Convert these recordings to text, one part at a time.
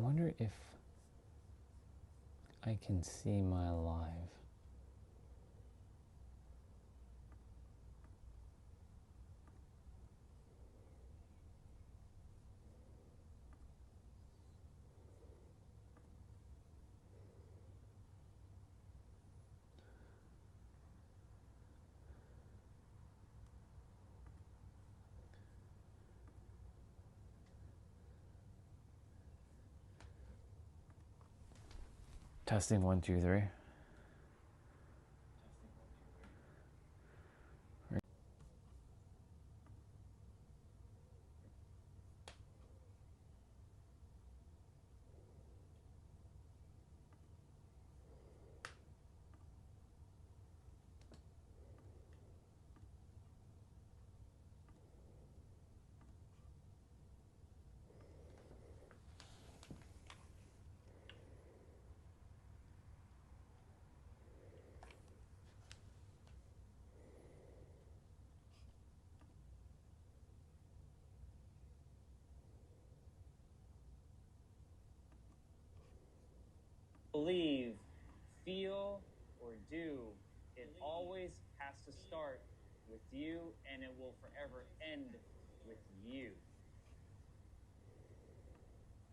wonder if I can see my live. Testing 1, 2, 3. Believe, feel, or do, it always has to start with you, and it will forever end with you.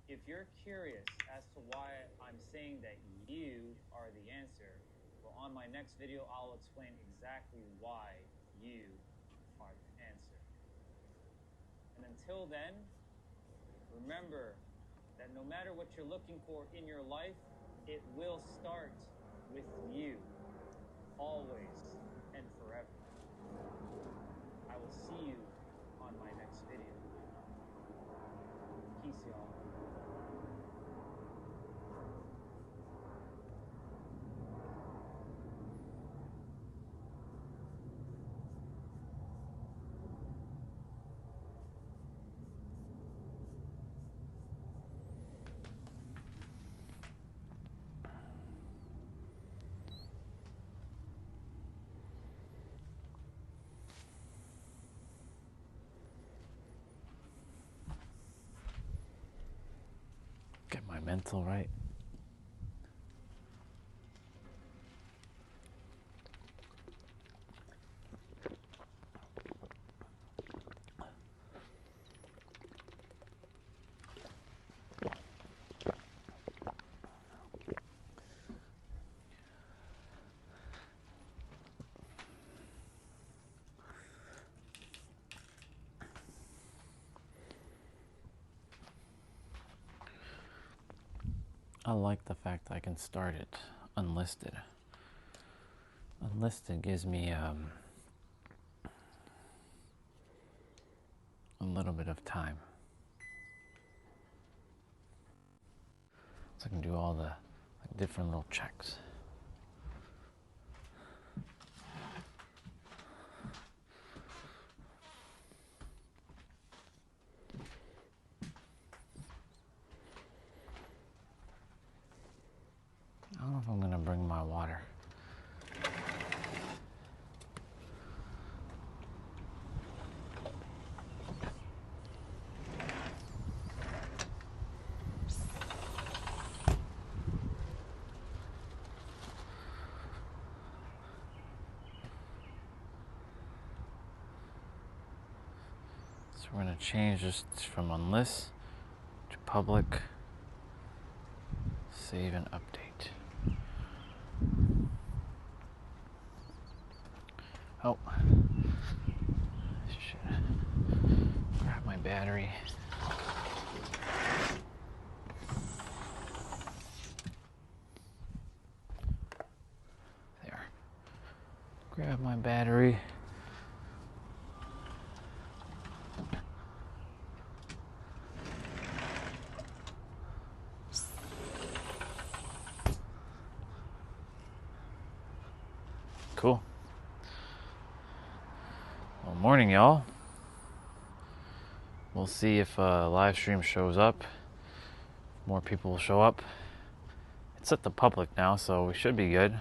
If you're curious as to why I'm saying that you are the answer, well, on my next video, I'll explain exactly why you are the answer. And until then, remember that no matter what you're looking for in your life, it will start with you, always and forever. I will see you on my next video. Peace, y'all. Get my mental right. I like the fact I can start it unlisted. Unlisted gives me a little bit of time. So I can do all the different little checks. I don't know if I'm going to bring my water. So we're going to change this from unlist to public. Save and update. Oh, shit. Grab my battery. There. Grab my battery. Cool. Well, morning, y'all. We'll see if live stream shows up. More people will show up. It's at the public now, so we should be good.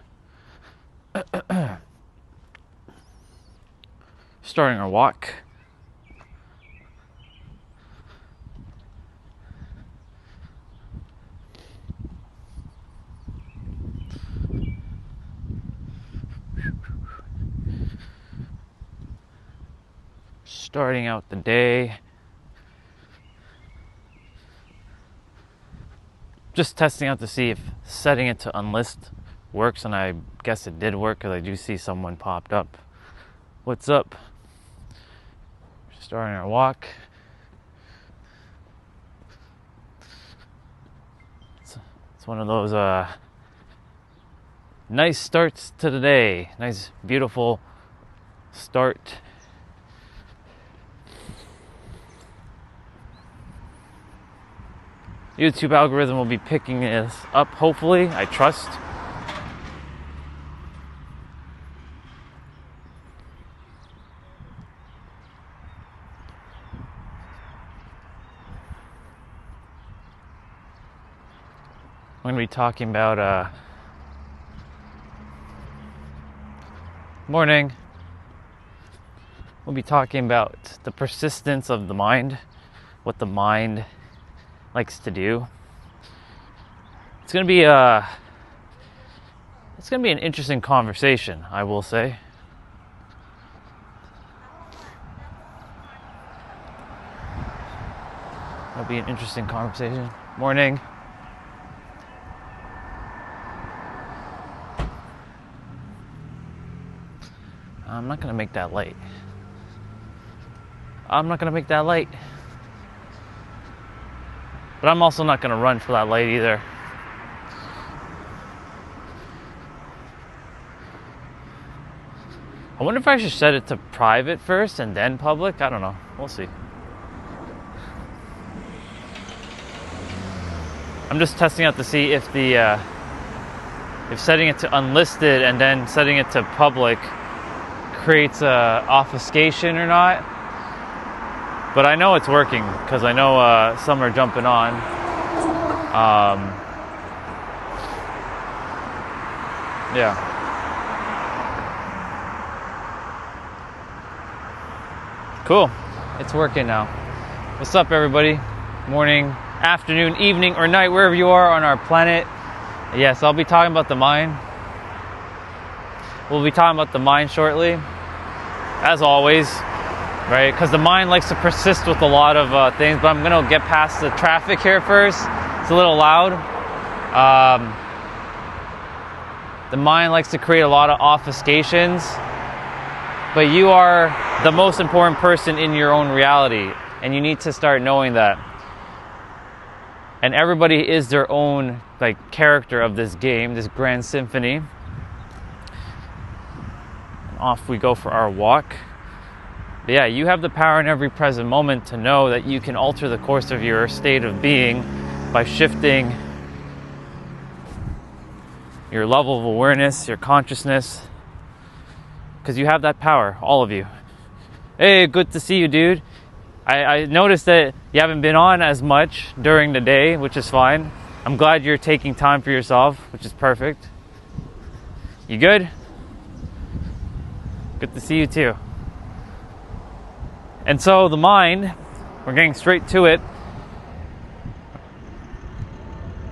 Starting our walk. Starting out the day. Just testing out to see if setting it to unlist works, and I guess it did work because I do see someone popped up. What's up? Starting our walk. It's one of those nice starts to the day. Nice, beautiful start. YouTube algorithm will be picking this up, hopefully, I trust. I'm going to be talking about morning. We'll be talking about the persistence of the mind, what the mind likes to do. It's going to be an interesting conversation, I will say. It'll be an interesting conversation. Morning. I'm not going to make that light. But I'm also not going to run for that light either. I wonder if I should set it to private first and then public. I don't know. We'll see. I'm just testing out to see if if setting it to unlisted and then setting it to public creates obfuscation or not. But I know it's working because I know some are jumping on. Yeah. Cool. It's working now. What's up, everybody? Morning, afternoon, evening, or night, wherever you are on our planet. Yes, I'll be talking about the mind. We'll be talking about the mind shortly, as always. Right, because the mind likes to persist with a lot of things, but I'm going to get past the traffic here first. It's a little loud. The mind likes to create a lot of obfuscations, but you are the most important person in your own reality, and you need to start knowing that. And everybody is their own character of this game, this grand symphony. And off we go for our walk. But yeah, you have the power in every present moment to know that you can alter the course of your state of being by shifting your level of awareness, your consciousness, because you have that power, all of you. Hey, good to see you, dude. I noticed that you haven't been on as much during the day, which is fine. I'm glad you're taking time for yourself, which is perfect. You good? Good to see you too. And so the mind, we're getting straight to it.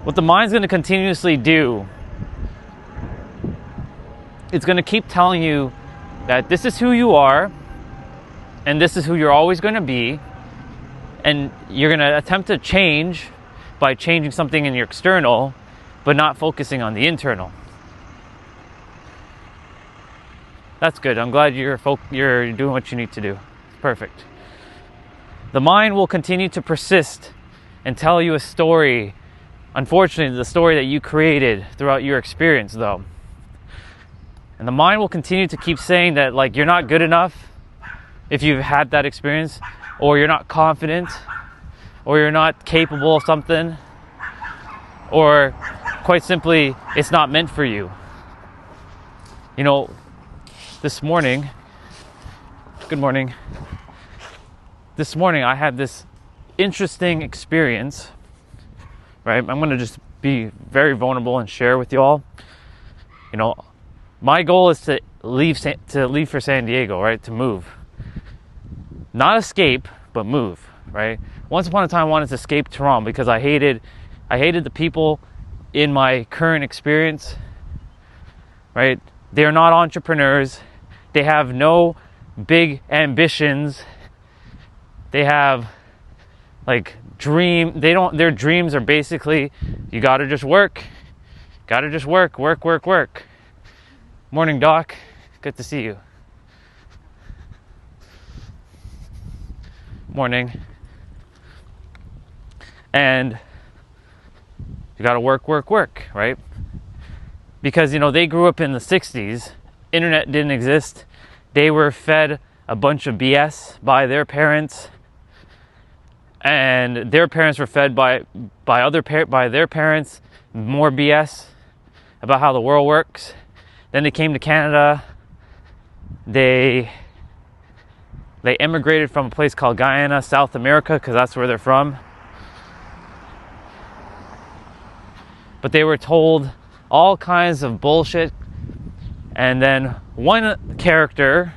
What the mind's going to continuously do, it's going to keep telling you that this is who you are, and this is who you're always going to be, and you're going to attempt to change by changing something in your external, but not focusing on the internal. That's good. I'm glad you're doing what you need to do. Perfect. The mind will continue to persist and tell you a story. Unfortunately, the story that you created throughout your experience, though. And the mind will continue to keep saying that you're not good enough if you've had that experience, or you're not confident, or you're not capable of something, or quite simply, it's not meant for you. You know, this morning, good morning. This morning I had this interesting experience, right? I'm going to just be very vulnerable and share with you all. You know, my goal is to leave for San Diego, right? To move. Not escape, but move, right? Once upon a time I wanted to escape Toronto because I hated the people in my current experience, right? They're not entrepreneurs. They have no big ambitions. They have like their dreams are basically, you gotta just work. Gotta just work. Morning, Doc. Good to see you. Morning. And you gotta work, right? Because, they grew up in the 60s. Internet didn't exist. They were fed a bunch of BS by their parents. And their parents were fed by their parents more BS about how the world works. Then they came to Canada. They immigrated from a place called Guyana, South America, because that's where they're from. But they were told all kinds of bullshit. And then one character,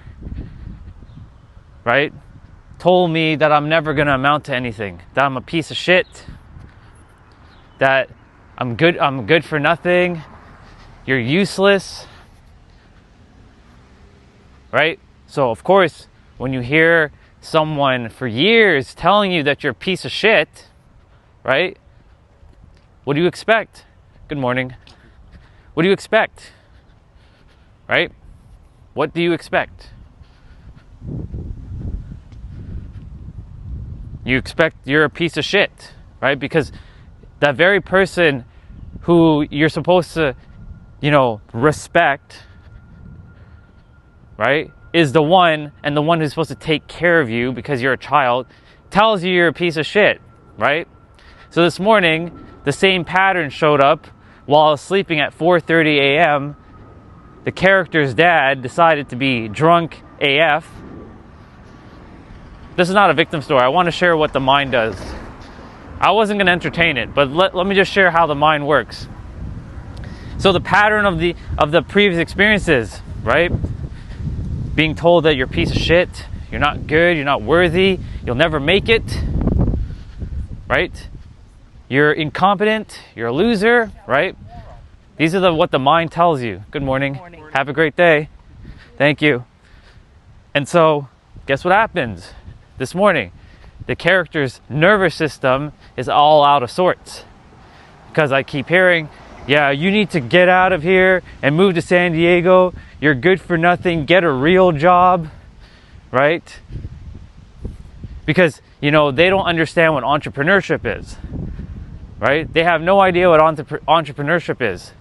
right, told me that I'm never going to amount to anything, that I'm a piece of shit, that I'm good for nothing, you're useless, right? So of course, when you hear someone for years telling you that you're a piece of shit, right, what do you expect? Good morning. What do you expect? Right? What do you expect? You expect you're a piece of shit, right? Because that very person who you're supposed to, respect, right, is the one who's supposed to take care of you because you're a child, tells you you're a piece of shit, right? So this morning, the same pattern showed up while I was sleeping at 4:30 a.m. The character's dad decided to be drunk AF. This is not a victim story. I want to share what the mind does. I wasn't going to entertain it, but let me just share how the mind works. So the pattern of the previous experiences, right? Being told that you're a piece of shit, you're not good, you're not worthy, you'll never make it, right? You're incompetent, you're a loser, right? These are what the mind tells you. Good morning. Good morning. Have a great day. Thank you. And so, guess what happens this morning? The character's nervous system is all out of sorts. Because I keep hearing, yeah, you need to get out of here and move to San Diego. You're good for nothing. Get a real job, right? Because, they don't understand what entrepreneurship is, right? They have no idea what entrepreneurship is.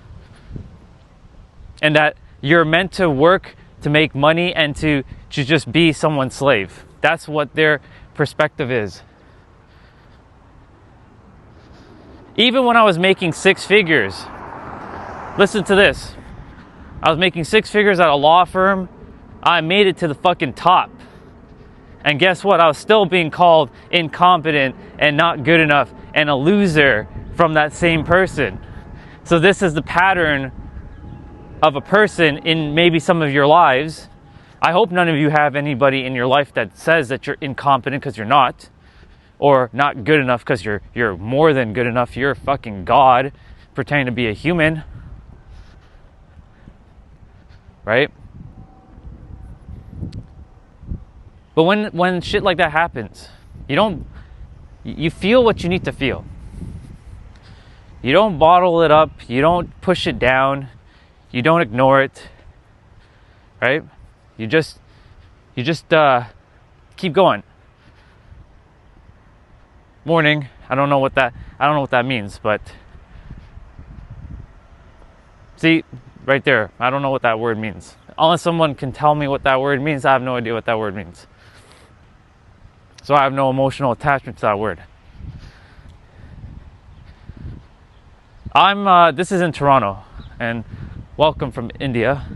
And that you're meant to work to make money and to just be someone's slave. That's what their perspective is. Even when I was making six figures, listen to this. I was making six figures at a law firm. I made it to the fucking top. And guess what? I was still being called incompetent and not good enough and a loser from that same person. So this is the pattern of a person in maybe some of your lives. I hope none of you have anybody in your life that says that you're incompetent because you're not, or not good enough because you're more than good enough. You're a fucking God pretending to be a human, right? But when shit like that happens, you feel what you need to feel. You don't bottle it up. You don't push it down. You don't ignore it, right? You just keep going. Morning. I don't know what that means, but see, right there. I don't know what that word means. Unless someone can tell me what that word means, I have no idea what that word means. So I have no emotional attachment to that word. This is in Toronto, and welcome from India.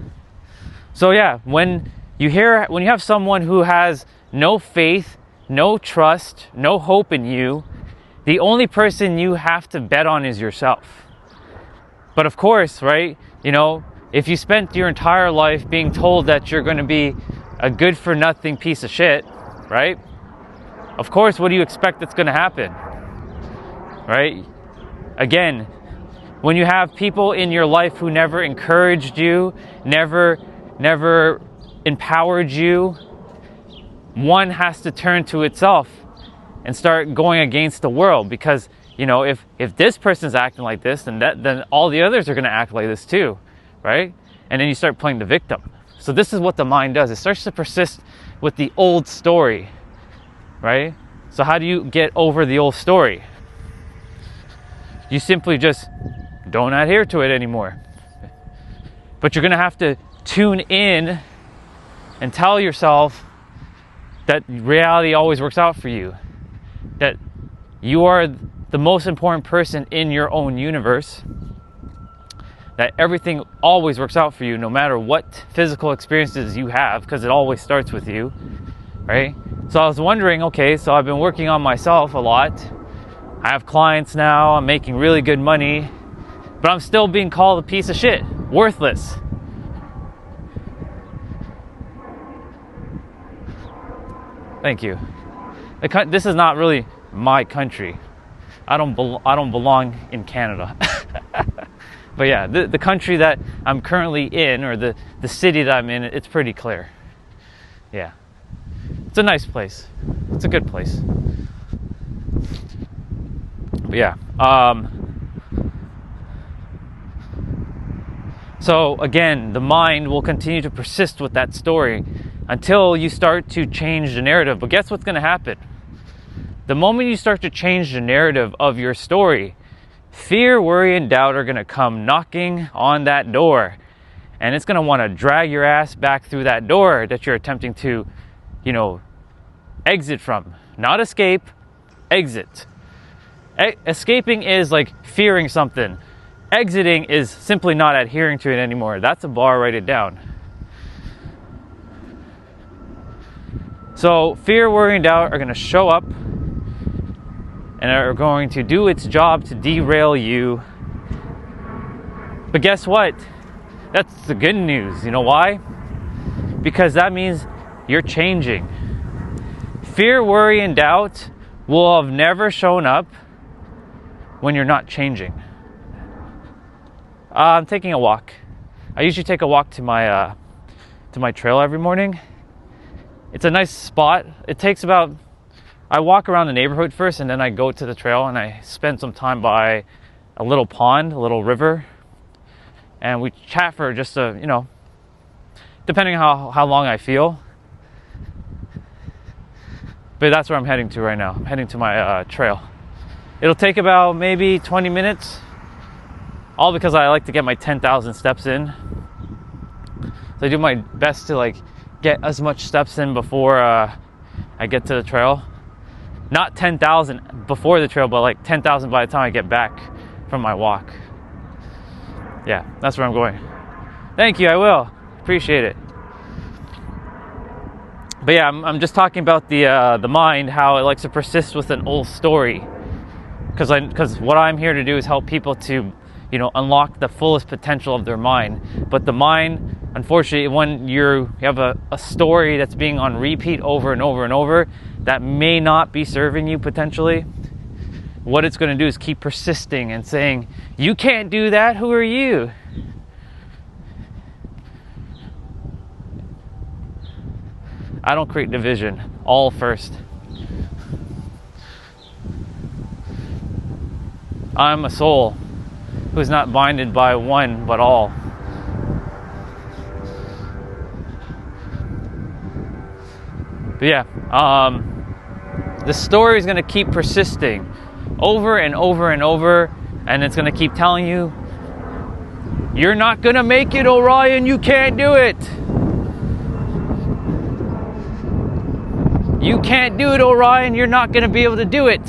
So yeah, when you have someone who has no faith, no trust, no hope in you, the only person you have to bet on is yourself. But of course, right, if you spent your entire life being told that you're going to be a good for nothing piece of shit, right? Of course, what do you expect that's going to happen? Right? Again, when you have people in your life who never encouraged you, never empowered you, one has to turn to itself and start going against the world, because you know, if this person's acting like this, then all the others are going to act like this too, right? And then you start playing the victim. So this is what the mind does. It starts to persist with the old story, right? So how do you get over the old story? You simply just don't adhere to it anymore. But you're going to have to tune in and tell yourself that reality always works out for you, that you are the most important person in your own universe, that everything always works out for you no matter what physical experiences you have, because it always starts with you, right? So I was wondering, okay, so I've been working on myself a lot. I have clients now, I'm making really good money, but I'm still being called a piece of shit, worthless. Thank you. This is not really my country. I don't belong in Canada. But yeah, the country that I'm currently in, or the city that I'm in, it's pretty clear. Yeah. It's a nice place. It's a good place. But yeah. So again, the mind will continue to persist with that story until you start to change the narrative. But guess what's going to happen? The moment you start to change the narrative of your story, fear, worry, and doubt are going to come knocking on that door. And it's going to want to drag your ass back through that door that you're attempting to, you know, exit from. Not escape, exit. Escaping is like fearing something. Exiting is simply not adhering to it anymore. That's a bar, write it down. So fear, worry, and doubt are going to show up and are going to do its job to derail you. But guess what? That's the good news. You know why? Because that means you're changing. Fear, worry, and doubt will have never shown up when you're not changing. I'm taking a walk. I usually take a walk to my trail every morning. It's a nice spot. It takes about, I walk around the neighborhood first, and then I go to the trail and I spend some time by a little pond, a little river, and we chat for just a, you know, depending on how long I feel. But that's where I'm heading to right now. I'm heading to my trail. It'll take about maybe 20 minutes, all because I like to get my 10,000 steps in. So I do my best to like get as much steps in before I get to the trail. Not 10,000 before the trail, but like 10,000 by the time I get back from my walk. Yeah, that's where I'm going. Thank you, I will. Appreciate it. But yeah, I'm just talking about the mind, how it likes to persist with an old story. Because what I'm here to do is help people to, you know, unlock the fullest potential of their mind. But the mind, unfortunately, when you have a story that's being on repeat over and over and over, that may not be serving you potentially, what it's going to do is keep persisting and saying, you can't do that, who are you? I don't create division, all first. I'm a soul who's not binded by one but all. But yeah, the story is going to keep persisting over and over and over, and it's going to keep telling you, you're not going to make it, Orion, you can't do it. You can't do it, Orion, you're not going to be able to do it.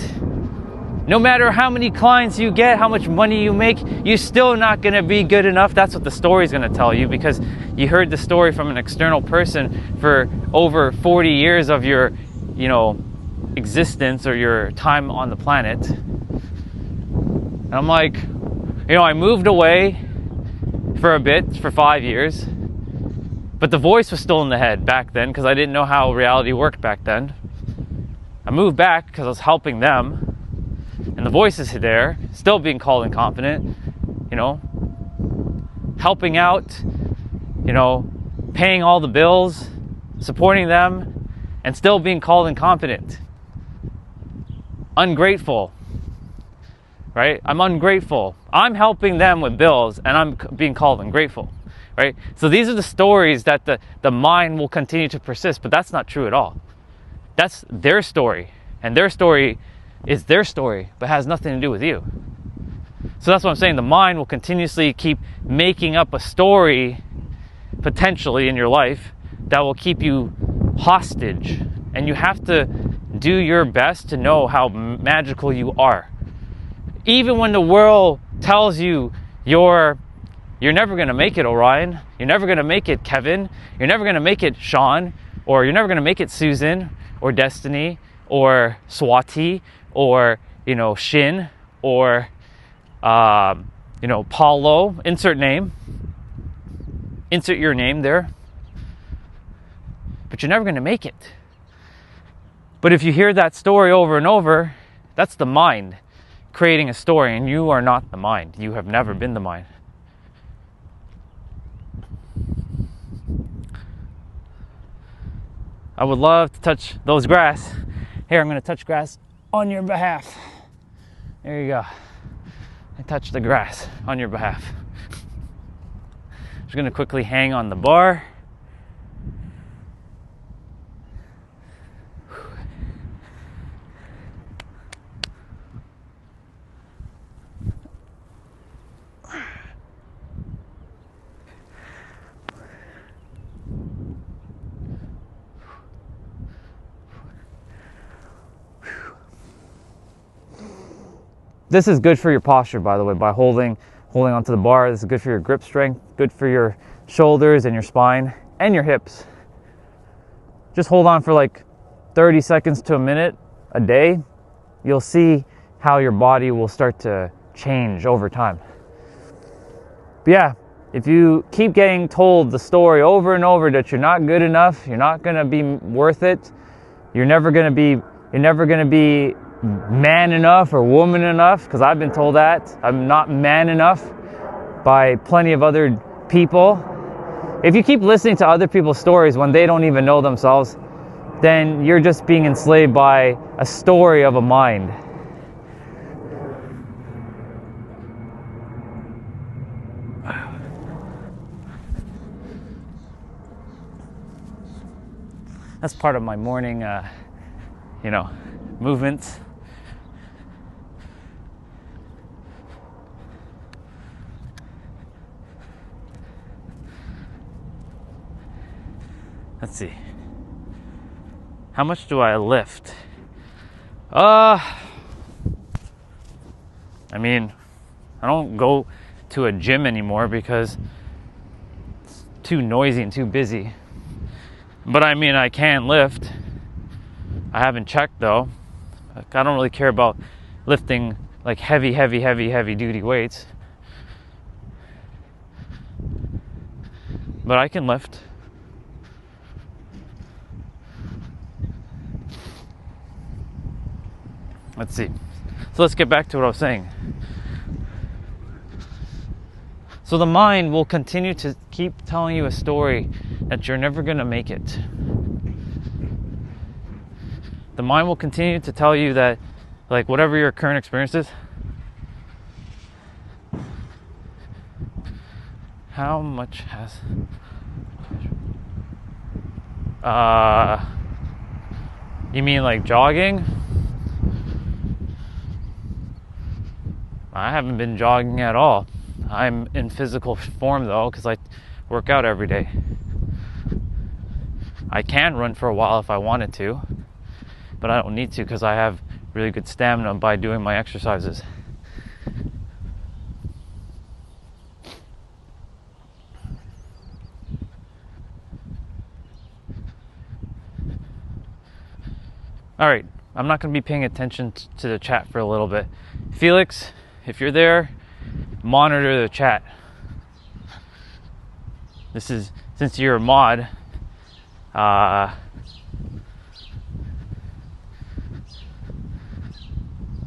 No matter how many clients you get, how much money you make, you're still not going to be good enough. That's what the story is going to tell you, because you heard the story from an external person for over 40 years of your, you know, existence or your time on the planet. And I'm like, you know, I moved away for a bit, for 5 years, but the voice was still in the head back then because I didn't know how reality worked back then. I moved back because I was helping them. And the voice is there, still being called incompetent, you know, helping out, you know, paying all the bills, supporting them, and still being called incompetent. ungrateful, right? I'm ungrateful. I'm helping them with bills and I'm being called ungrateful, right? So these are the stories that the mind will continue to persist, but that's not true at all. That's their story, and their story is their story, but has nothing to do with you. So that's what I'm saying. The mind will continuously keep making up a story, potentially in your life, that will keep you hostage. And you have to do your best to know how magical you are. Even when the world tells you you're never going to make it, Orion. You're never going to make it, Kevin. You're never going to make it, Sean. Or you're never going to make it, Susan. Or Destiny. Or Swati. Or, Shin. Or, Paulo. Insert name. Insert your name there. But you're never going to make it. But if you hear that story over and over, that's the mind creating a story, and you are not the mind. You have never been the mind. I would love to touch those grass. Here, I'm going to touch grass on your behalf. There you go. I touch the grass on your behalf. Just going to quickly hang on the bar. This is good for your posture, by the way, by holding onto the bar. This is good for your grip strength, good for your shoulders and your spine and your hips. Just hold on for like 30 seconds to a minute a day. You'll see how your body will start to change over time. But yeah, if you keep getting told the story over and over that you're not good enough, you're not going to be worth it, you're never going to be man enough or woman enough, because I've been told that I'm not man enough by plenty of other people. If you keep listening to other people's stories when they don't even know themselves, then you're just being enslaved by a story of a mind. That's part of my morning movements. Let's see. How much do I lift? I don't go to a gym anymore because it's too noisy and too busy. But I can lift. I haven't checked though. I don't really care about lifting like heavy duty weights. But I can lift. Let's see. So let's get back to what I was saying. So the mind will continue to keep telling you a story that you're never going to make it. The mind will continue to tell you that, like, whatever your current experience is, how much has... you mean like jogging? I haven't been jogging at all. I'm in physical form though, because I work out every day. I can run for a while if I wanted to, but I don't need to because I have really good stamina by doing my exercises. All right, I'm not going to be paying attention to the chat for a little bit. Felix, if you're there, monitor the chat. This is, since you're a mod,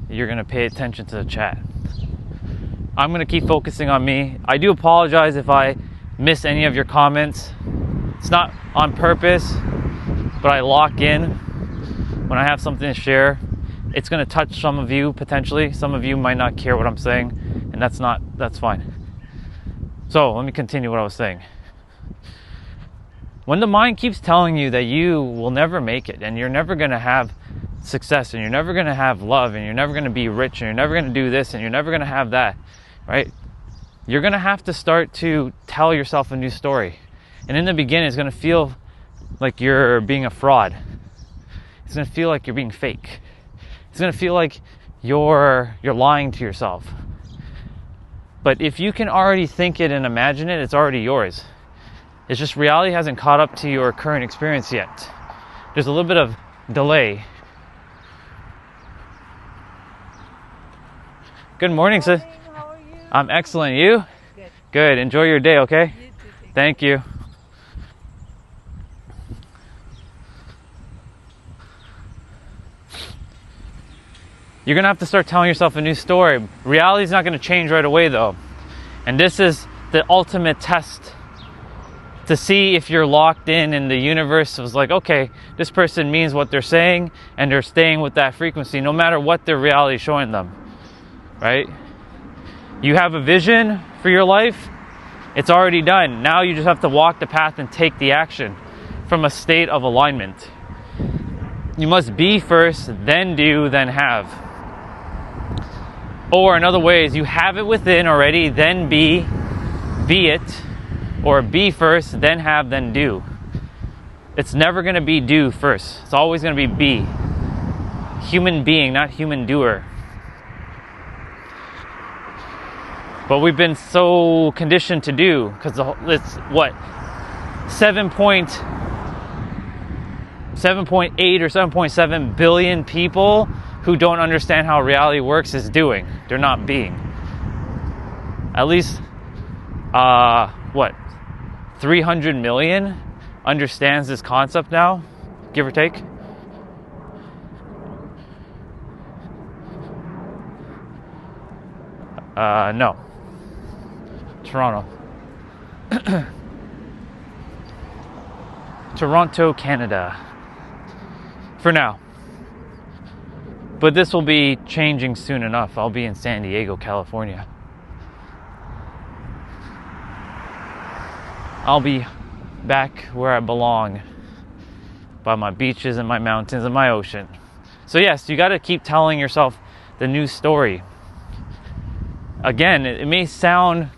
you're going to pay attention to the chat. I'm going to keep focusing on me. I do apologize if I miss any of your comments. It's not on purpose, but I lock in when I have something to share. it's going to touch some of you potentially. Some of you might not care what I'm saying, and that's fine. So let me continue what I was saying. When the mind keeps telling you that you will never make it, and you're never going to have success, and you're never going to have love, and you're never going to be rich, and you're never going to do this, and you're never going to have that, right? You're going to have to start to tell yourself a new story. And in the beginning, it's going to feel like you're being a fraud. It's going to feel like you're being fake. It's going to feel like you're lying to yourself. But if you can already think it and imagine it, it's already yours. It's just reality hasn't caught up to your current experience yet. There's a little bit of delay. Good morning, sis. How are you? I'm excellent. You? Good. Good. Enjoy your day, okay? You too. Thank you. You're going to have to start telling yourself a new story. Reality's not going to change right away, though. And this is the ultimate test to see if you're locked in, and the universe was like, okay, this person means what they're saying, and they're staying with that frequency no matter what their reality is showing them, right? You have a vision for your life. It's already done. Now you just have to walk the path and take the action from a state of alignment. You must be first, then do, then have. Or another way is you have it within already, then be it. Or be first, then have, then do. It's never going to be do first. It's always going to be. Human being, not human doer. But we've been so conditioned to do, because it's what? 7.8 or 7.7 billion people who don't understand how reality works is doing. They're not being. At least, 300 million understands this concept now, give or take. No. Toronto. Toronto, Canada. For now. But this will be changing soon enough. I'll be in San Diego, California. I'll be back where I belong, by my beaches and my mountains and my ocean. So yes, you got to keep telling yourself the new story. Again, it may sound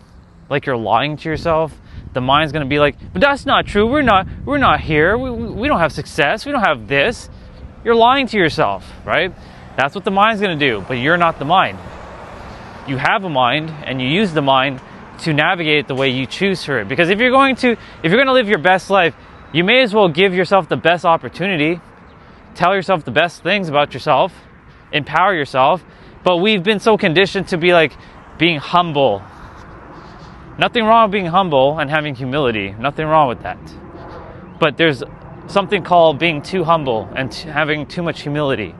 like you're lying to yourself. The mind's going to be like, but that's not true. We're not here. We don't have success. We don't have this. You're lying to yourself, right? That's what the mind's going to do, but you're not the mind. You have a mind, and you use the mind to navigate it the way you choose for it. Because if you're going to live your best life, you may as well give yourself the best opportunity, tell yourself the best things about yourself, empower yourself. But we've been so conditioned to be like being humble. Nothing wrong with being humble and having humility. Nothing wrong with that. But there's something called being too humble and having too much humility,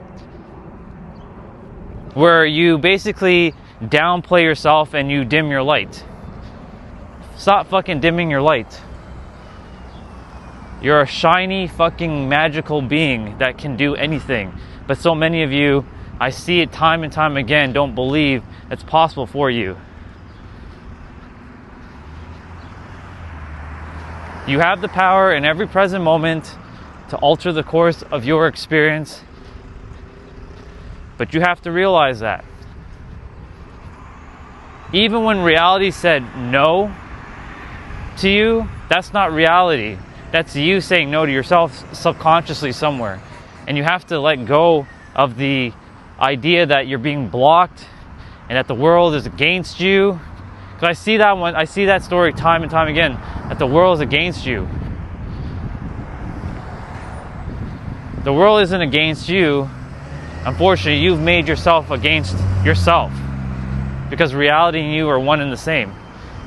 where you basically downplay yourself and you dim your light. Stop fucking dimming your light. You're a shiny fucking magical being that can do anything. But so many of you, I see it time and time again, don't believe it's possible for you. You have the power in every present moment to alter the course of your experience. But you have to realize that. Even when reality said no to you, that's not reality. That's you saying no to yourself subconsciously somewhere. And you have to let go of the idea that you're being blocked and that the world is against you. Because I see that story time and time again, that the world is against you. The world isn't against you. Unfortunately, you've made yourself against yourself. Because reality and you are one and the same.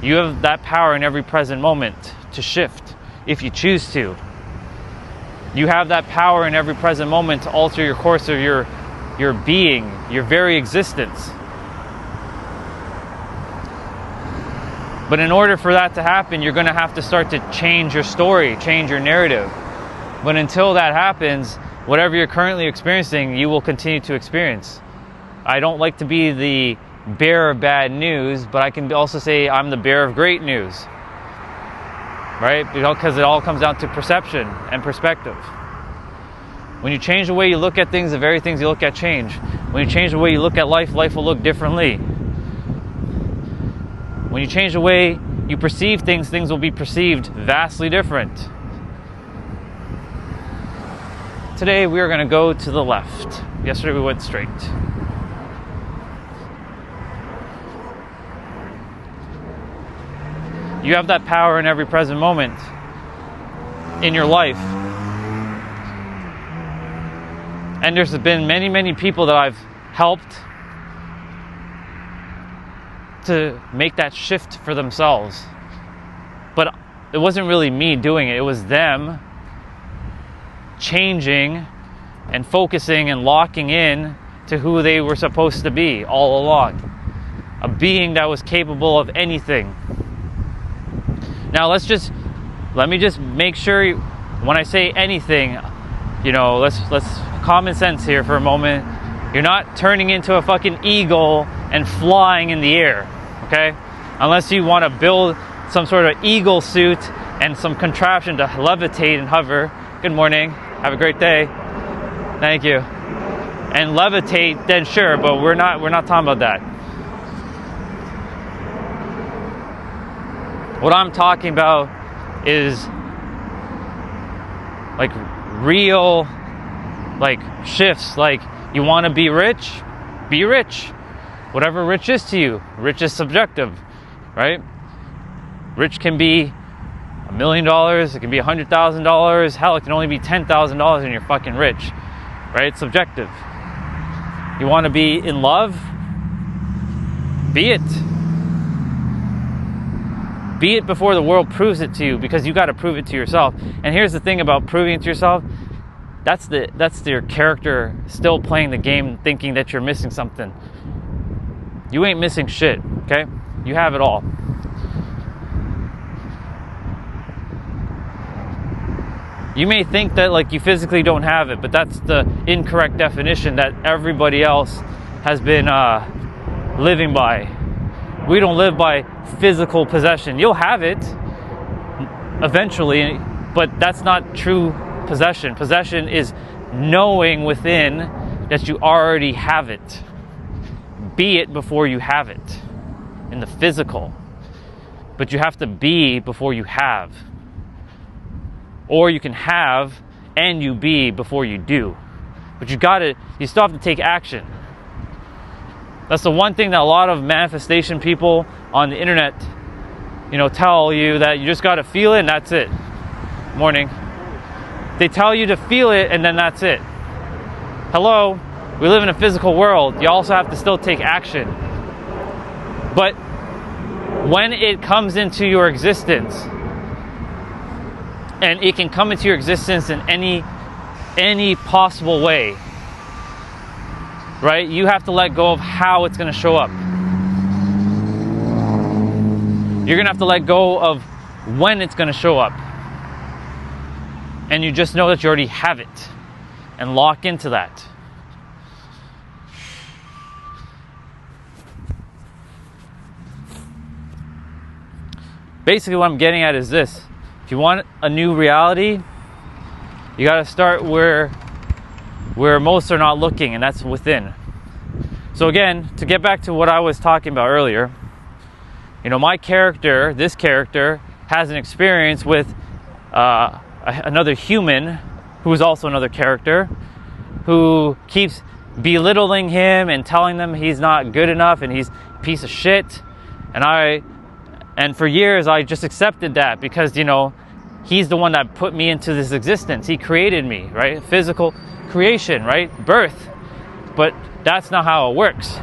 You have that power in every present moment to shift if you choose to. You have that power in every present moment to alter your course of your being, your very existence. But in order for that to happen, you're going to have to start to change your story, change your narrative. But until that happens, whatever you're currently experiencing, you will continue to experience. I don't like to be the bearer of bad news, but I can also say I'm the bearer of great news, right? Because it all comes down to perception and perspective. When you change the way you look at things, the very things you look at change. When you change the way you look at life, life will look differently. When you change the way you perceive things, things will be perceived vastly different. Today we are going to go to the left. Yesterday we went straight. You have that power in every present moment in your life. And there's been many, many people that I've helped to make that shift for themselves. But it wasn't really me doing it. It was them changing and focusing and locking in to who they were supposed to be all along. A being that was capable of anything. Now let me just make sure when I say anything, let's common sense here for a moment. You're not turning into a fucking eagle and flying in the air, okay? Unless you want to build some sort of eagle suit and some contraption to levitate and hover. Good morning. Have a great day. Thank you. And levitate, then sure, but we're not talking about that. What I'm talking about is like real shifts. Like, you want to be rich? Be rich. Whatever rich is to you. Rich is subjective, right? Rich can be $1 million, it can be $100,000, hell, it can only be $10,000 and you're fucking rich, right? It's subjective. You want to be in love? Be it. Be it before the world proves it to you, because you got to prove it to yourself. And here's the thing about proving it to yourself. That's your character still playing the game, thinking that you're missing something. You ain't missing shit, okay? You have it all. You may think that you physically don't have it, but that's the incorrect definition that everybody else has been living by. We don't live by physical possession. You'll have it eventually, but that's not true possession. Possession is knowing within that you already have it. Be it before you have it in the physical. But you have to be before you have. Or you can have and you be before you do. But you still have to take action. That's the one thing that a lot of manifestation people on the internet, tell you, that you just got to feel it and that's it. Morning. They tell you to feel it and then that's it. Hello, we live in a physical world. You also have to still take action. But when it comes into your existence, and it can come into your existence in any possible way, right? You have to let go of how it's going to show up. You're going to have to let go of when it's going to show up. And you just know that you already have it. And lock into that. Basically what I'm getting at is this. If you want a new reality, you got to start where most are not looking, and that's within. So again, to get back to what I was talking about earlier, my character, this character, has an experience with another human who is also another character, who keeps belittling him and telling them he's not good enough and he's a piece of shit. And for years I just accepted that because, he's the one that put me into this existence. He created me, right? Physical creation, right? Birth. But that's not how it works.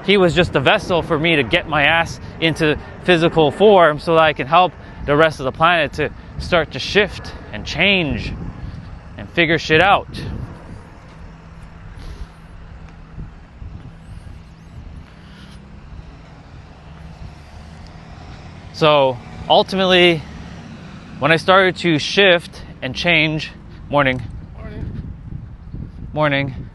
He was just a vessel for me to get my ass into physical form so that I can help the rest of the planet to start to shift and change and figure shit out. So ultimately, when I started to shift and change, morning, Morning.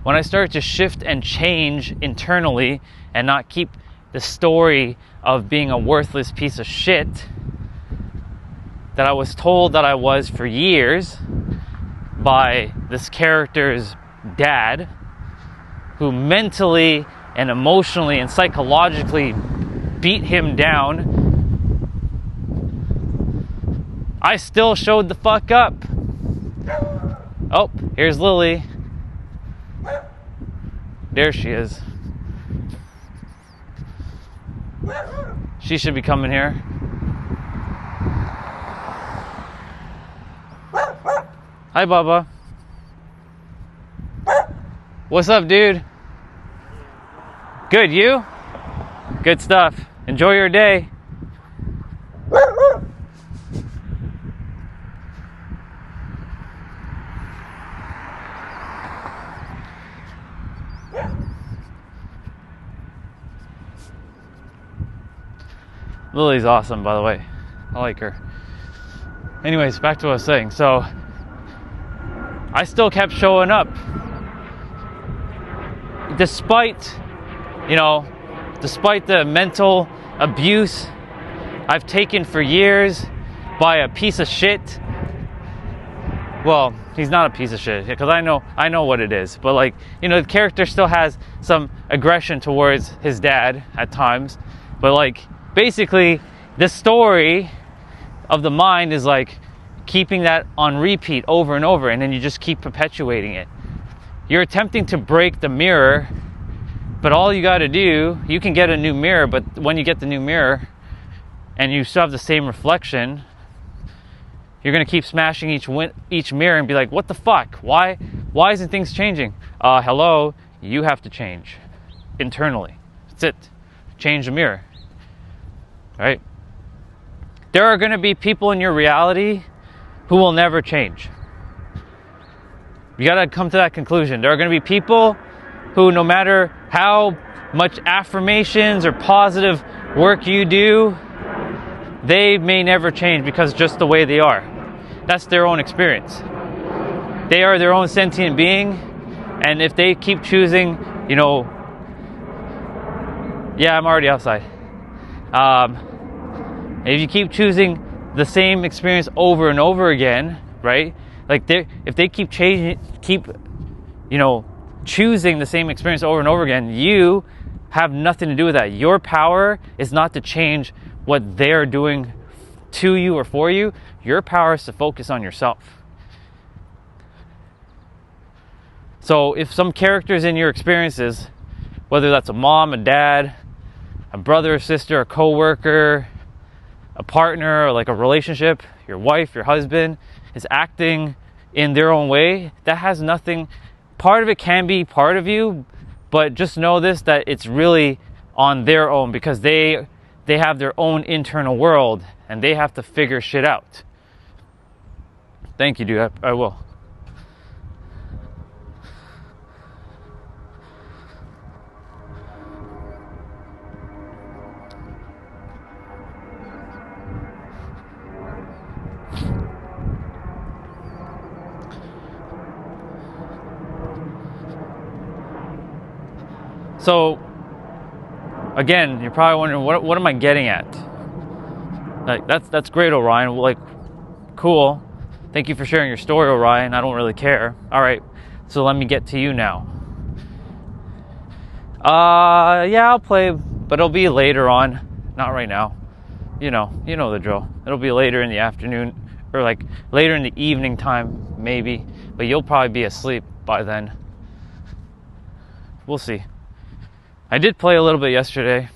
When I start to shift and change internally and not keep the story of being a worthless piece of shit that I was told that I was for years by this character's dad, who mentally and emotionally and psychologically beat him down, I still showed the fuck up. Oh, here's Lily. There she is. She should be coming here. Hi, Bubba. What's up, dude? Good, you? Good stuff. Enjoy your day. Lily's awesome, by the way. I like her. Anyways, back to what I was saying. So, I still kept showing up. Despite the mental abuse I've taken for years by a piece of shit. Well, he's not a piece of shit, because I know what it is. But like, the character still has some aggression towards his dad at times. But like, basically, the story of the mind is like keeping that on repeat over and over, and then you just keep perpetuating it. You're attempting to break the mirror, but all you got to do, you can get a new mirror, but when you get the new mirror and you still have the same reflection, you're going to keep smashing each mirror and be like, what the fuck? Why isn't things changing? Hello, you have to change internally. That's it. Change the mirror. Right? There are going to be people in your reality who will never change. You got to come to that conclusion. There are going to be people who, no matter how much affirmations or positive work you do, they may never change because just the way they are. That's their own experience. They are their own sentient being, and if they keep choosing, yeah, I'm already outside. If you keep choosing the same experience over and over again, right? Like if they keep choosing the same experience over and over again, you have nothing to do with that. Your power is not to change what they're doing to you or for you. Your power is to focus on yourself. So if some characters in your experiences, whether that's a mom, a dad, a brother or sister, a coworker, a partner, or like a relationship, your wife, your husband, is acting in their own way, that has nothing. Part of it can be part of you, but just know this, that it's really on their own, because they have their own internal world and they have to figure shit out. Thank you, dude. I will. So, again, you're probably wondering, what am I getting at? Like, that's great, Orion. Like, cool. Thank you for sharing your story, Orion. I don't really care. All right, so let me get to you now. Yeah, I'll play, but it'll be later on, not right now. You know the drill. It'll be later in the afternoon, or like later in the evening time, maybe. But you'll probably be asleep by then. We'll see. I did play a little bit yesterday.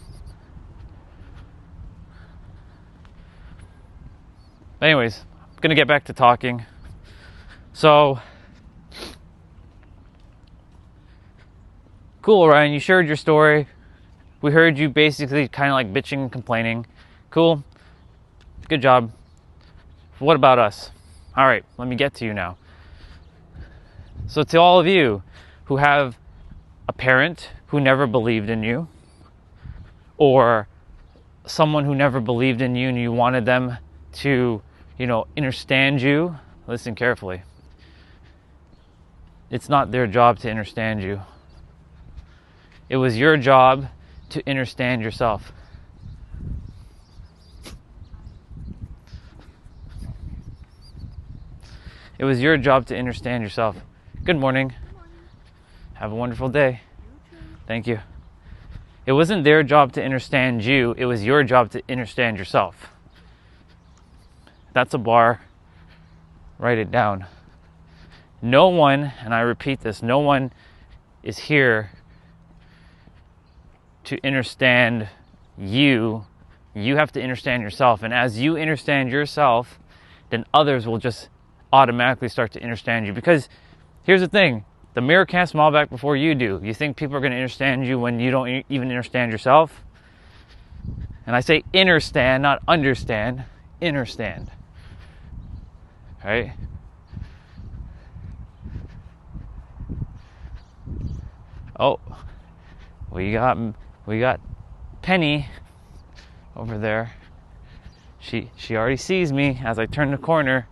Anyways, I'm gonna get back to talking. So, cool, Ryan, you shared your story. We heard you basically kind of like bitching and complaining. Cool. Good job. What about us? All right, let me get to you now. So to all of you who have a parent who never believed in you, or someone who never believed in you and you wanted them to, understand you, listen carefully. it's not their job to understand you. It was your job to understand yourself. It was your job to understand yourself. Good morning. Have a wonderful day. Thank you. It wasn't their job to understand you. It was your job to understand yourself. That's a bar. Write it down. No one, and I repeat this, no one is here to understand you. You have to understand yourself. And as you understand yourself, then others will just automatically start to understand you. Because here's the thing, the mirror can't smile back before you do. You think people are going to understand you when you don't even understand yourself? And I say understand, not understand. Understand. Right? Oh, we got Penny over there. She already sees me. As I turn the corner,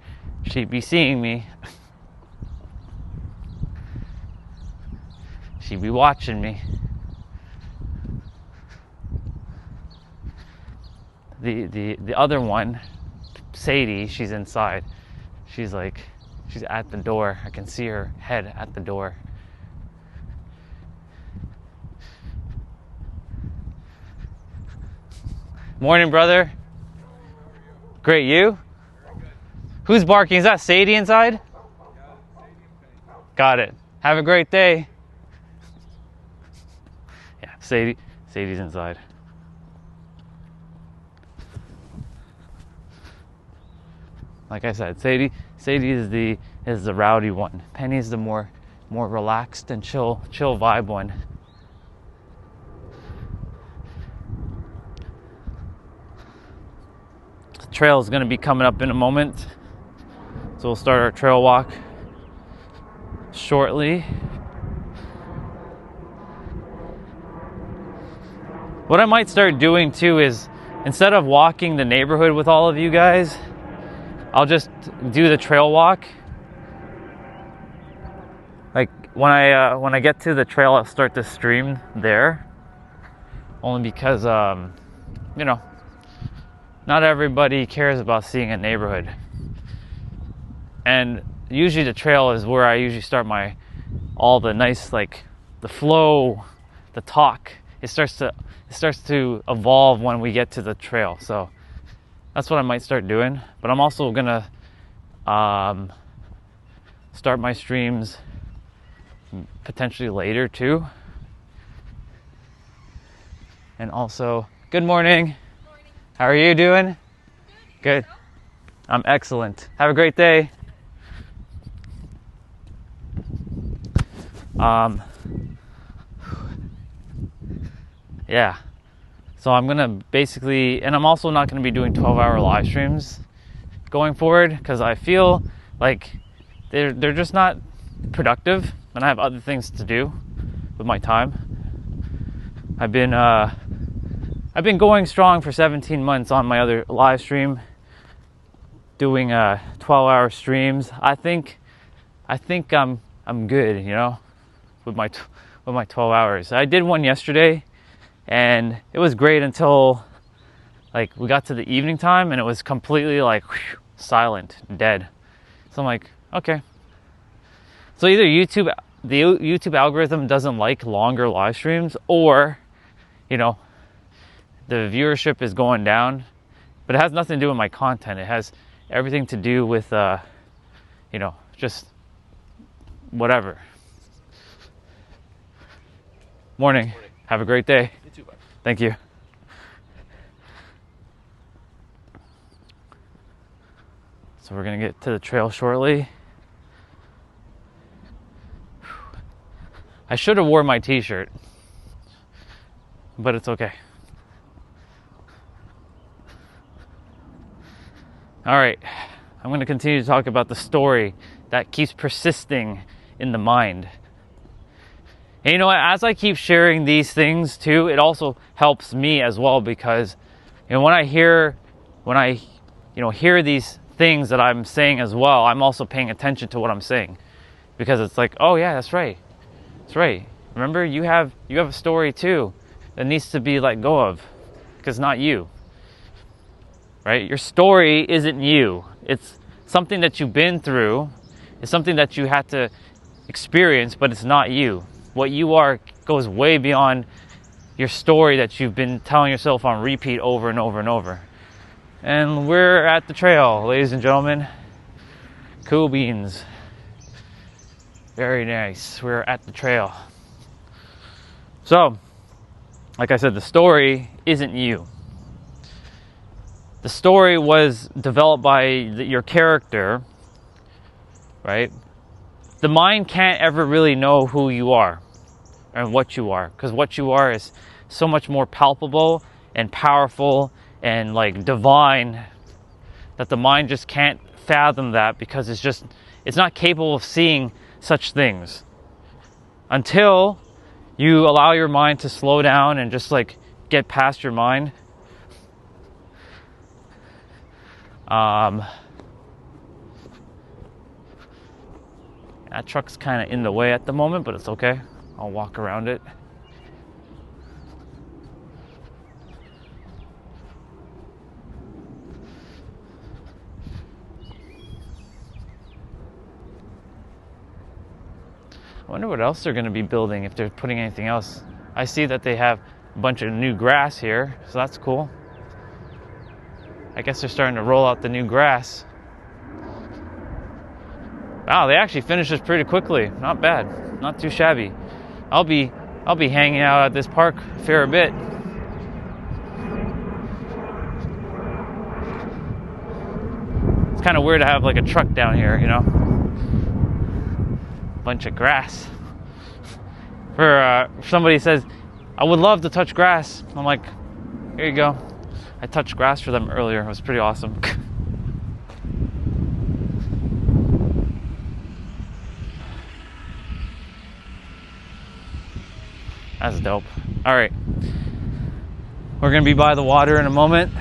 she'd be seeing me. She'd be watching me. The other one, Sadie, she's inside. She's at the door. I can see her head at the door. Morning, brother. Great, you? Very good. Who's barking? Is that Sadie inside? Yeah, Sadie and Penny. Got it. Have a great day. Yeah, Sadie's inside. Like I said, Sadie is the rowdy one. Penny's the more relaxed and chill vibe one. The trail is going to be coming up in a moment, so we'll start our trail walk shortly. What I might start doing too is, instead of walking the neighborhood with all of you guys, I'll just do the trail walk. Like when I get to the trail, I'll start to stream there. Only because not everybody cares about seeing a neighborhood. And usually the trail is where I usually start all the nice, like the flow, the talk. It starts to evolve when we get to the trail. So that's what I might start doing. But I'm also gonna start my streams potentially later too. And also, good morning. Morning. How are you doing? Good. Good. I'm excellent. Have a great day. Yeah. So I'm gonna basically, and I'm also not gonna be doing 12-hour live streams going forward, because I feel like they're just not productive, and I have other things to do with my time. I've been going strong for 17 months on my other live stream, doing 12-hour streams. I think I'm good, with my 12 hours. I did one yesterday, and it was great until we got to the evening time, and it was completely silent, dead. So I'm like, okay. So either the YouTube algorithm doesn't like longer live streams, or the viewership is going down. But it has nothing to do with my content. It has everything to do with just whatever. Morning. Have a great day. You too, bud. Thank you. So we're gonna get to the trail shortly. I should have worn my t-shirt, but it's okay. All right, I'm gonna continue to talk about the story that keeps persisting in the mind. And you know what, as I keep sharing these things too, it also helps me as well, because when I hear hear these things that I'm saying as well, I'm also paying attention to what I'm saying. because it's like, oh yeah, that's right. That's right. Remember, you have a story too that needs to be let go of, because not you. Right? Your story isn't you. It's something that you've been through. It's something that you had to experience, but it's not you. What you are goes way beyond your story that you've been telling yourself on repeat over and over and over. And we're at the trail, ladies and gentlemen. Cool beans. Very nice. We're at the trail. So, like I said, the story isn't you. The story was developed by your character, right? The mind can't ever really know who you are and what you are, because what you are is so much more palpable and powerful and like divine that the mind just can't fathom that, because it's not capable of seeing such things until you allow your mind to slow down and just like get past your mind. That truck's kind of in the way at the moment, but it's okay. I'll walk around it. I wonder what else they're going to be building, if they're putting anything else. I see that they have a bunch of new grass here, so that's cool. I guess they're starting to roll out the new grass. Wow, they actually finished this pretty quickly. Not bad. Not too shabby. I'll be hanging out at this park a fair bit. It's kind of weird to have like a truck down here, you know? Bunch of grass. For somebody says, I would love to touch grass. I'm like, here you go. I touched grass for them earlier. It was pretty awesome. That's dope. All right. We're going to be by the water in a moment.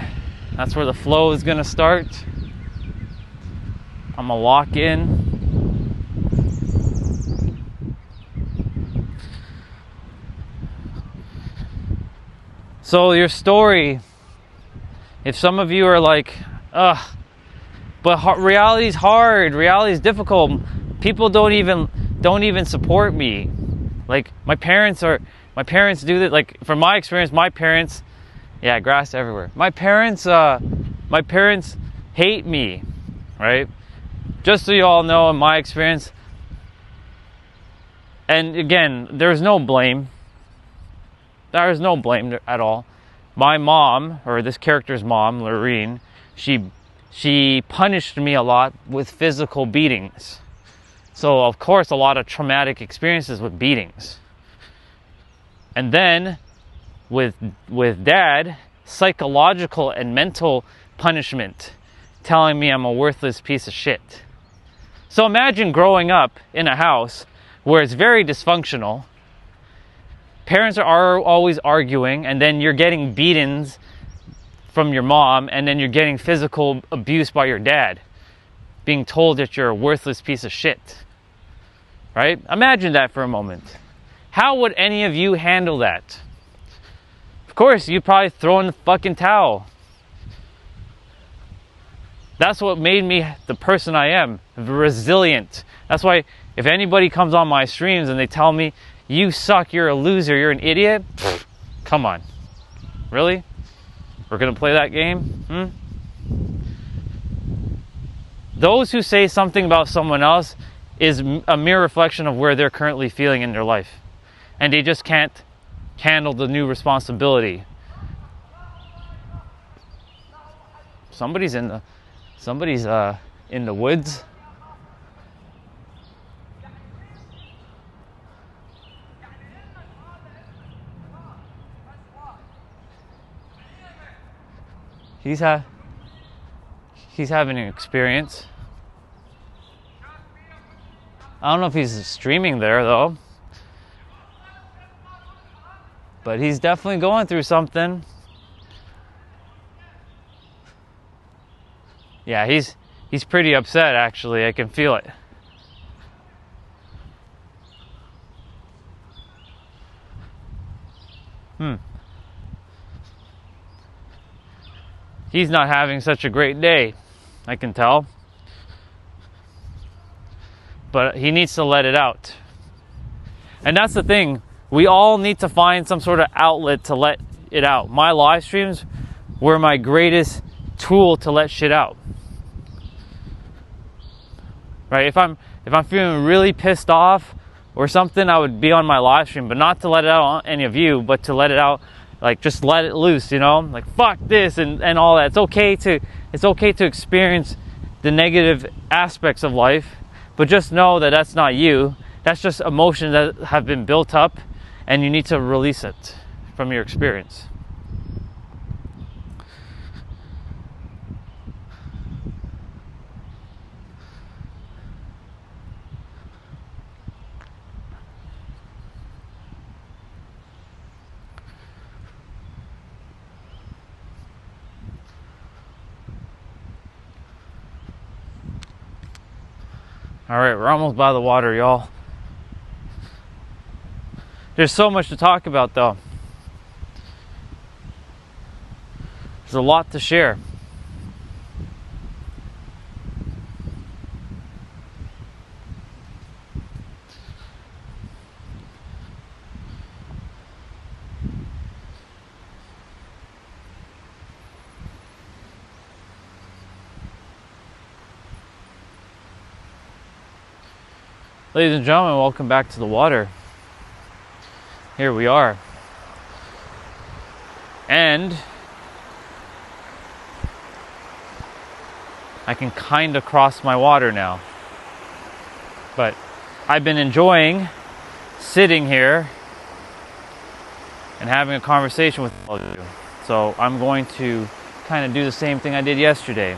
That's where the flow is going to start. I'm going to lock in. So your story, if some of you are like, ugh, but reality's hard, reality's difficult. People don't even support me. Like my parents do that. Like from my experience, my parents, yeah, grass everywhere. My parents hate me, right? Just so you all know, in my experience, and again, there's no blame. There is no blame at all. My mom, or this character's mom, Lorene, she punished me a lot with physical beatings. So of course, a lot of traumatic experiences with beatings. And then with dad, psychological and mental punishment, telling me I'm a worthless piece of shit. So imagine growing up in a house where it's very dysfunctional. Parents are always arguing, and then you're getting beatings from your mom, and then you're getting physical abuse by your dad, being told that you're a worthless piece of shit. Right? Imagine that for a moment. How would any of you handle that? Of course, you'd probably throw in the fucking towel. That's what made me the person I am, resilient. That's why if anybody comes on my streams and they tell me, you suck, you're a loser, you're an idiot, come on. Really? We're going to play that game? Those who say something about someone else is a mere reflection of where they're currently feeling in their life. And they just can't handle the new responsibility. Somebody's in the woods. He's having an experience. I don't know if he's streaming there though. But he's definitely going through something. Yeah, he's pretty upset actually. I can feel it. He's not having such a great day, I can tell. But he needs to let it out. And that's the thing. We all need to find some sort of outlet to let it out. My live streams were my greatest tool to let shit out. Right? If I'm feeling really pissed off or something, I would be on my live stream, but not to let it out on any of you, but to let it out, like just let it loose, you know? Like fuck this and all that. It's okay to experience the negative aspects of life, but just know that that's not you. That's just emotions that have been built up, and you need to release it from your experience. All right, we're almost by the water, y'all. There's so much to talk about, though. There's a lot to share. Ladies and gentlemen, welcome back to the water. Here we are. And I can kind of cross my water now. But I've been enjoying sitting here and having a conversation with all of you. So I'm going to kind of do the same thing I did yesterday.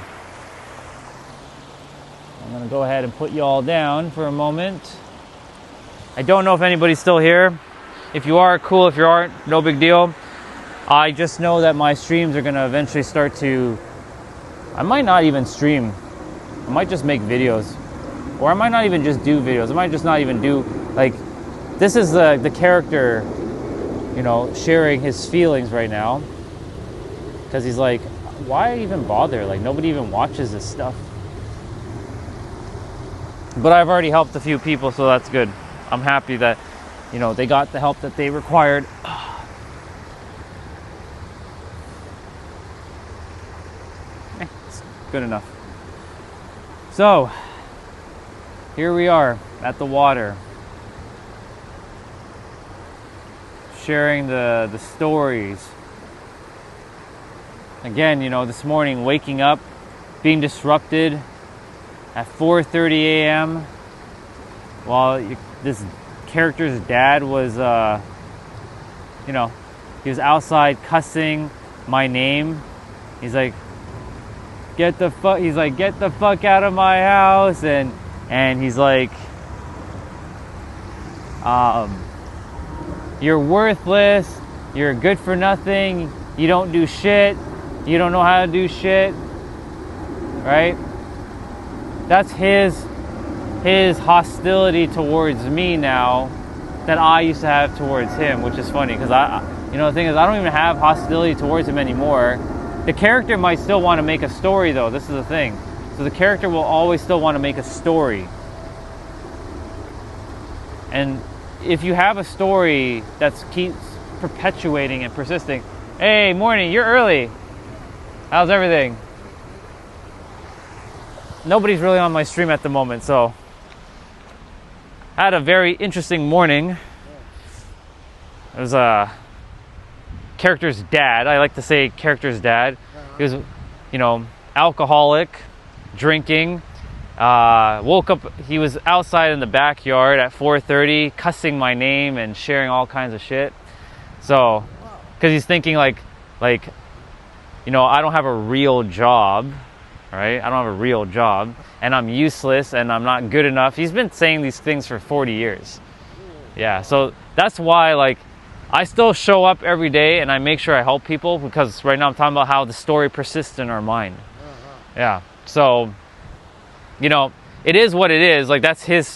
I'm going to go ahead and put you all down for a moment. I don't know if anybody's still here. If you are, cool. If you aren't, no big deal. I just know that my streams are going to eventually start to... I might not even stream. I might just make videos. Or I might not even just do videos. I might just not even do... Like, this is the character, you know, sharing his feelings right now. Because he's like, why even bother? Like, nobody even watches this stuff. But I've already helped a few people, so that's good. I'm happy that, you know, they got the help that they required. It's good enough. So, here we are at the water. Sharing the stories. Again, you know, this morning, waking up, being disrupted at 4:30 a.m. while this character's dad was, you know, he was outside cussing my name. He's like, get the fuck out of my house, and he's like, you're worthless, you're good for nothing, you don't do shit, you don't know how to do shit, right? That's his hostility towards me now that I used to have towards him, which is funny because you know, the thing is, I don't even have hostility towards him anymore. The character might still want to make a story, though. This is the thing. So the character will always still want to make a story. And if you have a story that keeps perpetuating and persisting, hey, morning, you're early. How's everything? Nobody's really on my stream at the moment, so I had a very interesting morning. It was a character's dad. I like to say character's dad. He was, you know, alcoholic, drinking. Woke up, he was outside in the backyard at 4:30, cussing my name and sharing all kinds of shit. So, because he's thinking like, you know, I don't have a real job. Right? I don't have a real job, and I'm useless, and I'm not good enough. He's been saying these things for 40 years. Yeah, so that's why, like, I still show up every day, and I make sure I help people, because right now I'm talking about how the story persists in our mind. Yeah, so, you know, it is what it is. Like, that's his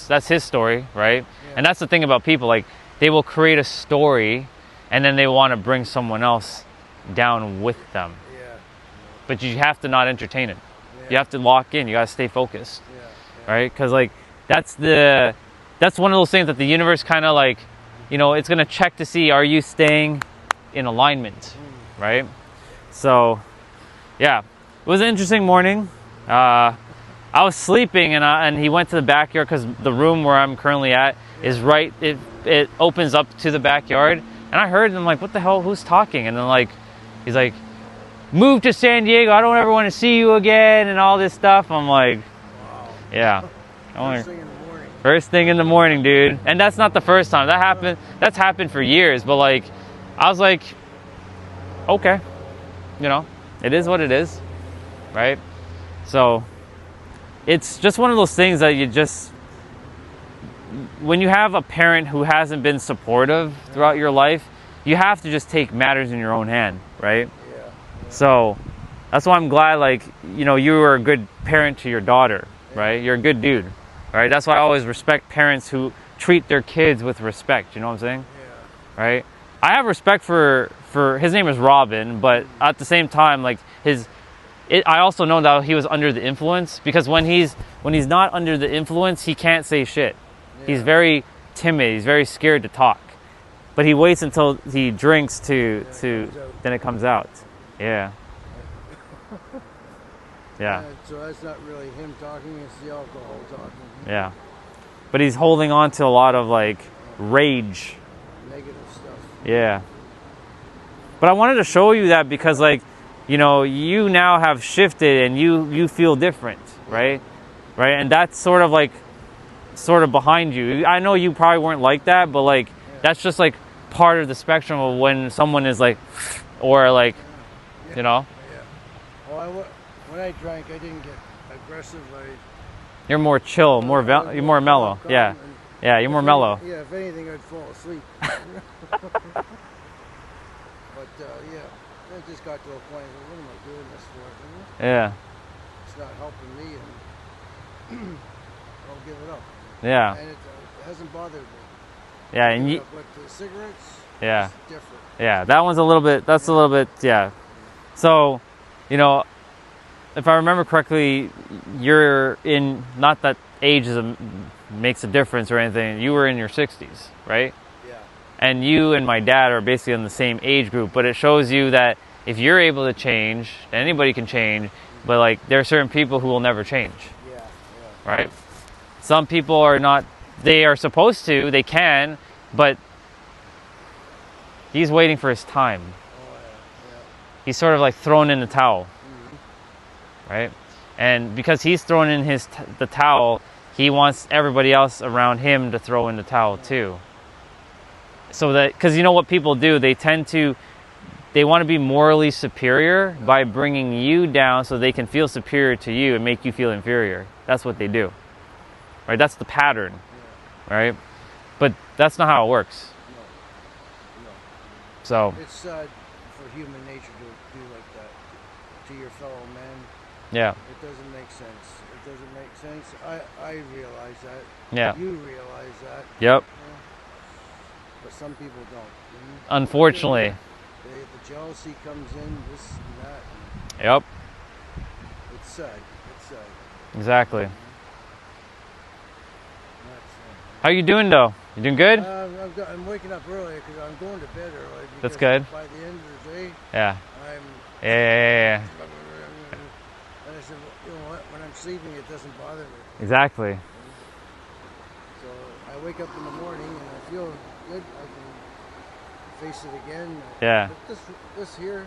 story, right? Yeah. And that's the thing about people. Like, they will create a story, and then they want to bring someone else down with them. Yeah. But you have to not entertain it. Yeah. You have to lock in. You got to stay focused, Yeah. right? Because like that's one of those things that the universe kind of like, you know, it's gonna check to see, are you staying in alignment, right? So, yeah, it was an interesting morning. I was sleeping, and he went to the backyard because the room where I'm currently at is right. It opens up to the backyard, and I heard him like, "What the hell? Who's talking?" And then like, he's like, "Move to San Diego. I don't ever want to see you again," and all this stuff. I'm like, Wow. "Yeah." First thing in the morning. First thing in the morning, dude. And that's not the first time. That's happened for years. But like, I was like, okay, you know, it is what it is, right? So it's just one of those things that you just, when you have a parent who hasn't been supportive throughout your life, you have to just take matters in your own hand, right? Yeah. So that's why I'm glad, like, you know, you were a good parent to your daughter, right? You're a good dude, right? That's why I always respect parents who treat their kids with respect, you know what I'm saying? Yeah. Right? I have respect for his name is Robin, but at the same time, like I also know that he was under the influence, because when he's not under the influence, he can't say shit. Yeah. He's very timid. He's very scared to talk, but he waits until he drinks then it comes out. Yeah. Yeah. So that's not really him talking, it's the alcohol talking. Yeah. But he's holding on to a lot of like rage. Negative stuff. Yeah. But I wanted to show you that because, like, you know, you now have shifted and you feel different, right? Right? And that's sort of behind you. I know you probably weren't like that, but like that's just like part of the spectrum of when someone is like, or like, you know. Yeah. Well, when I drank, I didn't get aggressive. You're more chill, you're more mellow. calm, Yeah. and Yeah, you're more mellow. Yeah, if anything, I'd fall asleep. But yeah, I just got to a point where, what am I doing this for? Yeah. It's not helping me, and I'll give it up. Yeah. And it hasn't bothered me. Yeah, and But the cigarettes, yeah. it's different. Yeah, that one's a little bit, yeah. So, you know, if I remember correctly, you're in, not that age makes a difference or anything, you were in your 60s, right? Yeah. And you and my dad are basically in the same age group, but it shows you that if you're able to change, anybody can change, but like there are certain people who will never change, Yeah. right? Some people are not, they are supposed to, they can, but he's waiting for his time. Oh, yeah. He's sort of like thrown in the towel, right? And because he's thrown in the towel, he wants everybody else around him to throw in the towel too. So that, because you know what people do, they want to be morally superior by bringing you down so they can feel superior to you and make you feel inferior. That's what they do, right? That's the pattern, right? But that's not how it works. No. So It's sad for human nature to do like that to your fellow man. yeah, It doesn't make sense. It doesn't make sense. I realize that. yeah, You realize that. yep. But some people don't. Unfortunately, The jealousy comes in, this and that. And yep, it's sad. It's sad. exactly. That's, How you doing though? You doing good? I'm waking up early because I'm going to bed early. That's because good. By the end of the day, Yeah. I'm. Yeah. And I said, well, you know what? When I'm sleeping, it doesn't bother me. Exactly. So I wake up in the morning and I feel good. I can face it again. Yeah. But this here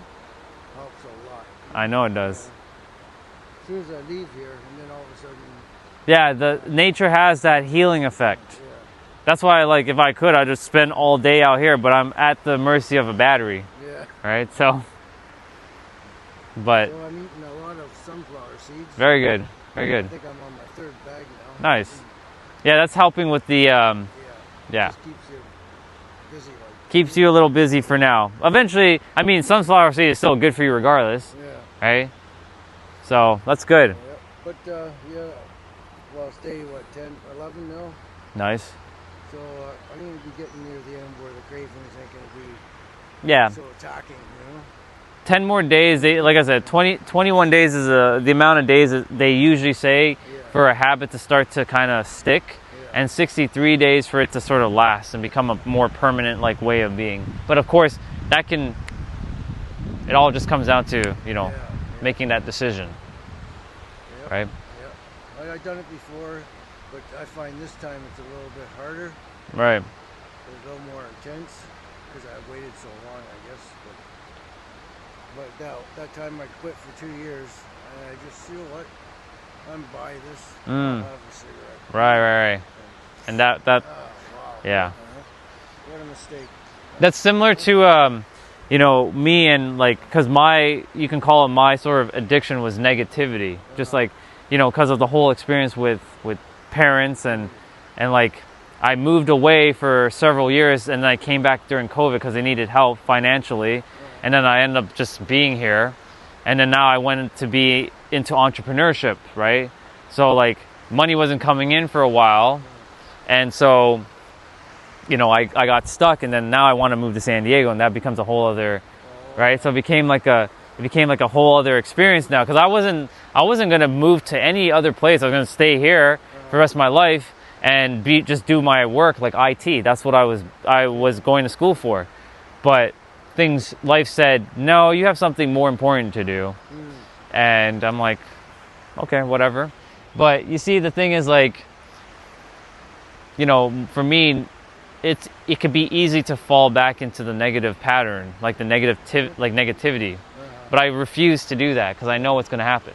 helps a lot. I know it does. As soon as I leave here, and then all of a sudden, Yeah, the nature has that healing effect. yeah. That's why, like, if I could, I'd just spend all day out here, but I'm at the mercy of a battery, Yeah. right? So, but So I'm eating a lot of sunflower seeds. very good, very I good. think I'm on my third bag now. Nice. Yeah, that's helping with the, Yeah. yeah, Just keeps you busy like. keeps you a little busy for now. Eventually, I mean, sunflower seed is still good for you regardless, Yeah. right? So, that's good. Yeah. But yeah. Well, it's day what 10, 11 now. Nice. So I'm going to be getting near the end where the cravings ain't going to be Yeah. so attacking, you know. 10 more days. They, like I said, 21 days is the amount of days that they usually say for a habit to start to kind of stick, and 63 days for it to sort of last and become a more permanent like way of being. But of course, that can. It all just comes down to, you know, making that decision, right? Yeah. I've done it before, but I find this time it's a little bit harder. Right. It's a little more intense because I waited so long, I guess. But that time I quit for 2 years, and I just, you know what? I'm by this. I'll have a cigarette. Right. And that wow. yeah. What a mistake. That's similar to, you know, me and like, cause you can call it my sort of addiction was negativity. Just like, you know, cause of the whole experience with parents and like, I moved away for several years and then I came back during COVID cause they needed help financially. And then I ended up just being here. And then now I went to be into entrepreneurship, right? So like money wasn't coming in for a while. And so, you know, I got stuck, and then now I want to move to San Diego, and that becomes a whole other, right? So it became like a whole other experience now, because I wasn't going to move to any other place. I was going to stay here for the rest of my life and just do my work like IT. That's what I was going to school for. But life said, no, you have something more important to do. And I'm like, okay, whatever. But you see, the thing is, like, you know, for me, it could be easy to fall back into the negative pattern, like the negativity. But I refuse to do that because I know what's going to happen.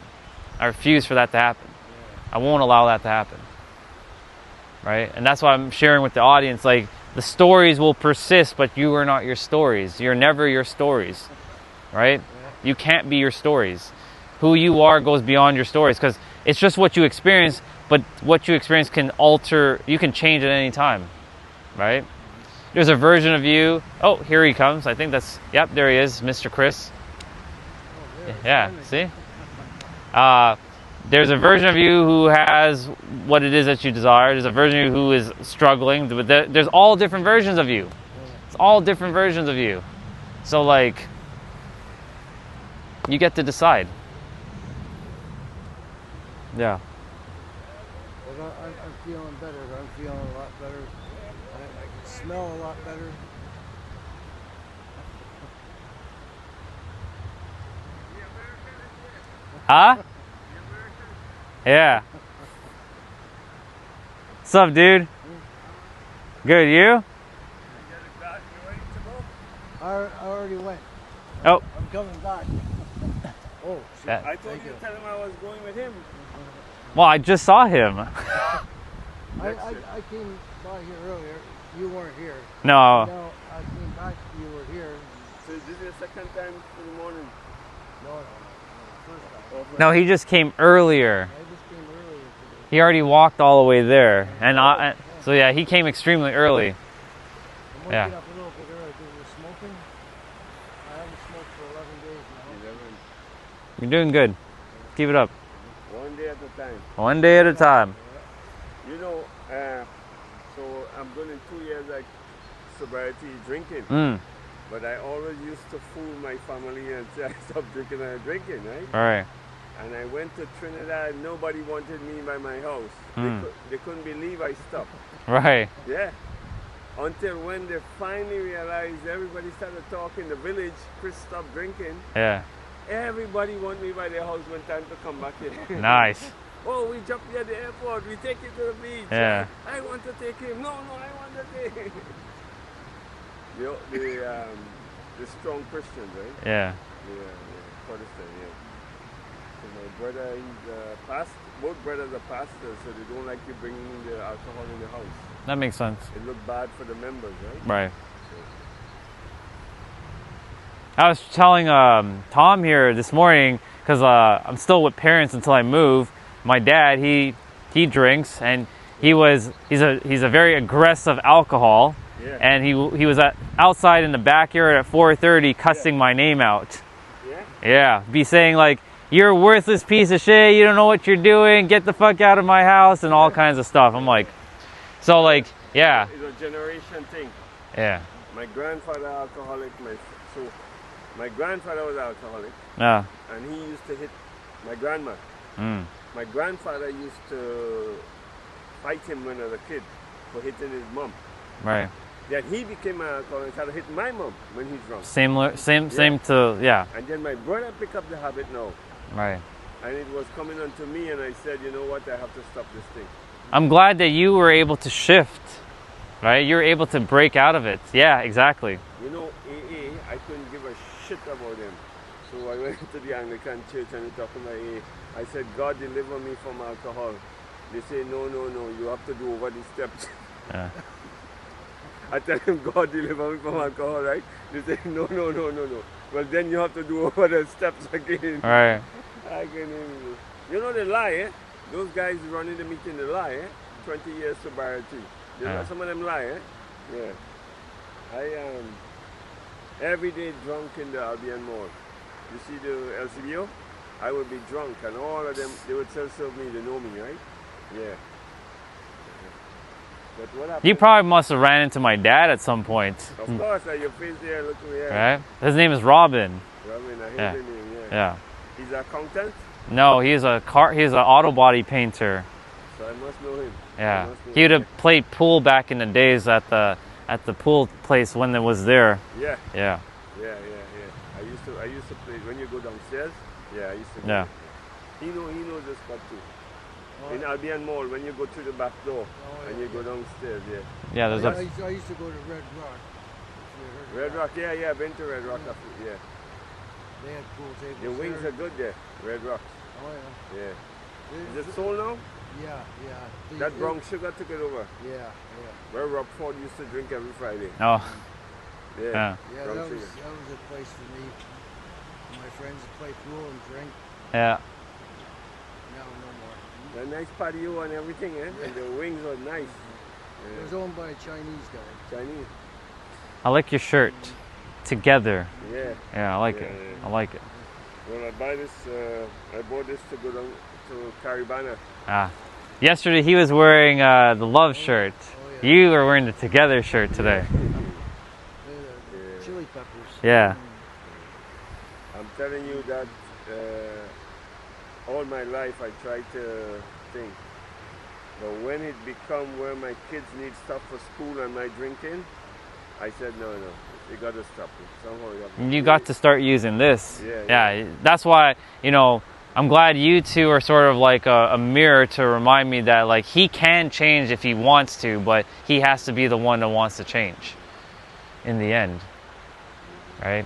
I refuse for that to happen. I won't allow that to happen. Right? And that's why I'm sharing with the audience, like, the stories will persist, but you are not your stories. You're never your stories. Right? You can't be your stories. Who you are goes beyond your stories, because it's just what you experience, but what you experience can alter, you can change at any time. Right? There's a version of you. Oh, here he comes. I think yep, there he is, Mr. Chris. Yeah, see? There's a version of you who has what it is that you desire. There's a version of you who is struggling. But there's all different versions of you. It's all different versions of you. So, like, you get to decide. Yeah. Well, I'm feeling better. I'm feeling a lot better. I can smell a lot better. Huh? Yeah. What's up, dude? Good, you? I already went. Oh. I'm coming back. Oh, shit. I told you to tell him I was going with him. Well, I just saw him. I came by here earlier. You weren't here. No. No, I came back. You were here. So this is the second time in the morning? No. First time. No, he just came earlier. I just came earlier today. He already walked all the way there. And so yeah, he came extremely early. I'm gonna Yeah. get up a little bit early because we're smoking. I haven't smoked for 11 days now. You're doing good. Keep it up. One day at a time. One day at a time. You know, so I'm going in 2 years like sobriety drinking. But I always used to fool my family and say I stopped drinking and drinking, right? All right. And I went to Trinidad, nobody wanted me by my house. They couldn't believe I stopped. Right. Yeah. Until when they finally realized, everybody started talking, the village, Chris stopped drinking. Yeah. Everybody want me by their house when time to come back here. Nice. Oh, we drop you at the airport, we take you to the beach. Yeah. I want to take him. No, I want to take him. The strong Christians, right? Yeah. Yeah, Protestant, yeah. So my brother, he's a pastor. Both brothers are pastors, so they don't like you bringing the alcohol in the house. That makes sense. It look bad for the members, right? Right. I was telling Tom here this morning, because I'm still with parents until I move. My dad, he drinks, and he's a very aggressive alcohol. Yeah. And he was outside in the backyard at 4:30 cussing my name out. Yeah? Yeah, be saying like, "You're a worthless piece of shit, you don't know what you're doing, get the fuck out of my house," and all kinds of stuff. I'm like, so like, yeah. It's a generation thing. Yeah. My grandfather alcoholic, my So my grandfather was alcoholic, Yeah. and he used to hit my grandma. Mm. My grandfather used to fight him when I was a kid for hitting his mom. Right. Then he became an alcoholic and started hitting my mom when he's drunk. Same to, yeah. And then my brother picked up the habit now. Right. And it was coming onto me, and I said, you know what, I have to stop this thing. I'm glad that you were able to shift, right? You're able to break out of it. Yeah, exactly. You know, AA, I couldn't give a shit about them. So I went to the Anglican church and we talked to my AA. I said, God deliver me from alcohol. They say, no, you have to do over the steps. Yeah. I tell them, God deliver me from alcohol, right? They say, no. Well, then you have to do over the steps again. Right. I can even, you know, they lie, eh? Those guys running the meeting, they lie, eh? 20 years sobriety. Yeah. Some of them lie, eh? Yeah. I am every day drunk in the Albion Mall. You see the LCBO? I would be drunk, and all of them, they would still serve me, they know me, right? Yeah. But what happened? You probably must have ran into my dad at some point. Of course, your face there, look here. Right? His name is Robin. Robin, I hate Yeah. the name, yeah. Yeah. He's an accountant, No, he's an auto body painter. so I must know him. I Yeah. must know He would him. have played pool back in the days at the pool place when it was there. Yeah. Yeah. Yeah. I used to play when you go downstairs. Yeah, I used to. Yeah. He knows the spot too. Oh, In Albion Mall, when you go through the back door and yeah. you go downstairs, yeah. Yeah, there's a I used to go to Red Rock. If you heard of Red that. Rock, yeah, I've been to Red Rock. Yeah. They had pool tables. The wings there. are good there, Red Rock. Oh yeah. Yeah. Is it sold now? Yeah. That brown sugar took it over. Yeah. Where Rob Ford used to drink every Friday. oh Yeah. yeah. Yeah, Brown that was sugar. a place for me. My friends to play pool and drink. Yeah. Now no more. A nice patio and everything, eh? And the wings are nice. It was owned by a Chinese guy. Chinese. I like your shirt. Together. Yeah. Yeah, I like it. Yeah. I like it. Well, I bought this to go down to Caribana. Ah. Yesterday he was wearing the love shirt. Oh, yeah. You are wearing the together shirt today. Yeah. Chili peppers. Yeah. I'm telling you that all my life I tried to think. But when it become where my kids need stuff for school and my drinking, I said no, you got to stop it. Somehow you have to You do got it. to start using this. Yeah. That's why, I'm glad you two are sort of like a mirror to remind me that like he can change if he wants to, but he has to be the one that wants to change in the end. Right?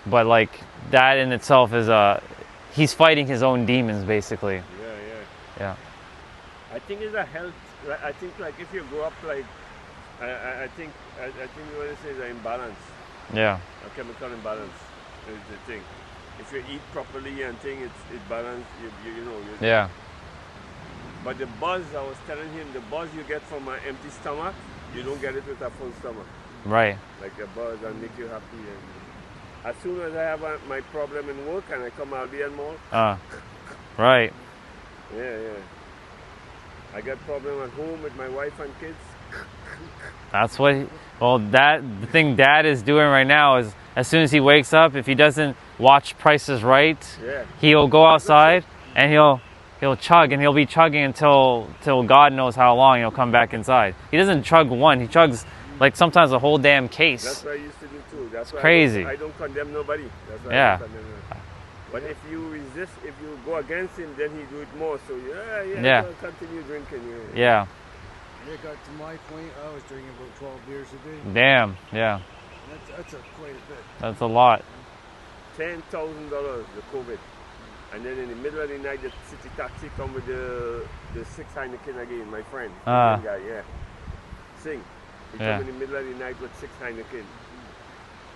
But like that in itself is he's fighting his own demons basically. Yeah. I think it's a health. I think like if you grow up like, I think what it says is an imbalance, Yeah. a chemical imbalance is the thing. If you eat properly and thing, it's balanced. You know. Yeah. But the buzz, I was telling him, the buzz you get from an empty stomach, you don't get it with a full stomach. Right. Like a buzz and make you happy. And as soon as I have my problem in work and I come out Albion Mall, Right. yeah. I got problem at home with my wife and kids. That's what the thing Dad is doing right now is as soon as he wakes up, if he doesn't watch Price is Right, Yeah. he'll go outside and he'll chug and he'll be chugging until God knows how long he'll come back inside. He doesn't chug one, he chugs like sometimes a whole damn case. That's what I used to do too. That's why crazy. I don't condemn nobody. That's why Yeah. I don't condemn nobody. But if you resist, if you go against him, then he do it more. So Yeah. I'll continue drinking. Yeah. When it got to my point, I was drinking about 12 beers a day. Damn. Yeah. That's quite a bit. That's a lot. $10,000 the COVID, and then in the middle of the night, the city taxi come with the 6 Heineken again. My friend, Ah. guy, yeah, sing. He Yeah. come in the middle of the night with 6 Heineken.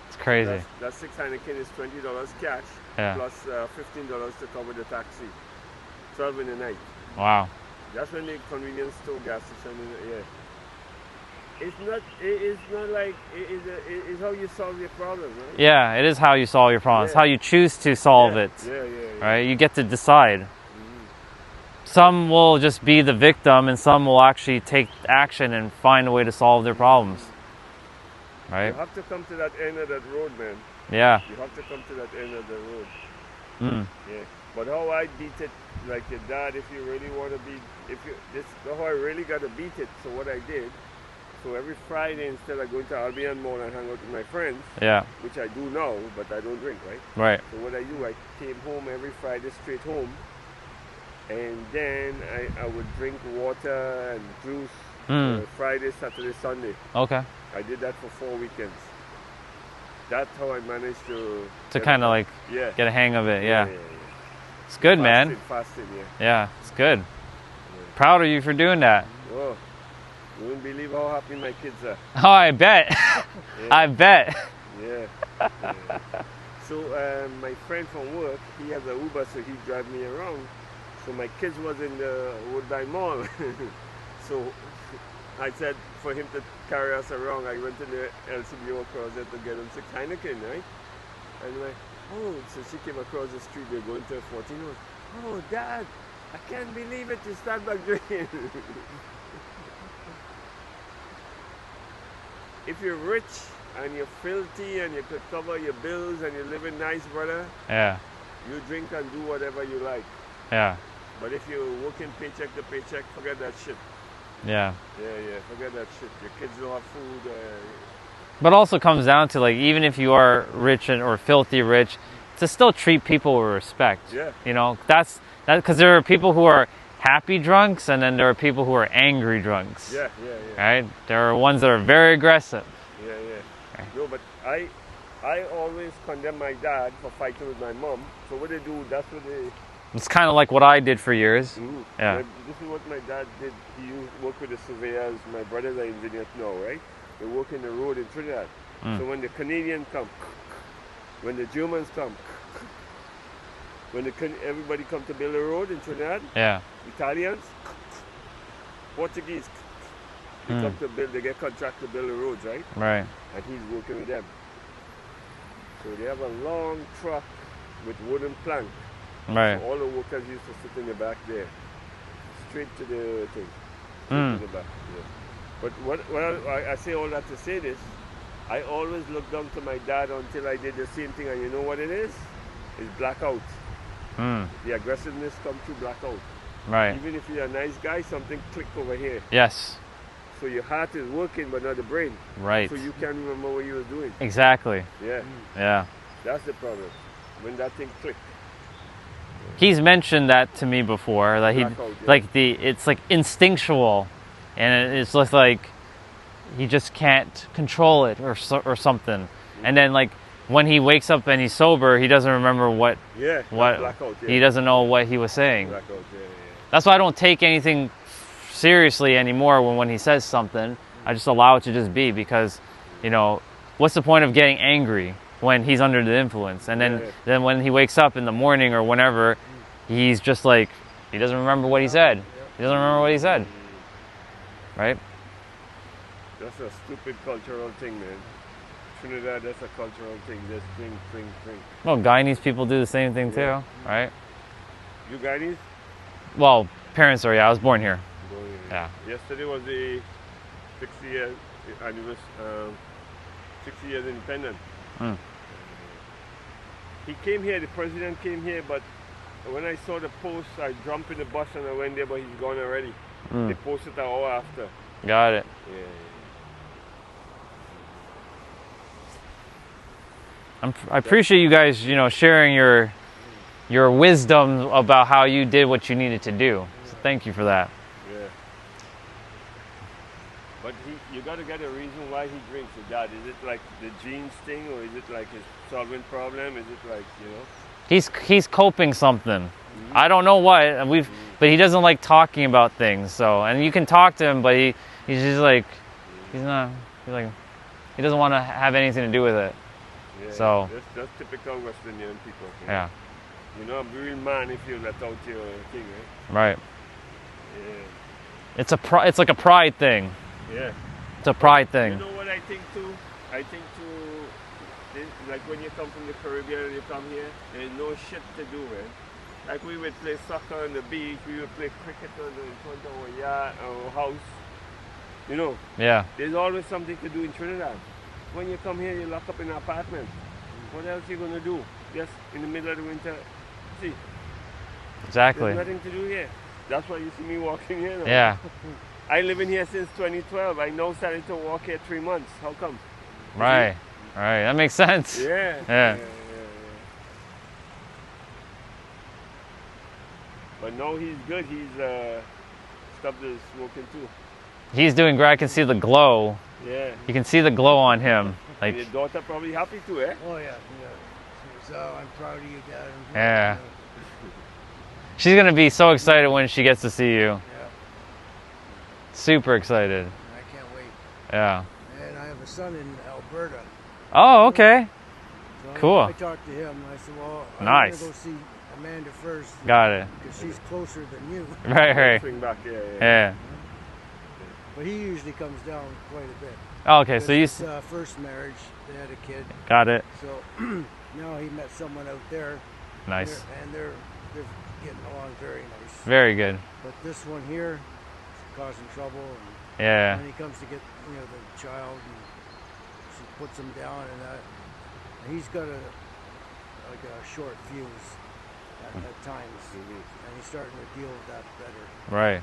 It's crazy. That 6 Heineken is $20 cash Yeah. plus $15 to cover the taxi. 12 in the night. Wow. That's when the convenience store gas station. Yeah. It's not like it's how you solve your problem, right? Yeah, it is how you solve your problems. Yeah. How you choose to solve Yeah. it. Yeah. Right? You get to decide. Some will just be the victim and some will actually take action and find a way to solve their problems. Right? You have to come to that end of that road, man. Yeah. You have to come to that end of the road. Mm. Yeah. But how I beat it, like your dad, if you really want to be, this how I really got to beat it. So what I did, so every Friday instead of going to Albion Mall and hang out with my friends, Yeah. which I do now, but I don't drink, right? Right. So what I do, I came home every Friday straight home, and then I would drink water and juice Friday, Saturday, Sunday. Okay. I did that for 4 weekends. That's how I managed to kind of like yeah. get a hang of it. Yeah, Yeah. yeah, yeah. It's good, man. Fasting, yeah. Yeah, it's good. Proud of you for doing that. Oh, you wouldn't believe how happy my kids are. Oh, I bet. Yeah. I bet. Yeah. Yeah. So my friend from work, he has a Uber, so he drive me around. So my kids was in the Woodbine Mall. So I said for him to carry us around, I went to the LCBO across there to get him 6 Heineken, right? And like, oh, so she came across the street, they're going to 14 hours. Oh, Dad, I can't believe it, you start back drinking. If you're rich and you're filthy and you could cover your bills and you're living nice, brother, Yeah. you drink and do whatever you like. Yeah. But if you're working paycheck to paycheck, forget that shit. Yeah. Yeah, forget that shit. Your kids don't have food. But also comes down to, like, even if you are rich or filthy rich, to still treat people with respect. Yeah. You know, that's because there are people who are happy drunks, and then there are people who are angry drunks. Yeah. Right? There are ones that are very aggressive. Yeah. Okay. No, but I always condemn my dad for fighting with my mom. So what they do, that's what they... It's kind of like what I did for years. Mm. Yeah. This is what my dad did. He used to work with the surveyors. My brothers are engineers now, right? They work in the road in Trinidad. So when the Canadians come, when the Germans come, when everybody come to build a road in Trinidad, Yeah. Italians, Portuguese, they come to build, they get contract to build the roads, right? Right. And he's working with them. So they have a long truck with wooden plank. Right. So all the workers used to sit in the back there, straight to the thing, straight to the back. Yeah. But what I say all that to say this, I always looked down to my dad until I did the same thing, and you know what it is? It's blackout. The aggressiveness comes through blackout. Right. Even if you're a nice guy, something click over here. Yes. So your heart is working, but not the brain. Right. So you can't remember what you were doing. Exactly. Yeah. Yeah. That's the problem. When that thing clicks. He's mentioned that to me before. That he, Blackout, yeah. like it's like instinctual, and it's just like he just can't control it or something. And then like when he wakes up and he's sober, he doesn't remember what blackout, yeah. he doesn't know what he was saying. Blackout, yeah. That's why I don't take anything seriously anymore when he says something. I just allow it to just be, because, you know, what's the point of getting angry when he's under the influence? And then when he wakes up in the morning or whenever, he's just like, he doesn't remember what he said. He doesn't remember what he said. Right? That's a stupid cultural thing, man. Trinidad, that's a cultural thing. Just drink. Well, Guyanese people do the same thing too, right? You Guyanese? Well, parents are, I was born here. Yeah. Yesterday was the 60 years anniversary, 60 years independence. He came here, the president came here, but when I saw the post, I jumped in the bus and I went there, but he's gone already. They posted an hour after. Got it. Yeah. I appreciate you guys, you know, sharing your wisdom about how you did what you needed to do. So thank you for that. Yeah. But you got to get a reason why he drinks. Your dad, is it like the genes thing, or is it like his solvent problem? Is it like, you know? He's coping something. I don't know what. But he doesn't like talking about things. So, and you can talk to him, but he's just like, he doesn't want to have anything to do with it. Yeah, so that's typical West Indian people. Yeah. You know, a real man if you let out your thing, right? Right. Yeah. It's like a pride thing. Yeah. It's a pride thing. You know what I think too? Like when you come from the Caribbean and you come here, there's no shit to do, man. Like we would play soccer on the beach, we would play cricket in front of our yard, our house. You know? Yeah. There's always something to do in Trinidad. When you come here, you lock up in an apartment. What else you gonna do? Just in the middle of the winter. See, Exactly. there's nothing to do here. That's why you see me walking here now. Yeah. I live in here since 2012. I now started to walk here 3 months. How come? Right. Right. That makes sense. Yeah. Yeah. But now he's good. He's stopped the smoking too. He's doing great. I can see the glow. Yeah. You can see the glow on him. And your Like, daughter probably happy too, eh? Oh yeah. So I'm proud of you, Dad. Yeah. she's gonna be so excited when she gets to see you. Yeah. Super excited. I can't wait. Yeah. And I have a son in Alberta. Oh, okay. So Cool. I talked to him. I said, well, I'm Nice. going to go see Amanda first. Got it. Because she's closer than you. Right, right. Swing back, yeah. Yeah. But he usually comes down quite a bit. Oh, okay, so you His first marriage, they had a kid. got it. So now he met someone out there. Nice. And they're getting along very nice. Very good. But this one here is causing trouble. And Yeah. when he comes to get the child, and she puts him down, and he's got a short fuse at times, and he's starting to deal with that better. Right.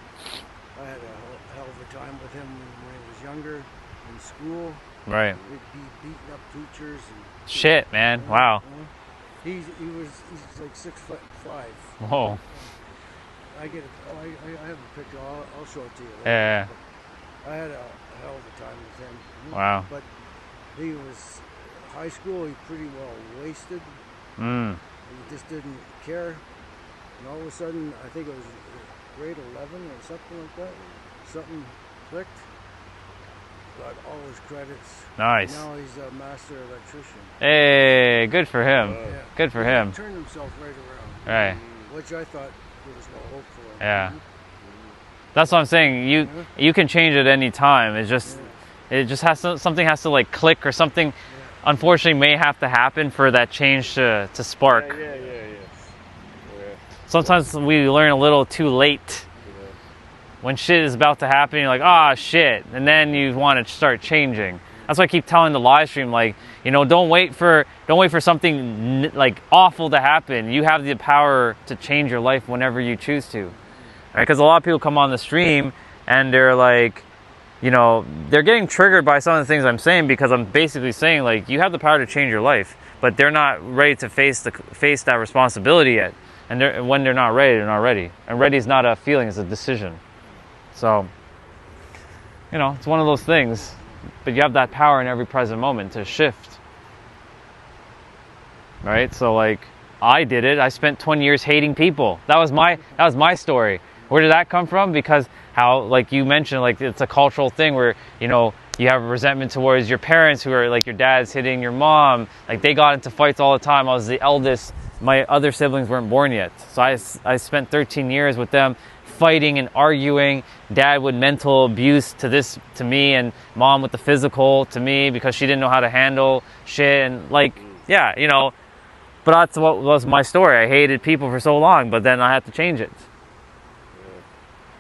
I had a hell of a time with him when he was younger in school. Right. He'd be beating up teachers. And, Shit, man. Wow. He's like 6'5". Whoa. I have a picture. I'll show it to you later. Yeah. I had a hell of a time with him. Wow. But he was high school. He pretty well wasted. Mm. He just didn't care. And all of a sudden, I think it was grade 11 or something like that. Something clicked. Got all his credits. Nice. Now he's a master electrician. Hey, good for him. Yeah. Good for him. He turned himself right around. Right. Which I thought there was no hope for him. Yeah. That's what I'm saying. You can change at any time. It just has to, something has to like click or something. Unfortunately, may have to happen for that change to spark. Yeah. Sometimes we learn a little too late. When shit is about to happen, you're like, ah, shit, and then you want to start changing. That's why I keep telling the live stream, like, don't wait for something like awful to happen. You have the power to change your life whenever you choose to. Because a lot of people come on the stream and they're like, they're getting triggered by some of the things I'm saying, because I'm basically saying, like, you have the power to change your life, but they're not ready to face that responsibility yet. And when they're not ready, they're not ready. And ready is not a feeling; it's a decision. So, it's one of those things. But you have that power in every present moment to shift. Right? So, like, I did it. I spent 20 years hating people. That was my story. Where did that come from? Because how, like you mentioned, like, it's a cultural thing where, you have resentment towards your parents, who are like, your dad's hitting your mom. Like, they got into fights all the time. I was the eldest. My other siblings weren't born yet. So I spent 13 years with them, fighting and arguing. Dad would mental abuse to me, and mom with the physical to me, because she didn't know how to handle shit. And like, yeah, but that's what was my story. I hated people for so long, but then I had to change it.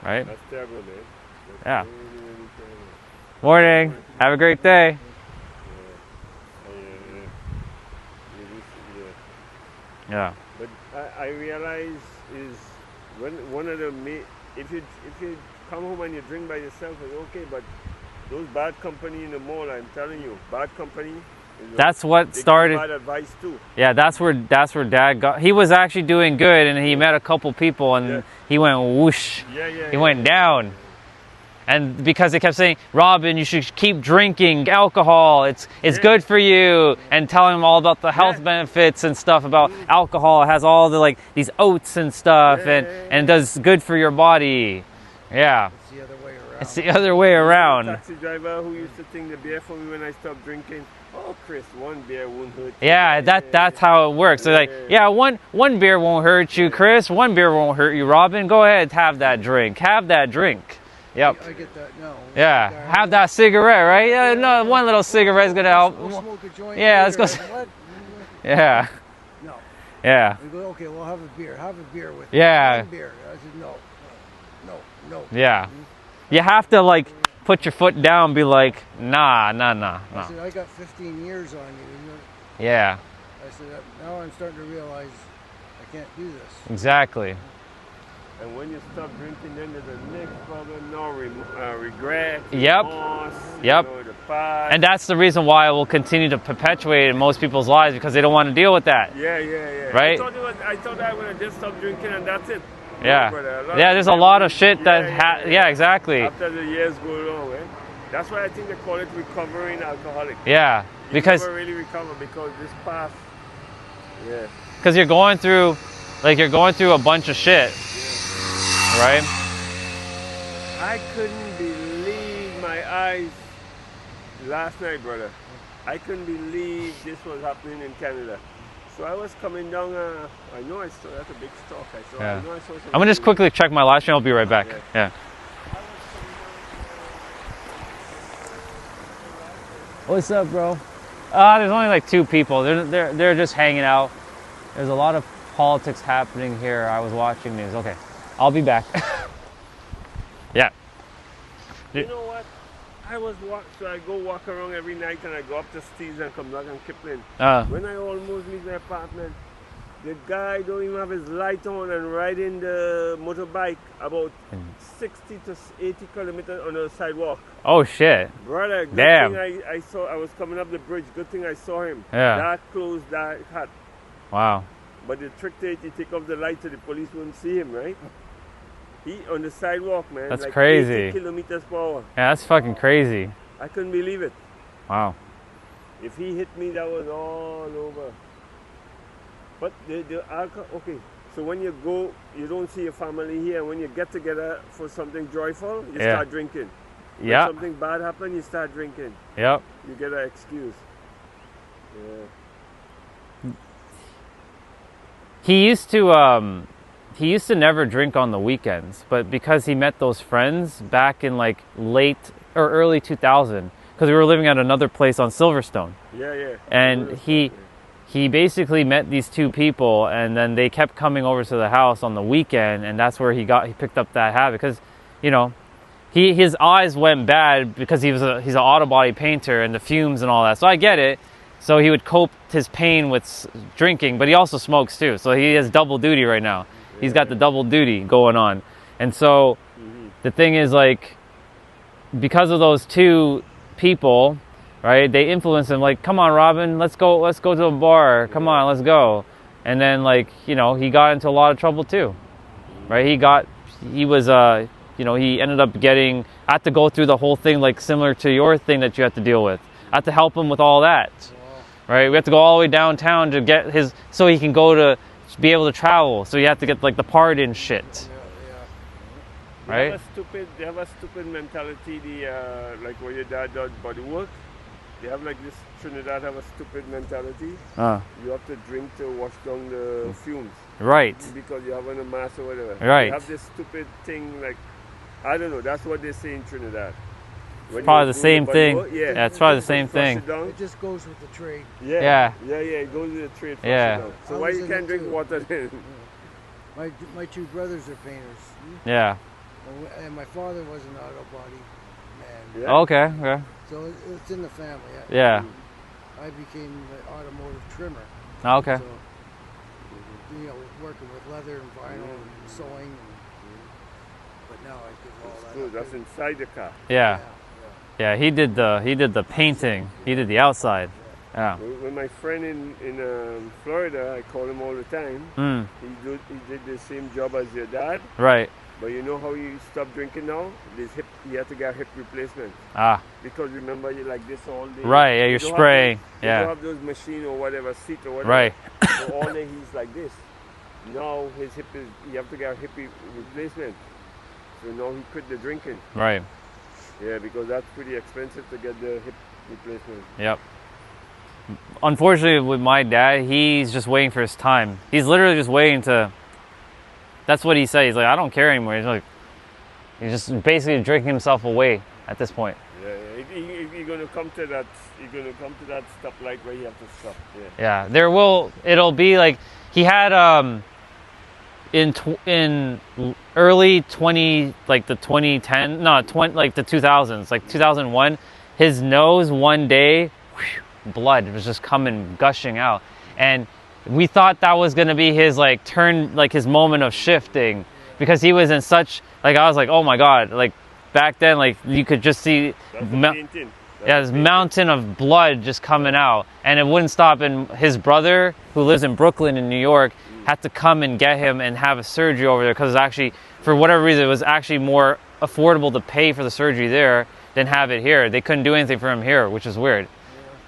Yeah. Right? That's terrible, man. Yeah. Really, really terrible. Morning. Have a great day. Yeah. But I realize is one of the if you come home and you drink by yourself, it's okay. But those bad company in the mall, I'm telling you, bad company. That's what started. Bad advice too. Yeah, that's where Dad got. He was actually doing good, and he met a couple people, and he went whoosh. He went down. And because they kept saying, Robin, you should keep drinking alcohol. It's good for you. And telling him all about the health benefits and stuff about alcohol. It has all the, like, these oats and stuff, and it does good for your body. Yeah. It's the other way around. It's the other way around. Taxi driver who used to think the beer for me when I stopped drinking. Oh, Chris, one beer won't hurt you. Yeah, that's how it works. They're like, yeah, one beer won't hurt you, Chris. One beer won't hurt you, Robin. Go ahead, have that drink. Have that drink. Yep. I get that. No. Yeah. Have that cigarette, right? Yeah, no, one little cigarette is gonna help. We'll smoke a joint. Yeah, let's go. What? Yeah. No. Yeah. We go, okay, well, have a beer. Have a beer with Yeah. one beer. I said, no. Yeah. You have to, like, put your foot down and be like, nah. I said, I got 15 years on you. Yeah. I I said, now I'm starting to realize I can't do this. Exactly. And when you stop drinking, then there's a next problem, no regret. Yep. Remorse, Yep. You know, the past. And that's the reason why it will continue to perpetuate in most people's lives, because they don't want to deal with that. Yeah. Right? I thought I would have just stopped drinking and that's it. Yeah. No, brother, Yeah, there's a lot of shit that yeah, exactly. After the years go along, eh? That's why I think they call it recovering alcoholic. Yeah, You because never really recover because this past. Yeah. because you're going through a bunch of shit, right? I couldn't believe my eyes last night, brother. I couldn't believe this was happening in Canada. So I was coming down. I know I saw that's a big stock. Yeah. I know I saw some. I'm gonna just quickly check my live stream. I'll be right back. Yeah. What's up, bro? There's only like 2 people. They're just hanging out. There's a lot of politics happening here. I was watching news. Okay, I'll be back. Yeah. You know what? So I go walk around every night and I go up to Steve's and come back and Kipling. When I almost leave my apartment, the guy don't even have his light on and riding the motorbike about 60 to 80 kilometers on the sidewalk. Oh shit. Brother, good Damn. thing I saw. I was coming up the bridge. Good thing I saw him. Yeah. That close, that hot. Wow. But the trick to it, you take off the light so the police won't see him, right? He on the sidewalk, man. That's like crazy. 80 kilometers per hour. Yeah, that's fucking crazy. I couldn't believe it. Wow. If he hit me, that was all over. But the alcohol, okay. So when you go, you don't see your family here. When you get together for something joyful, you start drinking. When Yeah. something bad happens, you start drinking. Yep. You get an excuse. Yeah. He used to never drink on the weekends, but because he met those friends back in like late or early 2000, because we were living at another place on Silverstone. Yeah. And he basically met these 2 people, and then they kept coming over to the house on the weekend, and that's where he picked up that habit, because, you know, his eyes went bad because he's an auto body painter and the fumes and all that. So I get it. So he would cope his pain with drinking, but he also smokes too. So he has double duty right now. He's got the double duty going on. And so the thing is, like, because of those 2 people, right, they influence him, like, come on, Robin, let's go to a bar. Come on, let's go. And then, like, you know, he got into a lot of trouble too, right? He ended up I had to go through the whole thing, like similar to your thing that you had to deal with. I had to help him with all that, right? We have to go all the way downtown to get so he can be able to travel. So you have to get like the pardon shit. Right? They have a stupid mentality, like where your dad does body work. They have like this, Trinidad have a stupid mentality. You have to drink to wash down the fumes. Right. Because you have on a mask or whatever. Right. They have this stupid thing, like, I don't know, that's what they say in Trinidad. It's probably the same thing. Yeah, it's probably the same thing. It just goes with the trade. Yeah, it goes with the trade. Yeah. So why you can't drink water then? My 2 brothers are painters. Yeah. And my father was an auto body man. Yeah. Okay. So it's in the family. Yeah. I became the automotive trimmer. Okay. So, you know, working with leather and vinyl and sewing. But now I give all that. Good. That's inside the car. Yeah. Yeah, he did the painting. He did the outside. Yeah. When my friend in Florida, I call him all the time. He did the same job as your dad. Right. But you know how you stop drinking now? He had to get hip replacement. Because remember, you like this all day. Right. Yeah, you're spraying. You don't have those machine or whatever, seat or whatever. Right. So all day he's like this. Now his hip you have to get a hip replacement. So now he quit the drinking. Right. Yeah, because that's pretty expensive to get the hip replacement. Yep. Unfortunately, with my dad, he's just waiting for his time. He's literally just waiting to. That's what he said. He's like, I don't care anymore. He's just basically drinking himself away at this point. Yeah, you're gonna come to that. You're gonna come to that stoplight where you have to stop. Yeah. It'll be like he had in early 20, like the 2010, no, 20, like the 2000s, like 2001, his nose one day, blood was just coming gushing out, and we thought that was going to be his like turn, like his moment of shifting, because he was in such, like, I was like, oh my God, like back then, like you could just see this mountain of blood just coming out, and it wouldn't stop. And his brother, who lives in Brooklyn in New York, had to come and get him and have a surgery over there, because actually, for whatever reason, it was actually more affordable to pay for the surgery there than have it here. They couldn't do anything for him here, which is weird.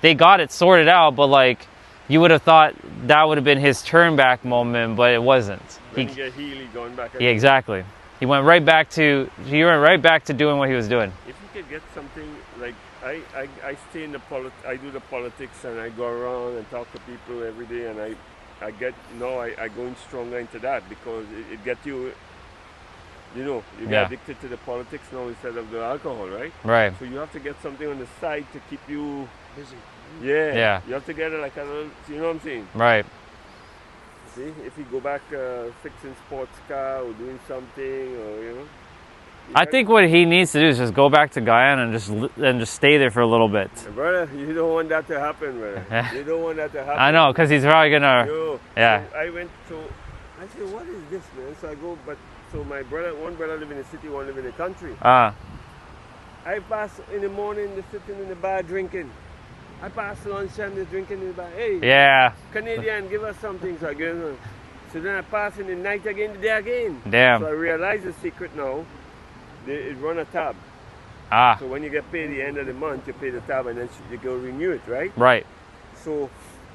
They got it sorted out, but like, you would have thought that would have been his turn back moment, but it wasn't. He get Healy going back. Yeah, exactly. He went right back to doing what he was doing. If you could get something like I stay in the I do the politics, and I go around and talk to people every day, and I get I go in stronger into that, because it gets you. You get addicted to the politics now instead of the alcohol, right? Right. So you have to get something on the side to keep you Busy. Yeah. Yeah. You have to get it like a little, you know what I'm saying? Right. See, if you go back fixing sports car or doing something, or I think what he needs to do is just go back to Guyana and just stay there for a little bit. Brother, you don't want that to happen, brother. You don't want that to happen. I know, because he's probably gonna. Yeah. So I said, what is this, man? So I go, so my brother, one brother live in the city, one live in the country. I pass in the morning, they're sitting in the bar drinking. I pass lunchtime, they're drinking in the bar. Hey, yeah. Canadian, give us something. So I give them. So then I pass in the night again, the day again. Damn. So I realize the secret now. It run a tab. So when you get paid at the end of the month, you pay the tab, and then you go renew it, right? Right. So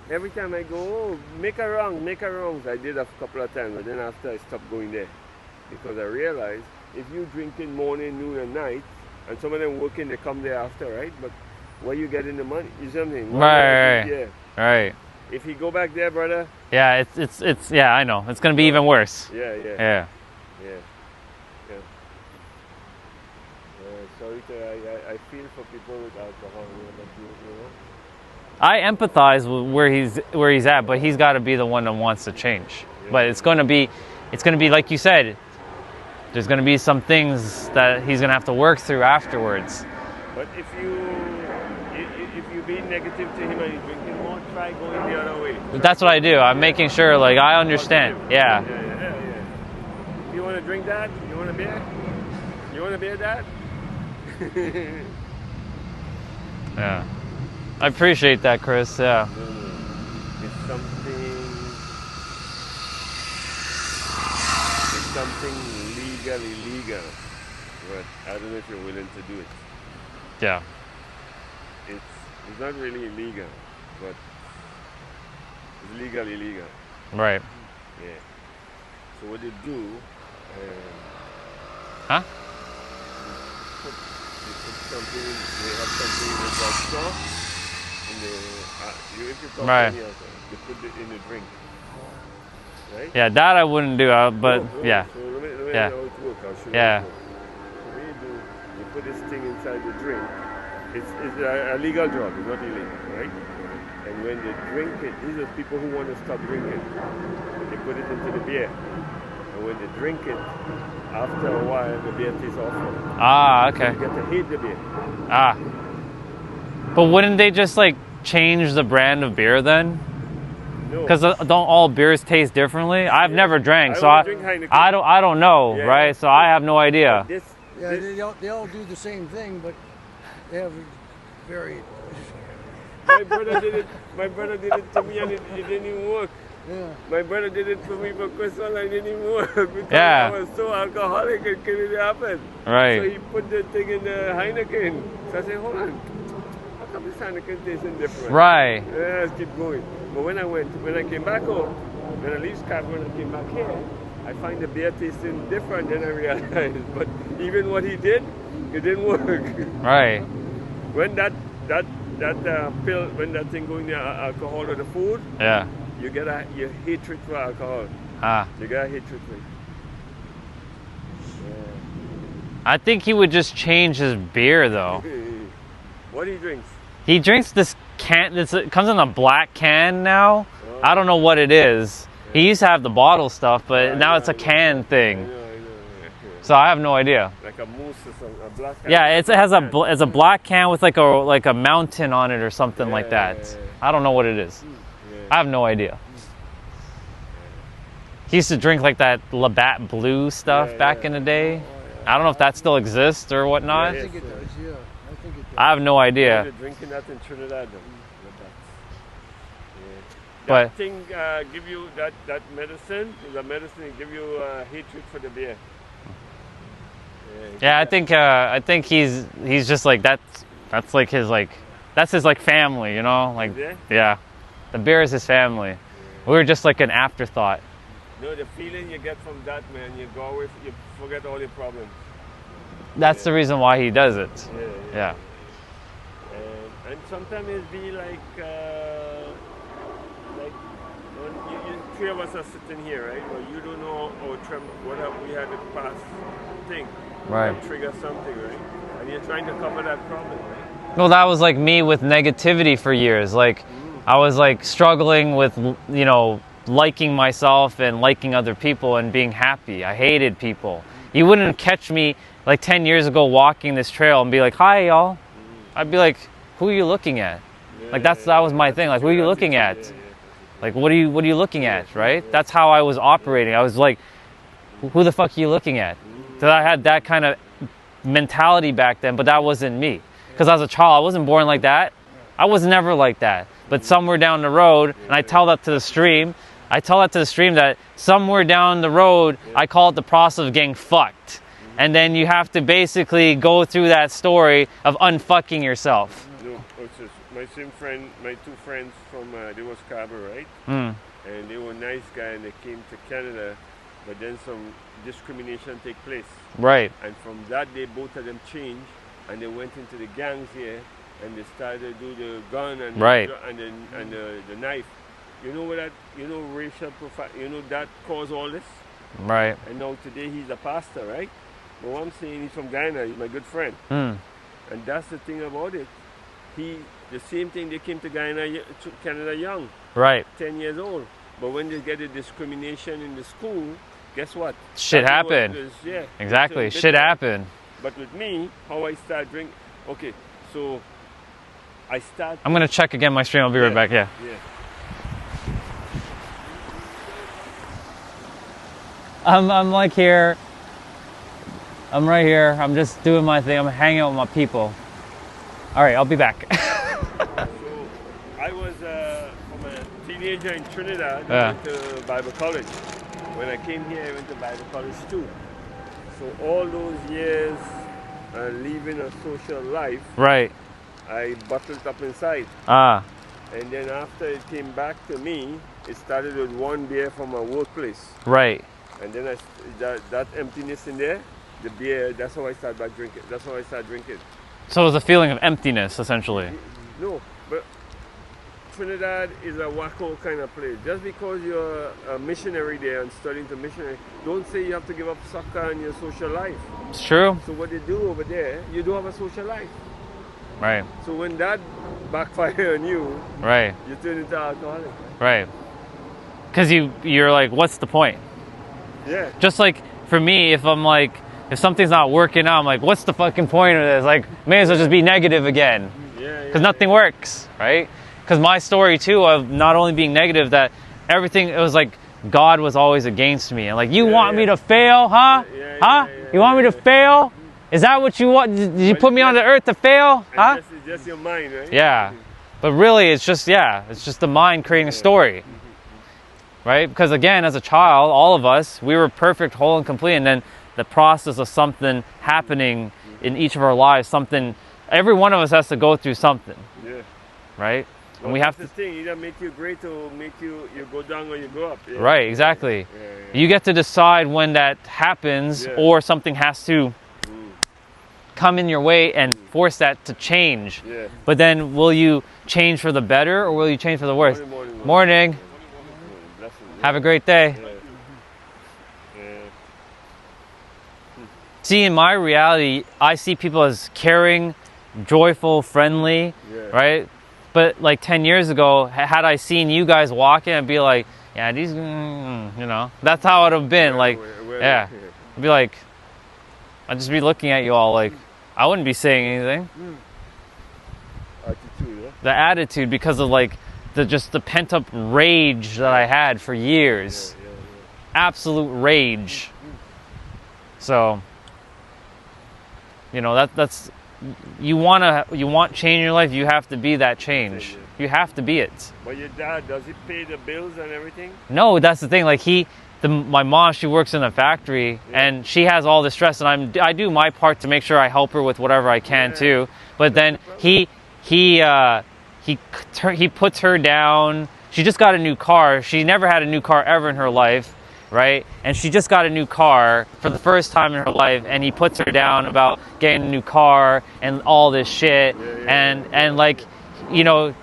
every time I go, make a wrong. So I did a couple of times, but then after I stopped going there. Because I realized if you drinking morning, noon, and night, and some of them working, they come there after, right? But where you getting the money? You see what I mean? Right. Yeah. Right. If he go back there, brother. Yeah, it's yeah, I know. It's gonna be even worse. Yeah. Sorry, I feel for people with alcohol. I empathize with where he's at, but he's got to be the one that wants to change. Yeah. But it's going to be like you said. There's going to be some things that he's going to have to work through afterwards. But if you be negative to him and he's drinking more, try going the other way. That's what I do. I'm making sure, like, I understand. Yeah. You want to drink that? You want a beer? You want a beer, Dad? Yeah. I appreciate that, Chris. Yeah. It's something illegal, but I don't know if you're willing to do it. Yeah. It's not really illegal, but it's illegal. Right. Yeah. So what they do? Huh? Something, they have something in the drugstore, and if you talk right. they put it in the drink, right? Yeah, that I wouldn't do, but yeah. So let me yeah. know how it works. I'll show you. Yeah. So what you do, you put this thing inside the drink. It's a legal drug, it's not illegal, right? And when they drink it, these are people who want to stop drinking. They put it into the beer. And when they drink it, after a while, the beer tastes awful. Okay. So you get to hate the beer. But wouldn't they just like change the brand of beer then? No. Because don't all beers taste differently? I've never drank, so drink I don't know, right? So I have no idea. They all do the same thing, but they have very. My brother did it. My brother did it to me, and it didn't even work. Yeah. My brother did it for me for Christmas, and it didn't even work because Yeah. I was so alcoholic it couldn't happen. Right. So he put the thing in the Heineken. So I said, hold on, how come this Heineken tasting different? Right. Yeah, let's keep going. But when I came back home, when I leave Scotland, when I came back here, I find the beer tasting different than I realized. But even what he did, it didn't work. Right. When that pill, when that thing going the alcohol or the food, yeah, you get your hatred for alcohol. You get a hatred for it. Yeah. I think he would just change his beer though. What he drinks? He drinks this can. It comes in a black can now. Oh. I don't know what it is. Yeah. He used to have the bottle stuff, but now it's a can thing. I know. So I have no idea. Like a moose or something, a black can. Yeah, it has it's a black can with like a mountain on it or something like that. I don't know what it is. Yeah. I have no idea. He used to drink like that Labatt Blue stuff back in the day. I don't know if that still exists or whatnot. I think it does, yeah. I think it does. I have no idea. They're drinking that in Trinidad. But That thing give you that medicine is a medicine that give you hatred for the beer. yeah, I think he's just like that's like his family, you know? Like yeah. The beer is his family. We were just like an afterthought. No, the feeling you get from that, man, you go away, you forget all your problems. That's the reason why he does it. Yeah. And sometimes it be like when you three of us are sitting here, right? Well, you don't know what we had the past thing. Right. That trigger something, right? And you're trying to cover that problem, right? Well, that was like me with negativity for years. Like I was like struggling with, you know, liking myself and liking other people and being happy. I hated people. You wouldn't catch me like 10 years ago walking this trail and be like, "Hi, y'all." I'd be like, "Who are you looking at?" Like that was my thing. Like, who are you looking at? Like, what are you looking at? Right? That's how I was operating. I was like, "Who the fuck are you looking at?" So I had that kind of mentality back then, but that wasn't me. Because as a child, I wasn't born like that. I was never like that. But somewhere down the road, and I tell that to the stream, that somewhere down the road, I call it the process of getting fucked. And then you have to basically go through that story of unfucking yourself. No, it's just my two friends from, they was Scarborough, right? And they were nice guys and they came to Canada, but then some discrimination take place. Right. And from that day, both of them changed and they went into the gangs here and they started to do the gun and the knife. You know what racial profile, that caused all this? Right. And now today he's a pastor, right? But what I'm saying, he's from Guyana, he's my good friend. And that's the thing about it. The same thing, they came to Canada young. Right. 10 years old. But when they get the discrimination in the school, guess what? Shit happened. Exactly. Shit happened. But with me, how I start drinking, okay, so I start... I'm going to check again my stream. I'll be right back. Yeah. I'm like here. I'm right here. I'm just doing my thing. I'm hanging out with my people. All right, I'll be back. So I was from a teenager in Trinidad. I went to Bible college. When I came here, I went to Bible college too. So all those years leaving a social life, Right. I bottled up inside. And then after it came back to me, it started with one beer from my workplace. Right. And then that emptiness in there, the beer, that's how I started back drinking. That's how I started drinking. So it was a feeling of emptiness, essentially. No, but Trinidad is a wacko kind of place. Just because you're a missionary there and studying to missionary, don't say you have to give up soccer and your social life. It's true. So what they do over there, you do have a social life. Right. So when that backfire on you, Right. you turn into alcoholic. Right. Because you're like, what's the point? Yeah. Just like for me, if something's not working out, I'm like, what's the fucking point of this? Like, may as well just be negative again. Because nothing works, right? Because my story too of not only being negative, that everything, it was like God was always against me. And like, you want me to fail, huh? You want me to fail? Is that what you want? Did you put me on the earth to fail? Huh? It's just your mind, right? Yeah. But really, it's just the mind creating a story. Right? Because again, as a child, all of us, we were perfect, whole, and complete. And then the process of something happening in each of our lives, every one of us has to go through something. Yeah. Right? Well, and we have to. The thing, either make you great or make you go down or you go up. Yeah. Right, exactly. You get to decide when that happens, or something has to come in your way and force that to change. Yeah. But then will you change for the better or will you change for the worse? Morning. Have a great day. See, in my reality, I see people as caring, joyful, friendly, right? But like 10 years ago, had I seen you guys walking, I'd be like, yeah, these, that's how it would have been. Like, yeah. I'd be like, I'd just be looking at you all like, I wouldn't be saying anything. Attitude, The attitude, because of like the pent up rage that I had for years. Absolute rage. So, you know, that's you want change in your life, you have to be that change. You have to be it. But your dad, does he pay the bills and everything? No, that's the thing. Like my mom, she works in a factory, and she has all the stress, and I do my part to make sure I help her with whatever I can too. But then he puts her down. She just got a new car. She never had a new car ever in her life, right? And she just got a new car for the first time in her life, and he puts her down about getting a new car and all this shit. And like, you know,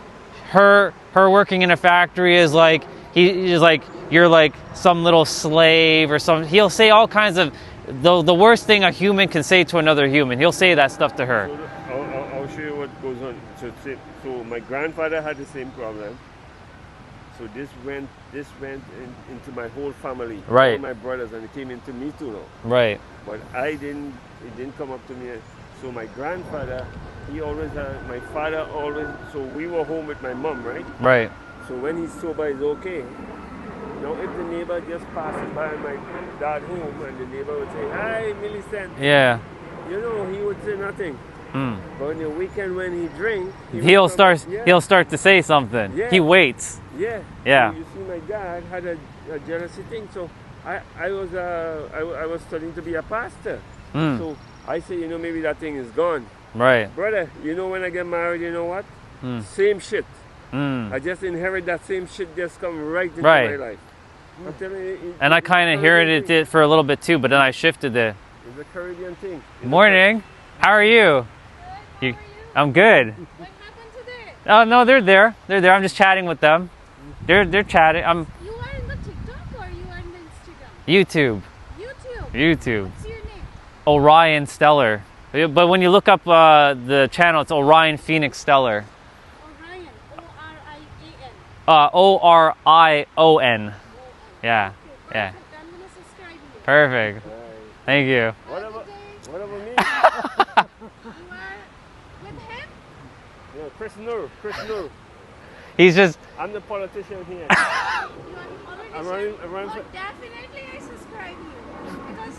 her working in a factory is like, he's like, you're like some little slave or some. He'll say all kinds of the worst thing a human can say to another human. He'll say that stuff to her. So I'll show you what goes on. So my grandfather had the same problem. So this went into my whole family, right? All my brothers, and it came into me too now. Right. But it didn't come up to me. So my grandfather, he always had, my father always. So we were home with my mom, right? Right. So when he's sober, he's okay. Now if the neighbor just passes by my dad home, and the neighbor would say, "Hi, Millicent." Yeah. You know, he would say nothing. But on the weekend when he drinks, he'll start to say something. Yeah. He waits. Yeah. Yeah. So you see, my dad had a jealousy thing. So I was studying to be a pastor. So I say, you know, maybe that thing is gone. Right. Brother, you know, when I get married, you know what? Same shit. I just inherit that same shit, just come right into my life. I'm telling you, and I kind of inherited it for a little bit too, but then I shifted it. It's a Caribbean thing. Morning. How are you? How are you? I'm good. What happened today? Oh no, they're there. They're there. I'm just chatting with them. They're chatting. I'm You are in the TikTok or you are in the Instagram? YouTube. YouTube. What's your name? Orion Stellar. But when you look up the channel, it's Orion Phoenix Stellar. Orion. O-R-I-A-N. Orion. Yeah. Okay, Yeah. perfect. I'm gonna subscribe you. Perfect. Thank you. What about me? You are with him? Yeah, Chris Nur. He's just. I'm the politician here. You are the I'm politician? running Oh, definitely I subscribe you. Because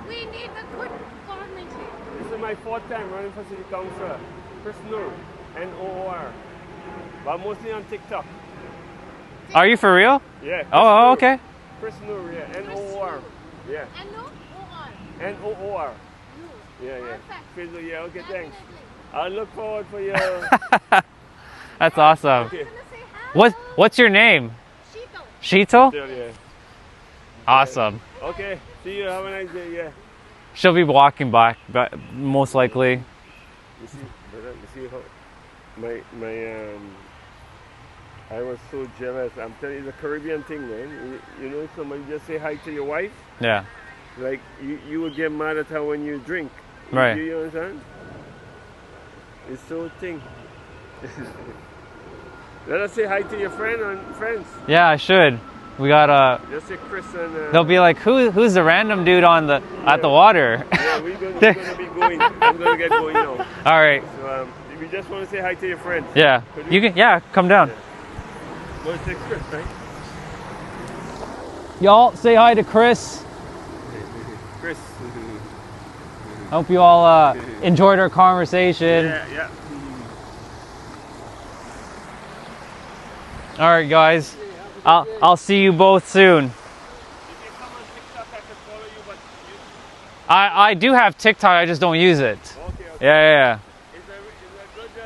we need a good government here. This is my 4th time running for city council. Chris Nur, N-O-O-R. But mostly on TikTok. Are you for real? Yeah. Oh, okay. Chris Nur, yeah. N-O-O-R. Yeah. N-O-O-R. N-O-O-R. You. Yeah. Perfect. Facebook, yeah, okay, thanks. Definitely. I look forward for your... That's awesome. Okay. I'm gonna say hello. What's your name? Shito. Shito? Still, yeah. Awesome. Okay, see you, have a nice day, yeah. She'll be walking back, but most likely. You see how I was so jealous. I'm telling you, it's a Caribbean thing, man. You know, somebody just say hi to your wife. Yeah. Like, you would get mad at her when you drink. Right. You understand? It's so thing. Let us say hi to your friends. Yeah, I should. We got Just say Chris and... they'll be like, who's the random dude at the water? Yeah, we're gonna be going. I'm gonna get going now. All right. So we just want to say hi to your friends. Yeah. You can. Yeah, come down. Yeah. Well, it's Chris, right? Y'all say hi to Chris. Chris. Hope you all enjoyed our conversation. Yeah. All right, guys. I'll see you both soon. If you come on TikTok, I can follow you, but I do have TikTok. I just don't use it. Okay. Yeah. Is that good?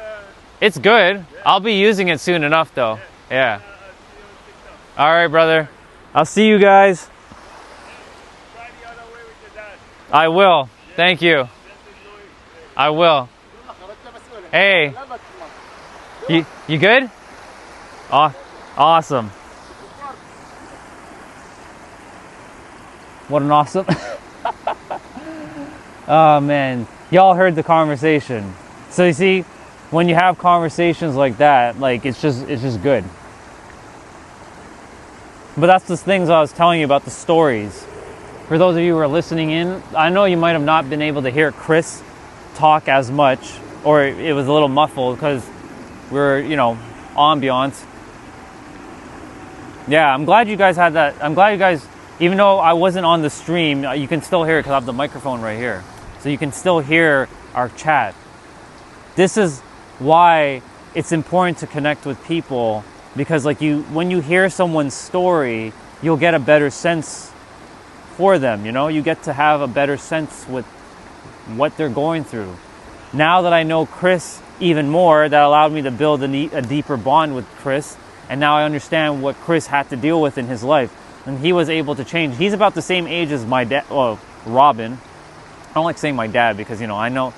It's good. I'll be using it soon enough, though. Yeah. I'll see you on TikTok. All right, brother. I'll see you guys. Try the other way with your dad. I will. Thank you. Just ignore it. I will. Hey. You good? Awesome. What an awesome. Oh man, y'all heard the conversation. So you see, when you have conversations like that, like it's just good. But that's the things I was telling you about, the stories. For those of you who are listening in, I know you might have not been able to hear Chris talk as much, or it was a little muffled because we're, ambiance. Yeah, I'm glad you guys had that. I'm glad you guys, even though I wasn't on the stream, you can still hear it because I have the microphone right here. So you can still hear our chat. This is why it's important to connect with people, because like when you hear someone's story, you'll get a better sense for them, you know? You get to have a better sense with what they're going through. Now that I know Chris even more, that allowed me to build a deeper bond with Chris, and now I understand what Chris had to deal with in his life, and he was able to change. He's about the same age as my dad, well, Robin. I don't like saying my dad because, you know, I know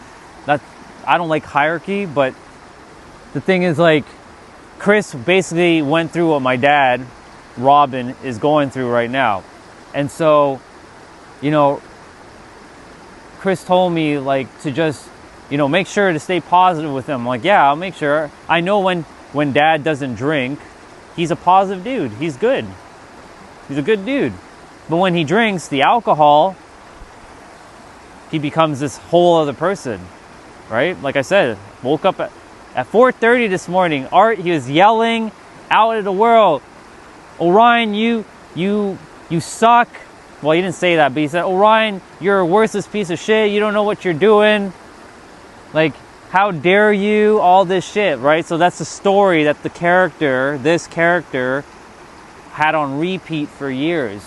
that I don't like hierarchy, but the thing is, like, Chris basically went through what my dad, Robin, is going through right now. And so, you know, Chris told me, like, to just, you know, make sure to stay positive with him. I'm like, yeah, I'll make sure. I know when dad doesn't drink, he's a positive dude. He's good. He's a good dude. But when he drinks the alcohol, he becomes this whole other person, right? Like I said, woke up at 4:30 this morning. Art, he was yelling out at the world, Orion, you suck. Well, he didn't say that, but he said, Orion, you're a worthless piece of shit. You don't know what you're doing. Like, how dare you? All this shit, right? So that's the story that this character, had on repeat for years.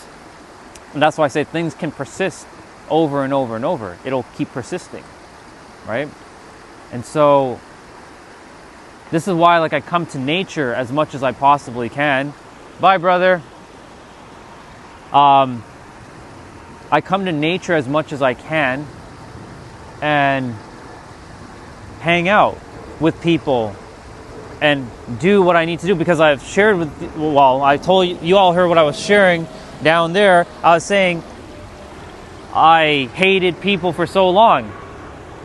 And that's why I say things can persist over and over and over. It'll keep persisting, right? And so this is why, like, I come to nature as much as I possibly can. Bye, brother. I come to nature as much as I can and hang out with people and do what I need to do, because I've shared with, well, I told you, you all heard what I was sharing down there. I was saying I hated people for so long.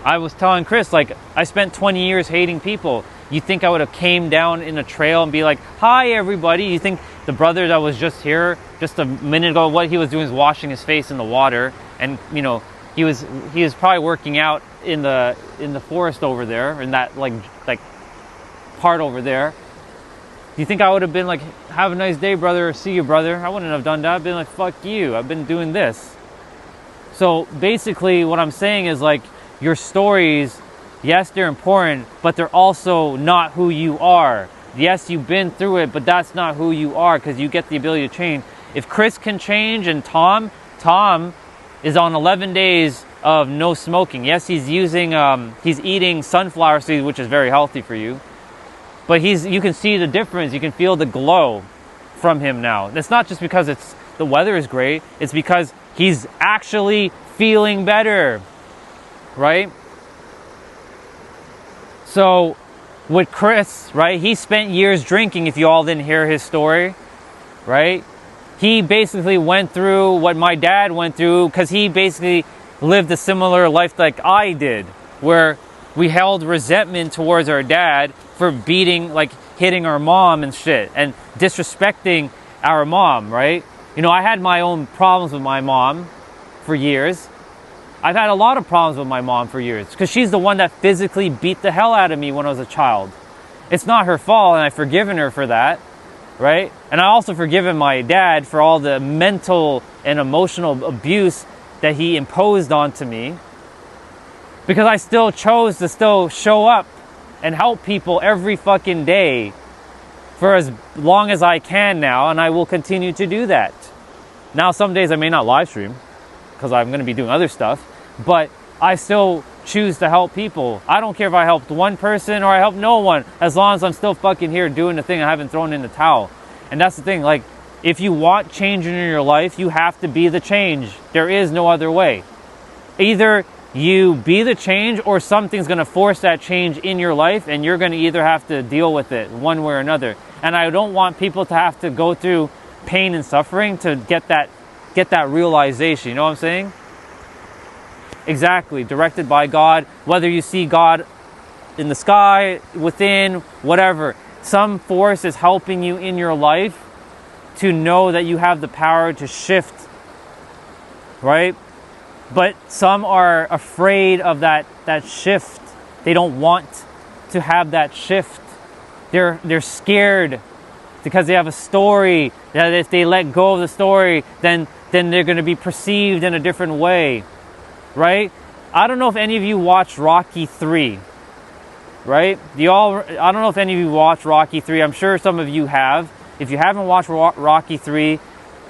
I was telling Chris, like, I spent 20 years hating people. You think I would have came down in a trail and be like, hi, everybody? You think the brother that was just here just a minute ago, what he was doing is washing his face in the water, and, you know, he was probably working out in the forest over there, in that like part over there. Do you think I would have been like, have a nice day, brother, or see you, brother? I wouldn't have done that. I've been like, fuck you, I've been doing this. So basically what I'm saying is, like, your stories, yes, they're important, but they're also not who you are. Yes, you've been through it, but that's not who you are, because you get the ability to change. If Chris can change, and Tom is on 11 days of no smoking. Yes, he's eating sunflower seeds, which is very healthy for you. But you can see the difference. You can feel the glow from him now. It's not just because the weather is great. It's because he's actually feeling better, right? So with Chris, right, he spent years drinking, if you all didn't hear his story, right? He basically went through what my dad went through, because he basically lived a similar life like I did, where we held resentment towards our dad for hitting our mom and shit, and disrespecting our mom, right? You know, I had my own problems with my mom for years. I've had a lot of problems with my mom for years, because she's the one that physically beat the hell out of me when I was a child. It's not her fault, and I've forgiven her for that, right? And I also forgiven my dad for all the mental and emotional abuse that he imposed onto me, because I still chose to still show up and help people every fucking day for as long as I can now, and I will continue to do that. Now, some days I may not live stream because I'm going to be doing other stuff, but I still choose to help people. I don't care if I helped one person or I helped no one, as long as I'm still fucking here doing the thing. I haven't thrown in the towel. And that's the thing, like, if you want change in your life, you have to be the change. There is no other way. Either you be the change, or something's going to force that change in your life, and you're going to either have to deal with it one way or another. And I don't want people to have to go through pain and suffering to get that realization. You know what I'm saying? Exactly. Directed by God. Whether you see God in the sky, within, whatever. Some force is helping you in your life to know that you have the power to shift. Right? But some are afraid of that shift. They don't want to have that shift. They're scared because they have a story that if they let go of the story, then they're going to be perceived in a different way, right? I don't know if any of you watched Rocky 3, right? I don't know if any of you watched Rocky 3. I'm sure some of you have. If you haven't watched Rocky 3,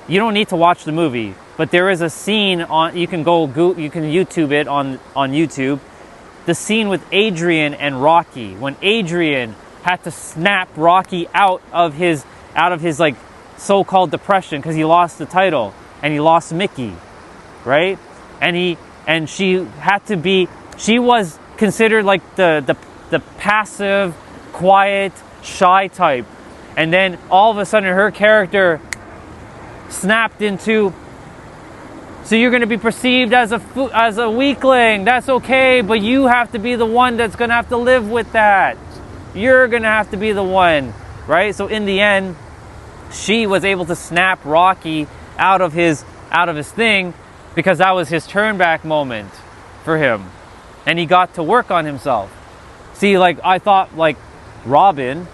you don't need to watch the movie. But there is a scene you can YouTube it on YouTube. The scene with Adrian and Rocky, when Adrian had to snap Rocky out of his like so-called depression because he lost the title and he lost Mickey, right? And she was considered like the passive, quiet, shy type, and then all of a sudden her character snapped into, so you're going to be perceived as a weakling. That's okay, but you have to be the one that's going to have to live with that. You're going to have to be the one, right? So in the end, she was able to snap Rocky out of his thing because that was his turn back moment for him. And he got to work on himself. See, like I thought like Robin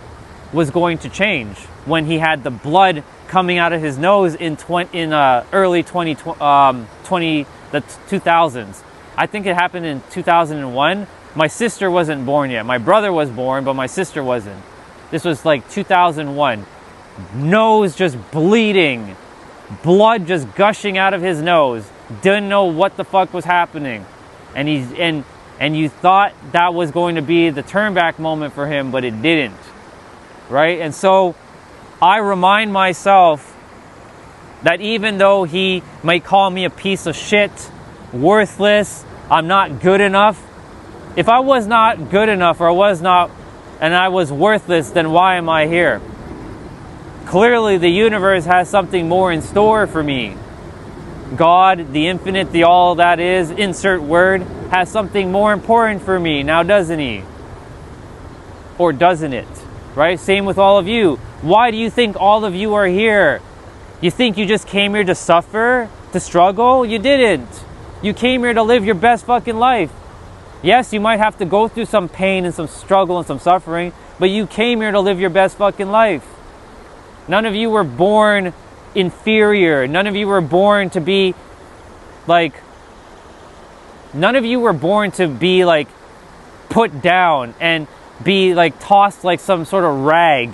was going to change when he had the blood coming out of his nose in early 2000s. I think it happened in 2001. My sister wasn't born yet. My brother was born, but my sister wasn't. This was like 2001. Nose just bleeding, blood just gushing out of his nose. Didn't know what the fuck was happening, and you thought that was going to be the turn back moment for him, but it didn't, right? And so I remind myself that even though he might call me a piece of shit, worthless, I'm not good enough. If I was not good enough and I was worthless, then why am I here? Clearly the universe has something more in store for me. God, the infinite, the all that is, insert word, has something more important for me now, doesn't he? Or doesn't it? Right? Same with all of you. Why do you think all of you are here? You think you just came here to suffer, to struggle? You didn't. You came here to live your best fucking life. Yes, you might have to go through some pain and some struggle and some suffering, but you came here to live your best fucking life. None of you were born inferior. None of you were born to be like put down and be like tossed like some sort of rag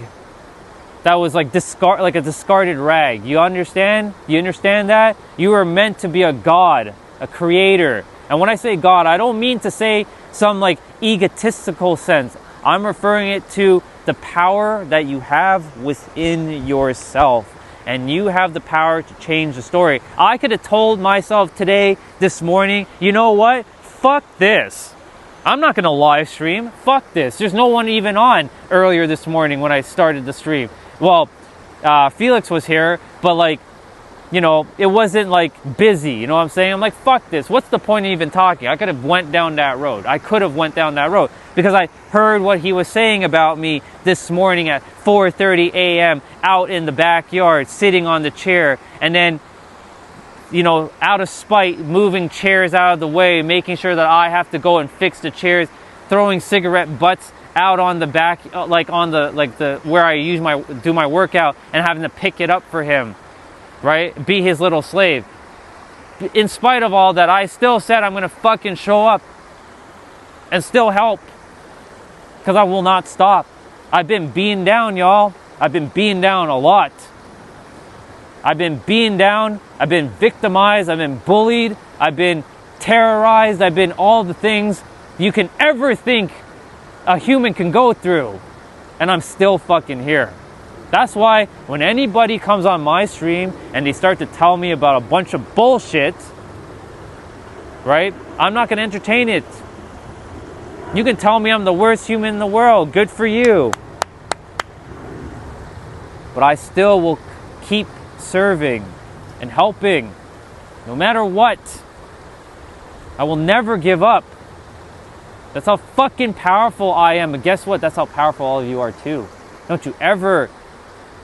that was like a discarded rag. You understand? You understand that? You were meant to be a God, a creator. And when I say God, I don't mean to say some like egotistical sense. I'm referring it to the power that you have within yourself. And you have the power to change the story. I could have told myself this morning, you know what? Fuck this. I'm not going to live stream. Fuck this. There's no one even on earlier this morning when I started the stream. Well, Felix was here, but like, you know, it wasn't like busy. You know what I'm saying? I'm like, fuck this. What's the point of even talking? I could have went down that road. Because I heard what he was saying about me this morning at 4:30 a.m. out in the backyard, sitting on the chair, and then, you know, out of spite, moving chairs out of the way, making sure that I have to go and fix the chairs, throwing cigarette butts out on the back, like on the where I do my workout, and having to pick it up for him, right? Be his little slave. In spite of all that, I still said I'm gonna fucking show up and still help. Because I will not stop. I've been beaten down, y'all. I've been beaten down a lot. I've been beaten down. I've been victimized. I've been bullied. I've been terrorized. I've been all the things you can ever think a human can go through. And I'm still fucking here. That's why when anybody comes on my stream and they start to tell me about a bunch of bullshit, right? I'm not going to entertain it. You can tell me I'm the worst human in the world. Good for you. But I still will keep serving and helping no matter what. I will never give up. That's how fucking powerful I am. But guess what? That's how powerful all of you are too. Don't you ever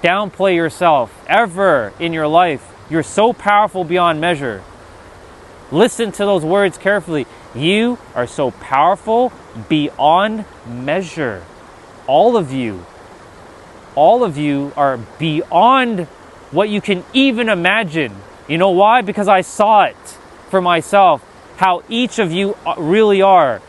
downplay yourself, ever in your life. You're so powerful beyond measure. Listen to those words carefully. You are so powerful beyond measure. All of you. all of you are beyond what you can even imagine. You know why? Because I saw it for myself, how each of you really are.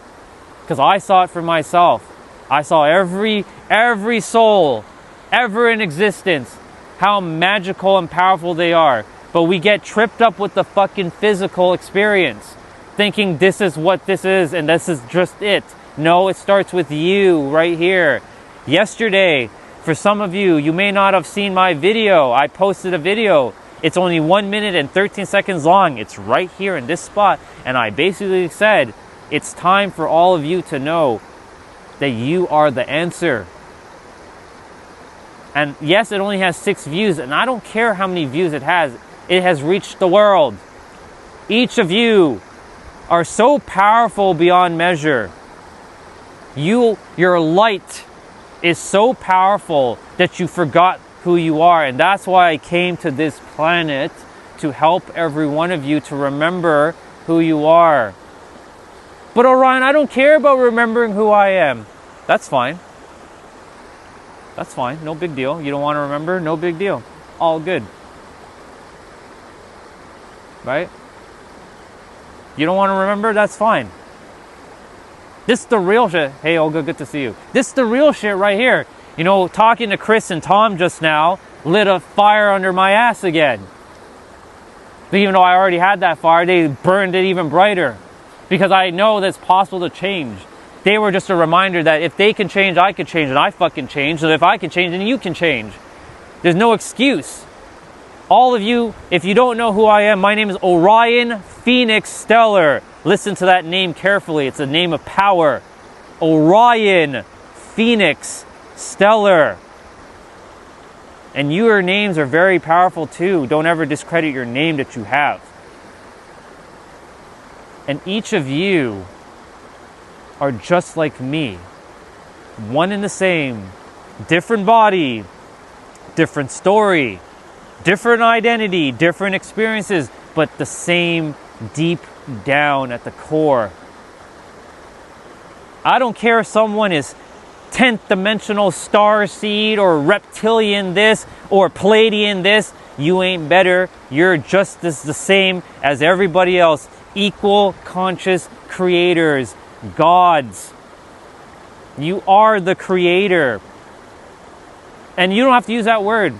Because I saw it for myself. I saw every soul ever in existence, how magical and powerful they are. But we get tripped up with the fucking physical experience, thinking this is what this is and this is just it. No, it starts with you right here. Yesterday, for some of you, you may not have seen my video. I posted a video. It's only 1 minute and 13 seconds long. It's right here in this spot. And I basically said, it's time for all of you to know that you are the answer. And yes, it only has 6 views, and I don't care how many views it has. It has reached the world. Each of you are so powerful beyond measure. Your light is so powerful that you forgot who you are. And that's why I came to this planet, to help every one of you to remember who you are. But Orion, I don't care about remembering who I am. That's fine. That's fine. No big deal. You don't want to remember? No big deal. All good. Right? You don't want to remember? That's fine. This is the real shit. Hey, Olga, good to see you. This is the real shit right here. You know, talking to Chris and Tom just now lit a fire under my ass again. But even though I already had that fire, they burned it even brighter. Because I know that it's possible to change. They were just a reminder that if they can change, I can change, and I fucking change. So if I can change, then you can change. There's no excuse. All of you, if you don't know who I am, my name is Orion Phoenix Stellar. Listen to that name carefully. It's a name of power. Orion Phoenix Stellar. And your names are very powerful too. Don't ever discredit your name that you have. And each of you are just like me. One and the same. Different body, different story, different identity, different experiences, but the same deep down at the core. I don't care if someone is 10th dimensional star seed or reptilian this or Palladian this. You ain't better. You're just as the same as everybody else. Equal conscious creators, gods. You are the creator. And you don't have to use that word.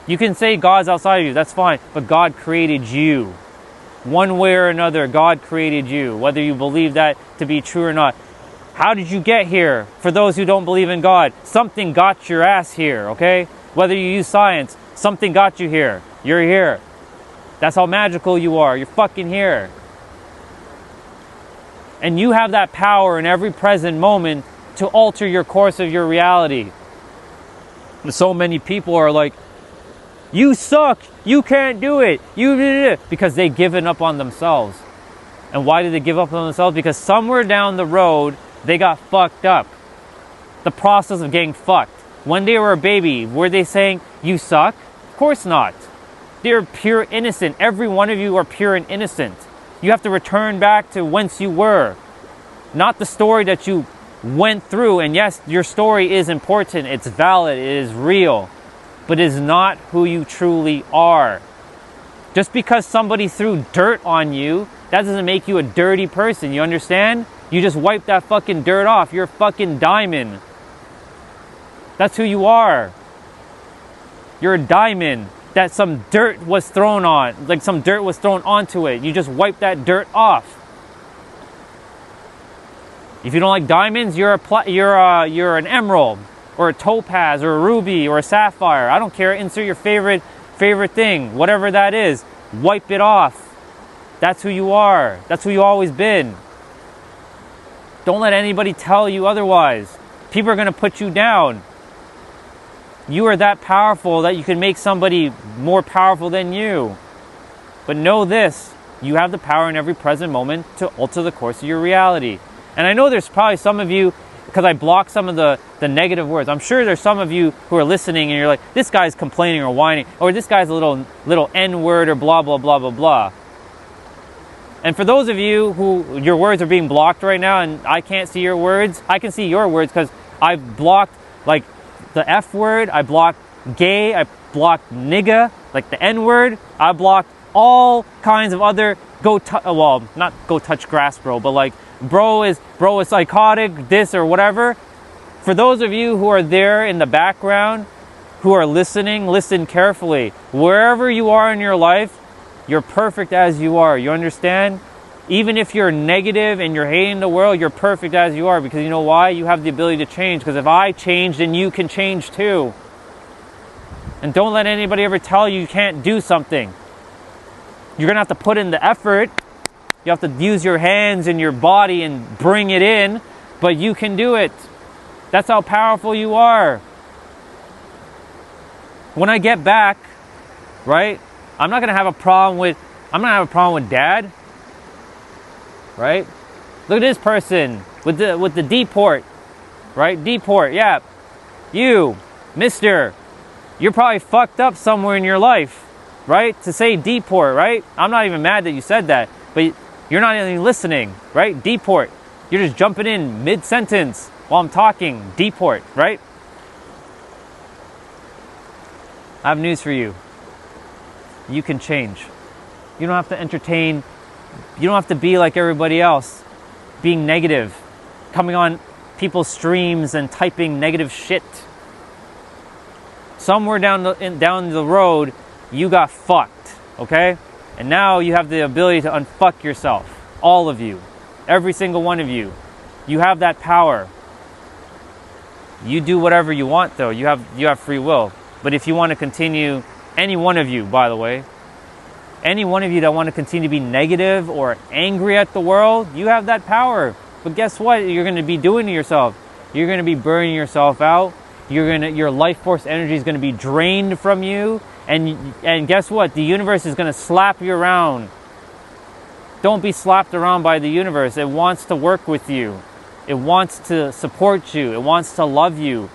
You can say God's outside of you, that's fine. But God created you. One way or another, God created you. Whether you believe that to be true or not. How did you get here? For those who don't believe in God, something got your ass here, okay? Whether you use science, something got you here. You're here. That's how magical you are. You're fucking here. And you have that power in every present moment to alter your course of your reality. So many people are like, you suck, you can't do it, because they've given up on themselves. And why did they give up on themselves? Because somewhere down the road, they got fucked up. The process of getting fucked. When they were a baby, were they saying, you suck? Of course not. They're pure innocent. Every one of you are pure and innocent. You have to return back to whence you were. Not the story that you went through. And yes, your story is important. It's valid. It is real. But it is not who you truly are. Just because somebody threw dirt on you, that doesn't make you a dirty person. You understand? You just wipe that fucking dirt off. You're a fucking diamond. That's who you are. You're a diamond that some dirt was thrown on. Like some dirt was thrown onto it. You just wipe that dirt off. If you don't like diamonds, you're an emerald or a topaz or a ruby or a sapphire. I don't care. Insert your favorite thing, whatever that is. Wipe it off. That's who you are. That's who you always been. Don't let anybody tell you otherwise. People are going to put you down. You are that powerful that you can make somebody more powerful than you. But know this, you have the power in every present moment to alter the course of your reality. And I know there's probably some of you, because I blocked some of the negative words, I'm sure there's some of you who are listening and you're like, this guy's complaining or whining, or this guy's a little N-word or blah, blah, blah, blah, blah. And for those of you who your words are being blocked right now and I can't see your words, I can see your words because I've blocked like the F word. I blocked gay. I blocked nigga, like the N word. I blocked all kinds of other well, not go touch grass, bro, but like bro is psychotic, this or whatever. For those of you who are there in the background, who are listening, listen carefully. Wherever you are in your life, you're perfect as you are. You understand? Even if you're negative and you're hating the world, you're perfect as you are, because you know why? You have the ability to change. Because if I change, then you can change too. And don't let anybody ever tell you you can't do something. You're going to have to put in the effort. You have to use your hands and your body and bring it in, but you can do it. That's how powerful you are. When I get back, right, I'm not going to have a problem with dad. Right? Look at this person with the deport. Right? Deport, yeah. You, mister, you're probably fucked up somewhere in your life. Right? To say deport, right? I'm not even mad that you said that, but you're not even listening, right? Deport. You're just jumping in mid-sentence while I'm talking. Deport, right? I have news for you. You can change. You don't have to entertain. You don't have to be like everybody else, being negative, coming on people's streams and typing negative shit. Somewhere down the road, you got fucked, okay? And now you have the ability to unfuck yourself. All of you. Every single one of you. You have that power. You do whatever you want, though. You have free will. But if you want to continue, any one of you, by the way, any one of you that want to continue to be negative or angry at the world, you have that power. But guess what you're going to be doing to yourself? You're going to be burning yourself out. Your life force energy is going to be drained from you. And guess what? The universe is going to slap you around. Don't be slapped around by the universe. It wants to work with you. It wants to support you. It wants to love you.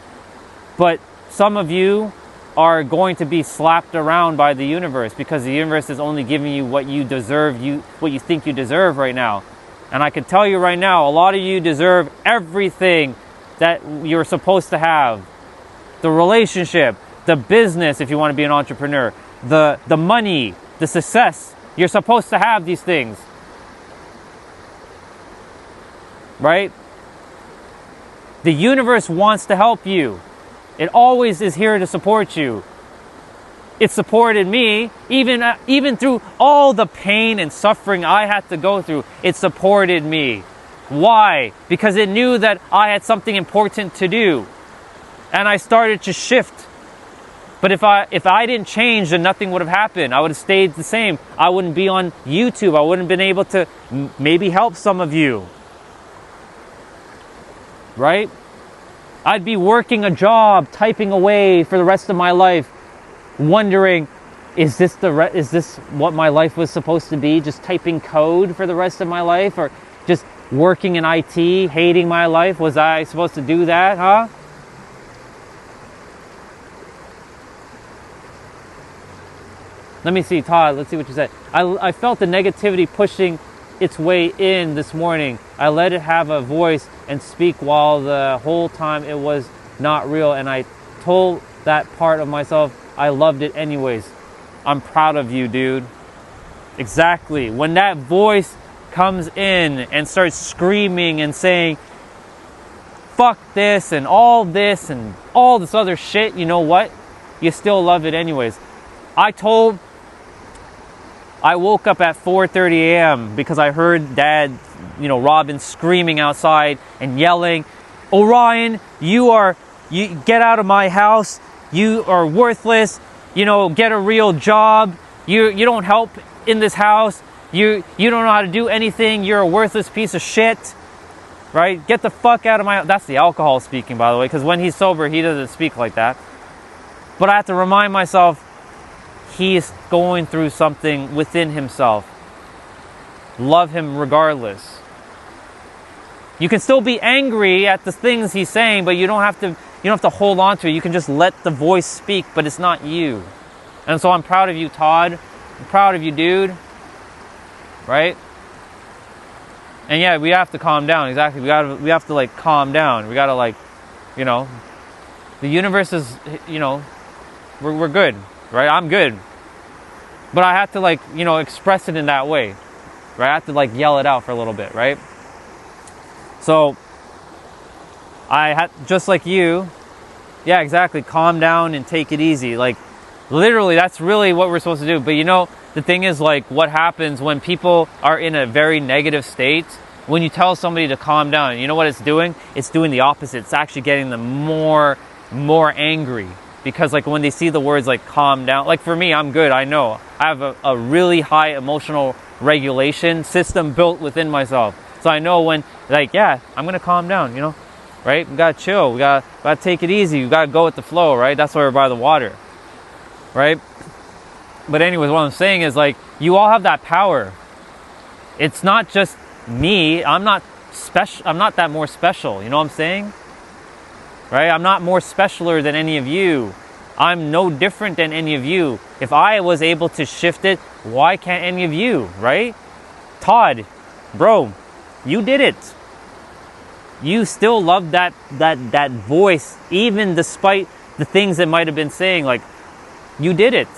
But some of you are going to be slapped around by the universe, because the universe is only giving you what you deserve, what you think you deserve right now. And I can tell you right now, a lot of you deserve everything that you're supposed to have. The relationship, the business, if you want to be an entrepreneur, the money, the success. You're supposed to have these things. Right? The universe wants to help you. It always is here to support you. It supported me, even through all the pain and suffering I had to go through. It supported me. Why? Because it knew that I had something important to do. And I started to shift. But if I didn't change, then nothing would have happened. I would have stayed the same. I wouldn't be on YouTube. I wouldn't have been able to maybe help some of you. Right? I'd be working a job, typing away for the rest of my life, wondering, is this what my life was supposed to be? Just typing code for the rest of my life? Or just working in IT, hating my life? Was I supposed to do that, huh? Let me see, Todd, let's see what you said. I felt the negativity pushing its way in this morning. I let it have a voice and speak, while the whole time it was not real. And I told that part of myself I loved it anyways. I'm proud of you, dude. Exactly. When that voice comes in and starts screaming and saying, fuck this and all this other shit, you know what? You still love it anyways. I woke up at 4:30 a.m. because I heard Dad, Robin screaming outside and yelling, Orion, you get out of my house. You are worthless. Get a real job. You don't help in this house. You don't know how to do anything. You're a worthless piece of shit. Right? Get the fuck out of my house. That's the alcohol speaking, by the way, because when he's sober, he doesn't speak like that. But I have to remind myself, he is going through something within himself. Love him regardless. You can still be angry at the things he's saying, but you don't have to hold on to it. You can just let the voice speak, but it's not you. And so I'm proud of you, Todd. I'm proud of you, dude. Right? And yeah, we have to calm down. Exactly. We have to calm down. We got to The universe is, you know, we're good, right? I'm good. But I have to, like, you know, express it in that way, right? I have to, like, yell it out for a little bit, right? So I had, just like you, yeah, exactly, calm down and take it easy. Like, literally, that's really what we're supposed to do. But you know, the thing is, like, what happens when people are in a very negative state, when you tell somebody to calm down, you know what it's doing? It's doing the opposite. It's actually getting them more angry. Because, like, when they see the words, like, calm down, like, for me, I'm good, I know. I have a really high emotional regulation system built within myself. So I know when, like, yeah, I'm going to calm down, you know, right? We got to chill. We got to take it easy. We got to go with the flow, right? That's why we're by the water, right? But anyways, what I'm saying is, like, you all have that power. It's not just me. I'm not special. I'm not that more special. You know what I'm saying? Right? I'm not more specialer than any of you. I'm no different than any of you. If I was able to shift it, why can't any of you, right? Todd, bro, you did it. You still love that voice, even despite the things that might have been saying. Like, you did it,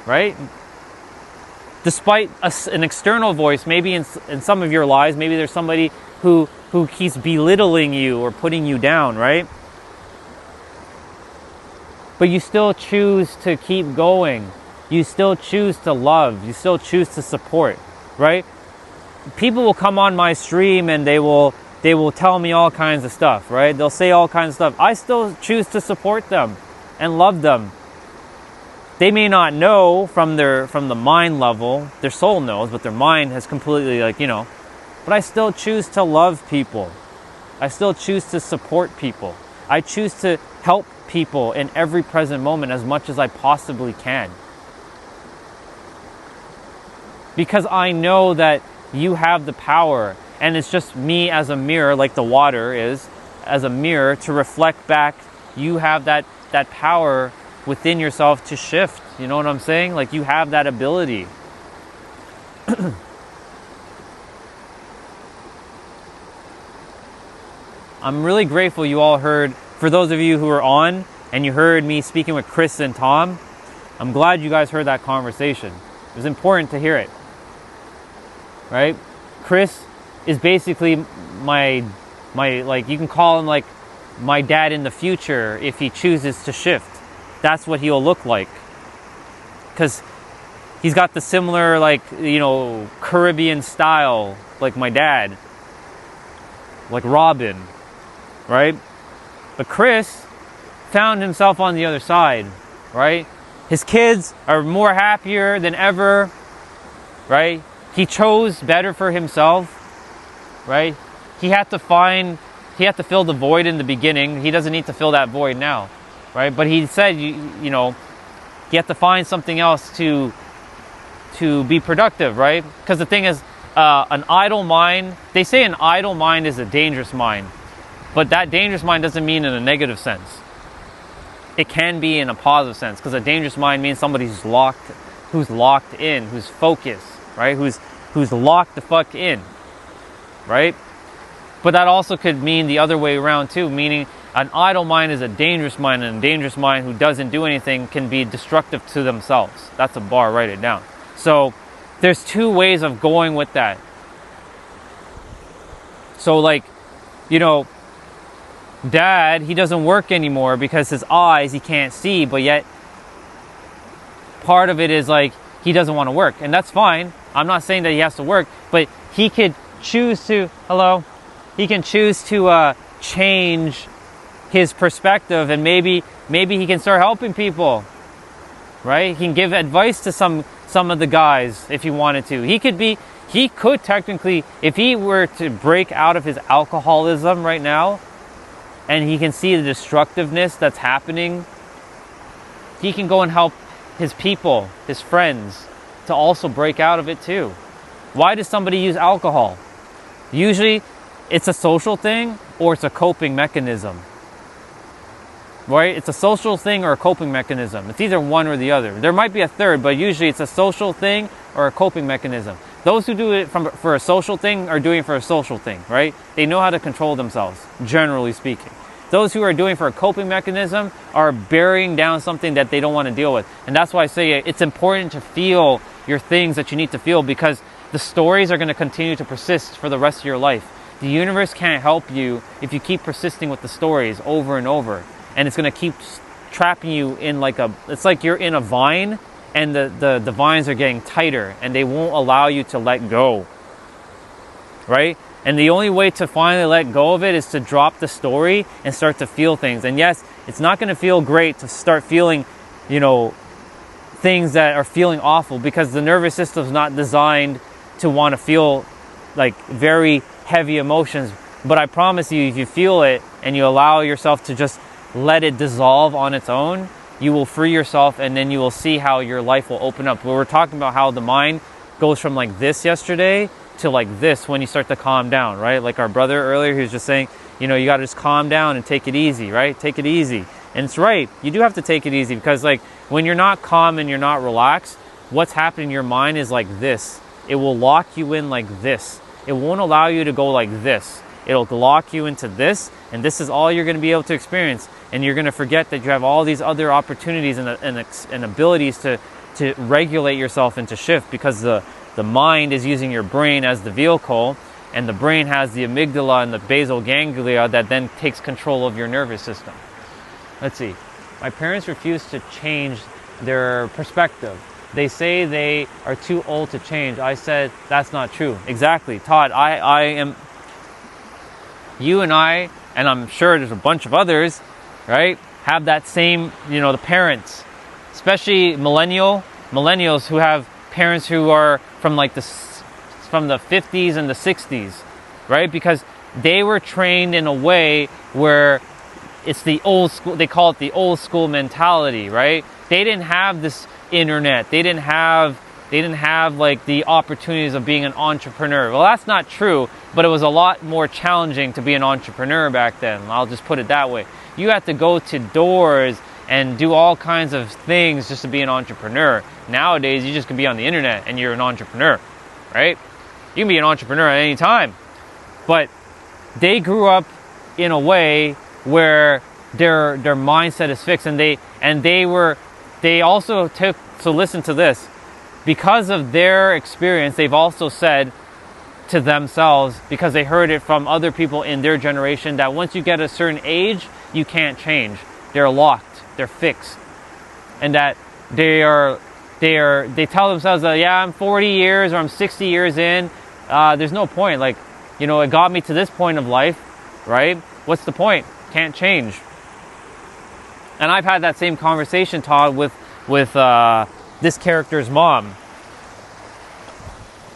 right? Despite an external voice, maybe in some of your lives, maybe there's somebody who keeps belittling you or putting you down, right? But you still choose to keep going. You still choose to love. You still choose to support, right? People will come on my stream and they will tell me all kinds of stuff, right? They'll say all kinds of stuff. I still choose to support them and love them. They may not know from the mind level, their soul knows, but their mind has completely, like, you know, but I still choose to love people. I still choose to support people. I choose to help people in every present moment as much as I possibly can. Because I know that you have the power, and it's just me as a mirror, like the water is, as a mirror to reflect back. You have that power within yourself to shift. You know what I'm saying? Like, you have that ability. I'm really grateful you all heard, for those of you who are on and you heard me speaking with Chris and Tom, I'm glad you guys heard that conversation. It was important to hear it, right? Chris is basically my like, you can call him like my dad in the future if he chooses to shift. That's what he'll look like. Because he's got the similar, like, you know, Caribbean style, like my dad, like Robin, right? But Chris found himself on the other side, right? His kids are more happier than ever, right? He chose better for himself, right? He had to fill the void in the beginning. He doesn't need to fill that void now, right? But he said, you know, you have to find something else to be productive, right? Because the thing is, an idle mind, they say an idle mind is a dangerous mind. But that dangerous mind doesn't mean in a negative sense. It can be in a positive sense, because a dangerous mind means somebody who's locked in, who's focused, right? Who's locked the fuck in, right? But that also could mean the other way around too, meaning an idle mind is a dangerous mind, and a dangerous mind who doesn't do anything can be destructive to themselves. That's a bar, write it down. So there's two ways of going with that. So, like, you know, Dad, he doesn't work anymore because his eyes, he can't see, but yet part of it is like he doesn't want to work, and that's fine. I'm not saying that he has to work, but he could choose to, he can choose to change his perspective, and maybe he can start helping people, right? He can give advice to some of the guys if he wanted to. He could technically, if he were to break out of his alcoholism right now, and he can see the destructiveness that's happening, he can go and help his people, his friends, to also break out of it too. Why does somebody use alcohol? Usually it's a social thing or it's a coping mechanism, right? It's a social thing or a coping mechanism. It's either one or the other. There might be a third, but usually it's a social thing or a coping mechanism. Those who do it for a social thing are doing it for a social thing, right? They know how to control themselves, generally speaking, Those who are doing for a coping mechanism are burying down something that they don't want to deal with. And that's why I say it's important to feel your things that you need to feel, because the stories are going to continue to persist for the rest of your life. The universe can't help you if you keep persisting with the stories over and over. And it's going to keep trapping you in it's like you're in a vine, and the vines are getting tighter and they won't allow you to let go. Right? And the only way to finally let go of it is to drop the story and start to feel things. And yes, it's not going to feel great to start feeling, things that are feeling awful, because the nervous system is not designed to want to feel like very heavy emotions. But I promise you, if you feel it and you allow yourself to just let it dissolve on its own, you will free yourself, and then you will see how your life will open up. We were talking about how the mind goes from like this yesterday to like this when you start to calm down, right? Like our brother earlier, he was just saying, you got to just calm down and take it easy, right? Take it easy. And it's right. You do have to take it easy, because like when you're not calm and you're not relaxed, what's happening in your mind is like this. It will lock you in like this. It won't allow you to go like this. It'll lock you into this, and this is all you're going to be able to experience. And you're going to forget that you have all these other opportunities and abilities to regulate yourself and to shift, because the mind is using your brain as the vehicle, and the brain has the amygdala and the basal ganglia that then takes control of your nervous system. Let's see. My parents refuse to change their perspective. They say they are too old to change. I said, that's not true. Exactly. Todd, I am... You and I, and I'm sure there's a bunch of others, right, have that same, the parents, especially millennials who have parents who are from the 50s and the 60s, right? Because they were trained in a way where it's the old school, they call it the old school mentality, right? They didn't have this internet. They didn't have like the opportunities of being an entrepreneur. Well, that's not true, but it was a lot more challenging to be an entrepreneur back then. I'll just put it that way. You had to go to doors and do all kinds of things just to be an entrepreneur. Nowadays, you just can be on the internet and you're an entrepreneur, right? You can be an entrepreneur at any time. But they grew up in a way where their mindset is fixed, and they also took, so listen to this, because of their experience, they've also said to themselves, because they heard it from other people in their generation, that once you get a certain age, you can't change. They're locked. They're fixed. And that they tell themselves that, yeah, I'm 40 years or I'm 60 years in. There's no point. Like, it got me to this point of life, right? What's the point? Can't change. And I've had that same conversation, Todd, with this character's mom.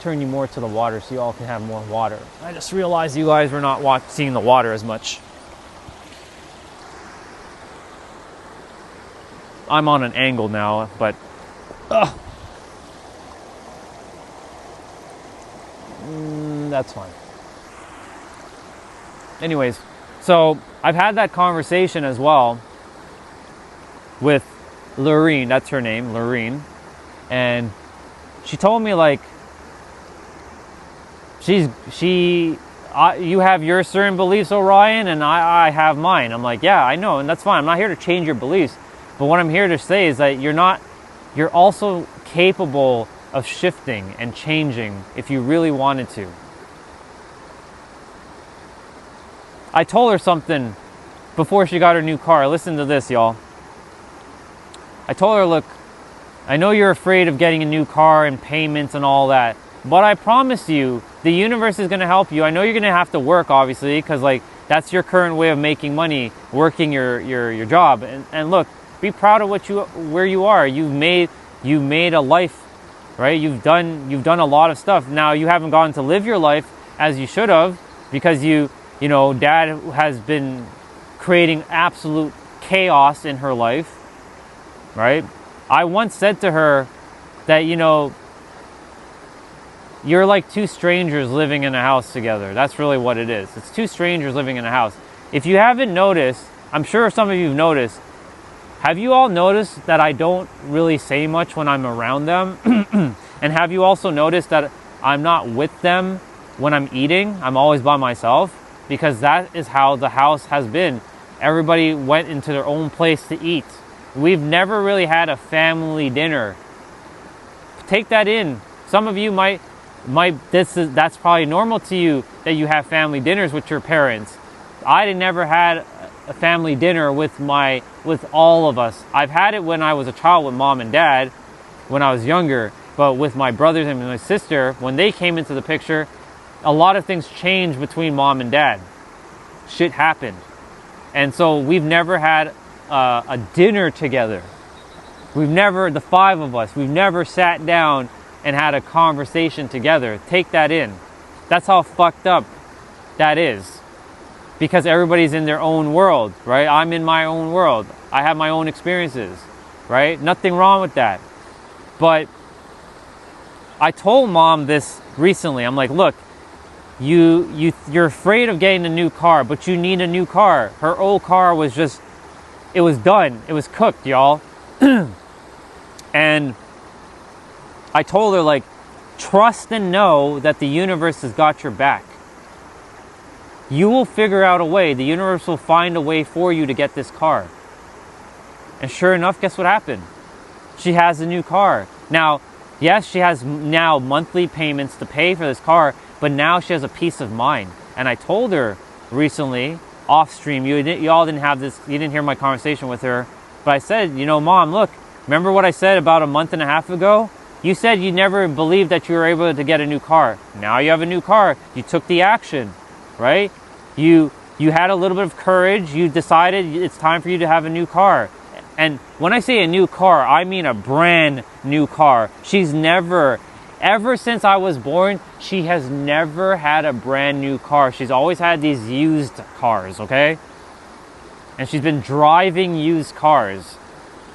Turn you more to the water so you all can have more water. I just realized you guys were not seeing the water as much. I'm on an angle now, but that's fine. Anyways, so I've had that conversation as well with Lorene, that's her name, Lorene, and she told me, like, you have your certain beliefs, Orion, and I have mine. I'm like, yeah, I know, and that's fine. I'm not here to change your beliefs, but what I'm here to say is that you're also capable of shifting and changing if you really wanted to. I told her something before she got her new car. Listen to this, y'all. I told her, look, I know you're afraid of getting a new car and payments and all that, but I promise you, the universe is going to help you. I know you're going to have to work, obviously, because like that's your current way of making money, working your job. And look, be proud of where you are. You've made a life, right? You've done a lot of stuff. Now you haven't gotten to live your life as you should have, because Dad has been creating absolute chaos in her life. Right? I once said to her that, you're like two strangers living in a house together. That's really what it is. It's two strangers living in a house. If you haven't noticed, I'm sure some of you have noticed, have you all noticed that I don't really say much when I'm around them? And have you also noticed that I'm not with them when I'm eating? I'm always by myself, because that is how the house has been everybody went into their own place to eat. We've never really had a family dinner. Take that in. Some of you might that's probably normal to you, that you have family dinners with your parents. I never had a family dinner with all of us. I've had it when I was a child with mom and dad when I was younger, but with my brothers and my sister, when they came into the picture, a lot of things changed between mom and dad. Shit happened. And so we've never had a dinner together. The five of us, we've never sat down and had a conversation together. Take that in. That's how fucked up that is. Because everybody's in their own world, right? I'm in my own world. I have my own experiences, right? Nothing wrong with that. But I told mom this recently. I'm like, look, you're afraid of getting a new car, but you need a new car. Her old car was just, it was done. It was cooked, y'all. And I told her, like, trust and know that the universe has got your back. You will figure out a way. The universe will find a way for you to get this car. And sure enough, guess what happened? She has a new car. Now, yes, she has now monthly payments to pay for this car, but now she has a peace of mind. And I told her recently, off stream, you all didn't have this, you didn't hear my conversation with her, but I said, you know, Mom, look, remember what I said about a month and a half ago? You said you never believed that you were able to get a new car. Now you have a new car. You took the action, right? You had a little bit of courage. You decided it's time for you to have a new car. And when I say a new car, I mean a brand new car. She's never, ever since I was born, she has never had a brand new car. She's always had these used cars, okay? And she's been driving used cars.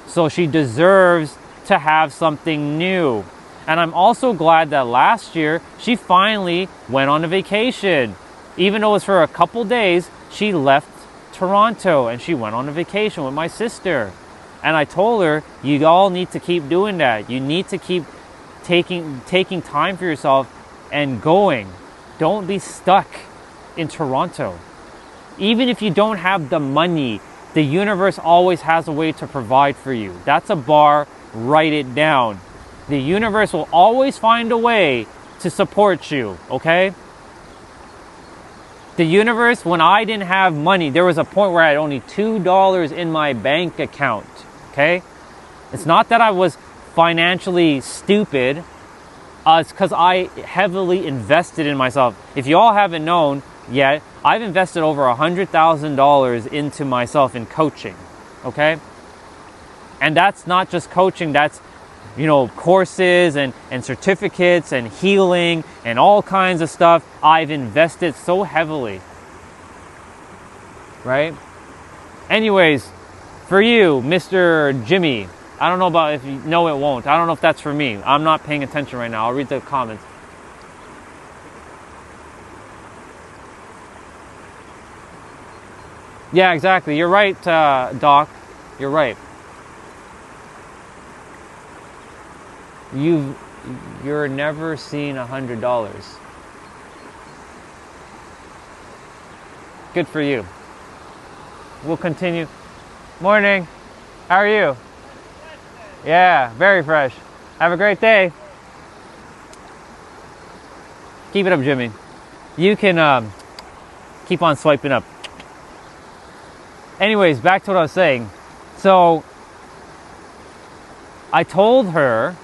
So she deserves to have something new. And I'm also glad that last year she finally went on a vacation. Even though it was for a couple days, she left Toronto and she went on a vacation with my sister. And I told her, you all need to keep doing that. You need to keep taking time for yourself and going. Don't be stuck in Toronto. Even if you don't have the money, the universe always has a way to provide for you. That's a bar. Write it down. The universe will always find a way to support you, okay? The universe, when I didn't have money, there was a point where I had only $2 in my bank account, okay? It's not that I was financially stupid. It's because I heavily invested in myself. If you all haven't known yet, I've invested over $100,000 into myself in coaching, okay? And that's not just coaching, that's, you know, courses and certificates and healing and all kinds of stuff. I've invested so heavily, right? Anyways, for you, Mr. Jimmy, I don't know about if you know it won't. I don't know if that's for me. I'm not paying attention right now. I'll read the comments. Yeah, exactly. You're right, Doc. You're right. You're never seen $100. Good for you. We'll continue. Morning. How are you? Yeah, very fresh. Have a great day. Keep it up, Jimmy. You can keep on swiping up. Anyways, back to what I was saying. So I told her,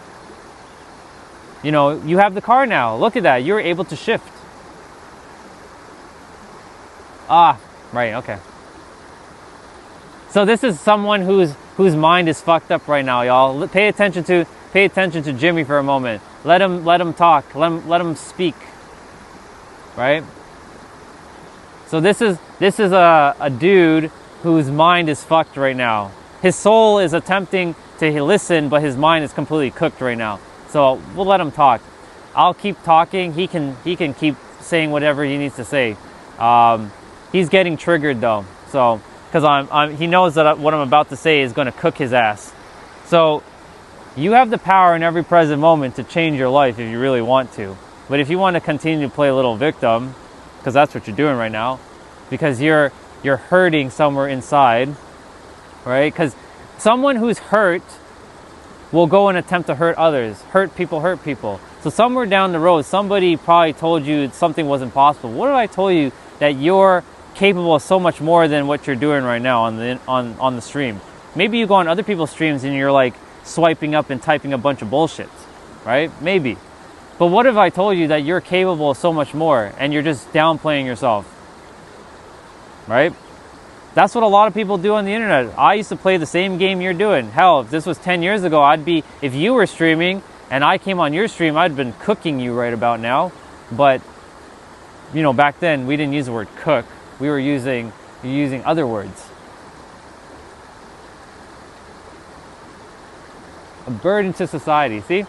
you know, you have the car now. Look at that. You're able to shift. Ah, right. Okay. So this is someone whose mind is fucked up right now, y'all. Pay attention to Jimmy for a moment. Let him talk. Let him speak. Right? So this is a dude whose mind is fucked right now. His soul is attempting to listen, but his mind is completely cooked right now. So we'll let him talk. I'll keep talking. He can keep saying whatever he needs to say. He's getting triggered though. So because he knows that what I'm about to say is going to cook his ass. So you have the power in every present moment to change your life if you really want to. But if you want to continue to play a little victim, because that's what you're doing right now, because you're you're hurting somewhere inside, right? Because someone who's hurt will go and attempt to hurt others. Hurt people. So somewhere down the road, somebody probably told you something wasn't possible. What if I told you that you're capable of so much more than what you're doing right now on the stream? Maybe you go on other people's streams and you're like swiping up and typing a bunch of bullshit, right? Maybe. But what if I told you that you're capable of so much more and you're just downplaying yourself, right? That's what a lot of people do on the internet. I used to play the same game you're doing. Hell, if this was 10 years ago, if you were streaming and I came on your stream, I'd been cooking you right about now. But, you know, back then we didn't use the word cook. We were using other words. A burden to society. See,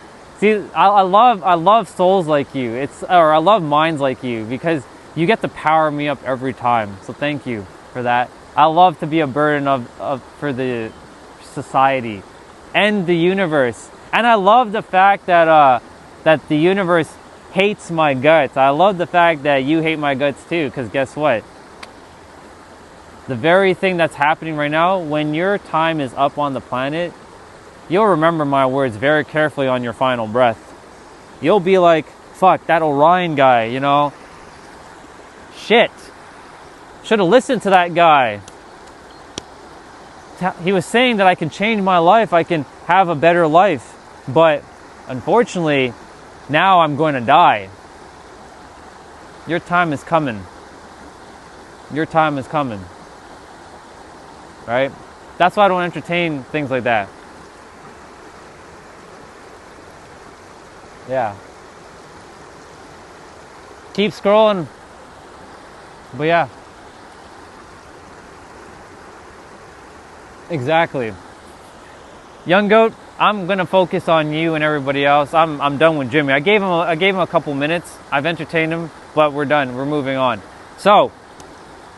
I love souls like you. I love minds like you because you get to power me up every time. So thank you for that. I love to be a burden for the society and the universe. And I love the fact that the universe hates my guts. I love the fact that you hate my guts too, because guess what? The very thing that's happening right now, when your time is up on the planet, you'll remember my words very carefully on your final breath. You'll be like, fuck, that Orion guy, you know? Shit. Should have listened to that guy. He was saying that I can change my life, I can have a better life. But unfortunately, now I'm going to die. Your time is coming. Your time is coming. Right? That's why I don't entertain things like that. Yeah. Keep scrolling. But yeah. Exactly. Young Goat, I'm gonna focus on you and everybody else. I'm done with Jimmy. I gave him a couple minutes. I've entertained him, but we're done. We're moving on. So,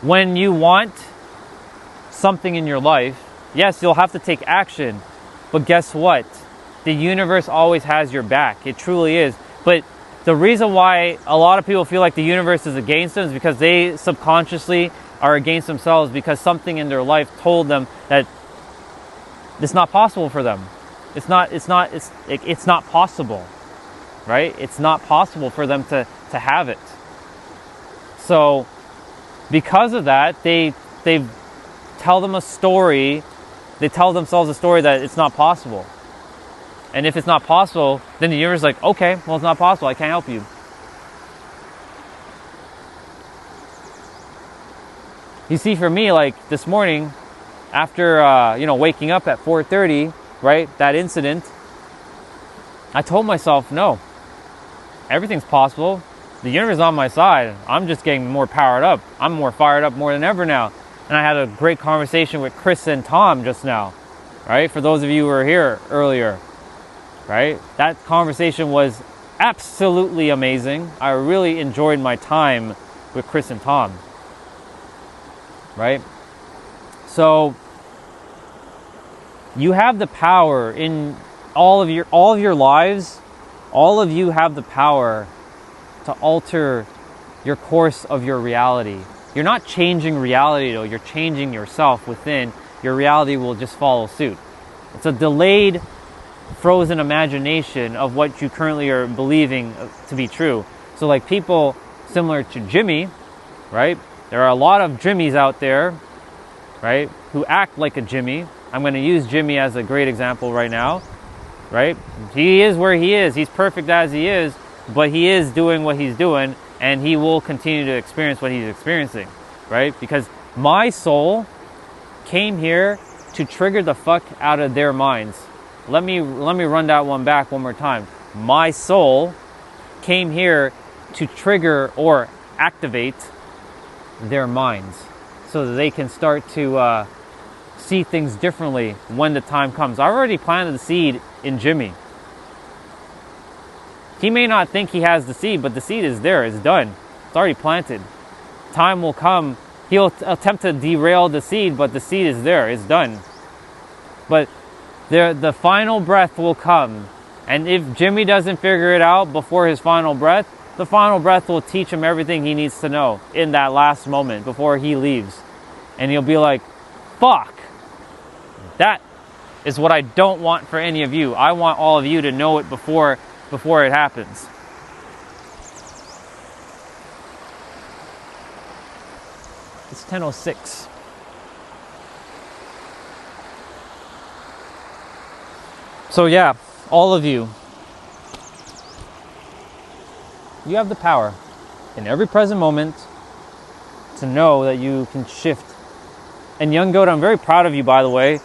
when you want something in your life, yes, you'll have to take action. But guess what? The universe always has your back. It truly is. But the reason why a lot of people feel like the universe is against them is because they subconsciously are against themselves, because something in their life told them that it's not possible for them. It's not possible, right? It's not possible for them to have it. So because of that, they tell them a story. They tell themselves a story that it's not possible. And if it's not possible, then the universe is like, okay, well, it's not possible. I can't help you. You see, for me, like this morning, after waking up at 4:30, right, that incident, I told myself, no, everything's possible. The universe is on my side. I'm just getting more powered up. I'm more fired up more than ever now. And I had a great conversation with Chris and Tom just now, right? For those of you who were here earlier, right? That conversation was absolutely amazing. I really enjoyed my time with Chris and Tom, right? So you have the power in all of your lives. All of you have the power to alter your course of your reality. You're not changing reality though, you're changing yourself within. Your reality will just follow suit. It's a delayed, frozen imagination of what you currently are believing to be true. So like people similar to Jimmy, right? There are a lot of Jimmys out there, right, who act like a Jimmy. I'm going to use Jimmy as a great example right now, right? He is where he is. He's perfect as he is, but he is doing what he's doing, and he will continue to experience what he's experiencing, right? Because my soul came here to trigger the fuck out of their minds. Let me run that one back one more time. My soul came here to trigger or activate their minds so that they can start to see things differently when the time comes. I already planted the seed in Jimmy. He may not think he has the seed, but the seed is there. It's done. It's already planted. Time will come. He'll attempt to derail the seed, but the seed is there. It's done. But the final breath will come. And if Jimmy doesn't figure it out before his final breath, the final breath will teach him everything he needs to know in that last moment before he leaves. And you'll be like, fuck. That is what I don't want for any of you. I want all of you to know it before it happens. It's 10:06. So yeah, all of you, you have the power in every present moment to know that you can shift. And young goat, I'm very proud of you, by the way.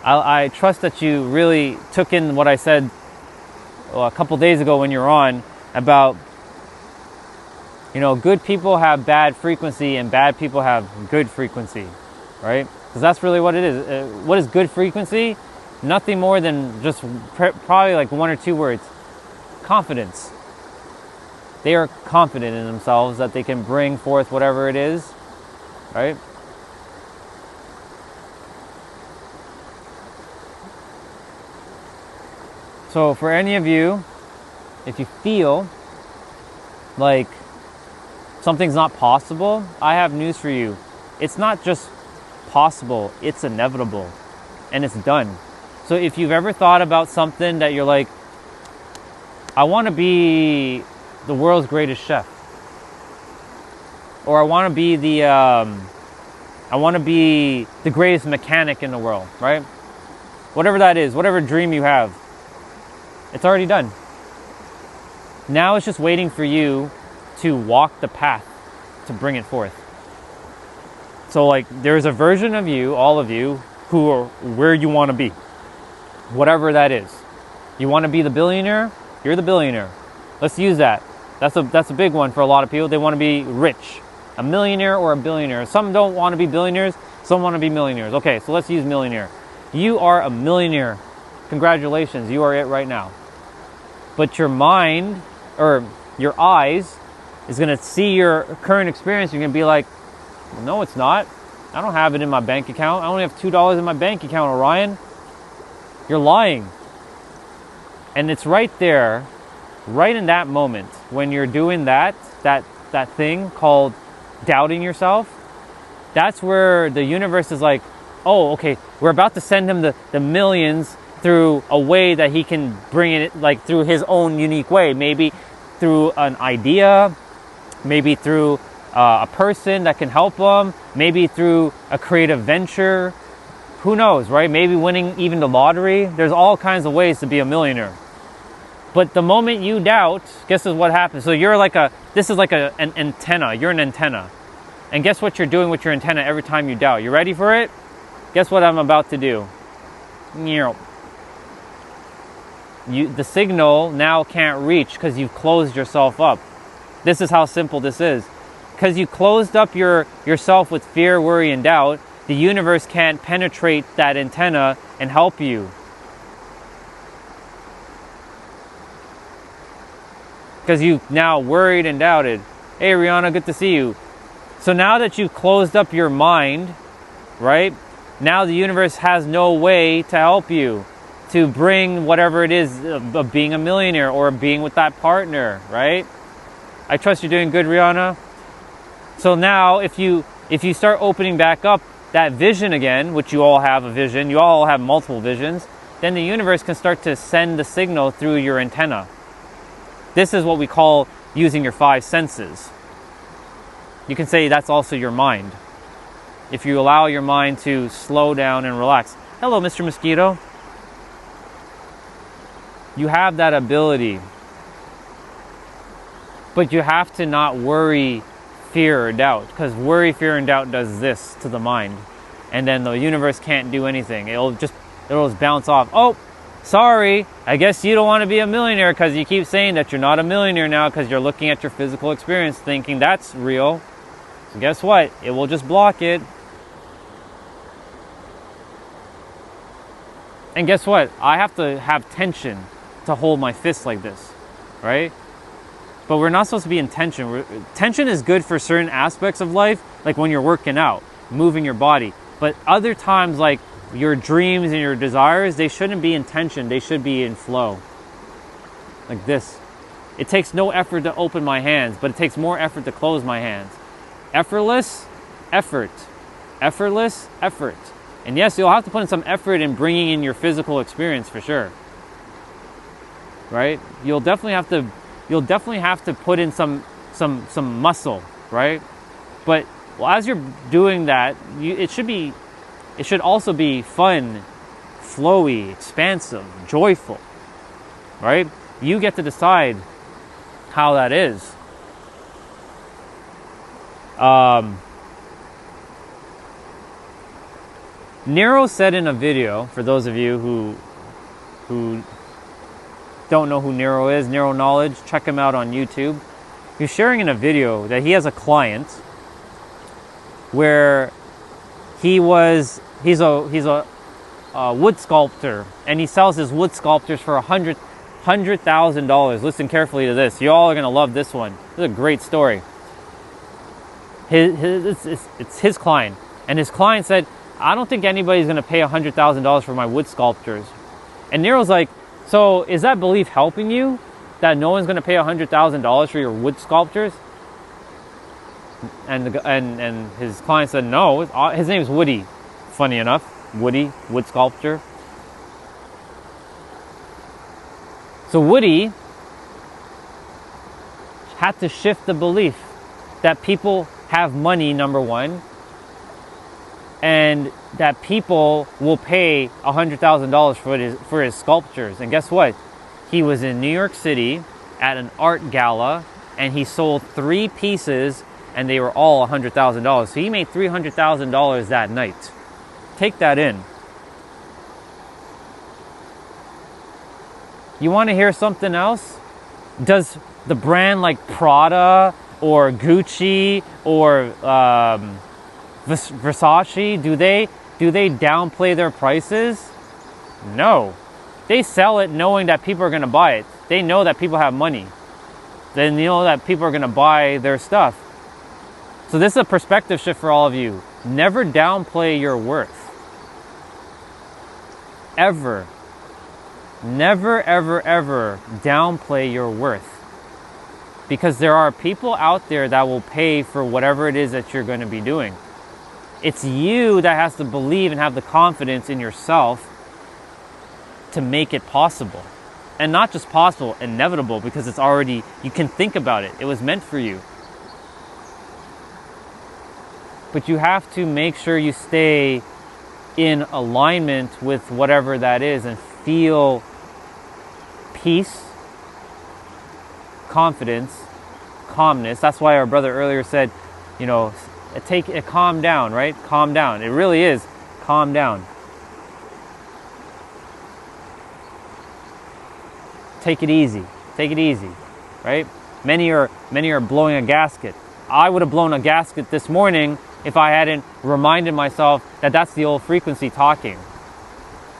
I trust that you really took in what I said a couple days ago when you were on about, good people have bad frequency and bad people have good frequency, right? Because that's really what it is. What is good frequency? Nothing more than just probably like one or two words. Confidence. They are confident in themselves that they can bring forth whatever it is, right? So for any of you, if you feel like something's not possible, I have news for you. It's not just possible, it's inevitable. And it's done. So if you've ever thought about something that you're like, I want to be the world's greatest chef. Or I want to be the greatest mechanic in the world, right? Whatever that is, whatever dream you have, it's already done. Now it's just waiting for you to walk the path to bring it forth. So like there's a version of you, all of you, who are where you want to be. Whatever that is. You want to be the billionaire? You're the billionaire. Let's use that. That's a big one for a lot of people. They want to be rich. A millionaire or a billionaire. Some don't want to be billionaires. Some want to be millionaires. Okay, so let's use millionaire. You are a millionaire. Congratulations, you are it right now. But your mind, or your eyes, is going to see your current experience. You're going to be like, no, it's not. I don't have it in my bank account. I only have $2 in my bank account, Orion. You're lying. And it's right there, right in that moment, when you're doing that thing called doubting yourself. That's where the universe is like, oh, okay, we're about to send him the millions through a way that he can bring it, like through his own unique way. Maybe through an idea, maybe through a person that can help him, maybe through a creative venture. Who knows, right? Maybe winning even the lottery. There's all kinds of ways to be a millionaire. But the moment you doubt, guess what happens? So you're like this is like an antenna. You're an antenna. And guess what you're doing with your antenna every time you doubt? You ready for it? Guess what I'm about to do? The signal now can't reach because you've closed yourself up. This is how simple this is. Because you closed up yourself with fear, worry, and doubt, the universe can't penetrate that antenna and help you. Because you've now worried and doubted. Hey, Rihanna, good to see you. So now that you've closed up your mind, right? Now the universe has no way to help you to bring whatever it is of being a millionaire or being with that partner, right? I trust you're doing good, Rihanna. So now if you start opening back up that vision again, which you all have a vision, you all have multiple visions, then the universe can start to send the signal through your antenna. This is what we call using your 5 senses. You can say that's also your mind. If you allow your mind to slow down and relax. Hello, Mr. Mosquito. You have that ability. But you have to not worry, fear, or doubt. Because worry, fear, and doubt does this to the mind. And then the universe can't do anything. It'll just bounce off. Oh, sorry. I guess you don't want to be a millionaire because you keep saying that you're not a millionaire now because you're looking at your physical experience thinking that's real. So guess what? It will just block it. And guess what? I have to have tension to hold my fist like this, right? But we're not supposed to be in tension. Tension is good for certain aspects of life, like when you're working out, moving your body. But other times, like your dreams and your desires, they shouldn't be in tension. They should be in flow. Like this. It takes no effort to open my hands, but it takes more effort to close my hands. Effortless, effort. effortless effort. And yes, you'll have to put in some effort in bringing in your physical experience for sure. Right? You'll definitely have to put in some muscle, right? But as you're doing that, it should also be fun, flowy, expansive, joyful, right? You get to decide how that is. Nero said in a video, for those of you who don't know who Nero is, Nero Knowledge, check him out on YouTube. He's sharing in a video that he has a client where he's a wood sculptor, and he sells his wood sculptures for $100,000. Listen carefully to this. You all are gonna love this one. This is a great story. It's his client, and his client said, "I don't think anybody's gonna pay $100,000 for my wood sculptures." And Nero's like, "So is that belief helping you? That no one's gonna pay $100,000 for your wood sculptures?" And his client said, "No." His name is Woody. Funny enough, Woody, wood sculptor. So Woody had to shift the belief that people have money, number one, and that people will pay $100,000 for his sculptures. And guess what? He was in New York City at an art gala, and he sold 3 pieces, and they were all $100,000. So he made $300,000 that night. Take that in. You want to hear something else? Does the brand like Prada or Gucci or Versace, do they downplay their prices? No. They sell it knowing that people are going to buy it. They know that people have money. They know that people are going to buy their stuff. So this is a perspective shift for all of you. Never downplay your worth. Ever. Never, ever, ever downplay your worth. Because there are people out there that will pay for whatever it is that you're going to be doing. It's you that has to believe and have the confidence in yourself to make it possible. And not just possible, inevitable, because it's already, you can think about it. It was meant for you. But you have to make sure you stay in alignment with whatever that is and feel peace, confidence, calmness. That's why our brother earlier said, you know, calm down, right? Calm down. It really is calm down. Take it easy. Take it easy, right? Many are blowing a gasket. I would have blown a gasket this morning if I hadn't reminded myself that that's the old frequency talking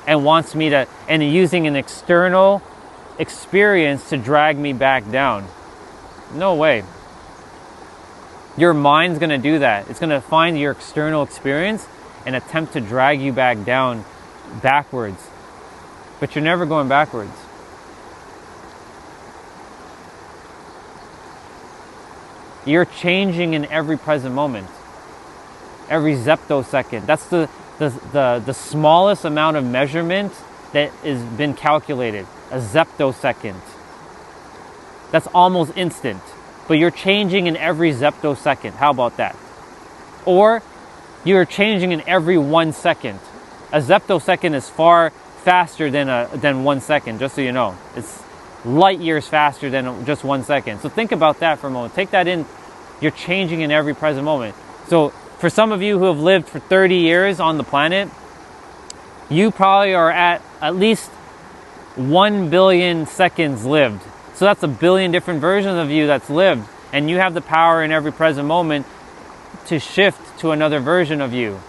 and wants me to, and using an external experience to drag me back down. No way. Your mind's going to do that. It's going to find your external experience and attempt to drag you back down backwards. But you're never going backwards. You're changing in every present moment. Every zeptosecond. That's the smallest amount of measurement that has been calculated. A zeptosecond. That's almost instant. But you're changing in every zeptosecond. How about that? Or you're changing in every 1 second. A zeptosecond is far faster than 1 second, just so you know. It's light years faster than just 1 second. So think about that for a moment. Take that in. You're changing in every present moment. So for some of you who have lived for 30 years on the planet, you probably are at least 1 billion seconds lived. So that's 1 billion different versions of you that's lived. And you have the power in every present moment to shift to another version of you.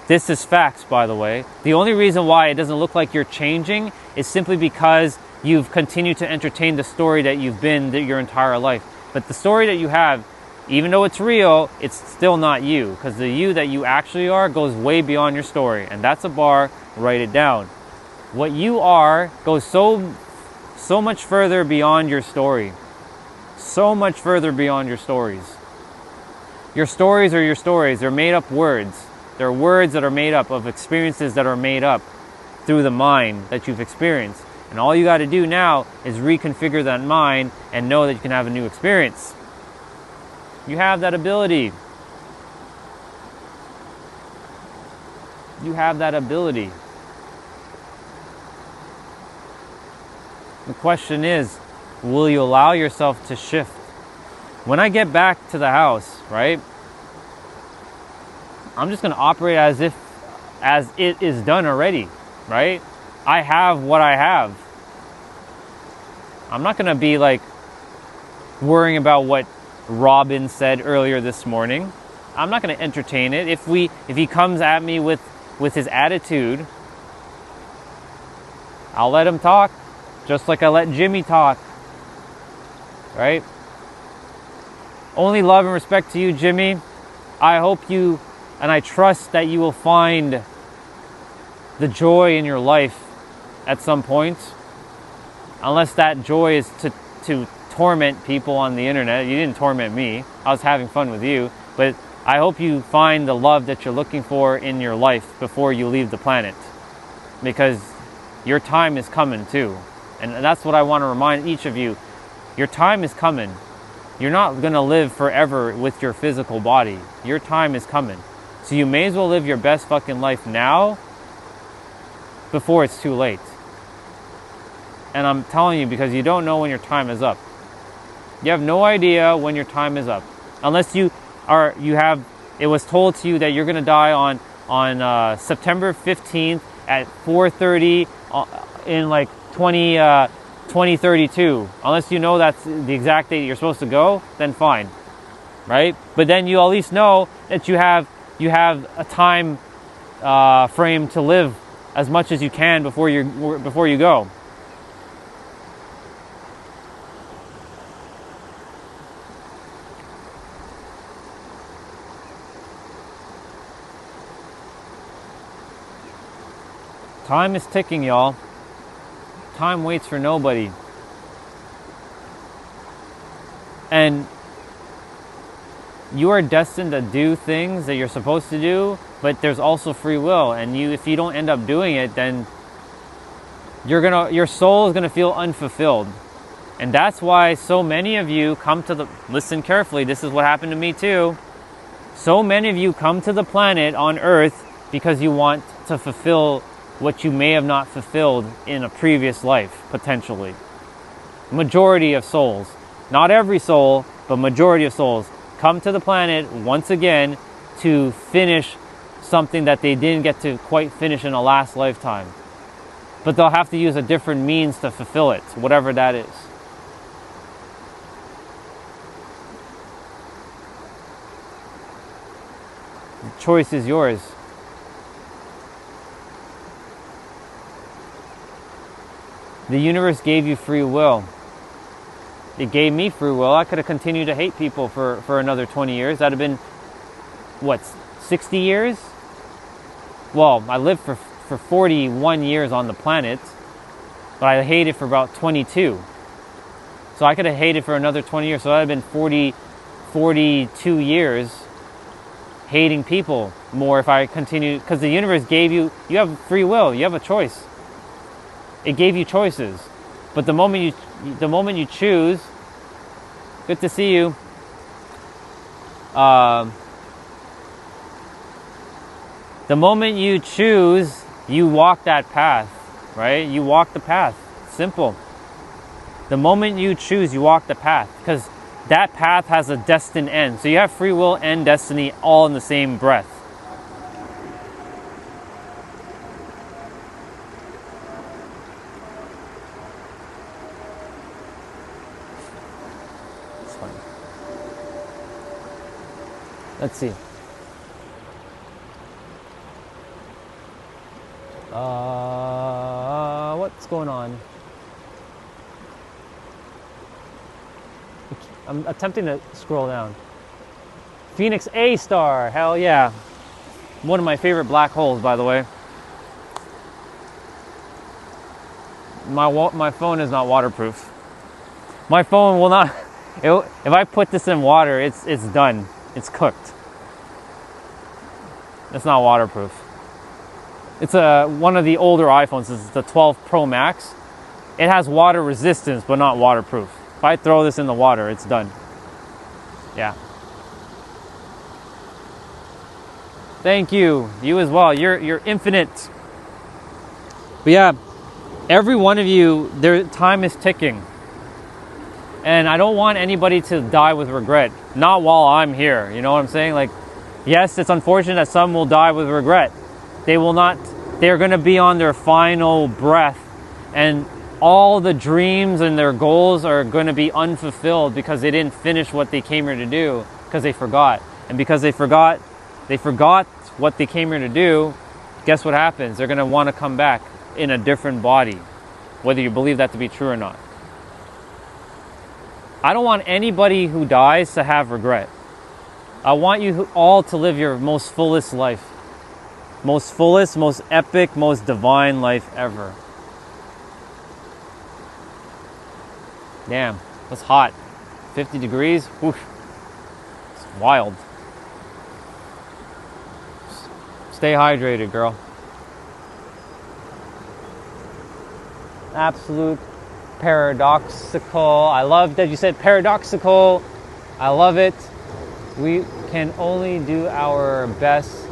This is facts, by the way. The only reason why it doesn't look like you're changing is simply because you've continued to entertain the story that you've been your entire life. But the story that you have, even though it's real, it's still not you. Because the you that you actually are goes way beyond your story. And that's a bar. Write it down. What you are goes so much further beyond your story. So much further beyond your stories. Your stories are your stories. They're made up words. They're words that are made up of experiences that are made up through the mind that you've experienced. And all you got to do now is reconfigure that mind and know that you can have a new experience. You have that ability. You have that ability. The question is, will you allow yourself to shift? When I get back to the house, right, I'm just going to operate as it is done already, right? I have what I have. I'm not going to be like worrying about what Robin said earlier this morning. I'm not going to entertain it. If he comes at me with his attitude, I'll let him talk, just like I let Jimmy talk, right? Only love and respect to you, Jimmy. I hope you, and I trust that you will find the joy in your life at some point. Unless that joy is to torment people on the internet. You didn't torment me. I was having fun with you. But I hope you find the love that you're looking for in your life before you leave the planet. Because your time is coming too. And that's what I want to remind each of you. Your time is coming. You're not going to live forever with your physical body. Your time is coming. So you may as well live your best fucking life now before it's too late. And I'm telling you, because you don't know when your time is up. You have no idea when your time is up. Unless it was told to you that you're going to die on September 15th at 4:30 in like 2032. Unless you know that's the exact date you're supposed to go, then fine. Right? But then you at least know that you have a time frame to live as much as you can before you go. Time is ticking, y'all. Time waits for nobody. And you are destined to do things that you're supposed to do, but there's also free will. And if you don't end up doing it, then your soul is gonna feel unfulfilled. And that's why so many of you listen carefully, this is what happened to me too. So many of you come to the planet on Earth because you want to fulfill what you may have not fulfilled in a previous life, potentially. Majority of souls, not every soul, but majority of souls come to the planet once again to finish something that they didn't get to quite finish in a last lifetime. But they'll have to use a different means to fulfill it, whatever that is. The choice is yours. The universe gave you free will. It gave me free will. I could have continued to hate people for another 20 years. That'd have been, 60 years? Well, I lived for 41 years on the planet, but I hated for about 22. So I could have hated for another 20 years. So that would have been 42 years hating people more if I continued. Because the universe gave you have free will. You have a choice. It gave you choices, but the moment you choose, good to see you. The moment you choose, you walk that path, right? You walk the path. Simple. The moment you choose, you walk the path, because that path has a destined end. So you have free will and destiny all in the same breath. Let's see. What's going on? I'm attempting to scroll down. Phoenix A star, hell yeah. One of my favorite black holes, by the way. My phone is not waterproof. My phone will not. If I put this in water, it's done. It's cooked. It's not waterproof. It's one of the older iPhones. It's the 12 Pro Max. It has water resistance, but not waterproof. If I throw this in the water, it's done. Yeah. Thank you. You as well. You're infinite. But yeah, every one of you, their time is ticking. And I don't want anybody to die with regret. Not while I'm here. You know what I'm saying? Like, yes, it's unfortunate that some will die with regret. They will not, they're going to be on their final breath. And all the dreams and their goals are going to be unfulfilled because they didn't finish what they came here to do, because they forgot. And because they forgot what they came here to do, guess what happens? They're going to want to come back in a different body, whether you believe that to be true or not. I don't want anybody who dies to have regret. I want you all to live your most fullest life. Most fullest, most epic, most divine life ever. Damn, that's hot. 50 degrees? Whew. It's wild. Stay hydrated, girl. Absolute paradoxical. I love that you said paradoxical. I love it. We can only do our best.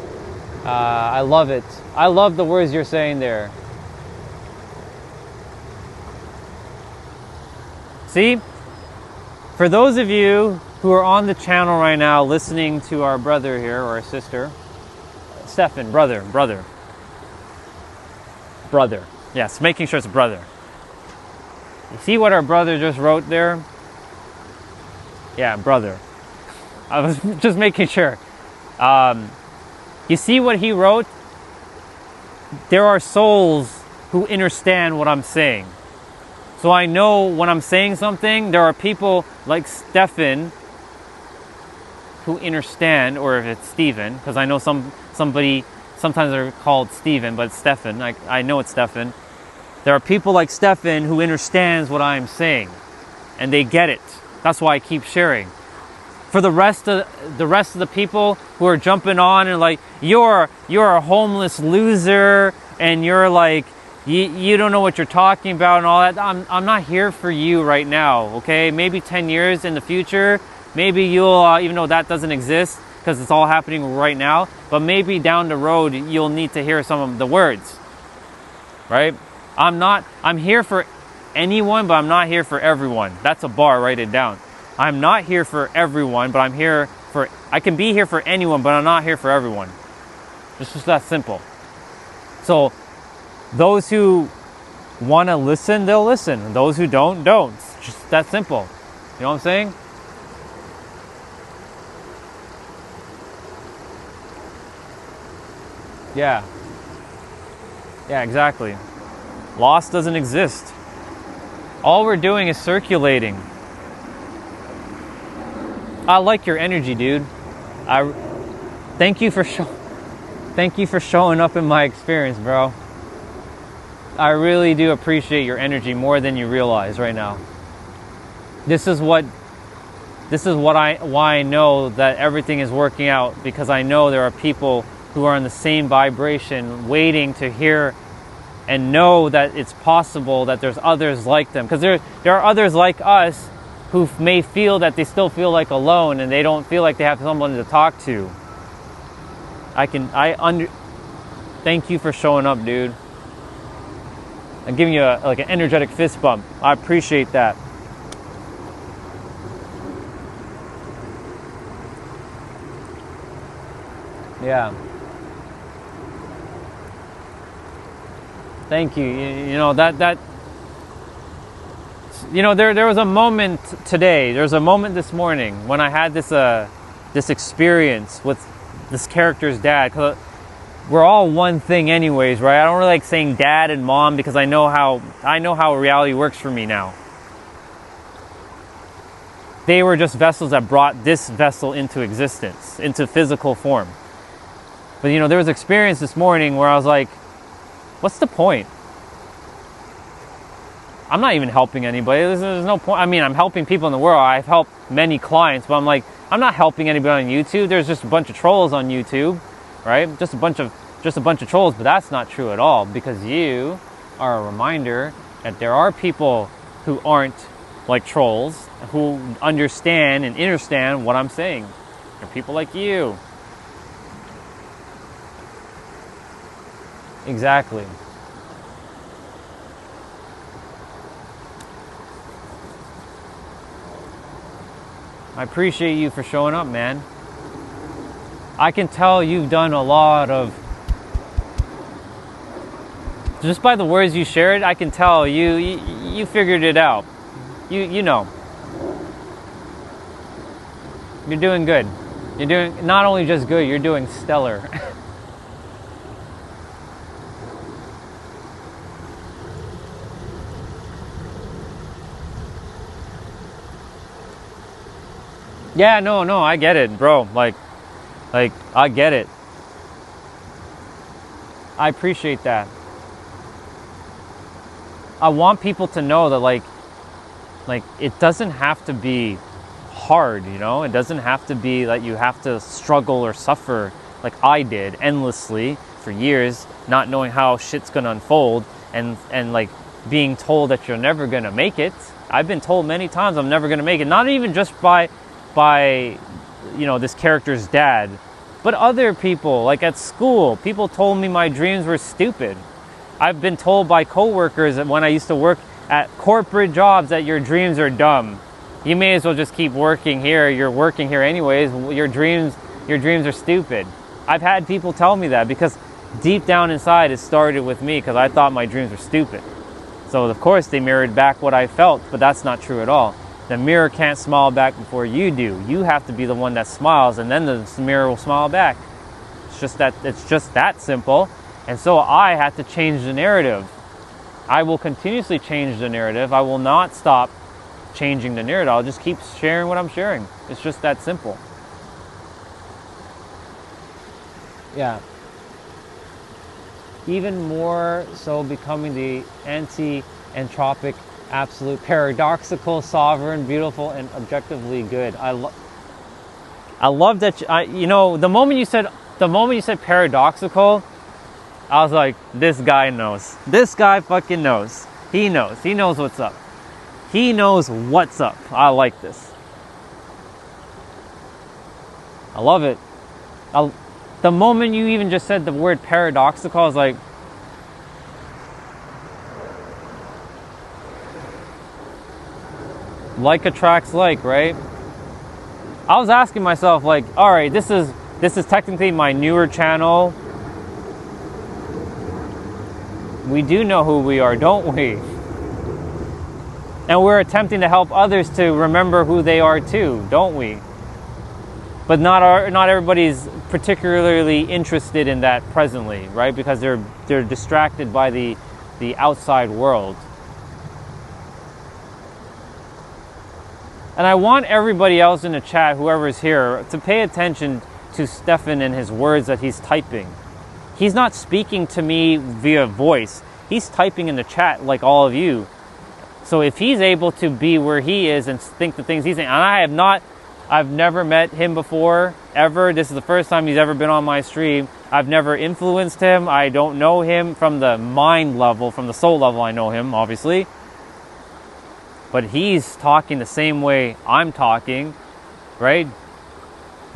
I love it. I love the words you're saying there. See, for those of you who are on the channel right now listening to our brother here, or our sister, Stefan, brother. Yes, making sure it's brother. You see what our brother just wrote there? Yeah, brother. I was just making sure. You see what he wrote? There are souls who understand what I'm saying. So I know when I'm saying something, there are people like Stefan who understand, or if it's Stephen, because I know somebody, sometimes they're called Stephen, but it's Stefan. I know it's Stefan. There are people like Stefan who understands what I'm saying, and they get it. That's why I keep sharing. For the rest of the people who are jumping on and like, you're a homeless loser, and you're like, you don't know what you're talking about and all that. I'm not here for you right now, okay? Maybe 10 years in the future, maybe you'll, even though that doesn't exist because it's all happening right now, but maybe down the road you'll need to hear some of the words, right? I'm here for anyone, but I'm not here for everyone. That's a bar, write it down. I'm not here for everyone, but I can be here for anyone, but I'm not here for everyone. It's just that simple. So those who want to listen, they'll listen. Those who don't. It's just that simple. You know what I'm saying? Yeah. Yeah, exactly. Loss doesn't exist. All we're doing is circulating. I like your energy, dude. Thank you for showing up in my experience, bro. I really do appreciate your energy more than you realize right now. This is why I know that everything is working out, because I know there are people who are in the same vibration waiting to hear and know that it's possible that there's others like them. Because there are others like us who may feel that they still feel like alone and they don't feel like they have someone to talk to. Thank you for showing up, dude. I'm giving you an energetic fist bump. I appreciate that. Yeah. Thank you. You know that. You know, there was a moment today. There was a moment this morning when I had this experience with this character's dad. 'Cause we're all one thing, anyways, right? I don't really like saying dad and mom because I know how reality works for me now. They were just vessels that brought this vessel into existence, into physical form. But you know, there was an experience this morning where I was like, what's the point? I'm not even helping anybody. There's no point. I mean, I'm helping people in the world. I've helped many clients, but I'm like, I'm not helping anybody on YouTube. There's just a bunch of trolls on YouTube, right? Just a bunch of trolls, but that's not true at all, because you are a reminder that there are people who aren't like trolls, who understand and understand what I'm saying. There are people like you. Exactly. I appreciate you for showing up, man. I can tell you've done a lot of, just by the words you shared, I can tell you figured it out. You know. You're doing good. You're doing not only just good, you're doing stellar. Yeah, no, I get it, bro. Like I get it. I appreciate that. I want people to know that like it doesn't have to be hard, you know? It doesn't have to be that you have to struggle or suffer like I did endlessly for years, not knowing how shit's gonna unfold and like being told that you're never gonna make it. I've been told many times I'm never gonna make it, not even just by you know, this character's dad, but other people, like at school, people told me my dreams were stupid. I've been told by coworkers that when I used to work at corporate jobs that your dreams are dumb. You may as well just keep working here. You're working here anyways. Your dreams are stupid. I've had people tell me that because deep down inside it started with me because I thought my dreams were stupid. So of course they mirrored back what I felt, but that's not true at all. The mirror can't smile back before you do. You have to be the one that smiles, and then the mirror will smile back. It's just that simple. And so I had to change the narrative. I will continuously change the narrative. I will not stop changing the narrative. I'll just keep sharing what I'm sharing. It's just that simple. Yeah. Even more so becoming the anti-entropic, absolute, paradoxical, sovereign, beautiful, and objectively good. I love that. You know, the moment you said paradoxical, I was like, this guy knows. This guy fucking knows. He knows. He knows what's up. He knows what's up. I like this. I love it. The moment you even just said the word paradoxical, I was like attracts like, right? I was asking myself, like, all right, this is technically my newer channel. We do know who we are, don't we? And we're attempting to help others to remember who they are too, don't we? But not everybody's particularly interested in that presently, right? Because they're distracted by the outside world. And I want everybody else in the chat, whoever's here, to pay attention to Stefan and his words that he's typing. He's not speaking to me via voice. He's typing in the chat like all of you. So if he's able to be where he is and think the things he's saying, and I've never met him before, ever. This is the first time he's ever been on my stream. I've never influenced him. I don't know him from the mind level, from the soul level I know him, obviously. But he's talking the same way I'm talking, right?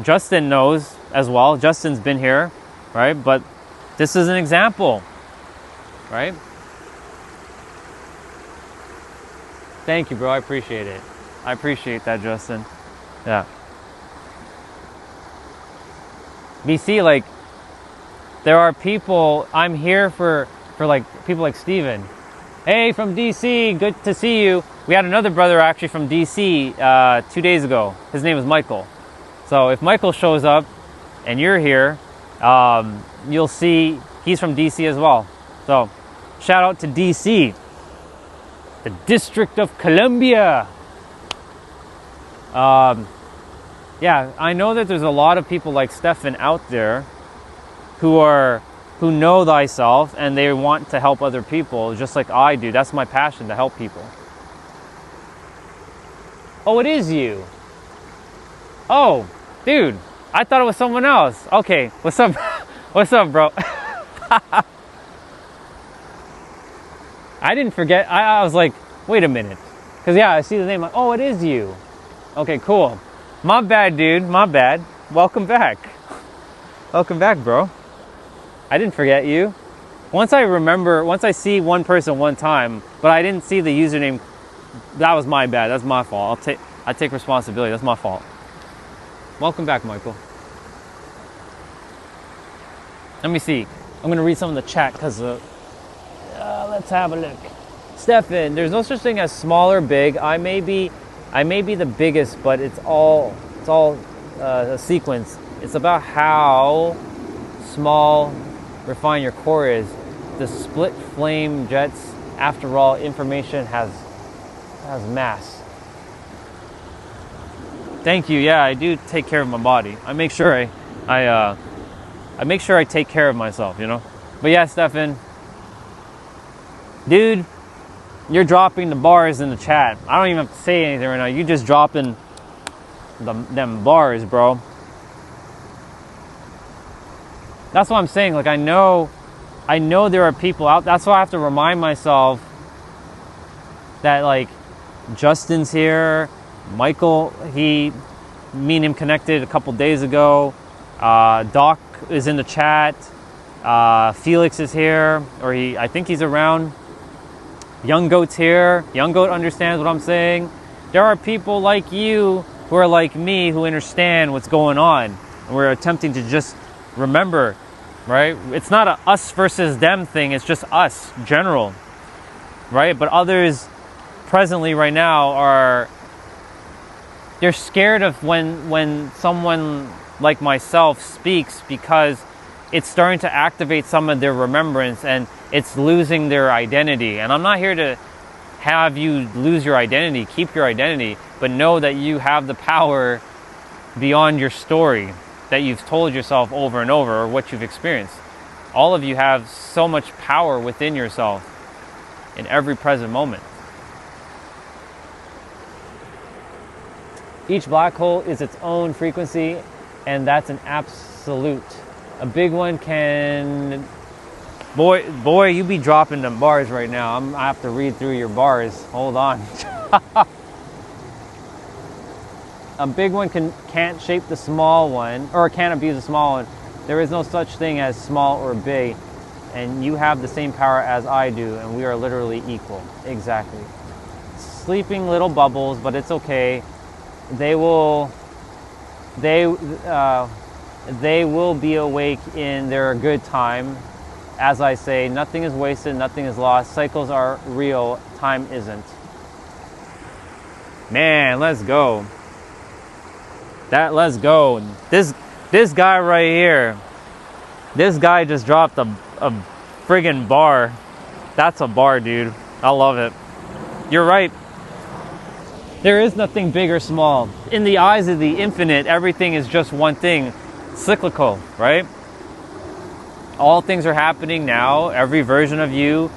Justin knows as well. Justin's been here, right? But this is an example, right? Thank you, bro. I appreciate it. I appreciate that, Justin. Yeah. BC, like, there are people, I'm here for like people like Steven. Hey, from DC, good to see you. We had another brother actually from DC 2 days ago. His name is Michael. So if Michael shows up and you're here, you'll see he's from DC as well. So shout out to DC, the District of Columbia. Yeah, I know that there's a lot of people like Stefan out there who know thyself and they want to help other people just like I do. That's my passion, to help people. Oh, it is you. Oh, dude, I thought it was someone else. Okay, what's up? What's up, bro? I didn't forget. I was like, wait a minute. Because, yeah, I see the name. Like, oh, it is you. Okay, cool. My bad, dude. My bad. Welcome back. Welcome back, bro. I didn't forget you. Once I see one person one time, but I didn't see the username, that was my bad. That's my fault. I take responsibility. That's my fault. Welcome back, Michael. Let me see. I'm going to read some of the chat because let's have a look. Stefan, there's no such thing as small or big. I may be the biggest, but it's all a sequence. It's about how small, refined your core is. The split flame jets, after all, information has mass. Thank you. Yeah, I do take care of my body. I make sure I make sure I take care of myself, you know. But yeah, Stefan, dude, you're dropping the bars in the chat. I don't even have to say anything right now. You just dropping them bars, bro. That's what I'm saying. Like, I know there are people out. That's why I have to remind myself that, like, Justin's here, Michael, me and him connected a couple days ago. Doc is in the chat. Felix is here, or I think he's around. Young Goat's here. Young Goat understands what I'm saying. There are people like you who are like me who understand what's going on. And we're attempting to just remember, right? It's not a us versus them thing. It's just us, general, right? But others presently right now they're scared of when someone like myself speaks, because it's starting to activate some of their remembrance and it's losing their identity. And I'm not here to have you lose your identity. Keep your identity, but know that you have the power beyond your story that you've told yourself over and over, or what you've experienced. All of you have so much power within yourself in every present moment. Each black hole is its own frequency, and that's an absolute. A big one can... Boy, you be dropping them bars right now. I have to read through your bars. Hold on. A big one can't shape the small one, or can't abuse the small one. There is no such thing as small or big, and you have the same power as I do, and we are literally equal. Exactly. Sleeping little bubbles, but it's okay. They will be awake in their good time. As I say, nothing is wasted, nothing is lost. Cycles are real, time isn't. Man, let's go. Let's go. This guy right here, this guy just dropped a friggin' bar. That's a bar, dude. I love it. You're right. There is nothing big or small. In the eyes of the infinite, everything is just one thing. Cyclical, right? All things are happening now. Every version of you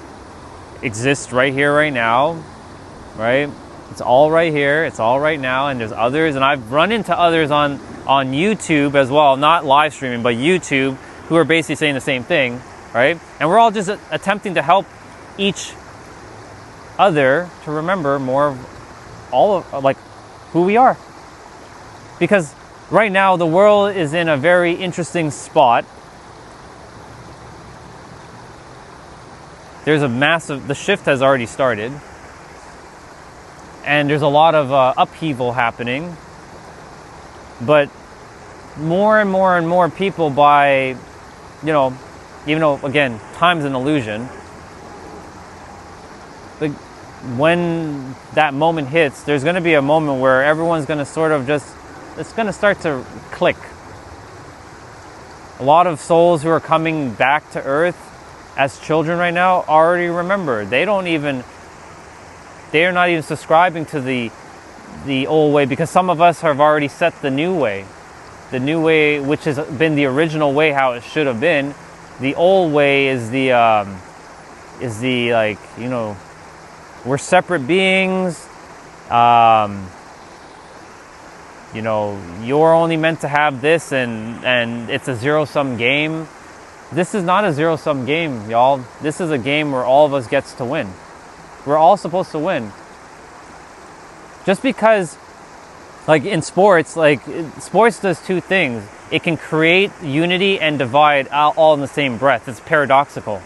exists right here, right now, right? It's all right here. It's all right now. And there's others. And I've run into others on YouTube as well, not live streaming, but YouTube, who are basically saying the same thing, right? And we're all just attempting to help each other to remember more of all of, like, who we are. Because right now the world is in a very interesting spot. There's the shift has already started. And there's a lot of upheaval happening. But more and more and more people even though, again, time's an illusion, but when that moment hits, there's going to be a moment where everyone's going to sort of it's going to start to click. A lot of souls who are coming back to Earth as children right now already remember. They're not even subscribing to the old way, because some of us have already set the new way, which has been the original way, how it should have been. The old way is we're separate beings. You're only meant to have this, and it's a zero-sum game. This is not a zero-sum game, y'all. This is a game where all of us gets to win. We're all supposed to win. Just because, like in sports, sports does two things. It can create unity and divide all in the same breath. It's paradoxical.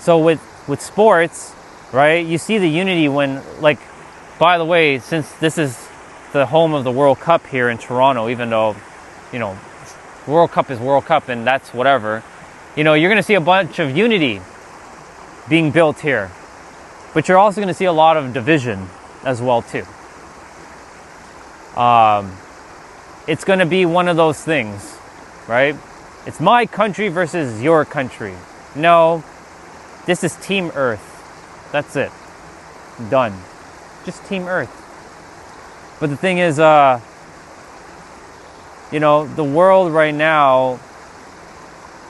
So with sports, right, you see the unity when, like, by the way, since this is the home of the World Cup here in Toronto, even though, you know, World Cup is World Cup and that's whatever, you know, you're going to see a bunch of unity being built here. But you're also going to see a lot of division as well, too. It's going to be one of those things, right? It's my country versus your country. No, this is Team Earth. That's it. Done. Just Team Earth. But the thing is, you know, the world right now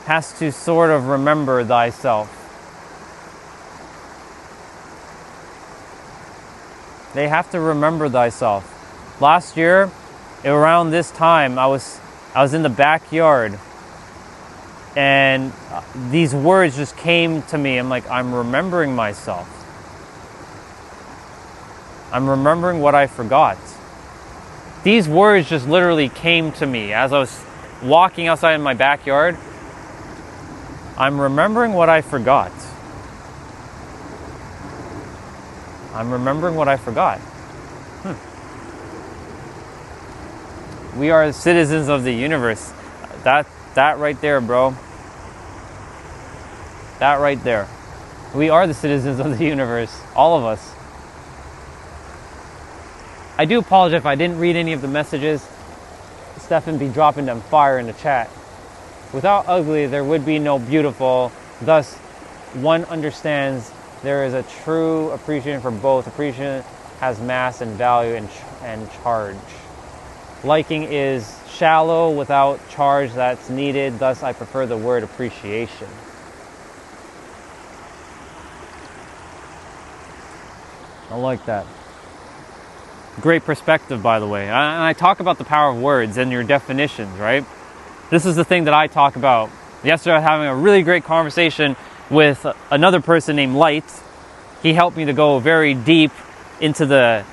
has to sort of remember thyself. They have to remember thyself. Last year, around this time, I was in the backyard, and these words just came to me. I'm like, I'm remembering myself. I'm remembering what I forgot. These words just literally came to me as I was walking outside in my backyard. I'm remembering what I forgot. I'm remembering what I forgot. We are citizens of the universe. That right there, bro. That right there. We are the citizens of the universe. All of us. I do apologize if I didn't read any of the messages. Stefan be dropping them fire in the chat. Without ugly, there would be no beautiful. Thus, one understands there is a true appreciation for both. Appreciation has mass and value and charge. Liking is shallow without charge that's needed. Thus, I prefer the word appreciation. I like that. Great perspective, by the way. And I talk about the power of words and your definitions, right? This is the thing that I talk about. Yesterday, I was having a really great conversation with another person named Light. He helped me to go very deep into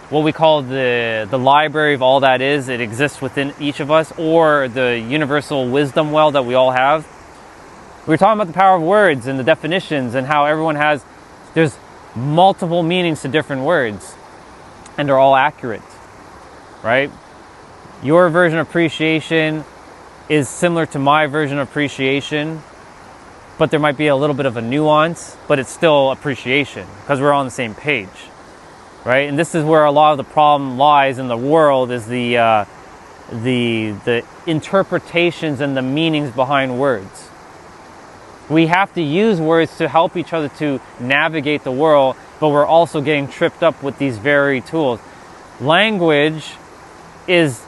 what we call the library of all that is. It exists within each of us, or the universal wisdom well that we all have. We were talking about the power of words and the definitions and how there's multiple meanings to different words. And they're all accurate, right? Your version of appreciation is similar to my version of appreciation, but there might be a little bit of a nuance, but it's still appreciation because we're on the same page, right? And this is where a lot of the problem lies in the world, is the interpretations and the meanings behind words. We have to use words to help each other to navigate the world, but we're also getting tripped up with these very tools. Language is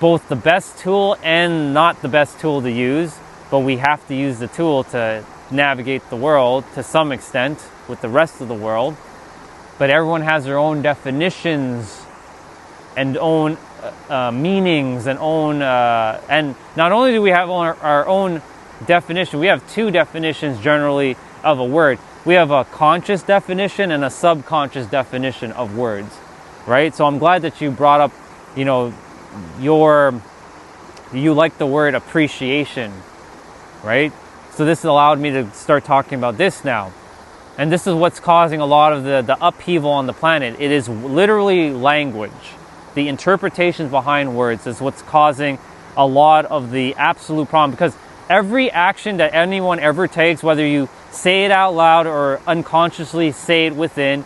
both the best tool and not the best tool to use, but we have to use the tool to navigate the world to some extent with the rest of the world. But everyone has their own definitions and own meanings and own... and not only do we have our own definition, we have two definitions generally of a word. We have a conscious definition and a subconscious definition of words, right? So I'm glad that you brought up, you know, you like the word appreciation, right? So this allowed me to start talking about this now. And this is what's causing a lot of the upheaval on the planet. It is literally language. The interpretations behind words is what's causing a lot of the absolute problem, because every action that anyone ever takes, whether you say it out loud or unconsciously say it within,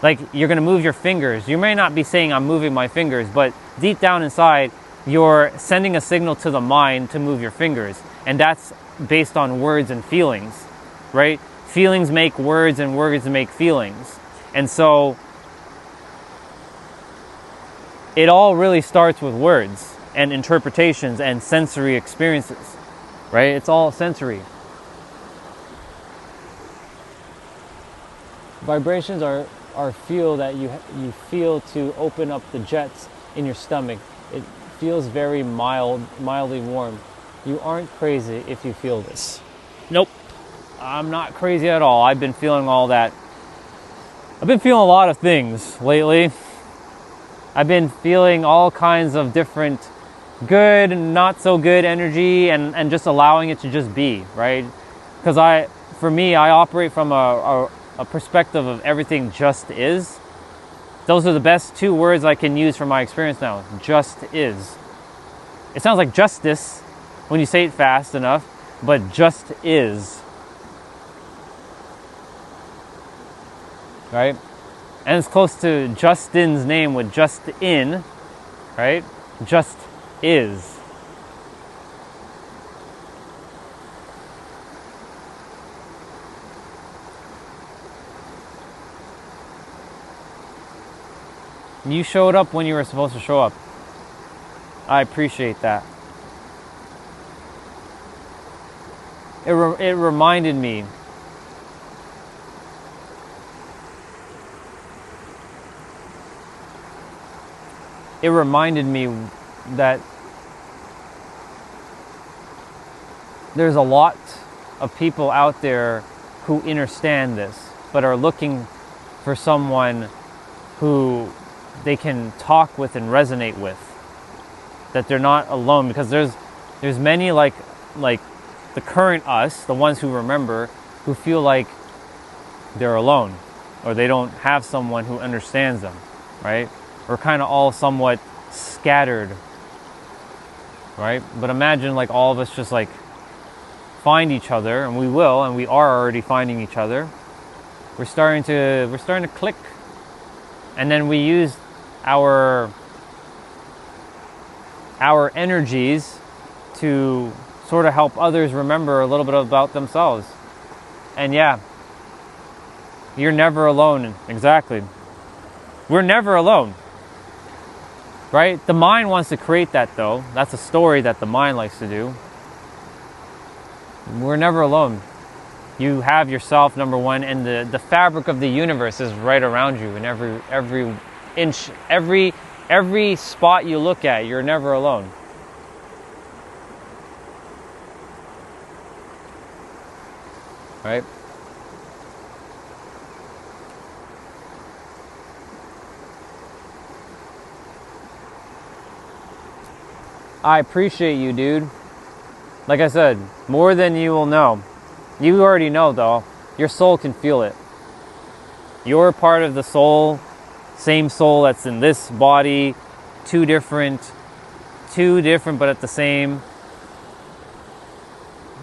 like you're going to move your fingers. You may not be saying I'm moving my fingers, but deep down inside, you're sending a signal to the mind to move your fingers. And that's based on words and feelings, right? Feelings make words and words make feelings. And so it all really starts with words and interpretations and sensory experiences, right? It's all sensory. Vibrations are fuel that you feel to open up the jets in your stomach. It feels very mildly warm. You aren't crazy if you feel this. Nope. I'm not crazy at all. I've been feeling all that. I've been feeling a lot of things lately. I've been feeling all kinds of different good and not so good energy, and just allowing it to just be, right? Because for me, I operate from a perspective of everything just is. Those are the best two words I can use from my experience now. Just is. It sounds like justice when you say it fast enough, but just is. Right? And it's close to Justin's name with just in, right? Just is. You showed up when you were supposed to show up. I appreciate that. It reminded me. It reminded me that there's a lot of people out there who understand this, but are looking for someone who they can talk with and resonate with. That they're not alone, because there's many like the current us, the ones who remember, who feel like they're alone, or they don't have someone who understands them, right? We're kind of all somewhat scattered, right? But imagine like all of us just like find each other, and we will, and we are already finding each other. We're starting to click, and then we use our energies to sort of help others remember a little bit about themselves. And yeah, you're never alone. Exactly. We're never alone. Right? The mind wants to create that, though. That's a story that the mind likes to do. We're never alone. You have yourself, number one, and the fabric of the universe is right around you. In every inch, every spot you look at, you're never alone. Right? I appreciate you, dude. Like I said, more than you will know. You already know, though. Your soul can feel it. You're part of the soul, same soul that's in this body, two different, but at the same.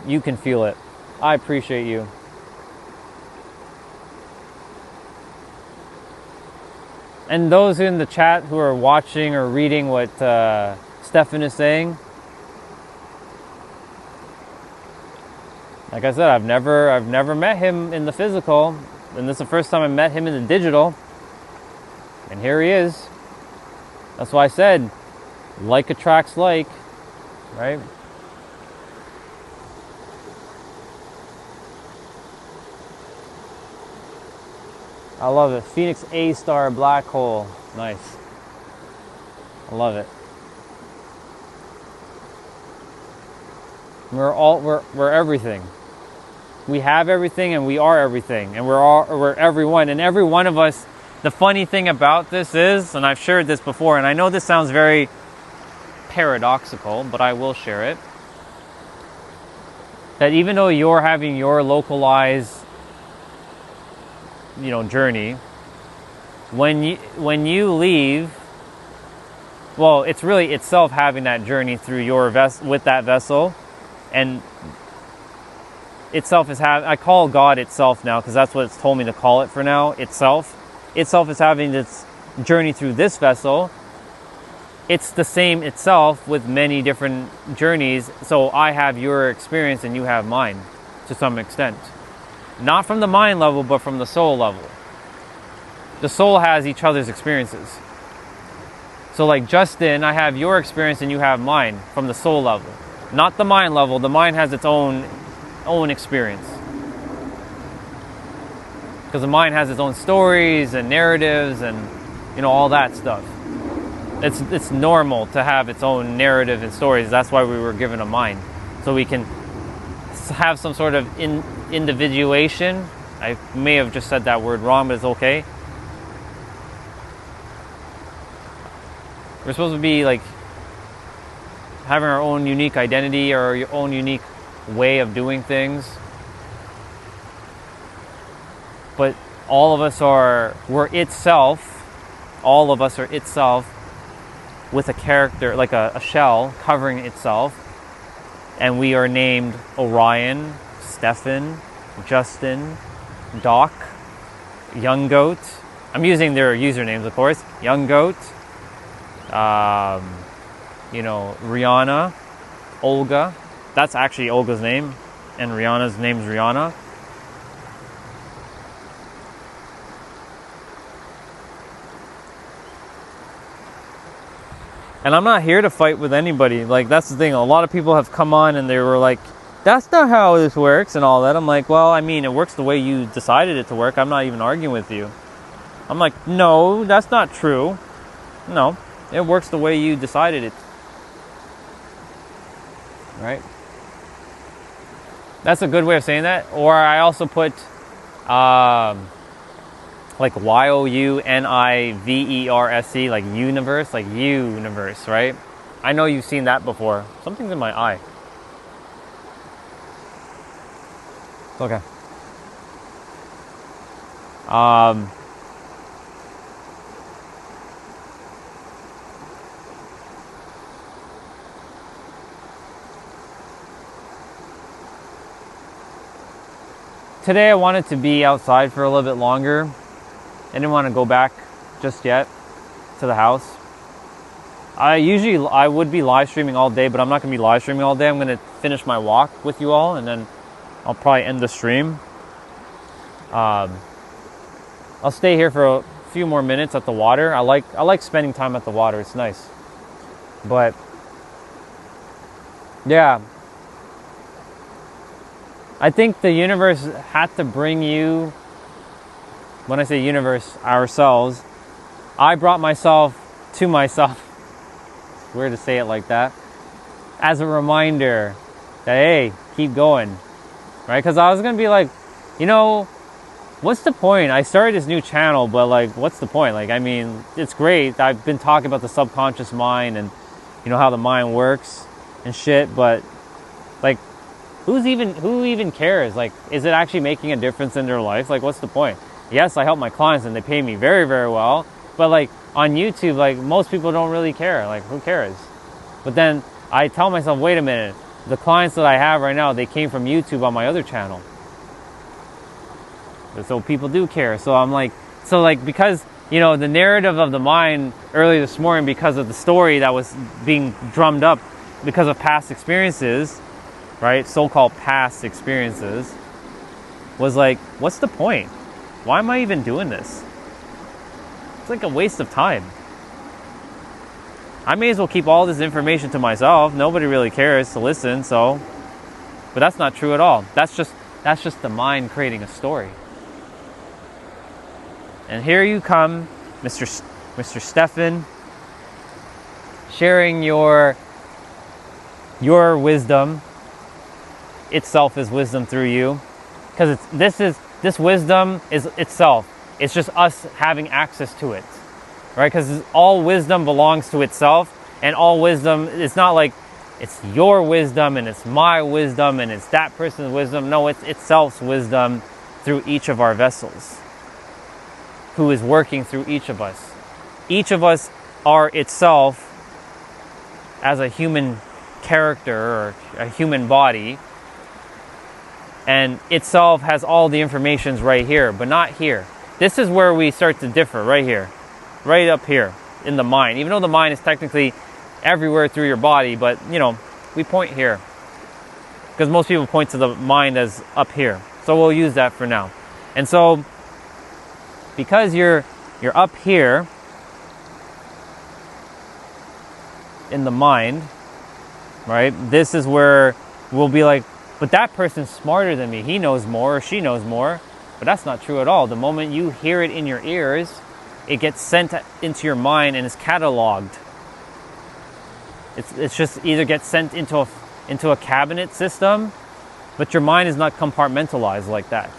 You can feel it. I appreciate you. And those in the chat who are watching or reading what Stefan is saying, like I said, I've never met him in the physical, and this is the first time I met him in the digital. And here he is. That's why I said, like attracts like, right? I love it. Phoenix A star black hole. Nice. I love it. We're everything. We have everything, and we are everything, and we're everyone, and every one of us. The funny thing about this is, and I've shared this before, and I know this sounds very paradoxical, but I will share it, that even though you're having your localized, journey, when you leave, well, it's really itself having that journey through your with that vessel, and itself is I call God itself now, because that's what it's told me to call it for now. Itself is having this journey through this vessel. It's the same itself with many different journeys. So I have your experience and you have mine to some extent. Not from the mind level, but from the soul level. The soul has each other's experiences. So like Justin, I have your experience and you have mine from the soul level. Not the mind level. The mind has its own experience. Because the mind has its own stories and narratives and all that stuff. It's normal to have its own narrative and stories. That's why we were given a mind. so we can have some sort of individuation. I may have just said that word wrong, but it's okay. We're supposed to be like having our own unique identity or your own unique way of doing things. But all of us we're itself. All of us are itself with a character, like a shell covering itself. And we are named Orion, Stefan, Justin, Doc, Young Goat. I'm using their usernames, of course. Young Goat, Rihanna, Olga. That's actually Olga's name, and Rihanna's name's Rihanna. And I'm not here to fight with anybody. Like, that's the thing. A lot of people have come on and they were like, that's not how this works and all that. I'm like, well, I mean, it works the way you decided it to work. I'm not even arguing with you. I'm like, no, that's not true. No, it works the way you decided it. Right? That's a good way of saying that. Or I also put like YOUNIVERSE, like universe, like universe, right? I know you've seen that before. Something's in my eye. It's okay. Today I wanted to be outside for a little bit longer. I didn't want to go back just yet to the house. I would be live streaming all day, but I'm not going to be live streaming all day. I'm going to finish my walk with you all, and then I'll probably end the stream. I'll stay here for a few more minutes at the water. I like spending time at the water. It's nice. But yeah, I think the universe had to bring you. When I say universe, ourselves, I brought myself to myself. It's weird to say it like that. As a reminder that, hey, keep going. Right? Because I was going to be like, what's the point? I started this new channel, but like, what's the point? Like, I mean, it's great. I've been talking about the subconscious mind and, how the mind works and shit, but like, who even cares? Like, is it actually making a difference in their life? Like, what's the point? Yes, I help my clients and they pay me very, very well. But like on YouTube, like most people don't really care. Like, who cares? But then I tell myself, wait a minute. The clients that I have right now, they came from YouTube on my other channel. So people do care. So I'm like, because, the narrative of the mind early this morning, because of the story that was being drummed up because of past experiences, right? So-called past experiences, was like, what's the point? Why am I even doing this? It's like a waste of time. I may as well keep all this information to myself. Nobody really cares to listen, so. But that's not true at all. That's just the mind creating a story. And here you come, Mr. Stefan, sharing your wisdom. Itself is wisdom through you. Because this wisdom is itself. It's just us having access to it, right? Because all wisdom belongs to itself, and all wisdom, it's not like it's your wisdom and it's my wisdom and it's that person's wisdom. No, it's itself's wisdom through each of our vessels, who is working through each of us. Each of us are itself as a human character or a human body. And itself has all the informations right here, but not here. This is where we start to differ, right here. Right up here in the mind. Even though the mind is technically everywhere through your body, but, we point here. Because most people point to the mind as up here. So we'll use that for now. And so, because you're up here in the mind, right? This is where we'll be like, but that person's smarter than me. He knows more or she knows more. But that's not true at all. The moment you hear it in your ears, it gets sent into your mind and is cataloged. It's just either gets sent into into a cabinet system, but your mind is not compartmentalized like that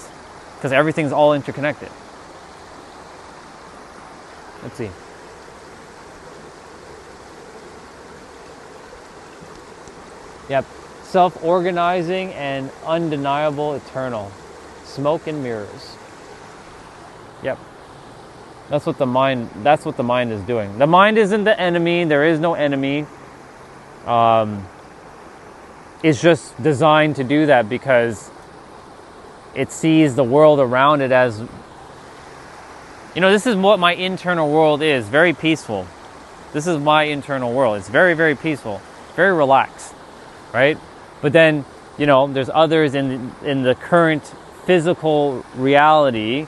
because everything's all interconnected. Let's see. Yep. Self-organizing and undeniable eternal. Smoke and mirrors. Yep. That's what the mind is doing. The mind isn't the enemy. There is no enemy. It's just designed to do that because it sees the world around it as, this is what my internal world is. Very peaceful. This is my internal world. It's very, very peaceful. Very relaxed. Right? But then, there's others in the current physical reality,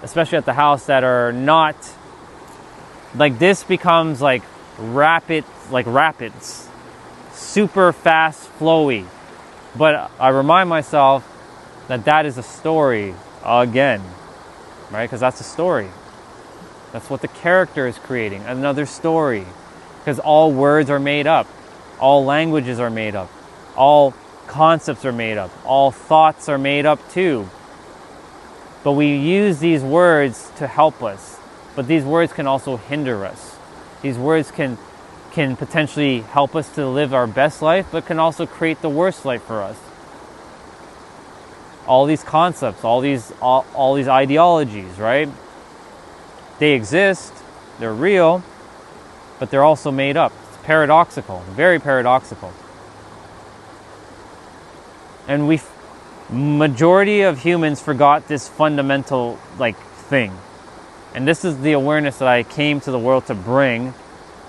especially at the house, that are not, like, this becomes like rapids, super fast, flowy. But I remind myself that is a story again, right? Because that's a story. That's what the character is creating, another story. Because all words are made up. All languages are made up. All concepts are made up. All thoughts are made up too. But we use these words to help us. But these words can also hinder us. These words can potentially help us to live our best life, but can also create the worst life for us. All these concepts, all these ideologies, right? They exist, they're real, but they're also made up. It's paradoxical, very paradoxical. And majority of humans forgot this fundamental thing. And this is the awareness that I came to the world to bring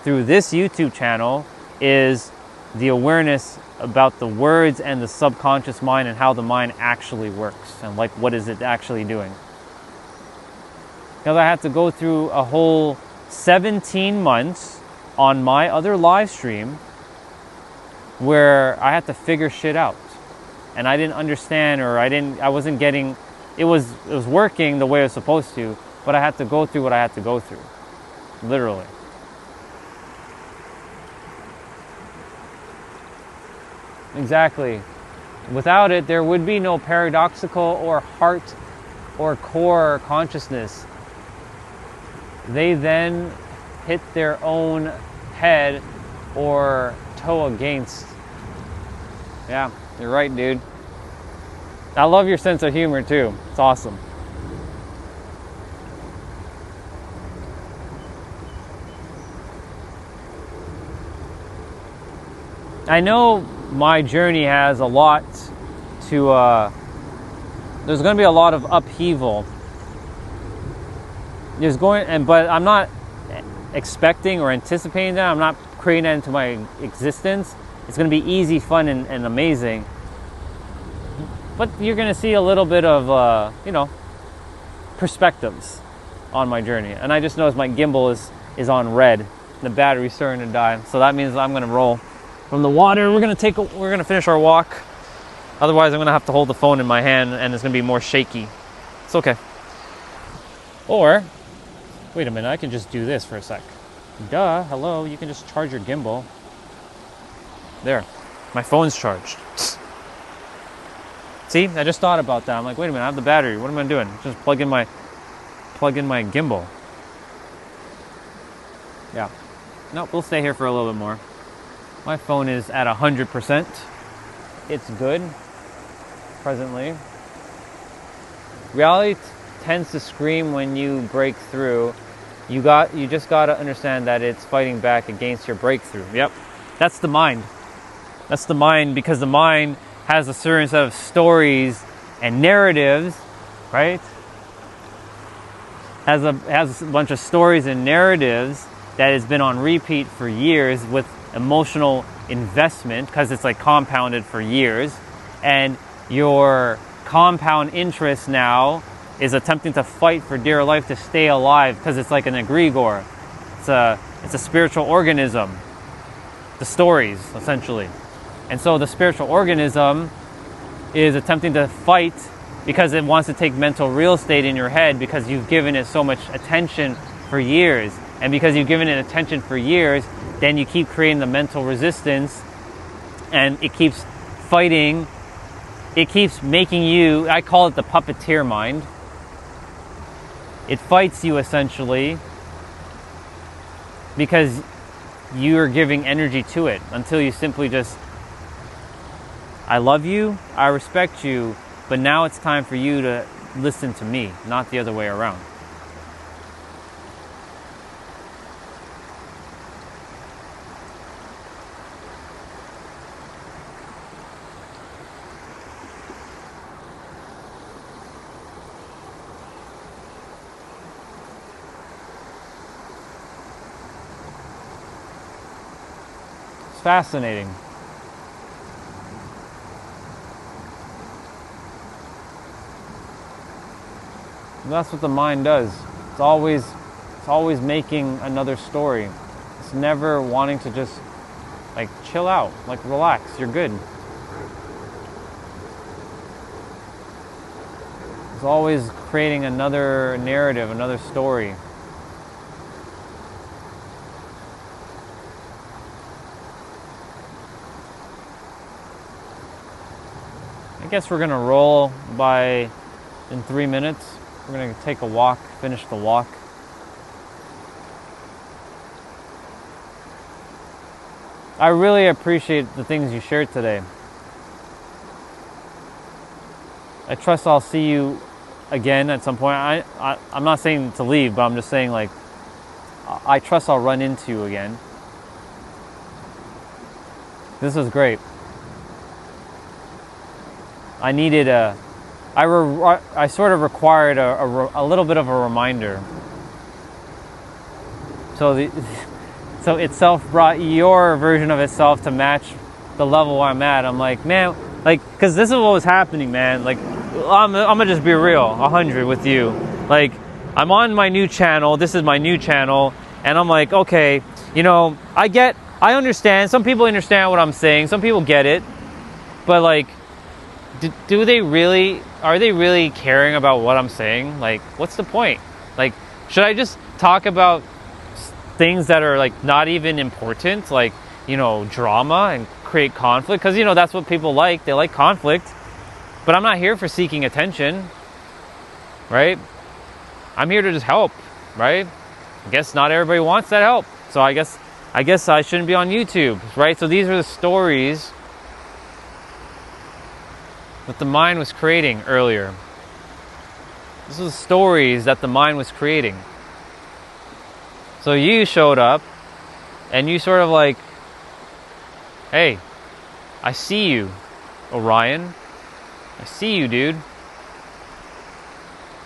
through this YouTube channel, is the awareness about the words and the subconscious mind and how the mind actually works and what is it actually doing. Because I had to go through a whole 17 months on my other live stream where I had to figure shit out. And I didn't understand, or I wasn't getting, it was working the way it was supposed to, but I had to go through what I had to go through. Literally. Exactly. Without it, there would be no paradoxical or heart or core consciousness. They then hit their own head or toe against. Yeah, you're right, dude. I love your sense of humor too. It's awesome. I know my journey has a lot to, there's going to be a lot of upheaval. But I'm not expecting or anticipating that. I'm not creating that into my existence. It's going to be easy, fun, and amazing. But you're going to see a little bit of, perspectives on my journey. And I just noticed my gimbal is on red. The battery's starting to die. So that means I'm going to roll from the water. We're going to finish our walk. Otherwise, I'm going to have to hold the phone in my hand and it's going to be more shaky. It's okay. Or, wait a minute, I can just do this for a sec. Duh, hello, you can just charge your gimbal. There, my phone's charged. See, I just thought about that. I'm like, wait a minute, I have the battery. What am I doing? Just plug in my gimbal. Yeah. Nope, we'll stay here for a little bit more. My phone is at 100%. It's good, presently. Reality tends to scream when you break through. You just gotta understand that it's fighting back against your breakthrough. Yep, that's the mind. That's the mind, because the mind has a certain set of stories and narratives, right? Has a bunch of stories and narratives that has been on repeat for years with emotional investment, because it's compounded for years, and your compound interest now is attempting to fight for dear life to stay alive, because it's like an egregore. It's a spiritual organism. The stories, essentially. And so the spiritual organism is attempting to fight because it wants to take mental real estate in your head, because you've given it so much attention for years. And because you've given it attention for years, then you keep creating the mental resistance and it keeps fighting. It keeps making you, I call it the puppeteer mind. It fights you essentially because you're giving energy to it until you simply just, I love you, I respect you, but now it's time for you to listen to me, not the other way around. It's fascinating. And that's what the mind does. It's always making another story. It's never wanting to just like chill out, like relax, you're good. It's always creating another narrative, another story. I guess we're gonna roll by in 3 minutes. We're gonna take a walk, finish the walk. I really appreciate the things you shared today. I trust I'll see you again at some point. I'm not saying to leave, but I'm just saying like, I trust I'll run into you again. This was great. I needed I sort of required a little bit of a reminder. So itself brought your version of itself to match the level I'm at. I'm like, man, like, cause this is what was happening, man. Like, I'm gonna just be real, 100 with you. Like, I'm on my new channel. This is my new channel, and I'm like, okay, you know, I understand. Some people understand what I'm saying. Some people get it, but like, are they really caring about what I'm saying? Like, what's the point? Like, should I just talk about things that are like not even important, like, you know, drama and create conflict? Because, you know, that's what people like. They like conflict. But I'm not here for seeking attention, right? I'm here to just help, right? I guess not everybody wants that help. So I guess I shouldn't be on YouTube, right? So these are the stories that the mind was creating earlier. This was stories that the mind was creating. So you showed up and you sort of like, hey, I see you, Orion. I see you, dude.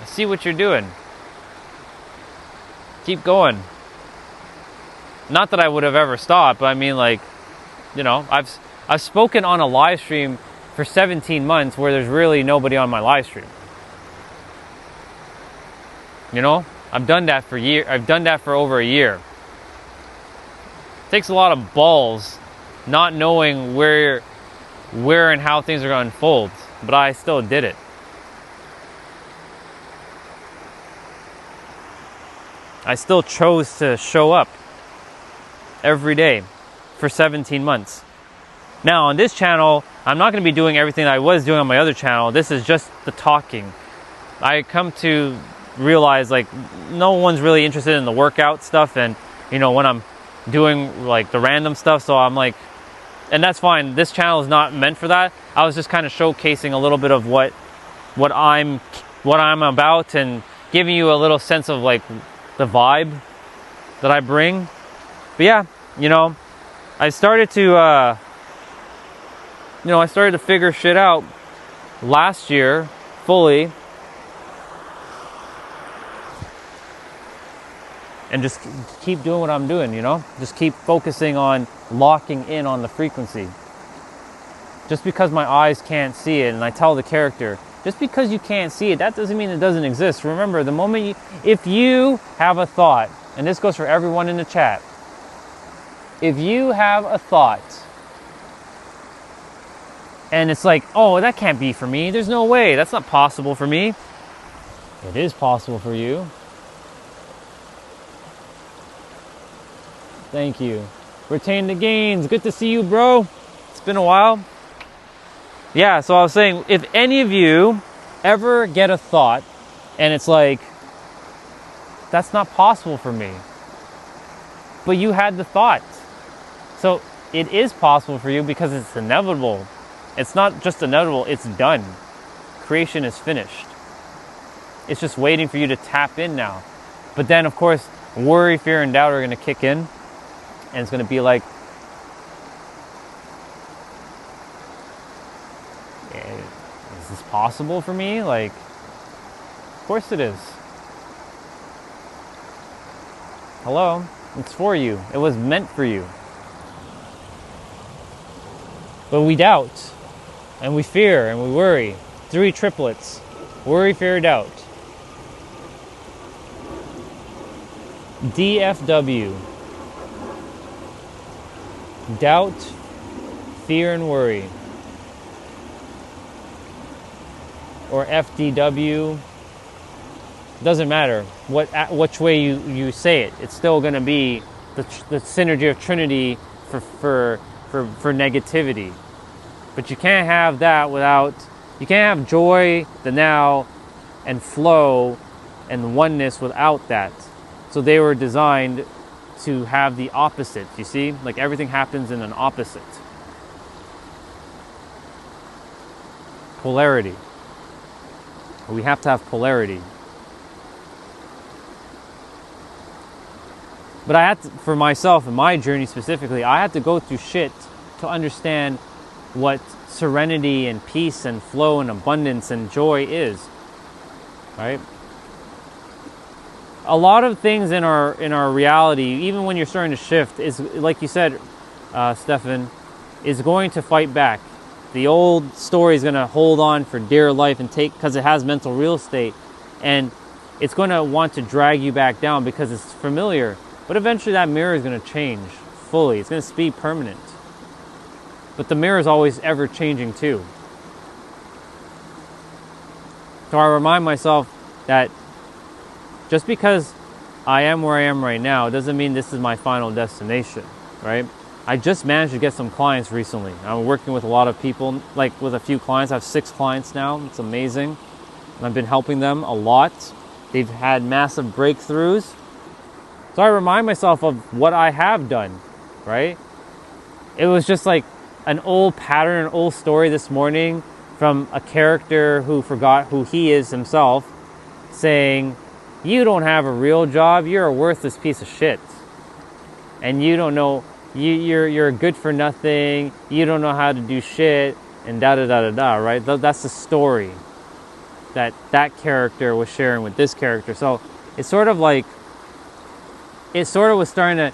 I see what you're doing. Keep going. Not that I would have ever stopped, but I mean, like, you know, I've spoken on a live stream for 17 months where there's really nobody on my live stream. You know, I've done that for over a year. It takes a lot of balls not knowing where and how things are going to unfold, but I still did it. I still chose to show up every day for 17 months. Now on this channel, I'm not going to be doing everything I was doing on my other channel. This is just the talking. I come to realize like no one's really interested in the workout stuff, and you know, when I'm doing like the random stuff, so I'm like, and that's fine. This channel is not meant for that. I was just kind of showcasing a little bit of what I'm about and giving you a little sense of like the vibe that I bring. But yeah, you know, I started to figure shit out last year fully, and just keep doing what I'm doing, you know? Just keep focusing on locking in on the frequency. Just because my eyes can't see it, and I tell the character, just because you can't see it, that doesn't mean it doesn't exist. Remember, the moment if you have a thought, and this goes for everyone in the chat, if you have a thought, and it's like, oh, that can't be for me, there's no way, that's not possible for me. It is possible for you. Thank you. Retain the gains. Good to see you, bro. It's been a while. Yeah, so I was saying, if any of you ever get a thought and it's like, that's not possible for me, but you had the thought. So it is possible for you because it's inevitable. It's not just inevitable, it's done. Creation is finished. It's just waiting for you to tap in now. But then, of course, worry, fear, and doubt are going to kick in. And it's going to be like, is this possible for me? Like, of course it is. Hello? It's for you. It was meant for you. But we doubt, and we fear, and we worry. 3 triplets. Worry, fear, doubt. DFW. Doubt, fear, and worry. Or FDW. Doesn't matter which way you say it. It's still going to be the synergy of Trinity for negativity. But you can't have that without, you can't have joy, the now, and flow and oneness without that. So they were designed to have the opposite, you see? Like everything happens in an opposite. Polarity. We have to have polarity. But I had to, for myself and my journey specifically, I had to go through shit to understand what serenity and peace and flow and abundance and joy is. Right? A lot of things in our reality, even when you're starting to shift, is like you said, Stefan, is going to fight back. The old story is going to hold on for dear life and take, because it has mental real estate, and it's going to want to drag you back down because it's familiar. But eventually that mirror is going to change fully. It's going to be permanent. But the mirror is always ever changing too. So I remind myself that just because I am where I am right now doesn't mean this is my final destination, right? I just managed to get some clients recently. I'm working with a lot of people, like with a few clients. I have 6 clients now. It's amazing. And I've been helping them a lot. They've had massive breakthroughs. So I remind myself of what I have done, right? It was just like an old pattern, an old story this morning from a character who forgot who he is himself, saying, you don't have a real job, you're a worthless piece of shit. And you don't know, you're good for nothing, you don't know how to do shit, and da-da-da-da-da, right? That's the story that character was sharing with this character. So it's sort of like, it sort of was starting to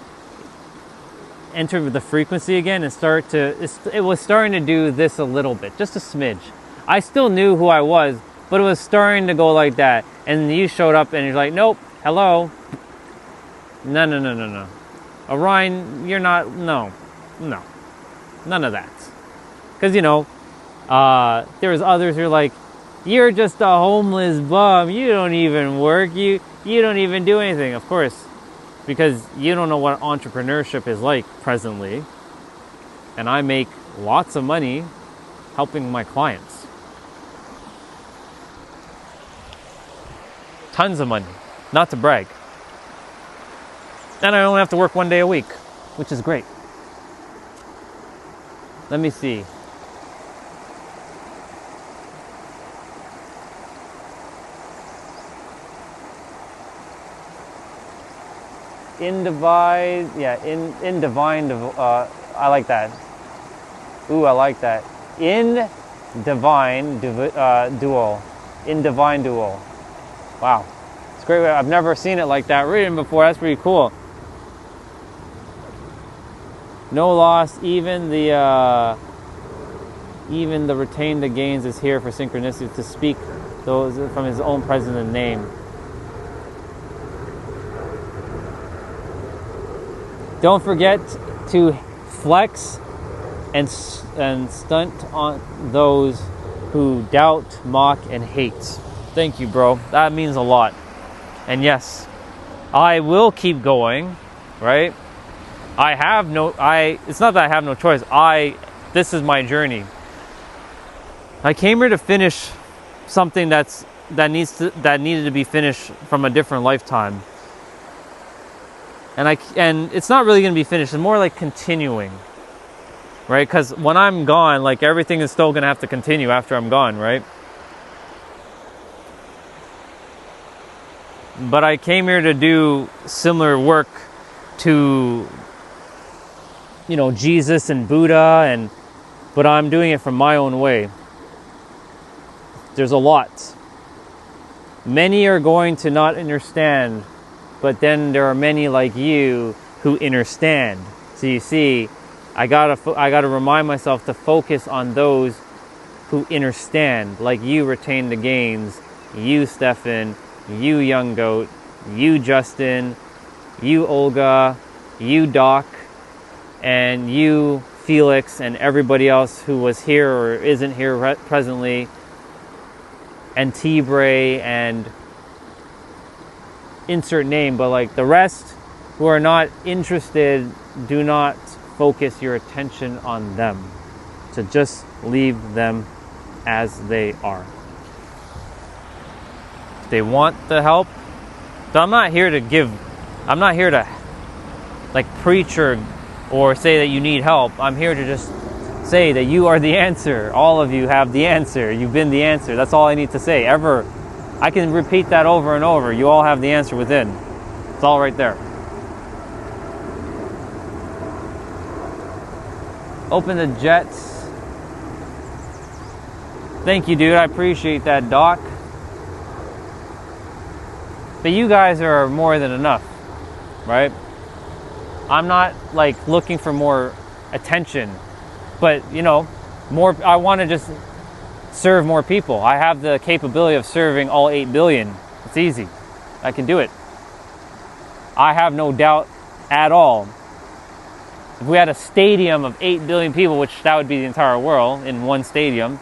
enter the frequency again and it was starting to do this a little bit, just a smidge. I still knew who I was, but it was starting to go like that. And you showed up and you're like, nope, hello. No. Orion, you're not, no. None of that. Because, you know, there was others who are like, you're just a homeless bum. You don't even work. You don't even do anything. Of course, because you don't know what entrepreneurship is like presently. And I make lots of money helping my clients. Tons of money, not to brag. And I only have to work 1 day a week, which is great. Let me see. In divine, I like that. Ooh, I like that. In divine dual. In divine dual. Wow, it's great. I've never seen it like that written before. That's pretty cool. No loss. Even the retained the gains is here for synchronicity to speak those from his own presence and name. Don't forget to flex and stunt on those who doubt, mock, and hate. Thank you, bro. That means a lot. And yes, I will keep going, right? It's not that I have no choice. I this is my journey. I came here to finish something that needed to be finished from a different lifetime. And it's not really going to be finished. It's more like continuing, right? Because when I'm gone, like everything is still going to have to continue after I'm gone, right? But I came here to do similar work to, you know, Jesus and Buddha, but I'm doing it from my own way. There's a lot. Many are going to not understand, but then there are many like you who understand. So you see, I gotta remind myself to focus on those who understand, like you, Retain the Gains, you, Stefan, you, Young Goat, you, Justin, you, Olga, you, Doc, and you, Felix, and everybody else who was here or isn't here presently, and T-Bray, and insert name, but like the rest who are not interested, do not focus your attention on them. So just leave them as they are. If they want the help, so I'm not here to like preach or say that you need help. I'm here to just say that you are the answer. All of you have the answer. You've been the answer. That's all I need to say. I can repeat that over and over. You all have the answer within. It's all right there. Open the jets. Thank you, dude. I appreciate that, Doc. But you guys are more than enough, right? I'm not like looking for more attention, but you know, I want to just serve more people. I have the capability of serving all 8 billion. It's easy. I can do it. I have no doubt at all. If we had a stadium of 8 billion people, which that would be the entire world in one stadium,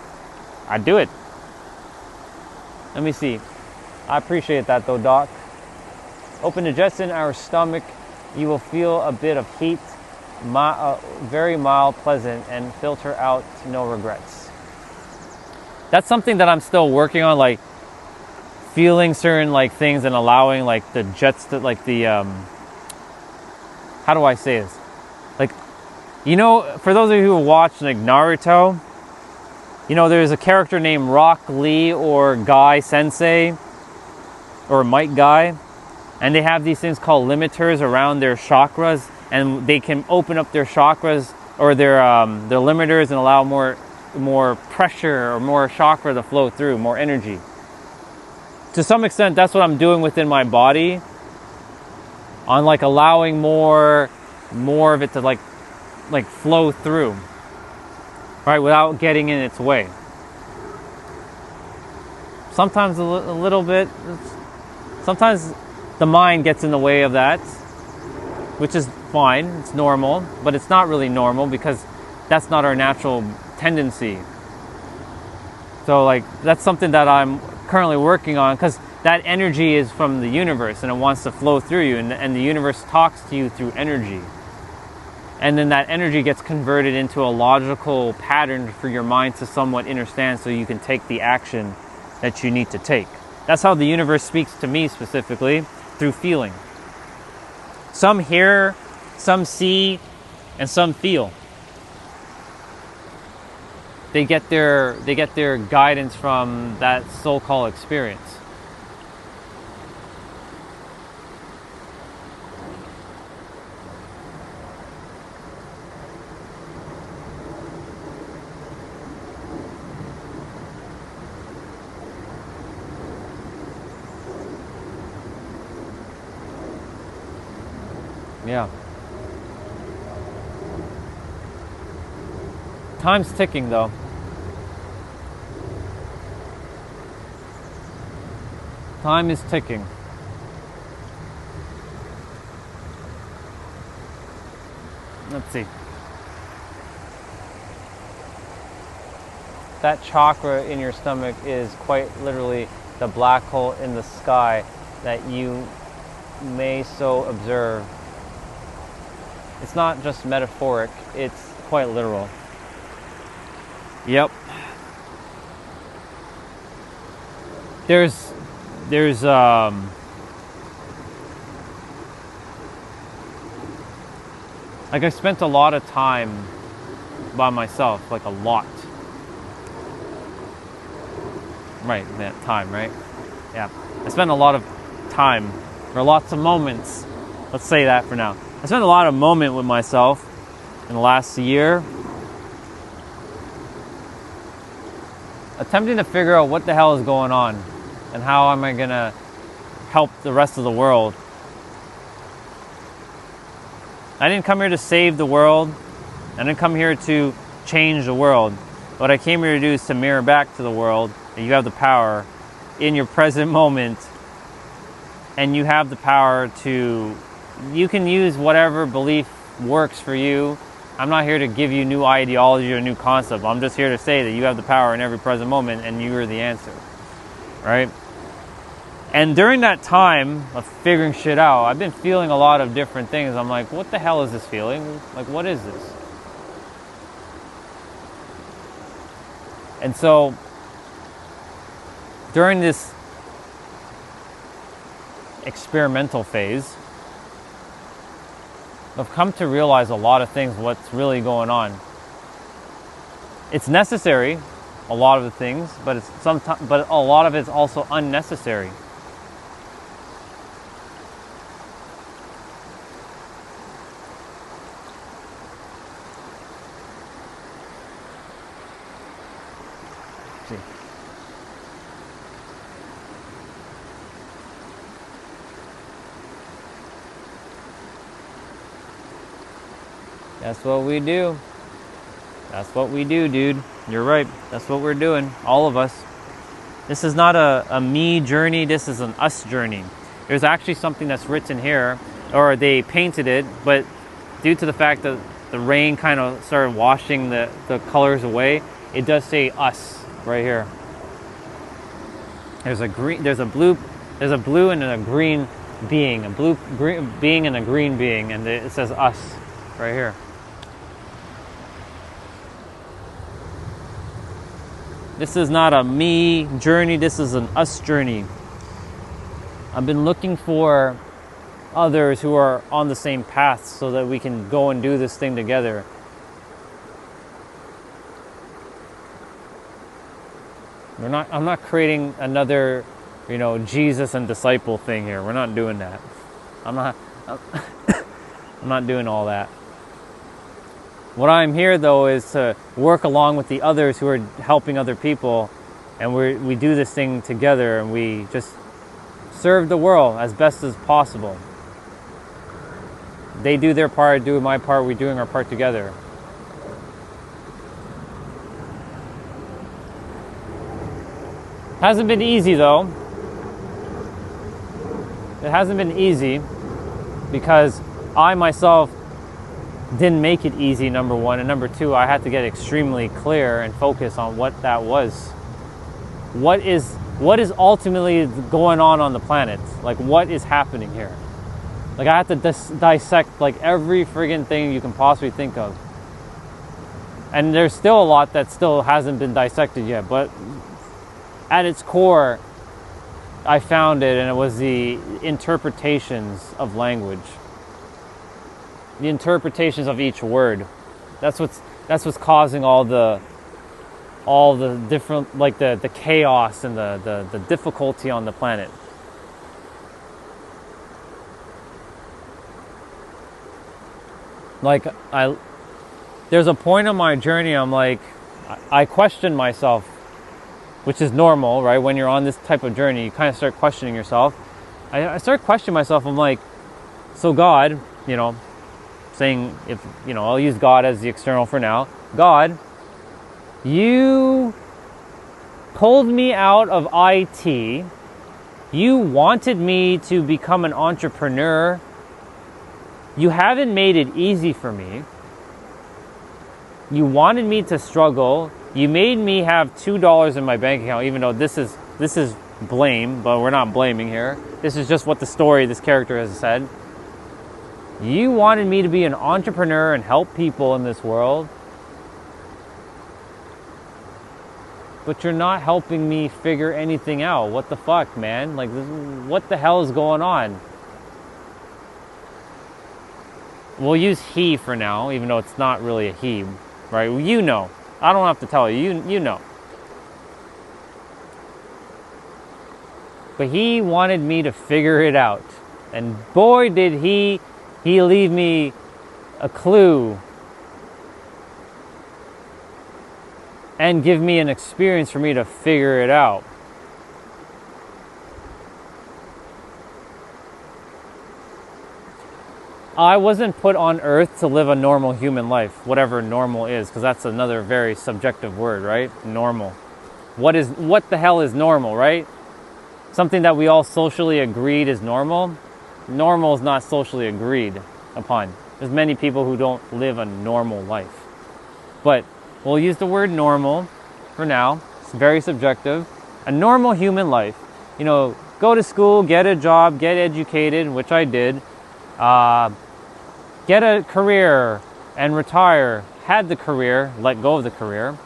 I'd do it. Let me see. I appreciate that though, Doc. Open the jets in our stomach. You will feel a bit of heat, very mild, pleasant, and filter out no regrets. That's something that I'm still working on, like feeling certain like things and allowing like the jets to like the how do I say this? Like, you know, for those of you who watch like Naruto, you know, there's a character named Rock Lee or Guy Sensei or Mike Guy, and they have these things called limiters around their chakras, and they can open up their chakras or their limiters and allow more pressure or more chakra to flow through, more energy. To some extent, that's what I'm doing within my body, on like allowing more of it to like flow through, right, without getting in its way. Sometimes a little bit. Sometimes the mind gets in the way of that, which is fine. It's normal, but it's not really normal because that's not our natural tendency. So like that's something that I'm currently working on, because that energy is from the universe and it wants to flow through you, and the universe talks to you through energy. And then that energy gets converted into a logical pattern for your mind to somewhat understand, so you can take the action that you need to take. That's how the universe speaks to me specifically, through feeling. Some hear, some see, and some feel. They get their guidance from that so-called experience. Yeah. Time's ticking though. Time is ticking. Let's see. That chakra in your stomach is quite literally the black hole in the sky that you may so observe. It's not just metaphoric, it's quite literal. Yep. There's like I spent a lot of time by myself, like a lot. Right, that time, right? Yeah. I spent a lot of time, or lots of moments. Let's say that for now. I spent a lot of moment with myself in the last year, attempting to figure out what the hell is going on and how am I gonna help the rest of the world. I didn't come here to save the world. I didn't come here to change the world. What I came here to do is to mirror back to the world that you have the power in your present moment, and you have the power to, you can use whatever belief works for you. I'm not here to give you new ideology or new concept. I'm just here to say that you have the power in every present moment and you are the answer, right? And during that time of figuring shit out, I've been feeling a lot of different things. I'm like, what the hell is this feeling? Like, what is this? And so, during this experimental phase, I've come to realize a lot of things, what's really going on. It's necessary, a lot of the things, but but a lot of it's also unnecessary. See. That's what we do. That's what we do, dude. You're right. That's what we're doing. All of us. This is not a me journey. This is an us journey. There's actually something that's written here, or they painted it, but due to the fact that the rain kind of started washing the colors away, it does say us right here. There's a green, there's a blue and a green being, a green being and a green being, and it says us right here. This is not a me journey, this is an us journey. I've been looking for others who are on the same path so that we can go and do this thing together. I'm not creating another, Jesus and disciple thing here. We're not doing that. I'm not doing all that. What I'm here, though, is to work along with the others who are helping other people, and we do this thing together, and we just serve the world as best as possible. They do their part, I do my part, we're doing our part together. Hasn't been easy, though. It hasn't been easy because I myself didn't make it easy, number one, and number two, I had to get extremely clear and focus on what that was. What is ultimately going on the planet? Like, what is happening here? Like, I had to dissect like every friggin' thing you can possibly think of, and there's still a lot that still hasn't been dissected yet, but at its core, I found it, and it was the interpretations of language. The interpretations of each word. That's what's causing all the different, like the chaos and the difficulty on the planet. Like, there's a point on my journey, I'm like, I question myself, which is normal, right? When you're on this type of journey, you kind of start questioning yourself. I start questioning myself. I'm like, so God, saying, if, I'll use God as the external for now. God, you pulled me out of IT. You wanted me to become an entrepreneur. You haven't made it easy for me. You wanted me to struggle. You made me have $2 in my bank account, even though this is blame, but we're not blaming here. This is just what the story this character has said. You wanted me to be an entrepreneur and help people in this world. but you're not helping me figure anything out. What the fuck, man? Like, what the hell is going on? We'll use he for now, even though it's not really a he, right? Well, you know. I don't have to tell you. You know. But he wanted me to figure it out. And boy, did he leave me a clue and give me an experience for me to figure it out. I wasn't put on earth to live a normal human life, whatever normal is, because that's another very subjective word, right? Normal. What the hell is normal, right? Something that we all socially agreed is normal. Normal is not socially agreed upon. There's many people who don't live a normal life. But we'll use the word normal for now. It's very subjective. A normal human life. You know, go to school, get a job, get educated, which I did. Get a career and retire. Had the career, let go of the career.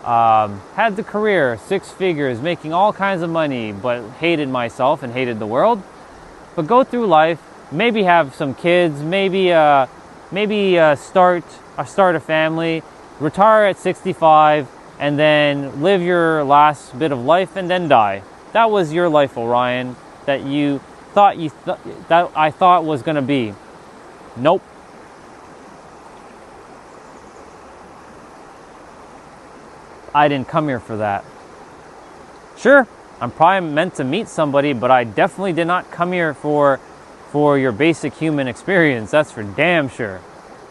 Had the career, 6 figures, making all kinds of money, but hated myself and hated the world. But go through life, maybe have some kids, maybe start a family, retire at 65, and then live your last bit of life and then die. That was your life, Orion, that you thought that I thought was going to be. Nope. I didn't come here for that. Sure, I'm probably meant to meet somebody, but I definitely did not come here for your basic human experience. That's for damn sure.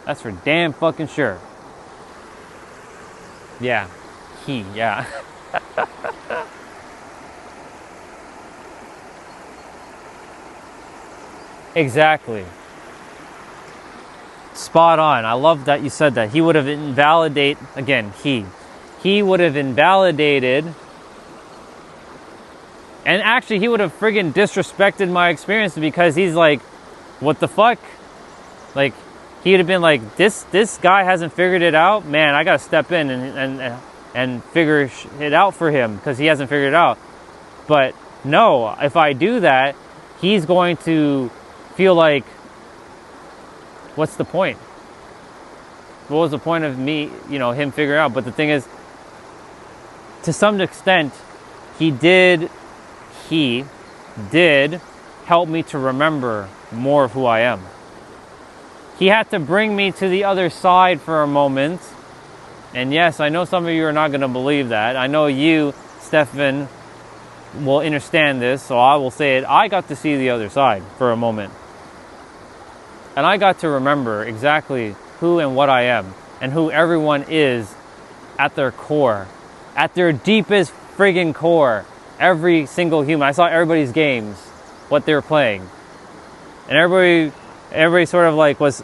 That's for damn fucking sure. Yeah. Yeah. Exactly. Spot on. I love that you said that. He would have invalidated, again, he would have invalidated, and actually he would have friggin' disrespected my experience, because he's like, what the fuck? Like, he would have been like, this guy hasn't figured it out? Man, I gotta step in and figure it out for him, because he hasn't figured it out. But no, if I do that, he's going to feel like, what's the point? What was the point of me, him figuring out? But the thing is, to some extent, he did help me to remember more of who I am. He had to bring me to the other side for a moment. And yes, I know some of you are not going to believe that. I know you, Stefan, will understand this, so I will say it. I got to see the other side for a moment. And I got to remember exactly who and what I am, and who everyone is at their core. At their deepest friggin' core. Every single human. I saw everybody's games, what they were playing. And everybody sort of like was,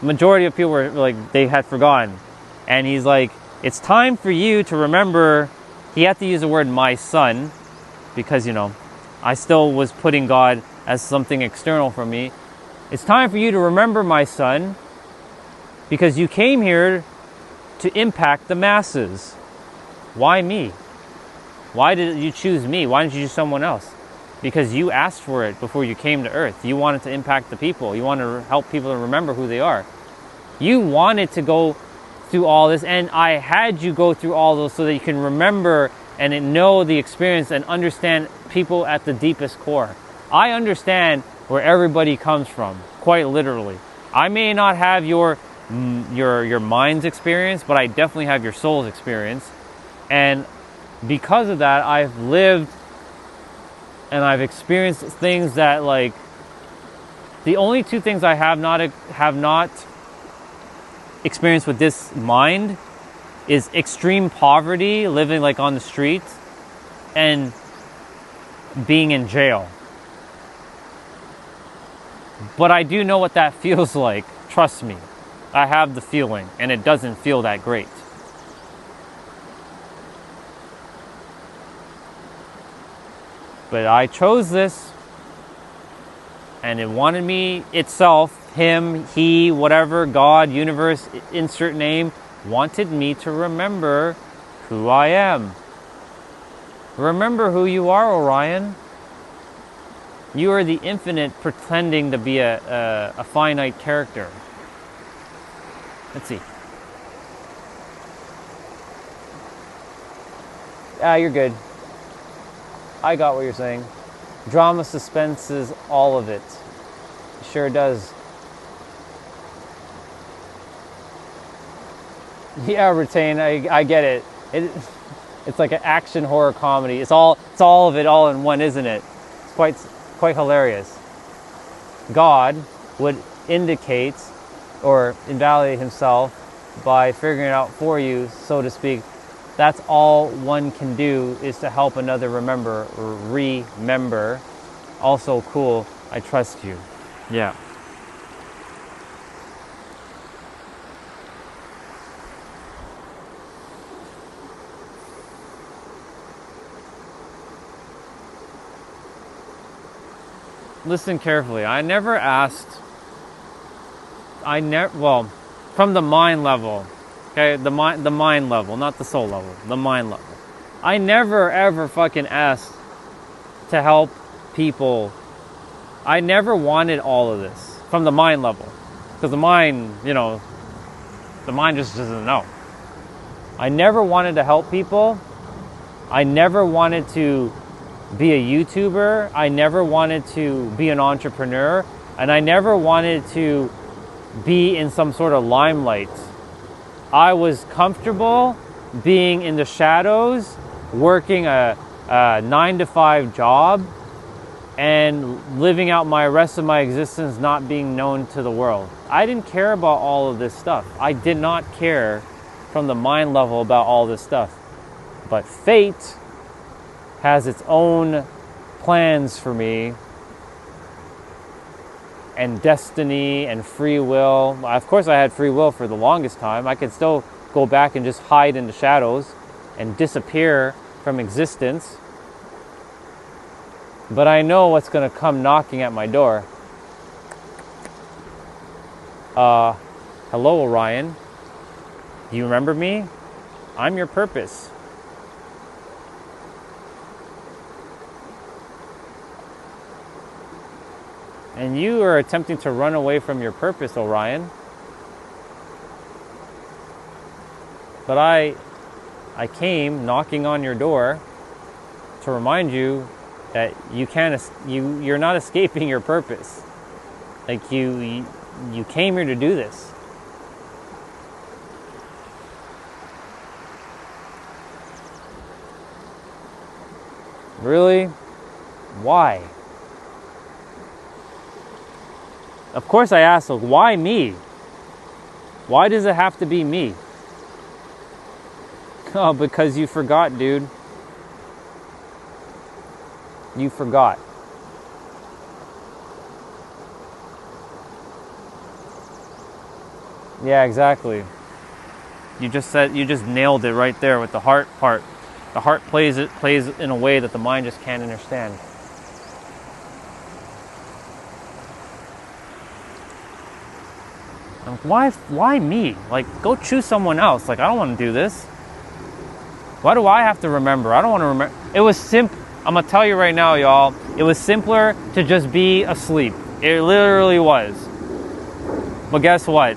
majority of people were like, they had forgotten. And he's like, it's time for you to remember. He had to use the word my son, because, I still was putting God as something external from me. It's time for you to remember, my son, because you came here to impact the masses. Why me? Why did you choose me? Why didn't you choose someone else? Because you asked for it before you came to earth. You wanted to impact the people. You wanted to help people to remember who they are. You wanted to go through all this, and I had you go through all those so that you can remember and know the experience and understand people at the deepest core. I understand where everybody comes from, quite literally. I may not have your mind's experience, but I definitely have your soul's experience. And because of that, I've lived and I've experienced things that, like, the only 2 things I have not experienced with this mind is extreme poverty, living like on the streets, and being in jail. But I do know what that feels like. Trust me. I have the feeling, and it doesn't feel that great. But I chose this, and it wanted me itself, him, he, whatever, God, universe, insert name, wanted me to remember who I am. Remember who you are, Orion. You are the infinite pretending to be a finite character. Let's see. Ah, you're good. I got what you're saying. Drama, suspense is all of it. It sure does. Yeah, Retain, I get it. It's like an action horror comedy. It's all of it all in one, isn't it? It's quite hilarious. God would indicate or invalidate himself by figuring it out for you, so to speak. That's all one can do, is to help another remember or remember. Also cool, I trust you. Yeah. Listen carefully. I never asked. Well, from the mind level, okay, the mind level, not the soul level, the mind level. I never ever fucking asked to help people. I never wanted all of this from the mind level, because the mind, the mind just doesn't know. I never wanted to help people. I never wanted to be a YouTuber. I never wanted to be an entrepreneur, and I never wanted to be in some sort of limelight. I was comfortable being in the shadows, working a 9-to-5 job, and living out my rest of my existence not being known to the world. I didn't care about all of this stuff. I did not care from the mind level about all this stuff. But fate has its own plans for me, and destiny and free will. Of course I had free will for the longest time. I could still go back and just hide in the shadows and disappear from existence. But I know what's going to come knocking at my door. Hello, Orion. Do you remember me? I'm your purpose. And you are attempting to run away from your purpose, Orion. But I came knocking on your door to remind you that you're not escaping your purpose. Like you came here to do this. Really? Why? Of course I asked, like, why me? Why does it have to be me? Oh, because you forgot, dude. You forgot. Yeah, exactly. You just nailed it right there with the heart part. The heart plays in a way that the mind just can't understand. Like, why me? Like, go choose someone else. Like, I don't want to do this. Why do I have to remember? I don't want to remember. It was simple. I'm going to tell you right now, y'all. It was simpler to just be asleep. It literally was. But guess what?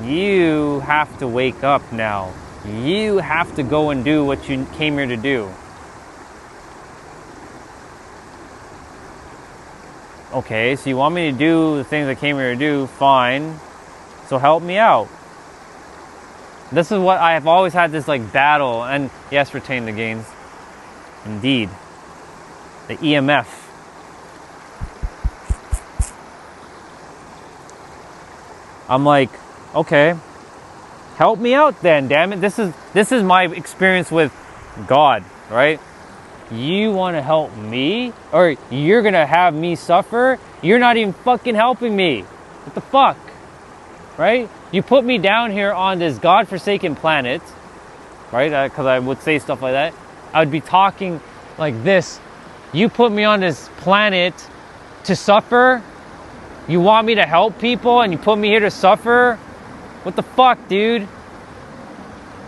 You have to wake up now. You have to go and do what you came here to do. Okay, so you want me to do the things I came here to do? Fine. So help me out. This is what I have always had, this like battle, and yes, retain the gains. Indeed. The EMF. I'm like, okay, help me out then, damn it. This is my experience with God, right? You want to help me? Or you're going to have me suffer? You're not even fucking helping me. What the fuck? Right? You put me down here on this godforsaken planet, right? Because I would say stuff like that. I would be talking like this. You put me on this planet to suffer? You want me to help people and you put me here to suffer? What the fuck, dude?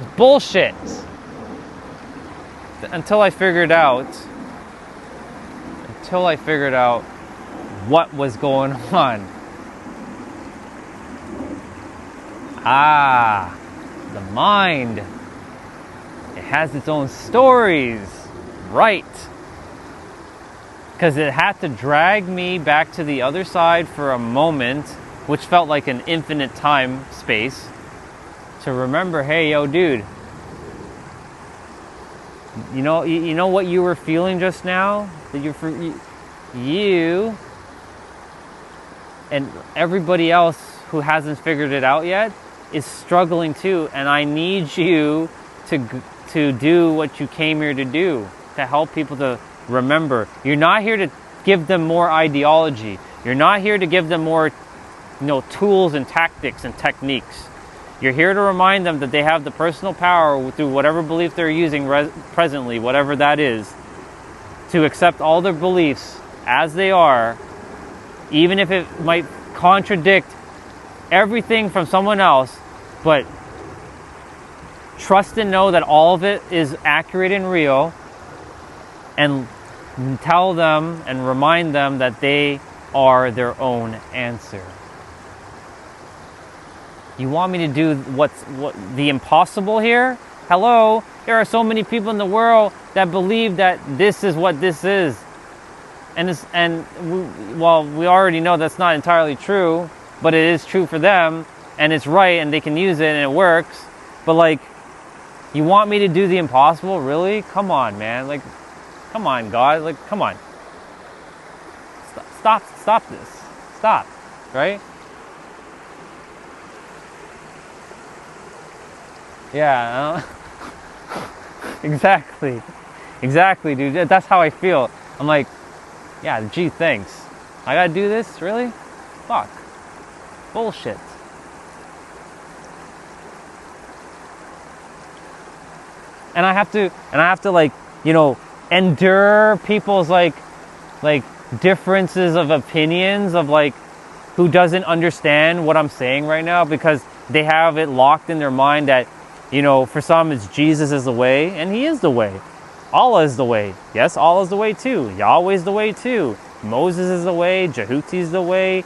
It's bullshit. Until I figured out what was going on. Ah, the mind. It has its own stories. Right. Because it had to drag me back to the other side for a moment, which felt like an infinite time space, to remember, hey, yo, dude, you know what you were feeling just now? That you and everybody else who hasn't figured it out yet is struggling too, and I need you to do what you came here to do, to help people to remember. You're not here to give them more ideology. You're not here to give them more, tools and tactics and techniques. You're here to remind them that they have the personal power through whatever belief they're using presently, whatever that is, to accept all their beliefs as they are, even if it might contradict everything from someone else, but trust and know that all of it is accurate and real, and tell them and remind them that they are their own answer. You want me to do what the impossible here? Hello, there are so many people in the world that believe that this is what this is, we already know that's not entirely true, but it is true for them, and it's right, and they can use it, and it works. But you want me to do the impossible? Really? Come on, man. Come on, God. Come on. Stop this. Stop. Right? Yeah. Exactly, dude. That's how I feel. I'm like, yeah, gee, thanks. I gotta do this? Really? Fuck. Bullshit. And I have to endure people's differences of opinions of who doesn't understand what I'm saying right now, because they have it locked in their mind that, for some it's Jesus is the way, and he is the way. Allah is the way. Yes, Allah is the way too. Yahweh is the way too. Moses is the way. Jehuti is the way.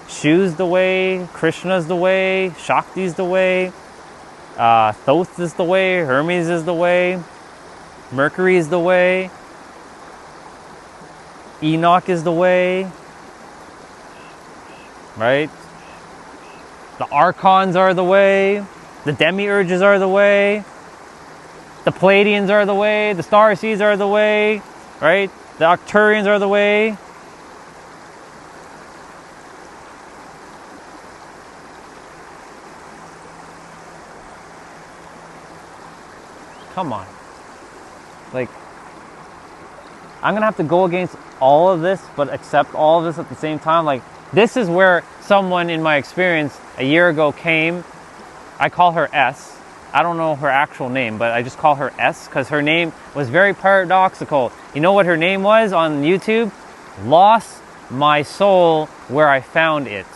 Shu's the way. Krishna is the way. Shakti is the way. Thoth is the way. Hermes is the way. Mercury is the way. Enoch is the way. Right? The archons are the way. The demiurges are the way. The Pleiadians are the way. The star seeds are the way. Right? The Arcturians are the way. Come on. I'm going to have to go against all of this, but accept all of this at the same time. This is where someone in my experience a year ago came. I call her S. I don't know her actual name, but I just call her S because her name was very paradoxical. You know what her name was on YouTube? Lost my soul where I found it.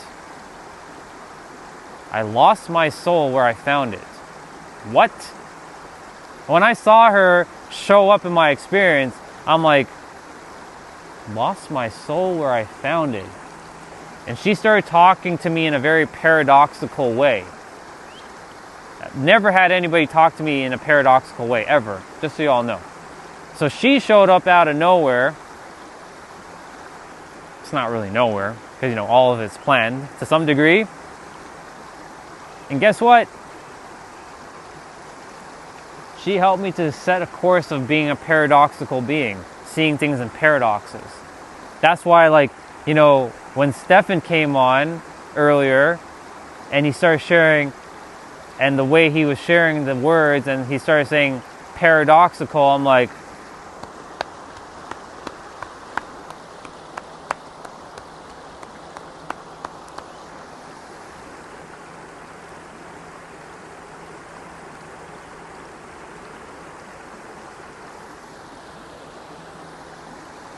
I lost my soul where I found it. What? When I saw her show up in my experience, I'm like, lost my soul where I found it. And she started talking to me in a very paradoxical way. I've never had anybody talk to me in a paradoxical way, ever, just so you all know. So she showed up out of nowhere. It's not really nowhere, because all of it's planned to some degree. And guess what? She helped me to set a course of being a paradoxical being, seeing things in paradoxes. That's why, when Stefan came on earlier and he started sharing, and the way he was sharing the words, and he started saying paradoxical, I'm like,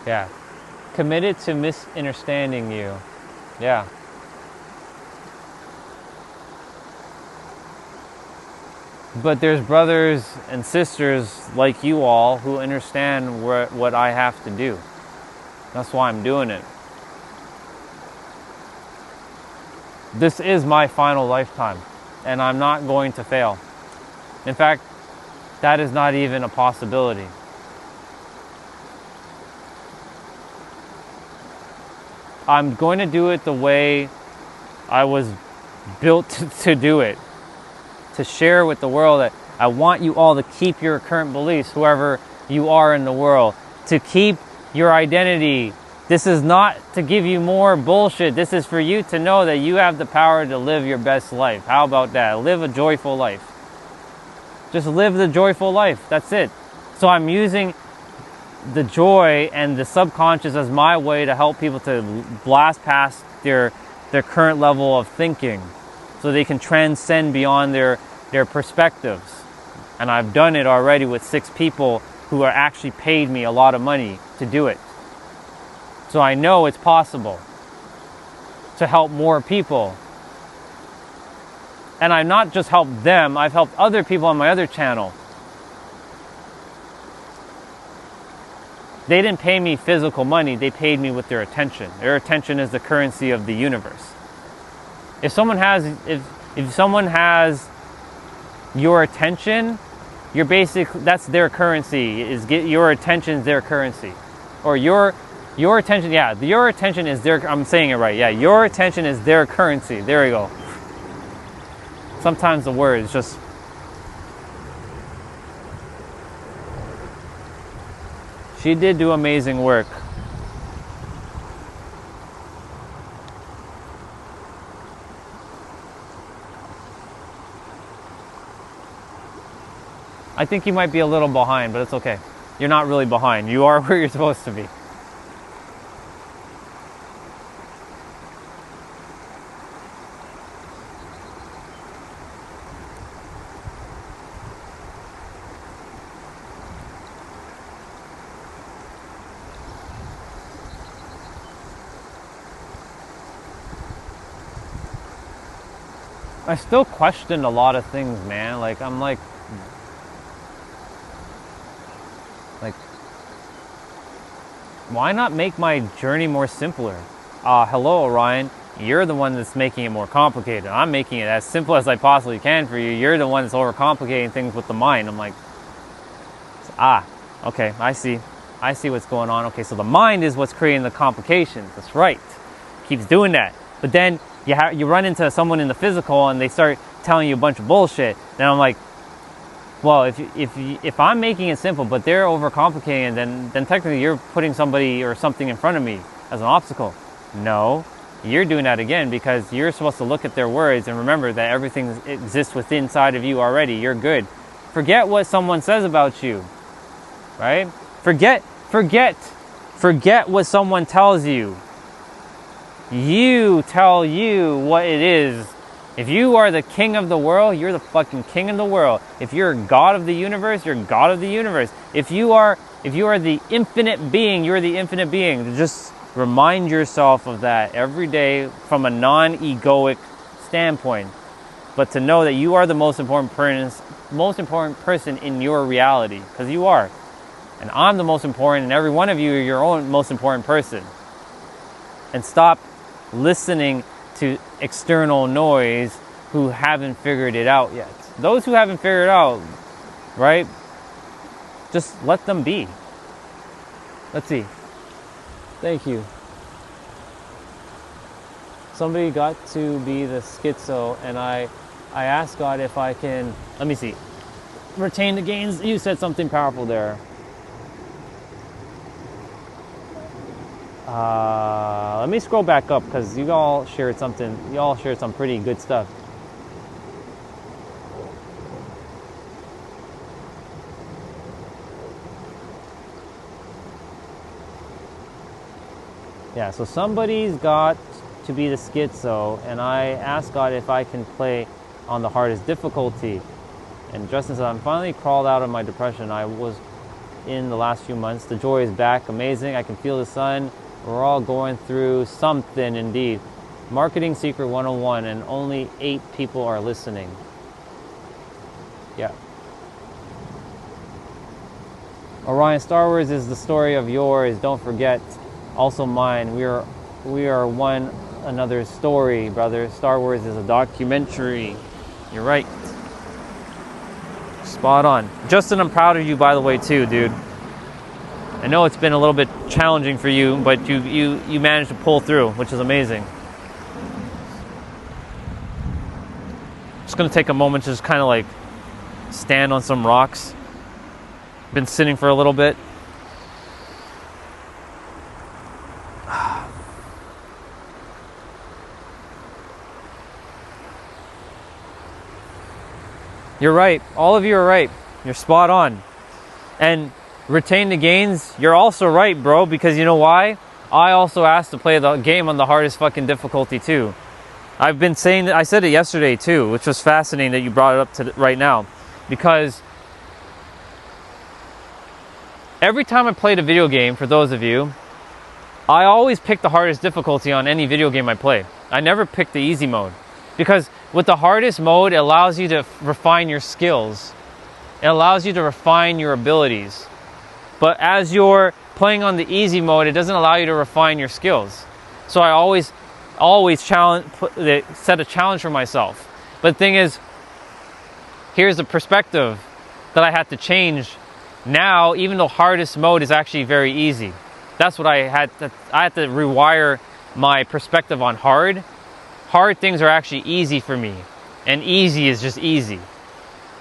yeah. Committed to misunderstanding you. Yeah. But there's brothers and sisters like you all who understand what I have to do. That's why I'm doing it. This is my final lifetime, and I'm not going to fail. In fact, that is not even a possibility. I'm going to do it the way I was built to do it. To share with the world that I want you all to keep your current beliefs, whoever you are in the world, to keep your identity. This is not to give you more bullshit. This is for you to know that you have the power to live your best life. How about that? Live a joyful life. Just live the joyful life. That's it. So I'm using the joy and the subconscious as my way to help people to blast past their current level of thinking so they can transcend beyond their perspectives. And I've done it already with 6 people who are actually paid me a lot of money to do it. So I know it's possible to help more people. And I've not just helped them, I've helped other people on my other channel. They didn't pay me physical money, they paid me with their attention. Their attention is the currency of the universe. If someone has your attention, that's their currency. Your attention is their currency. Or your attention, your attention is their, I'm saying it right, your attention is their currency. There we go. Sometimes the words just, she did do amazing work. I think you might be a little behind, but it's okay. You're not really behind. You are where you're supposed to be. I still question a lot of things, man. Like, I'm like, why not make my journey more simpler? Hello, Orion. You're the one that's making it more complicated. I'm making it as simple as I possibly can for you. You're the one that's overcomplicating things with the mind. I'm like, okay, I see. I see what's going on. Okay, so the mind is what's creating the complications. That's right. Keeps doing that. But then you run into someone in the physical and they start telling you a bunch of bullshit. Then I'm like, well, if I'm making it simple, but they're overcomplicating, then technically you're putting somebody or something in front of me as an obstacle. No, you're doing that again because you're supposed to look at their words and remember that everything exists within inside of you already. You're good. Forget what someone says about you, right? Forget what someone tells you. You tell you what it is. If you are the king of the world, you're the fucking king of the world. If you're God of the universe, you're God of the universe. If you are the infinite being, you're the infinite being. Just remind yourself of that every day from a non-egoic standpoint. But to know that you are the most important person in your reality, because you are. And I'm the most important, and every one of you are your own most important person. And stop listening to external noise who haven't figured it out yet. Those who haven't figured it out, right? Just let them be. Let's see. Thank you. Somebody got to be the schizo, and I asked God if I can, let me see, retain the gains. You said something powerful there. Let me scroll back up because you all shared something. You all shared some pretty good stuff. Yeah, so somebody's got to be the schizo, and I asked God if I can play on the hardest difficulty. And Justin said, I'm finally crawled out of my depression I was in the last few months. The joy is back. Amazing. I can feel the sun. We're all going through something indeed. Marketing Secret 101, and only 8 people are listening. Yeah. Orion, Star Wars is the story of yours. Don't forget, also mine. We are one another's story, brother. Star Wars is a documentary. You're right. Spot on. Justin, I'm proud of you, by the way, too, dude. I know it's been a little bit challenging for you, but you managed to pull through, which is amazing. Just gonna take a moment to just kind of like stand on some rocks. Been sitting for a little bit. You're right. All of you are right. You're spot on. And retain the gains, you're also right, bro, because you know why? I also asked to play the game on the hardest fucking difficulty too. I've been saying that, I said it yesterday too, which was fascinating that you brought it up to right now, because every time I played a video game, for those of you, I always pick the hardest difficulty on any video game I play. I never pick the easy mode, because with the hardest mode, it allows you to refine your skills. It allows you to refine your abilities. But as you're playing on the easy mode, it doesn't allow you to refine your skills. So I always set a challenge for myself. But the thing is, here's the perspective that I had to change. Now, even though hardest mode is actually very easy. That's what I had to rewire my perspective on hard. Hard things are actually easy for me, and easy is just easy,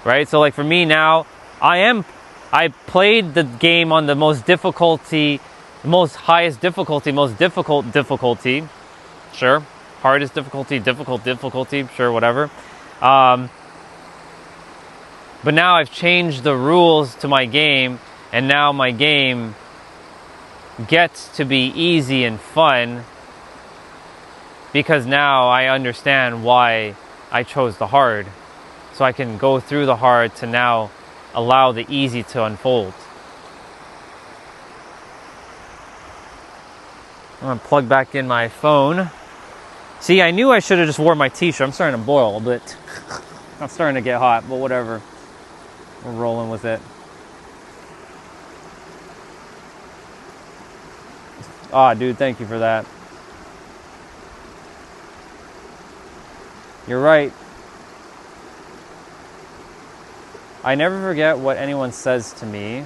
right? So like for me now, I played the game on the most difficult difficulty, sure, hardest difficulty, sure, whatever. But now I've changed the rules to my game, and now my game gets to be easy and fun, because now I understand why I chose the hard. So I can go through the hard to now allow the easy to unfold. I'm gonna plug back in my phone. See, I knew I should have just worn my t-shirt. I'm starting to boil a bit. I'm starting to get hot, but whatever. We're rolling with it. Ah, dude, thank you for that. You're right. I never forget what anyone says to me.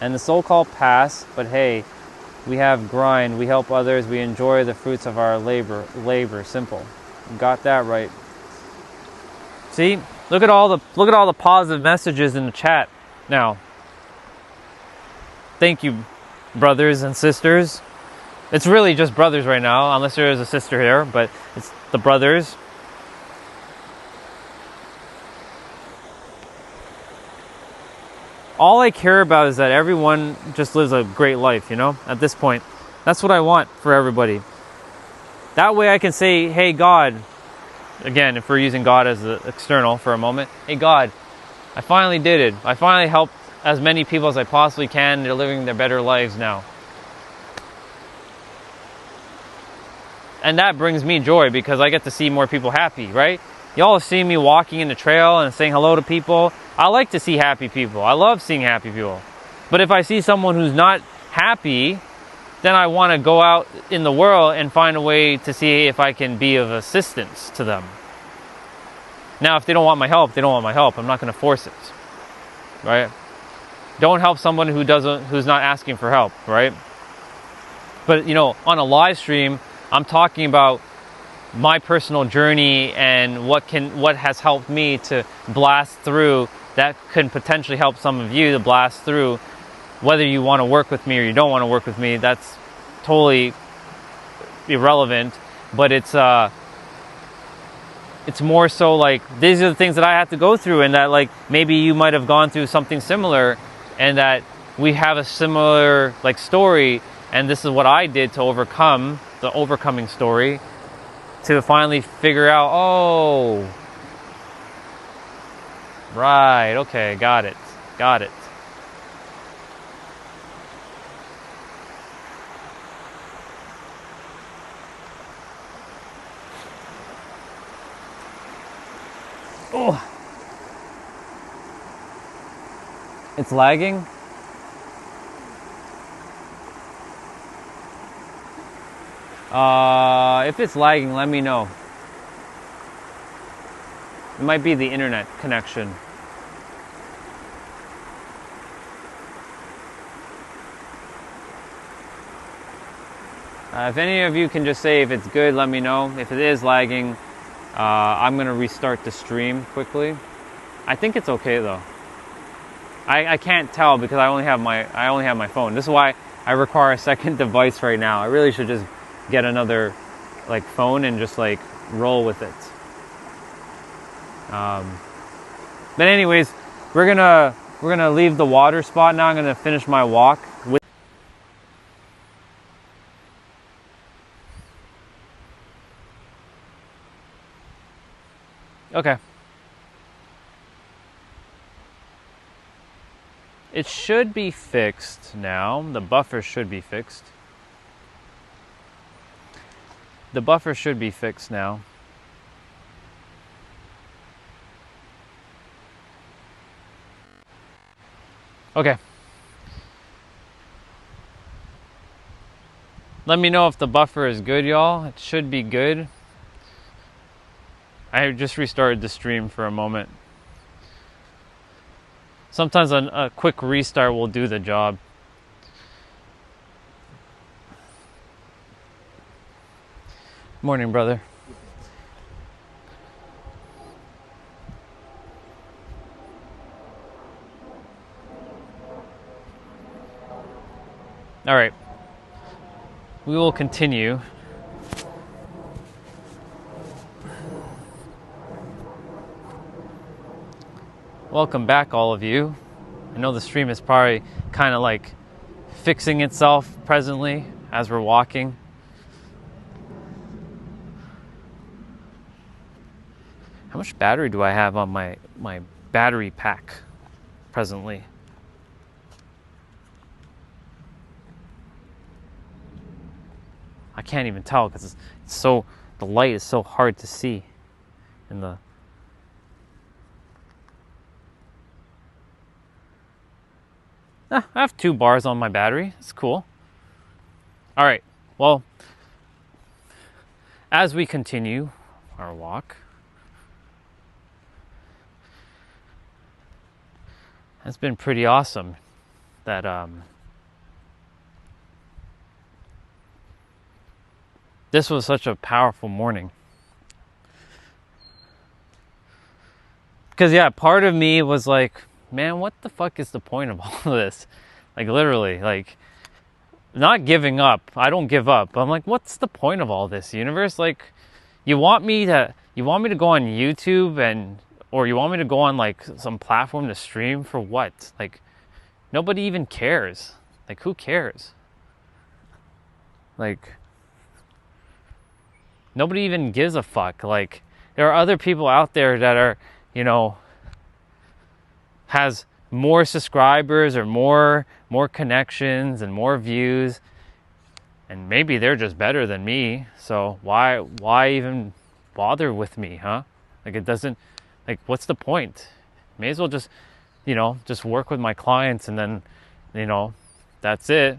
And the so-called past, but hey, we have grind, we help others, we enjoy the fruits of our labor, simple. You got that right. See? Look at all the positive messages in the chat now. Thank you, brothers and sisters. It's really just brothers right now, unless there is a sister here, but it's the brothers. All I care about is that everyone just lives a great life, you know, at this point. That's what I want for everybody. That way I can say, hey, God, again, if we're using God as the external for a moment, hey, God, I finally did it. I finally helped as many people as I possibly can. They're living their better lives now. And that brings me joy because I get to see more people happy, right? Y'all have seen me walking in the trail and saying hello to people. I like to see happy people. I love seeing happy people. But if I see someone who's not happy, then I want to go out in the world and find a way to see if I can be of assistance to them. Now, if they don't want my help, they don't want my help. I'm not going to force it, right? Don't help someone who's not asking for help, right? But, you know, on a live stream, I'm talking about my personal journey and what has helped me to blast through that can potentially help some of you to blast through. Whether you want to work with me or you don't want to work with me, that's totally irrelevant. But it's more so like these are the things that I have to go through, and that like maybe you might have gone through something similar, and that we have a similar like story, and this is what I did to overcome the overcoming story, to finally figure out, oh, right, okay, got it. Oh, It's lagging? If it's lagging, let me know. It might be the internet connection. If any of you can just say if it's good, let me know. If it is lagging, I'm gonna restart the stream quickly. I think it's okay though. I can't tell because I only have my phone. This is why I require a second device right now. I really should just get another like phone and just like roll with it. But anyways, we're gonna leave the water spot now. I'm gonna finish my walk. Okay. It should be fixed now. The buffer should be fixed. The buffer should be fixed now. Okay. Let me know if the buffer is good, y'all. It should be good. I just restarted the stream for a moment. Sometimes a quick restart will do the job. Morning, brother. All right. We will continue. Welcome back, all of you. I know the stream is probably kind of like fixing itself presently as we're walking. How much battery do I have on my battery pack presently? I can't even tell because it's so, the light is so hard to see in the I have 2 bars on my battery. It's cool. All right. Well, as we continue our walk, it's been pretty awesome that this was such a powerful morning. Because yeah, part of me was like, man, what the fuck is the point of all of this? Like literally, like not giving up. I don't give up. I'm like, what's the point of all this, universe? Like you want me to go on YouTube or you want me to go on like some platform to stream for what? Like nobody even cares. Like who cares? Like nobody even gives a fuck. Like there are other people out there that are, you know, has more subscribers or more connections and more views, and maybe they're just better than me, so why even bother with me, huh? Like it doesn't, like what's the point? May as well just, you know, just work with my clients and then, you know, that's it,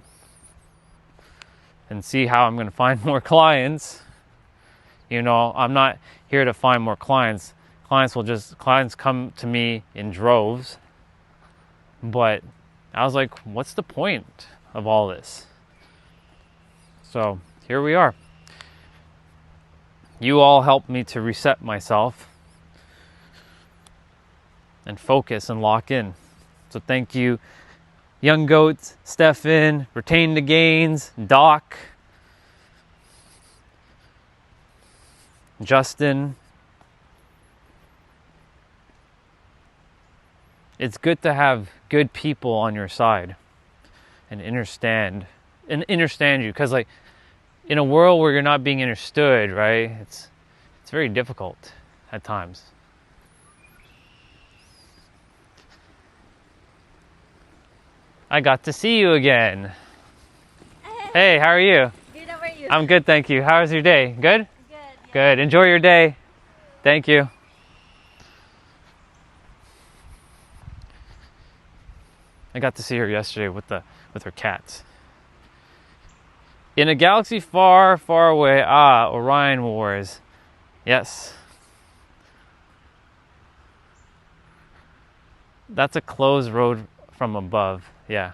and see how I'm gonna find more clients. You know, I'm not here to find more clients. Clients come to me in droves. But I was like, what's the point of all this? So here we are. You all helped me to reset myself and focus and lock in. So thank you, Young Goats, Stefan, Retain the Gains, Doc, Justin. It's good to have good people on your side and understand you, because like in a world where you're not being understood, right, it's very difficult at times. I got to see you again. Hey, how are you? Good, how are you? I'm good, thank you. How was your day? Good? Good. Yeah. Good. Enjoy your day. Thank you. I got to see her yesterday with her cats. In a galaxy far, far away. Ah, Orion Wars. Yes. That's a closed road from above. Yeah.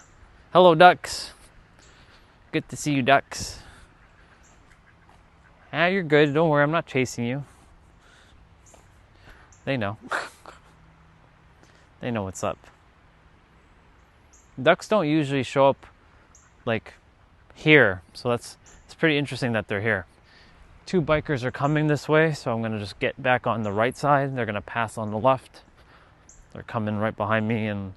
Hello, ducks. Good to see you, ducks. Ah, you're good. Don't worry. I'm not chasing you. They know. They know what's up. Ducks don't usually show up like here, so it's pretty interesting that they're here. 2 bikers are coming this way, so I'm gonna just get back on the right side. They're gonna pass on the left. They're coming right behind me, and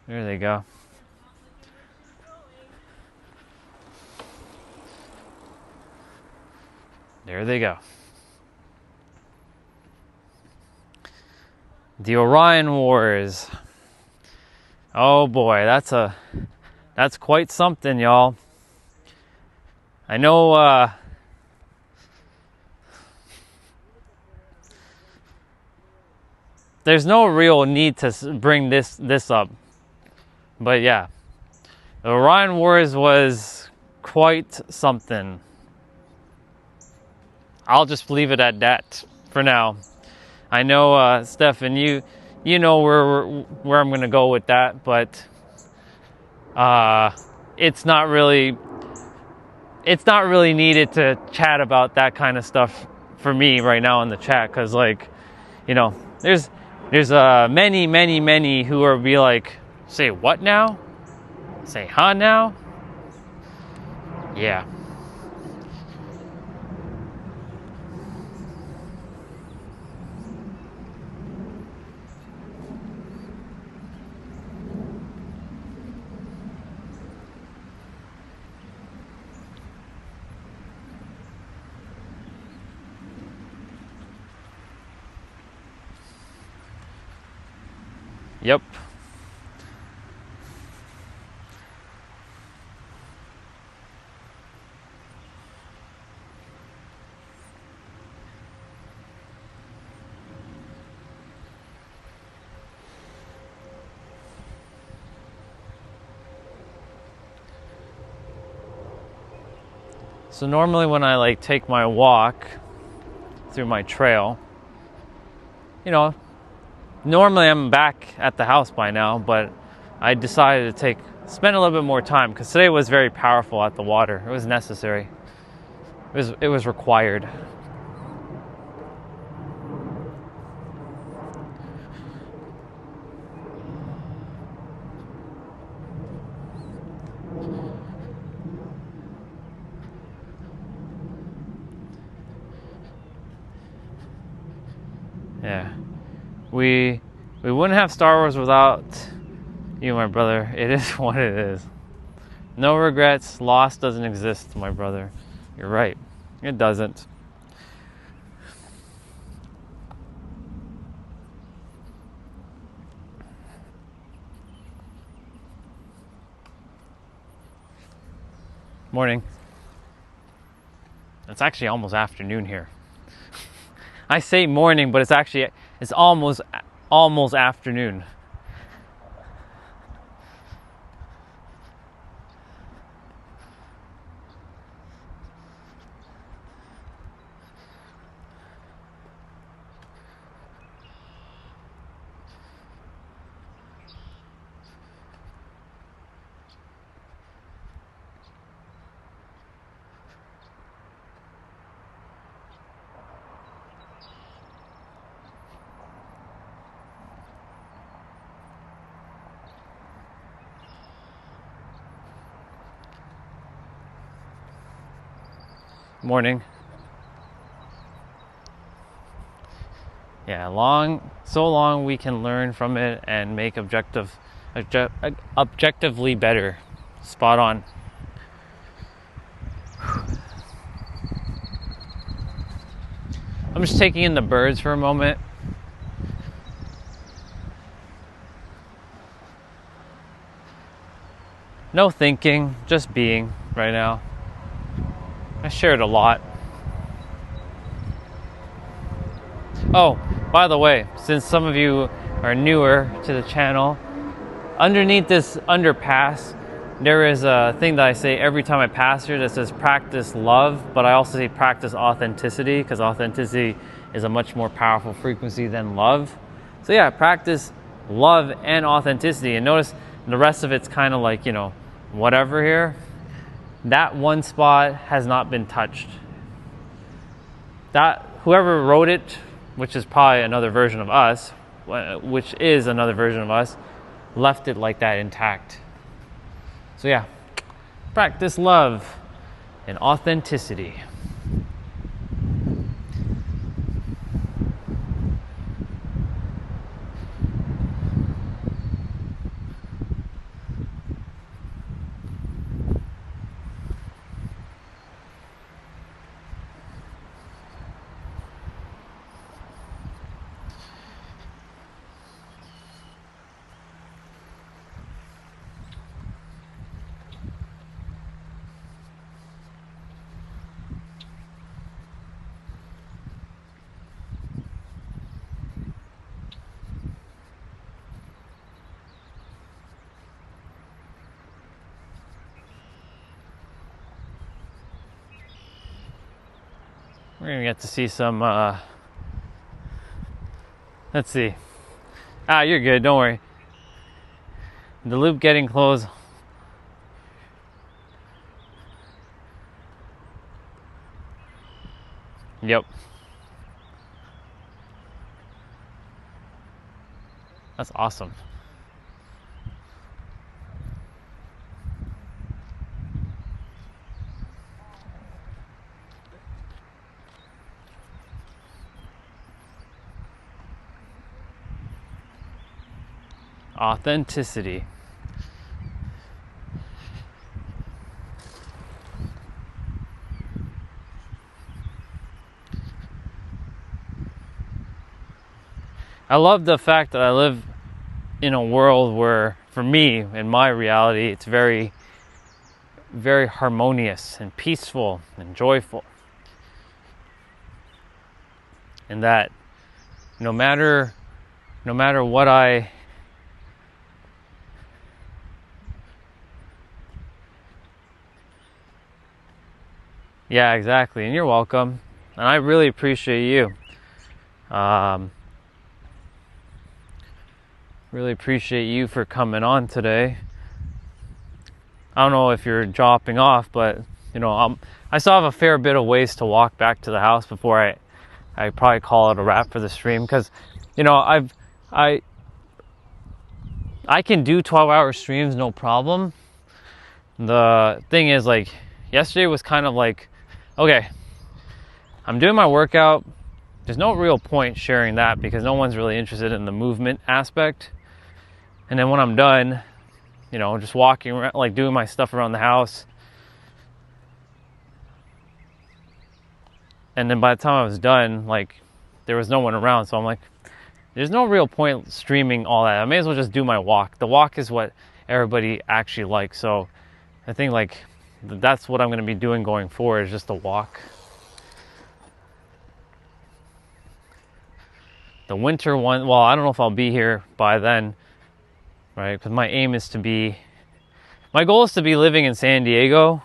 there they go. There they go. The Orion Wars. Oh boy, that's quite something, y'all. I know there's no real need to bring this up. But yeah, the Orion Wars was quite something. I'll just leave it at that for now. I know, Stefan, you know where I'm gonna go with that, but it's not really needed to chat about that kind of stuff for me right now in the chat, because like, you know, there's many who are be like, say what now? Say huh now? Yeah. Yep. So normally when I like take my walk through my trail, you know, normally I'm back at the house by now, but I decided to spend a little bit more time because today was very powerful at the water. It was necessary. It was required. Yeah. We wouldn't have Star Wars without you, my brother. It is what it is. No regrets. Loss doesn't exist, my brother. You're right. It doesn't. Morning. It's actually almost afternoon here. I say morning, but it's almost afternoon. Morning. Yeah, so long we can learn from it and make objectively better. Spot on. I'm just taking in the birds for a moment. No thinking, just being right now. I shared a lot. Oh, by the way, since some of you are newer to the channel, underneath this underpass, there is a thing that I say every time I pass here that says practice love, but I also say practice authenticity, because authenticity is a much more powerful frequency than love. So yeah, practice love and authenticity. And notice the rest of it's kind of like, you know, whatever here. That one spot has not been touched. That whoever wrote it, which is probably another version of us, which is another version of us, left it like that intact. So yeah, practice love and authenticity. We're gonna get to see some, let's see. You're good, don't worry. The loop getting close. Yep. That's awesome. Authenticity. I love the fact that I live in a world where, for me, in my reality, it's very, very harmonious and peaceful and joyful. And that no matter what yeah, exactly. And you're welcome. And I really appreciate you. Really appreciate you for coming on today. I don't know if you're dropping off, but you know, I still have a fair bit of ways to walk back to the house before I probably call it a wrap for the stream, because you know, I can do 12-hour streams no problem. The thing is, like, yesterday was kind of like, okay, I'm doing my workout. There's no real point sharing that because no one's really interested in the movement aspect. And then when I'm done, you know, just walking around, like doing my stuff around the house. And then by the time I was done, like, there was no one around. So I'm like, there's no real point streaming all that. I may as well just do my walk. The walk is what everybody actually likes. So I think, like, that's what I'm going to be doing going forward, is just a walk. The winter one, well, I don't know if I'll be here by then, right? Because my aim is to be, my goal is to be living in San Diego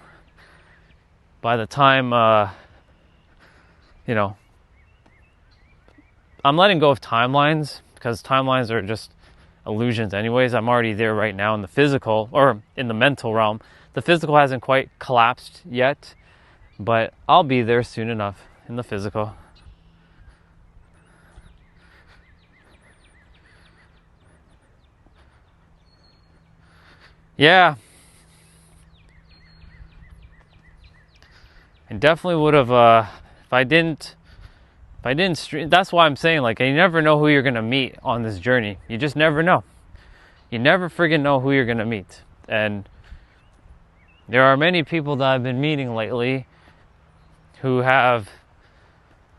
by the time, you know, I'm letting go of timelines, because timelines are just illusions anyways. I'm already there right now in the physical, or in the mental realm. The physical hasn't quite collapsed yet, but I'll be there soon enough in the physical. Yeah. I definitely would have, if I didn't stream. That's why I'm saying, like, you never know who you're going to meet on this journey. You just never know. You never friggin' know who you're going to meet. And there are many people that I've been meeting lately who have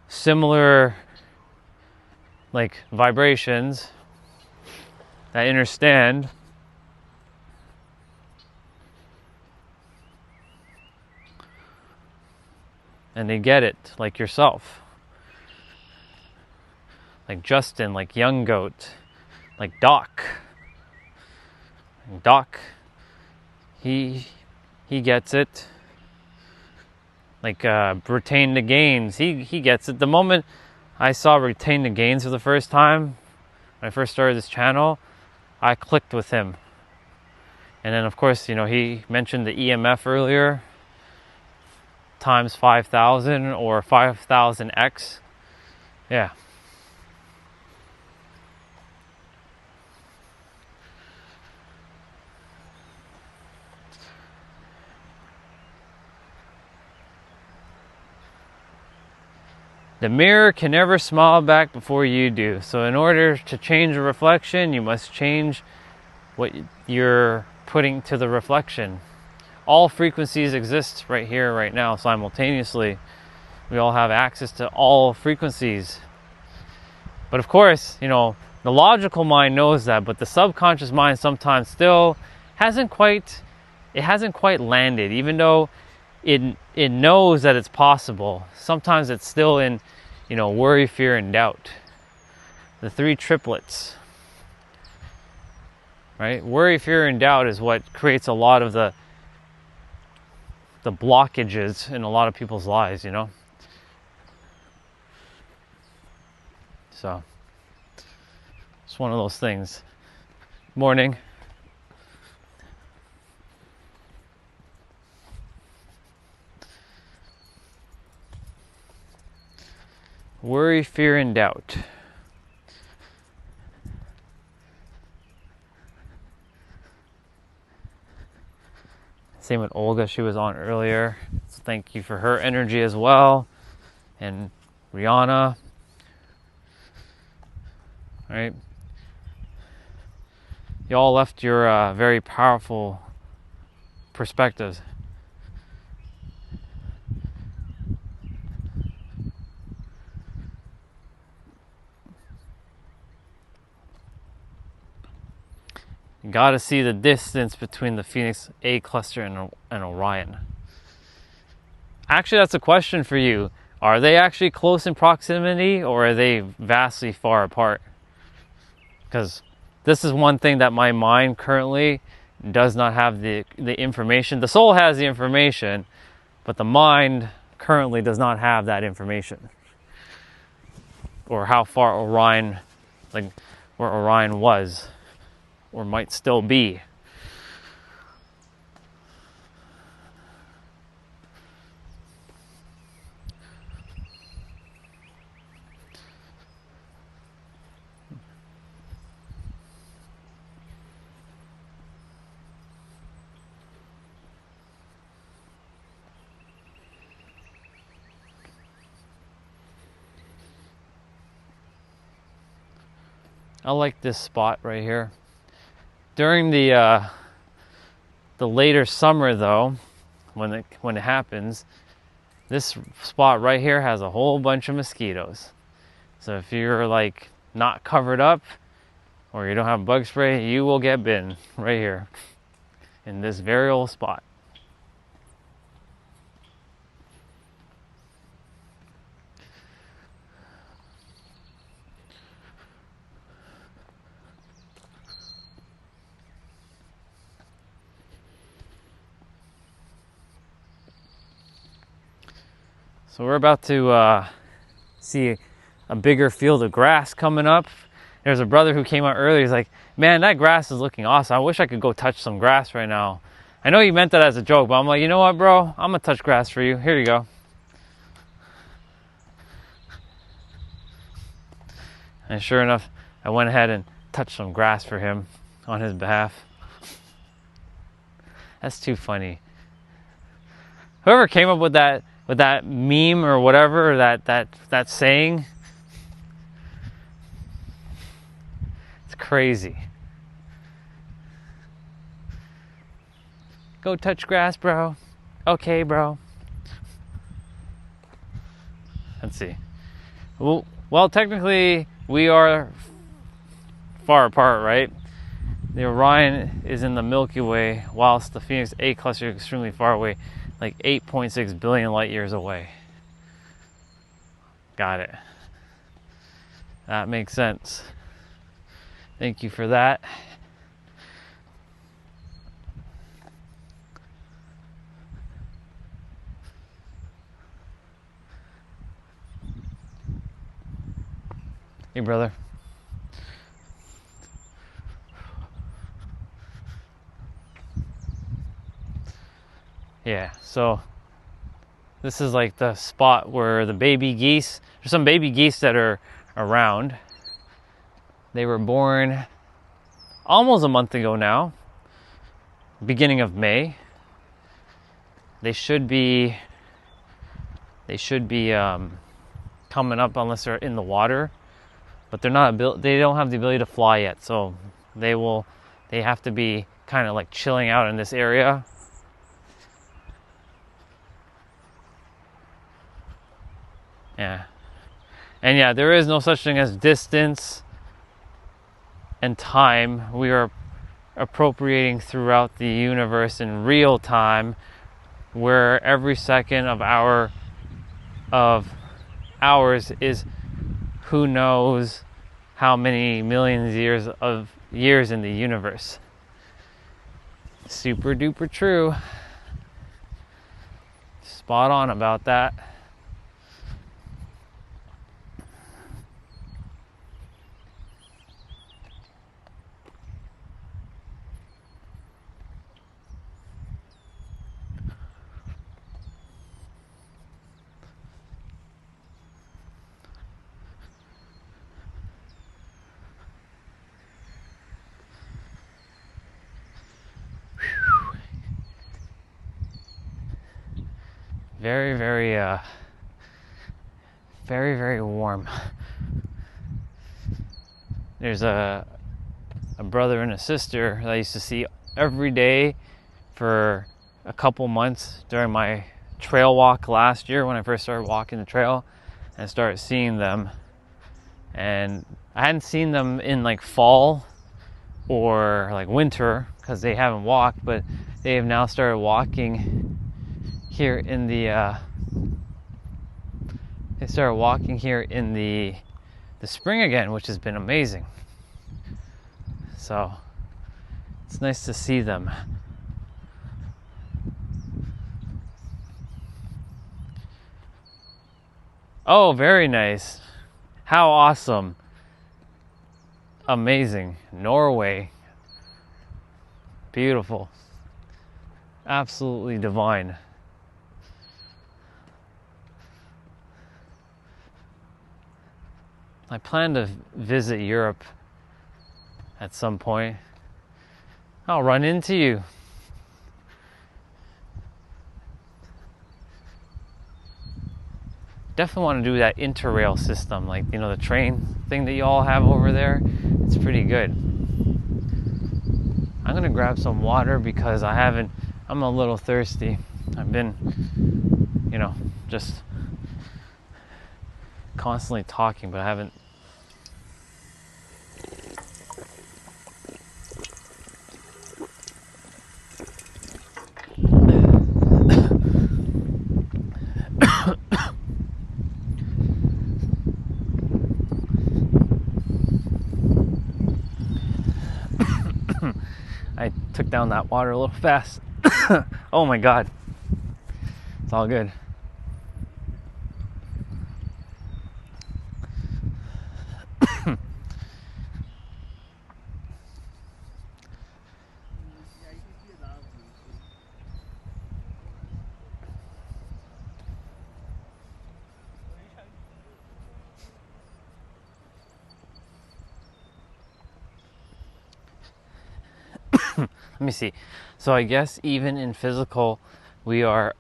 similar, like, vibrations that understand. And they get it, like yourself. like Justin, like Young Goat, like Doc. And Doc, he gets it. Like Retain the Gains, he gets it. The moment I saw Retain the Gains for the first time, when I first started this channel, I clicked with him. And then of course, you know, he mentioned the EMF earlier, times 5,000 or 5,000x. Yeah. The mirror can never smile back before you do. So in order to change a reflection, you must change what you're putting to the reflection. All frequencies exist right here, right now, simultaneously. We all have access to all frequencies. But of course, you know, the logical mind knows that, but the subconscious mind sometimes still hasn't quite landed, even though it knows that it's possible. Sometimes it's still in, you know, worry, fear, and doubt. The three triplets, right? Worry, fear, and doubt is what creates a lot of the blockages in a lot of people's lives, you know? So, it's one of those things. Morning. Worry, fear, and doubt. Same with Olga, she was on earlier. So thank you for her energy as well. And Rihanna. All right. You all left your very powerful perspectives. You got to see the distance between the Phoenix A cluster and Orion. Actually, that's a question for you. Are they actually close in proximity, or are they vastly far apart? Because this is one thing that my mind currently does not have the information. The soul has the information, but the mind currently does not have that information. Or how far Orion, like where Orion was, or might still be. I like this spot right here. During the later summer, though, when it happens, this spot right here has a whole bunch of mosquitoes. So if you're like not covered up, or you don't have bug spray, you will get bitten right here in this very old spot. So we're about to see a bigger field of grass coming up. There's a brother who came out earlier. He's like, man, that grass is looking awesome. I wish I could go touch some grass right now. I know you meant that as a joke, but I'm like, you know what, bro? I'm going to touch grass for you. Here you go. And sure enough, I went ahead and touched some grass for him on his behalf. That's too funny. Whoever came up with that meme or whatever, that saying, it's crazy. Go touch grass, bro. Okay, bro. Let's see. Well, technically, we are far apart, right? The Orion is in the Milky Way, whilst the Phoenix A cluster is extremely far away, like 8.6 billion light years away. Got it. That makes sense. Thank you for that. Hey, brother. Yeah, so this is like the spot where the baby geese, there's some baby geese that are around. They were born almost a month ago now, beginning of May. They should be coming up unless they're in the water, but they're not they don't have the ability to fly yet, so they have to be kind of like chilling out in this area. Yeah. And yeah, there is no such thing as distance and time. We are appropriating throughout the universe in real time, where every second of ours is who knows how many millions of years in the universe. Super duper true. Spot on about that. Very, very warm. There's a brother and a sister that I used to see every day for a couple months during my trail walk last year when I first started walking the trail, and I started seeing them. And I hadn't seen them in like fall or like winter because they haven't walked, but they have now started walking here in the spring again, which has been amazing. So it's nice to see them. Oh, very nice. How awesome. Amazing. Norway. Beautiful. Absolutely divine. I plan to visit Europe at some point. I'll run into you. Definitely want to do that interrail system, like, you know, the train thing that you all have over there. It's pretty good. I'm gonna grab some water because I'm a little thirsty. I've been, you know, just constantly talking, but I haven't. I took down that water a little fast. Oh my God. It's all good. Let me see. So I guess even in physical, we are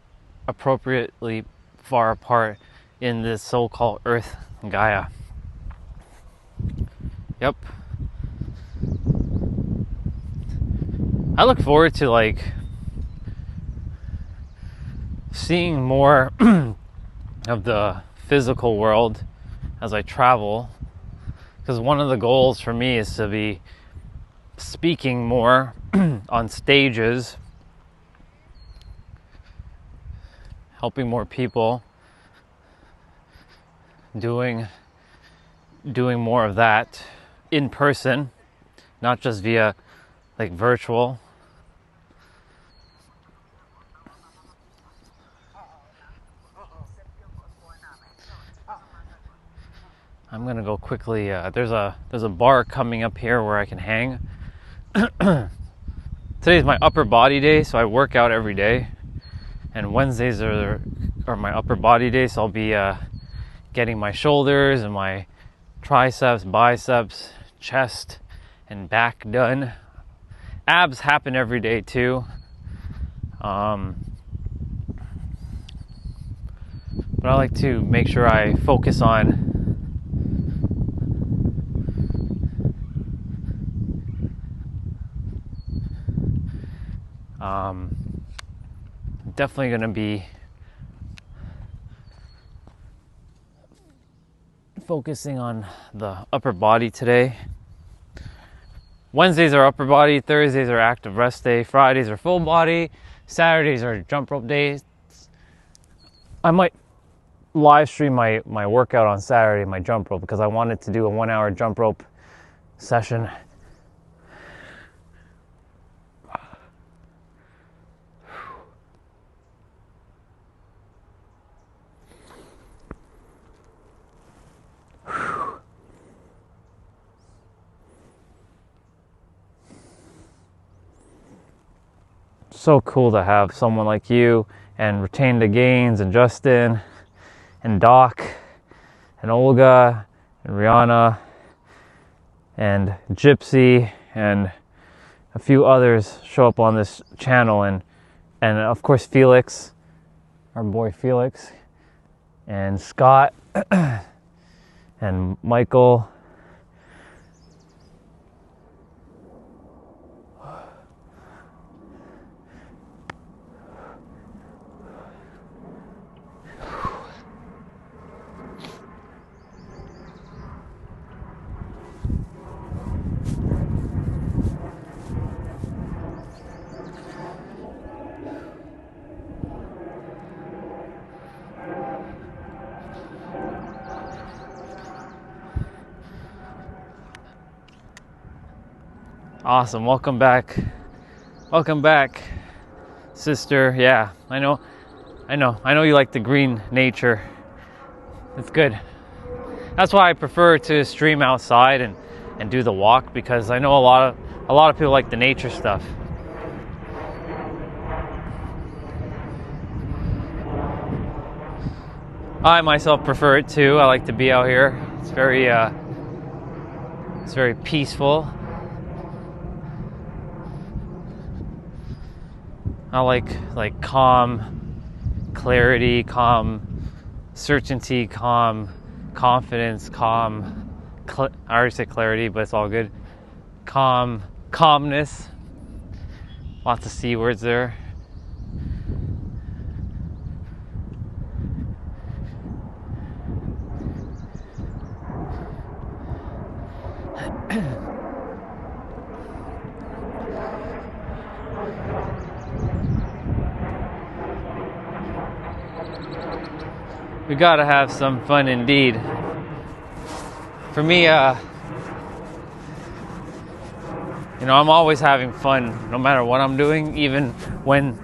appropriately far apart in this so-called Earth Gaia. Yep. I look forward to like seeing more of the physical world as I travel, because one of the goals for me is to be speaking more on stages, helping more people, doing doing more of that in person, not just via like virtual. I'm gonna go quickly. There's a bar coming up here where I can hang. Today's my upper body day, so I work out every day, and Wednesdays are my upper body day, so I'll be getting my shoulders and my triceps, biceps, chest, and back done. Abs happen every day too. But I like to make sure I focus on definitely going to be focusing on the upper body today. Wednesdays are upper body, Thursdays are active rest day, Fridays are full body, Saturdays are jump rope days. I might live stream my workout on Saturday, my jump rope, because I wanted to do a 1 hour jump rope session. So cool to have someone like you and Retain the Gains and Justin and Doc and Olga and Rihanna and Gypsy and a few others show up on this channel, and of course Felix, our boy Felix, and Scott and Michael. Awesome. Welcome back, sister. Yeah, I know you like the green nature. It's good. That's why I prefer to stream outside and do the walk, because I know a lot of people like the nature stuff. I myself prefer it too. I like to be out here. It's very peaceful. I like calm clarity, calm certainty, calm confidence, calm. I already said clarity, but it's all good. Calmness. Lots of C words there. We gotta have some fun indeed. For me, I'm always having fun no matter what I'm doing, even when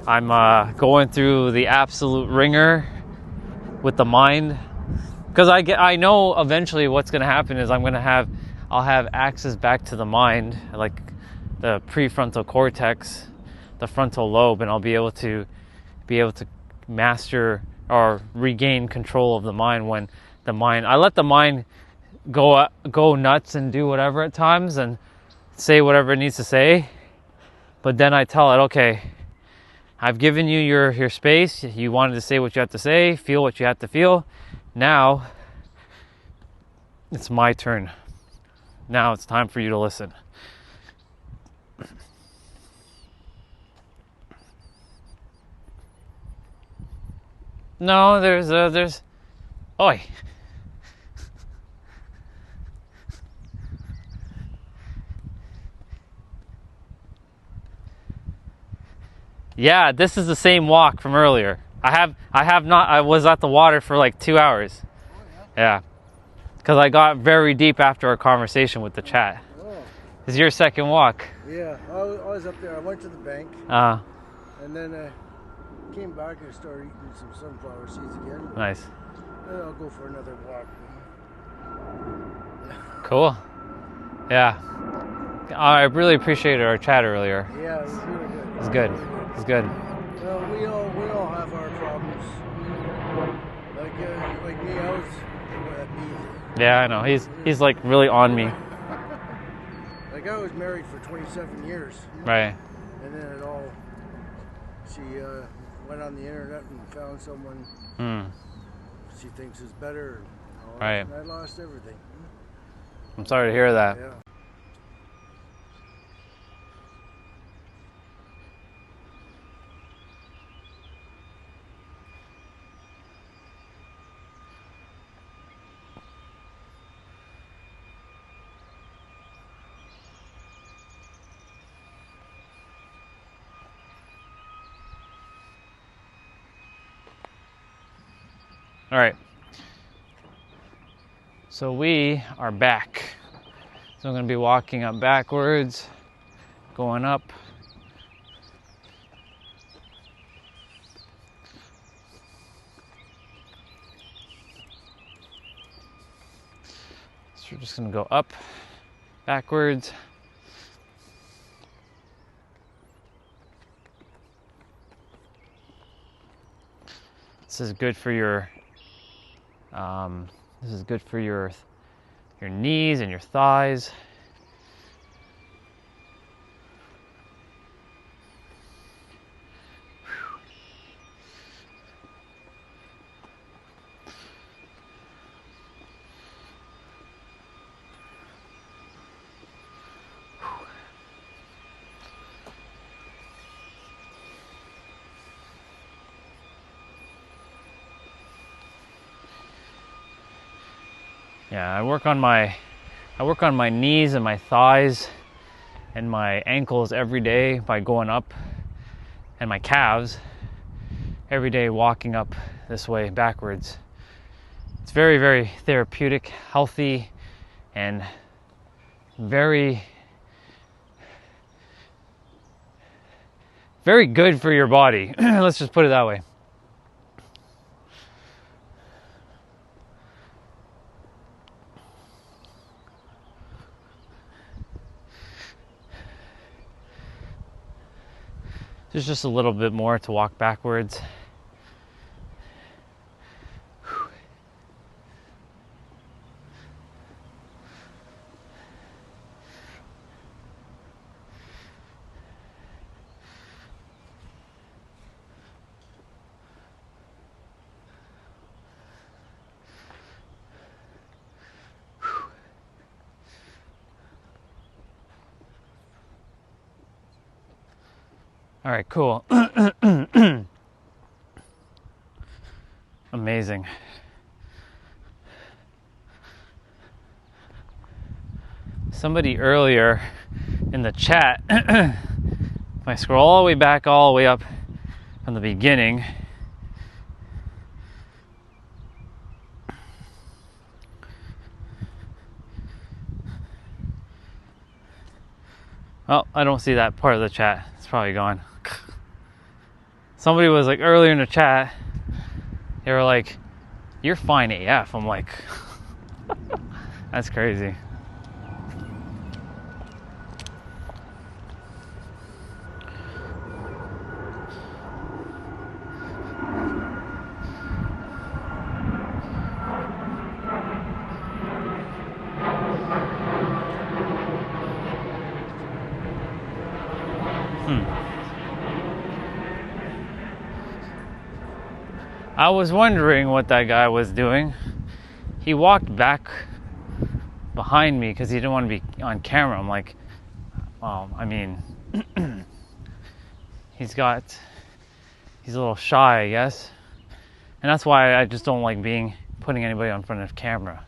I'm going through the absolute ringer with the mind. Because I know eventually what's gonna happen is I'll have access back to the mind, like the prefrontal cortex, the frontal lobe, and I'll be able to master or regain control of the mind. When I let the mind go nuts and do whatever at times and say whatever it needs to say, but then I tell it, okay, I've given you your space. You wanted to say what you have to say, feel what you have to feel. Now it's my turn. Now it's time for you to listen. No, there's oi. Yeah, this is the same walk from earlier. I have not. I was at the water for like 2 hours. Yeah. because I got very deep after our conversation with the chat. Oh, This is your second walk. yeah. I was up there. I went to the bank, Ah, and then I came back and started eating some sunflower seeds again. nice. Then I'll go for another walk. Cool. Yeah. I really appreciated our chat earlier. Yeah, it was really good. It's good. It's good. Well, we all have our problems. Like me, I was me. Yeah, I know. He's like really on me. Like I was married for 27 years, Right. and then she went on the internet and found someone she thinks is better. And all that, Right. and I lost everything. I'm sorry to hear that. Yeah. All right. So we are back. So I'm going to be walking up backwards, going up. So we're just going to go up, backwards. This is good for your your knees and your thighs. Yeah, I work on my knees and my thighs and my ankles every day by going up, and my calves every day walking up this way backwards. It's very, very therapeutic, healthy, and very, very good for your body. Let's just put it that way. There's just a little bit more to walk backwards. All right, cool. Amazing. Somebody earlier in the chat, if I scroll all the way back, all the way up from the beginning, oh, I don't see that part of the chat. It's probably gone. Somebody was like earlier in the chat, they were like, "You're fine AF." I'm like, that's crazy. I was wondering what that guy was doing. He walked back behind me because he didn't want to be on camera. I'm like, well, I mean, he's a little shy, I guess. And that's why I just don't like putting anybody in front of camera.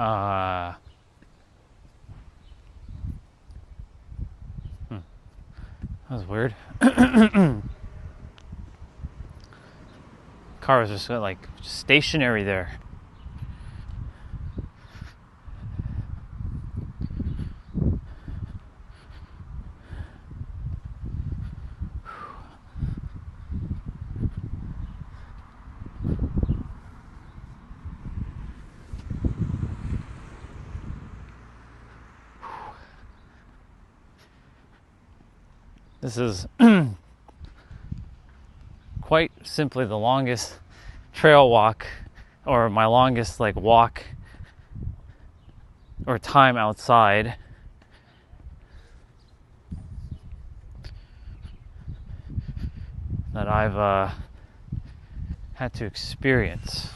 That was weird. Car was just like stationary there. This is quite simply the longest trail walk, or my longest like walk or time outside that I've had to experience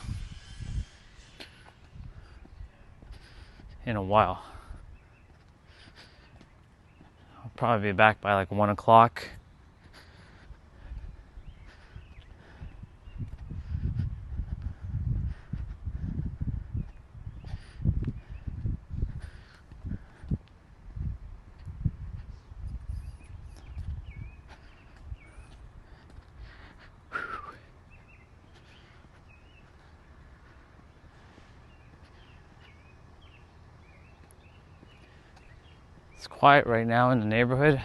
in a while. I'll probably be back by like 1 o'clock. It's quiet right now in the neighborhood.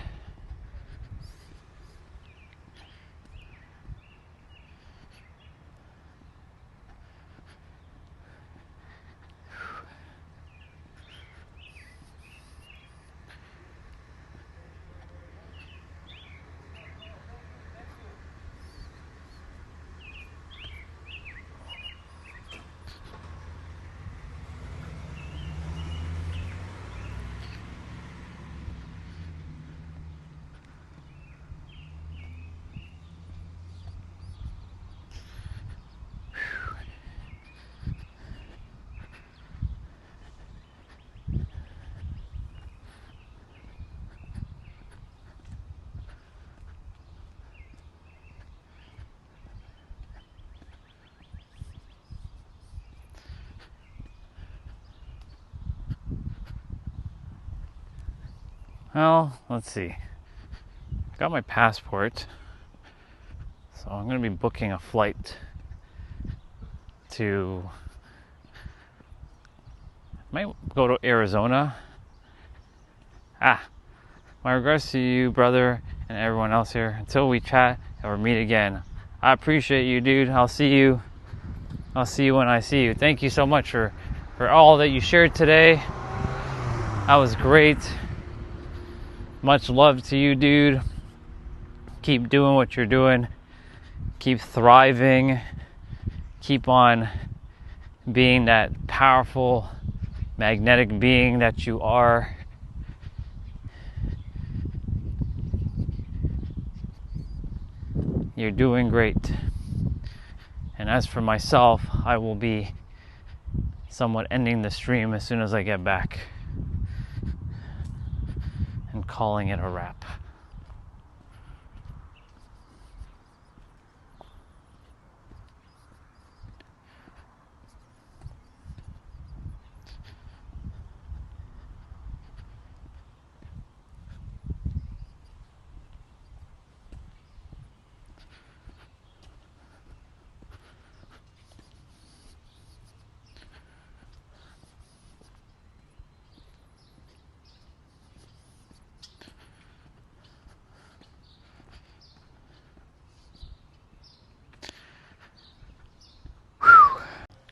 Well, let's see. Got my passport, so I'm going to be booking a flight to, might go to Arizona. My regards to you, brother, and everyone else here. Until we chat or meet again, I appreciate you, dude. I'll see you when I see you. Thank you so much for all that you shared today. That was great. Much love to you, dude. Keep doing what you're doing. Keep thriving. Keep on being that powerful, magnetic being that you are. You're doing great. And as for myself, I will be somewhat ending the stream as soon as I get back and calling it a wrap.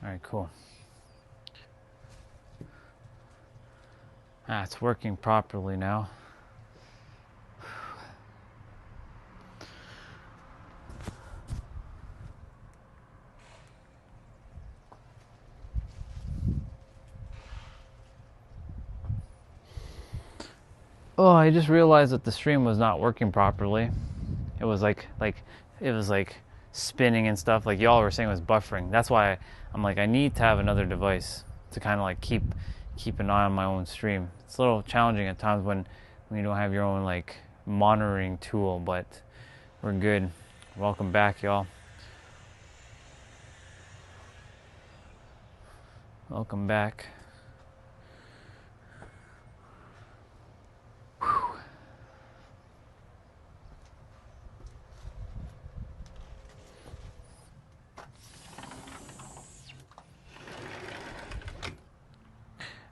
All right, cool. It's working properly now. Oh, I just realized that the stream was not working properly. It was like spinning and stuff. Like y'all were saying, it was buffering. That's why I'm like, I need to have another device to kind of like keep an eye on my own stream. It's a little challenging at times when you don't have your own like monitoring tool, but we're good. Welcome back, y'all. Welcome back.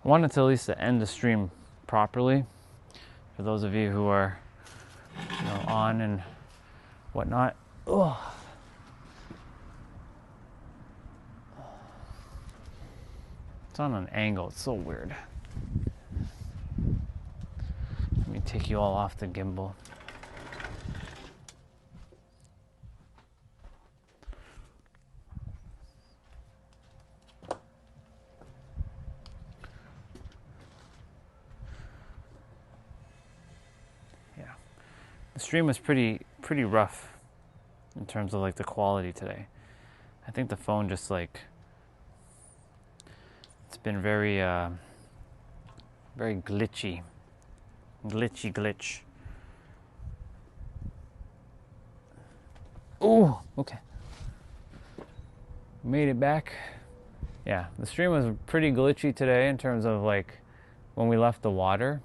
I wanted to at least end the stream properly for those of you who are, on and whatnot. Ugh. It's on an angle. It's so weird. Let me take you all off the gimbal. Yeah. The stream was pretty rough in terms of like the quality today. I think the phone just like it's been very glitch. Oh, okay. Made it back. Yeah, the stream was pretty glitchy today in terms of like when we left the water.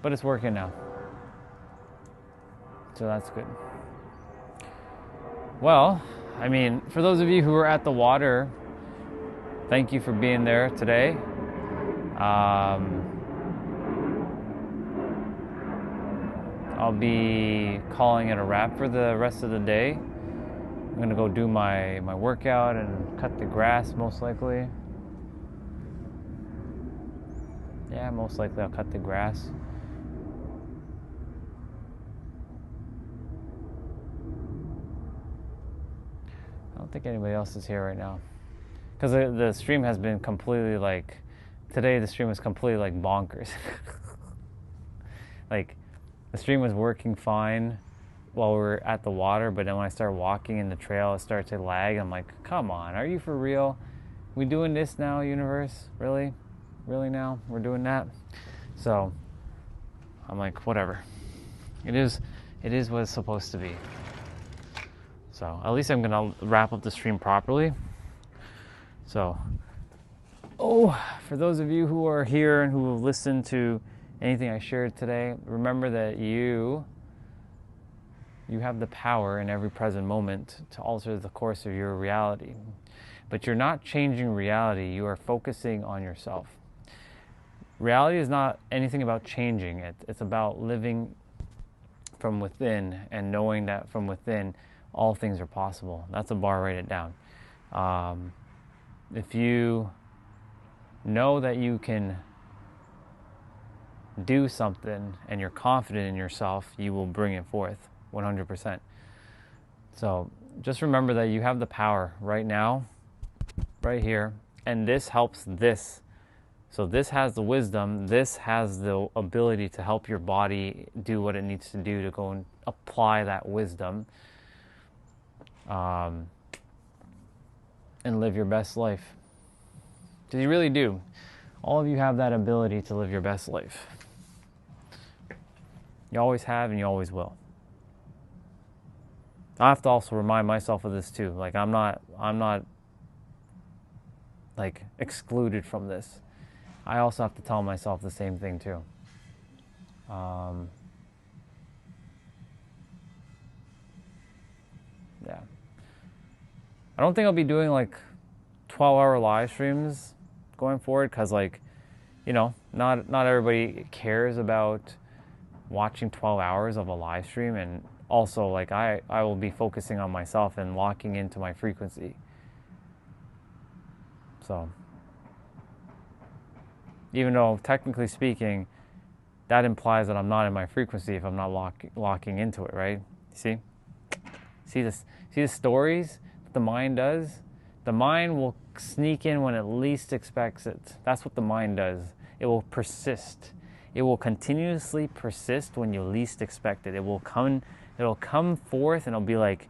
But it's working now. So that's good. Well, I mean, for those of you who were at the water, thank you for being there today. I'll be calling it a wrap for the rest of the day. I'm gonna go do my workout and cut the grass most likely. Yeah, most likely I'll cut the grass. I don't think anybody else is here right now. Because the stream has been completely like, today the stream was completely like bonkers. Like, the stream was working fine while we were at the water, but then when I started walking in the trail, it started to lag. I'm like, come on, are you for real? We doing this now, universe? Really? Really now? We're doing that? So, I'm like, whatever. It is what it's supposed to be. So, at least I'm going to wrap up the stream properly. So, for those of you who are here and who have listened to anything I shared today, remember that you have the power in every present moment to alter the course of your reality. But you're not changing reality, you are focusing on yourself. Reality is not anything about changing it. It's about living from within and knowing that from within all things are possible. That's a bar, write it down. If you know that you can do something and you're confident in yourself, you will bring it forth 100%. So just remember that you have the power right now, right here, and this helps this. So this has the wisdom, this has the ability to help your body do what it needs to do to go and apply that wisdom and live your best life. Because you really do. All of you have that ability to live your best life. You always have and you always will. I have to also remind myself of this too. Like I'm not like excluded from this. I also have to tell myself the same thing too. Yeah. I don't think I'll be doing like 12-hour live streams going forward because like, not everybody cares about watching 12 hours of a live stream, and also like I will be focusing on myself and locking into my frequency. So even though technically speaking that implies that I'm not in my frequency if I'm not locking into it, right? See the stories that the mind does? The mind will sneak in when it least expects it. That's what the mind does. It will persist. It will continuously persist when you least expect it. It'll come forth and it'll be like,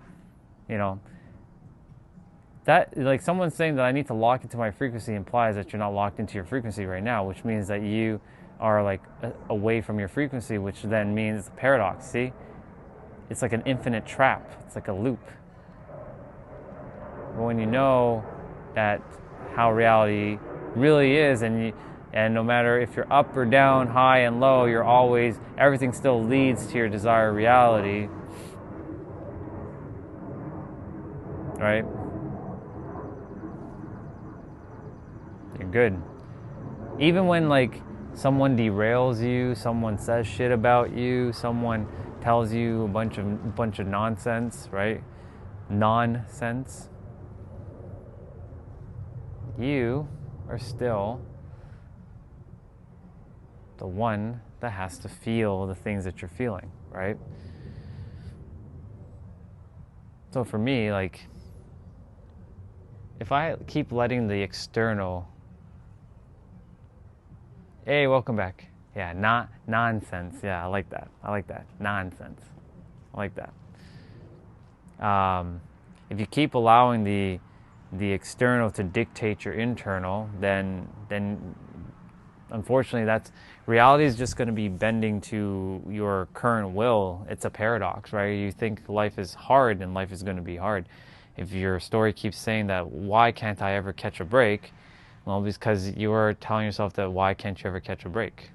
that, like someone saying that I need to lock into my frequency implies that you're not locked into your frequency right now, which means that you are like away from your frequency, which then means it's a paradox, see? It's like an infinite trap. It's like a loop. But when you know that how reality really is, and no matter if you're up or down, high and low, everything still leads to your desired reality. right? You're good. Even when like someone derails you, someone says shit about you, someone tells you a bunch of nonsense, right? Nonsense. You are still the one that has to feel the things that you're feeling, right? So for me, like, if I keep letting the external, hey, welcome back. Yeah, not nonsense. Yeah, I like that. I like that. Nonsense. I like that. If you keep allowing the external to dictate your internal, then unfortunately that's reality is just going to be bending to your current will. It's a paradox, right? You think life is hard and life is going to be hard. If your story keeps saying that, why can't I ever catch a break? Well, because you are telling yourself that, why can't you ever catch a break?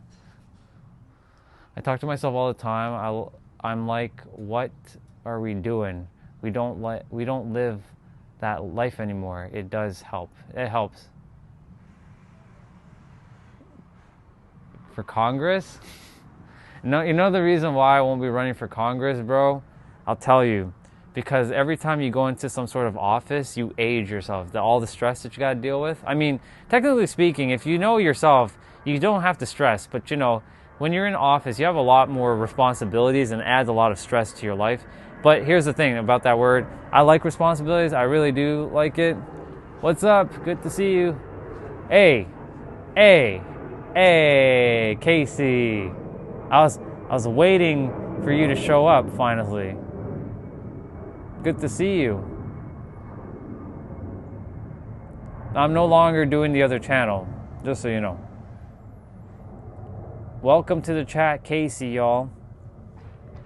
I talk to myself all the time. I'm like, what are we doing? We don't live that life anymore. It does help. It helps. For Congress? No, you know the reason why I won't be running for Congress, bro? I'll tell you. Because every time you go into some sort of office, you age yourself. All the stress that you got to deal with. I mean, technically speaking, if you know yourself, you don't have to stress. But you know, when you're in office, you have a lot more responsibilities and adds a lot of stress to your life. But here's the thing about that word. I like responsibilities. I really do like it. What's up? Good to see you. Hey, Casey. I was waiting for you to show up finally. Good to see you. I'm no longer doing the other channel, just so you know. Welcome to the chat, Casey, y'all.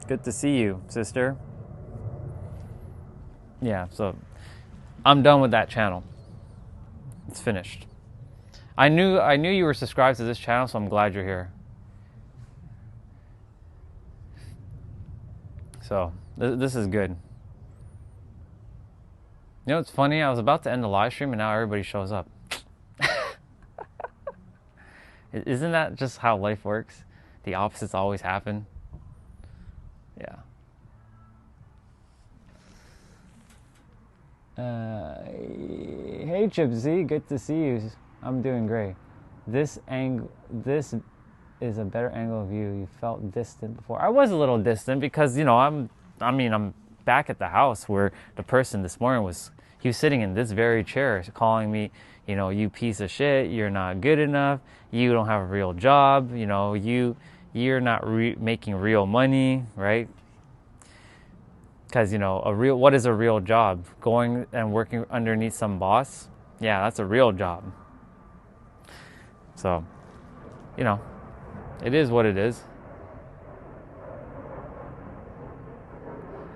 Good to see you, sister. Yeah, so I'm done with that channel. It's finished. I knew you were subscribed to this channel, so I'm glad you're here. So this is good. You know, it's funny. I was about to end the live stream, and now everybody shows up. Isn't that just how life works? The opposites always happen. Yeah. Hey Chip Z, good to see you. I'm doing great. This is a better angle of you. You felt distant before. I was a little distant because, you know, I'm back at the house where the person this morning he was sitting in this very chair calling me, you know, you piece of shit, you're not good enough, you don't have a real job, you know, you're not making real money, right? Because, you know, what is a real job? Going and working underneath some boss? Yeah, that's a real job. So, you know, it is what it is.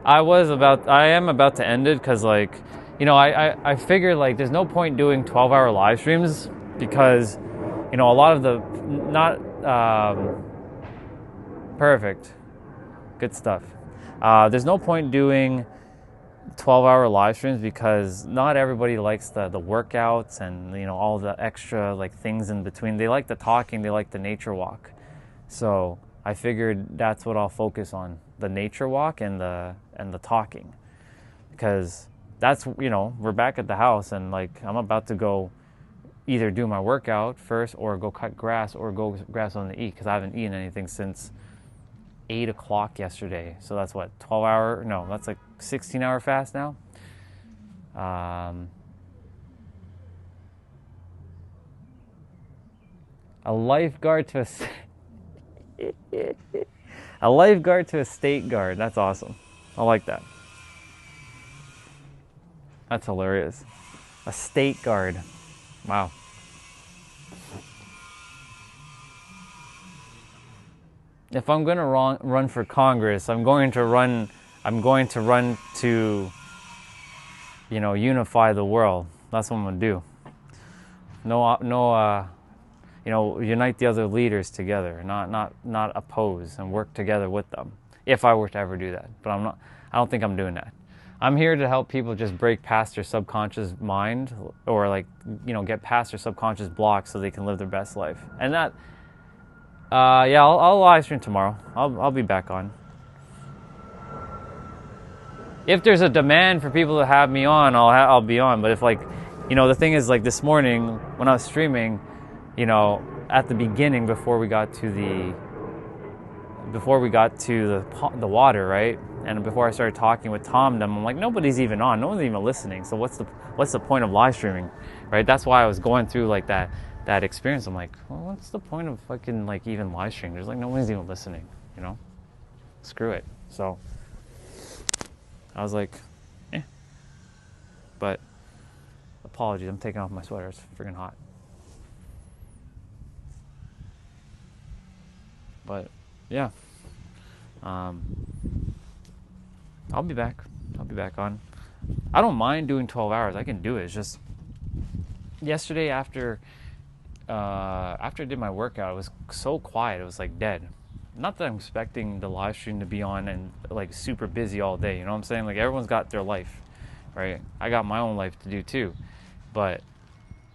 I am about to end it because, like, you know, I figured, like, there's no point doing 12-hour live streams because, you know, a lot of the perfect. Good stuff. There's no point doing 12-hour live streams because not everybody likes the workouts and, you know, all the extra, like, things in between. They like the talking, they like the nature walk. So I figured that's what I'll focus on, the nature walk and the talking, because that's, you know, we're back at the house and, like, I'm about to go either do my workout first or go cut grass or go grab something to eat because I haven't eaten anything since 8 o'clock yesterday. So that's what, 12-hour? No, that's like 16-hour fast now. A lifeguard to a lifeguard to a state guard. That's awesome. I like that. That's hilarious. A state guard. Wow. If I'm going to run for Congress, I'm going to run to, you know, unify the world. That's what I'm going to do. You know, unite the other leaders together, not oppose, and work together with them. If I were to ever do that, but I don't think I'm doing that. I'm here to help people just break past their subconscious mind, or like, get past their subconscious blocks so they can live their best life. And that, yeah, I'll live stream tomorrow. I'll be back on. If there's a demand for people to have me on, I'll be on. But if the thing is, like this morning when I was streaming, at the beginning before we got to the water, right? And before I started talking with Tom, I'm like, nobody's even on, no one's even listening. So what's the point of live streaming, right? That's why I was going through like that experience. I'm like, well, what's the point of fucking like even live streaming? There's like nobody's even listening, Screw it. So I was like, But apologies, I'm taking off my sweater. It's freaking hot. But yeah, I'll be back. I'll be back on. I don't mind doing 12 hours. I can do it. It's just yesterday after I did my workout, it was so quiet. It was like dead. Not that I'm expecting the live stream to be on and like super busy all day. You know what I'm saying? Like everyone's got their life, right? I got my own life to do too. But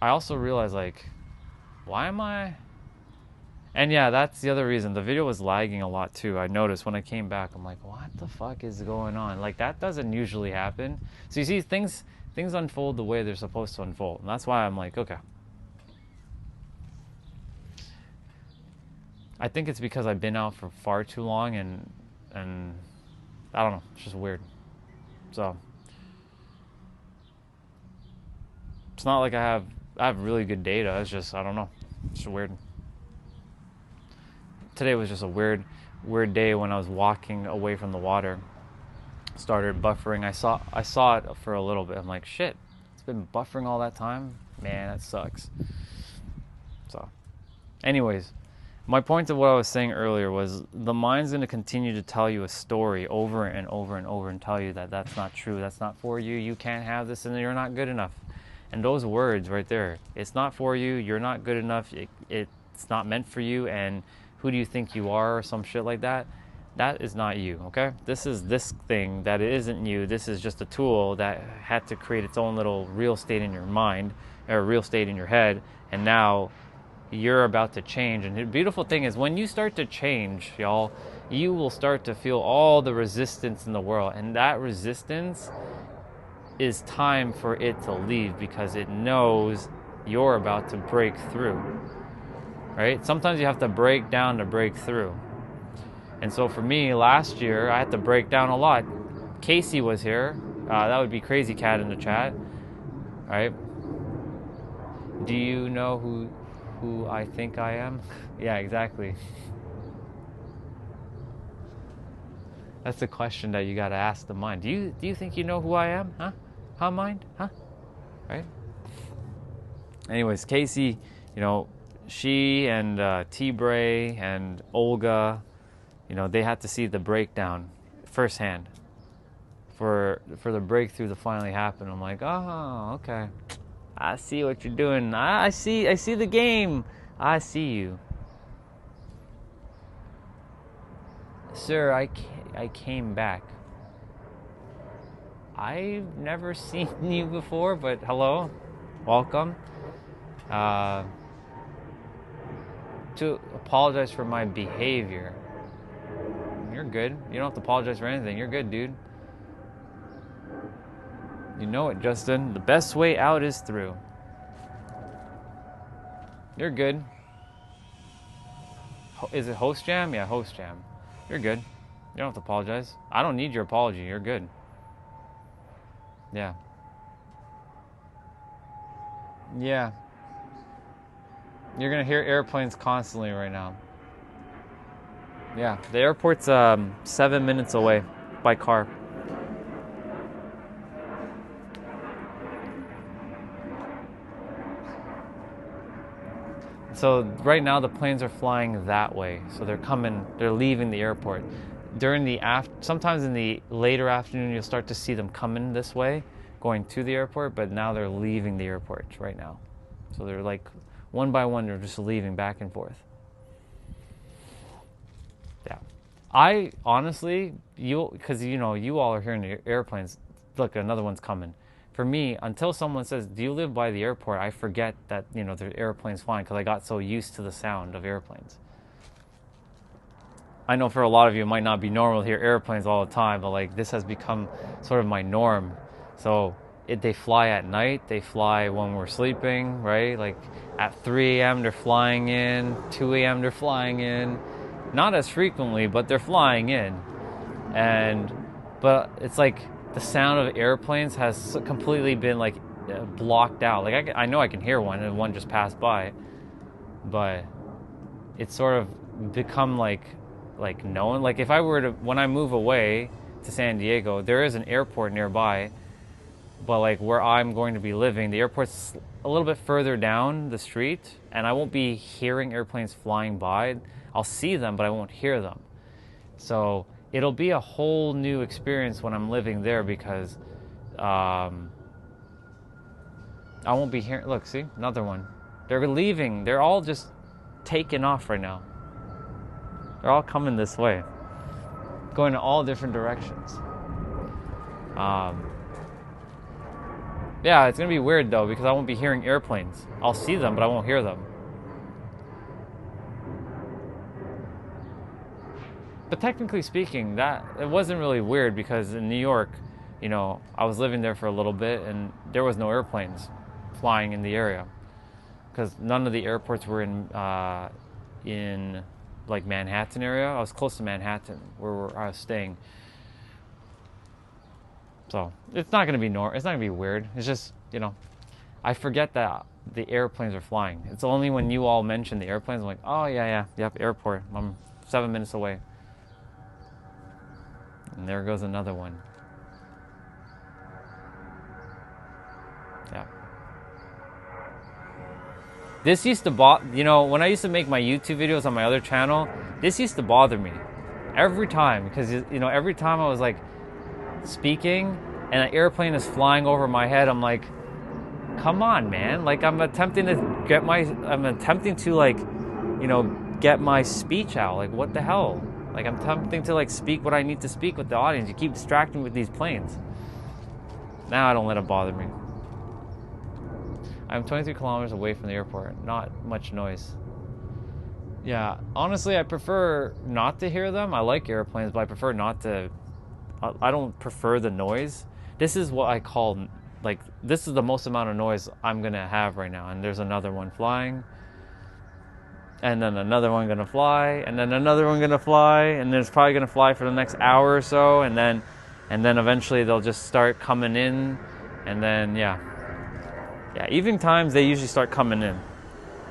I also realized like, why am I? And yeah, that's the other reason. The video was lagging a lot too. I noticed when I came back, I'm like, what the fuck is going on? Like that doesn't usually happen. So you see, things unfold the way they're supposed to unfold. And that's why I'm like, okay. I think it's because I've been out for far too long and I don't know, it's just weird. So it's not like I have really good data. It's just, I don't know. It's weird. Today was just a weird day when I was walking away from the water. Started buffering. I saw it for a little bit. I'm like, shit, it's been buffering all that time? Man, that sucks. So, anyways, my point of what I was saying earlier was the mind's going to continue to tell you a story over and over and over and tell you that that's not true, that's not for you, you can't have this, and you're not good enough. And those words right there, it's not for you, you're not good enough, it's not meant for you, and who do you think you are, or some shit like that, that is not you, okay? This is this thing that isn't you. This is just a tool that had to create its own little real estate in your mind, or real estate in your head, and now you're about to change. And the beautiful thing is when you start to change, y'all, you will start to feel all the resistance in the world, and that resistance is time for it to leave because it knows you're about to break through, right? Sometimes you have to break down to break through. And so for me, last year, I had to break down a lot. Casey was here. That would be Crazy Cat in the chat, right? Do you know who I think I am? Yeah, exactly. That's the question that you got to ask the mind. Do you think you know who I am? Huh? Huh, mind? Huh? Right? Anyways, Casey, she and T-Bray and Olga, they had to see the breakdown firsthand for the breakthrough to finally happen. I'm like, oh, okay. I see what you're doing. I see the game. I see you. Sir, I came back. I've never seen you before, but hello. Welcome. To apologize for my behavior. You're good. You don't have to apologize for anything. You're good, dude. You know it, Justin. The best way out is through. You're good. Is it host jam? Yeah, host jam. You're good. You don't have to apologize. I don't need your apology. You're good. Yeah. Yeah. You're going to hear airplanes constantly right now. Yeah. The airport's 7 minutes away by car. So right now the planes are flying that way. So they're leaving the airport. Sometimes in the later afternoon, you'll start to see them coming this way, going to the airport, but now they're leaving the airport right now. So they're like, one by one, they're just leaving back and forth. Yeah. I honestly, because you all are hearing the airplanes, look, another one's coming. For me, until someone says, do you live by the airport, I forget that, you know, there's airplanes flying because I got so used to the sound of airplanes. I know for a lot of you it might not be normal to hear airplanes all the time, but like this has become sort of my norm. So they fly at night, they fly when we're sleeping, right? Like at 3 a.m. they're flying in, 2 a.m. they're flying in. Not as frequently, but they're flying in. But it's like the sound of airplanes has completely been like blocked out. Like I know I can hear one and one just passed by, but it's sort of become like known. Like if I were to, when I move away to San Diego, there is an airport nearby, but like where I'm going to be living, the airport's a little bit further down the street, and I won't be hearing airplanes flying by. I'll see them, but I won't hear them. So it'll be a whole new experience when I'm living there because I won't be hearing. Look, see, another one. They're leaving. They're all just taking off right now. They're all coming this way, going in all different directions. Yeah, it's gonna be weird though because I won't be hearing airplanes. I'll see them, but I won't hear them. But technically speaking, that it wasn't really weird because in New York, you know, I was living there for a little bit and there was no airplanes flying in the area because none of the airports were in like Manhattan area. I was close to Manhattan where I was staying. So it's not gonna be it's not gonna be weird. It's just, you know, I forget that the airplanes are flying. It's only when you all mention the airplanes, I'm like, oh yep, airport. I'm 7 minutes away. And there goes another one. Yeah. This used to you know, when I used to make my YouTube videos on my other channel, this used to bother me every time because, you know, every time I was like speaking and an airplane is flying over my head, I'm like, come on, man. Like I'm attempting to like, you know, get my speech out. Like what the hell? Like I'm attempting to like speak what I need to speak with the audience. You keep distracting me with these planes. Now I don't let it bother me. I'm 23 kilometers away from the airport. Not much noise. Yeah, honestly, I prefer not to hear them. I like airplanes, but I prefer not to. I don't prefer the noise. This is what I call, like, this is the most amount of noise I'm gonna have right now. And there's another one flying. And then another one gonna fly. And then another one gonna fly. And then it's probably gonna fly for the next hour or so. And then eventually they'll just start coming in. And then, yeah, evening times, they usually start coming in.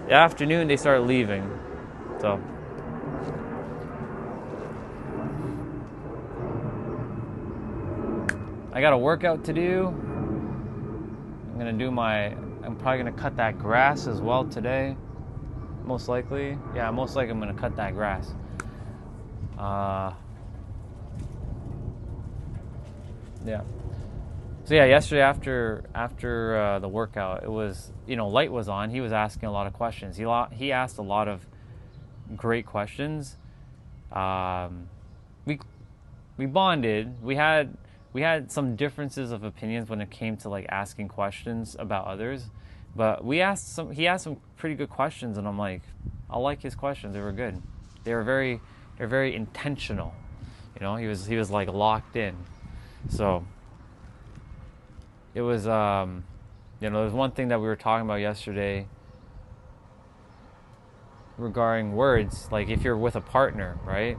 The afternoon, they start leaving. So I got a workout to do. I'm probably gonna cut that grass as well today. Most likely. Yeah, most likely I'm gonna cut that grass. Yeah. So yeah, yesterday after the workout, it was, you know, Light was on. He was asking a lot of questions. He asked a lot of great questions. We bonded. We had some differences of opinions when it came to like asking questions about others, but he asked some pretty good questions, and I'm like, I like his questions. They were good. They're very intentional. You know, he was like locked in. So it was, you know, there's one thing that we were talking about yesterday regarding words, like if you're with a partner, right?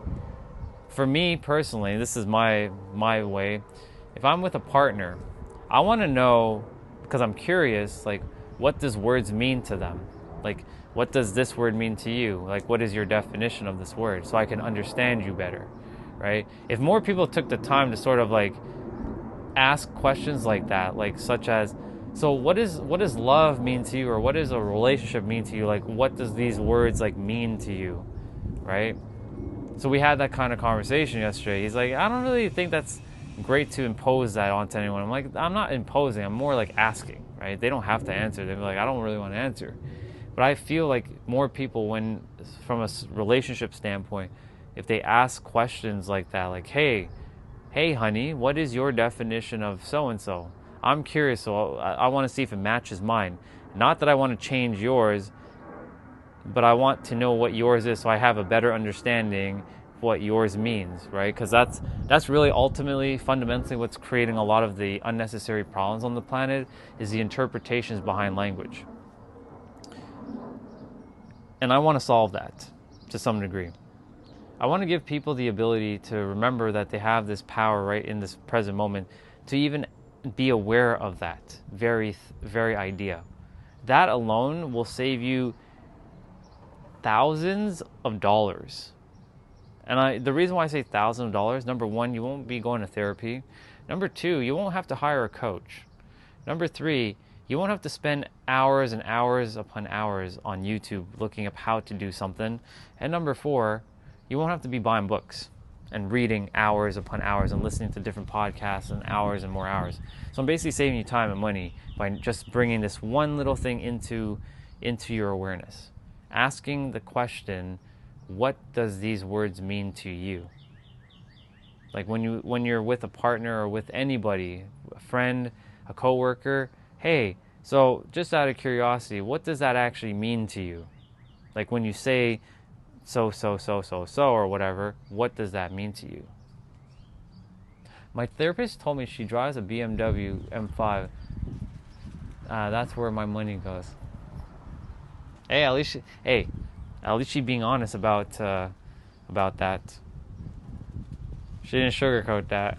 For me personally, this is my way. If I'm with a partner, I want to know, because I'm curious, like, what does words mean to them? Like, what does this word mean to you? Like, what is your definition of this word? So I can understand you better, right? If more people took the time to sort of like ask questions like that, like such as, so what does love mean to you, or what does a relationship mean to you? Like, what does these words like mean to you, right? So we had that kind of conversation yesterday. He's like, I don't really think that's great to impose that onto anyone. I'm like, I'm not imposing. I'm more like asking, right? They don't have to answer. They're like, I don't really want to answer. But I feel like more people, when from a relationship standpoint, if they ask questions like that, like, hey, hey honey, what is your definition of so-and-so? I'm curious, so I want to see if it matches mine. Not that I want to change yours, but I want to know what yours is so I have a better understanding of what yours means, right? Because that's really ultimately, fundamentally what's creating a lot of the unnecessary problems on the planet, is the interpretations behind language. And I want to solve that to some degree. I want to give people the ability to remember that they have this power right in this present moment, to even be aware of that very idea. That alone will save you thousands of dollars. And the reason why I say thousands of dollars, number one, you won't be going to therapy. Number two, you won't have to hire a coach. Number three, you won't have to spend hours and hours upon hours on YouTube looking up how to do something. And number four, you won't have to be buying books and reading hours upon hours and listening to different podcasts and hours and more hours. So I'm basically saving you time and money by just bringing this one little thing into your awareness. Asking the question, what does these words mean to you? Like when you're with a partner or with anybody, a friend, a coworker, hey, so just out of curiosity, what does that actually mean to you? Like when you say so or whatever, what does that mean to you? My therapist told me she drives a BMW M5. That's where my money goes. Hey, at least she's being honest about that. She didn't sugarcoat that.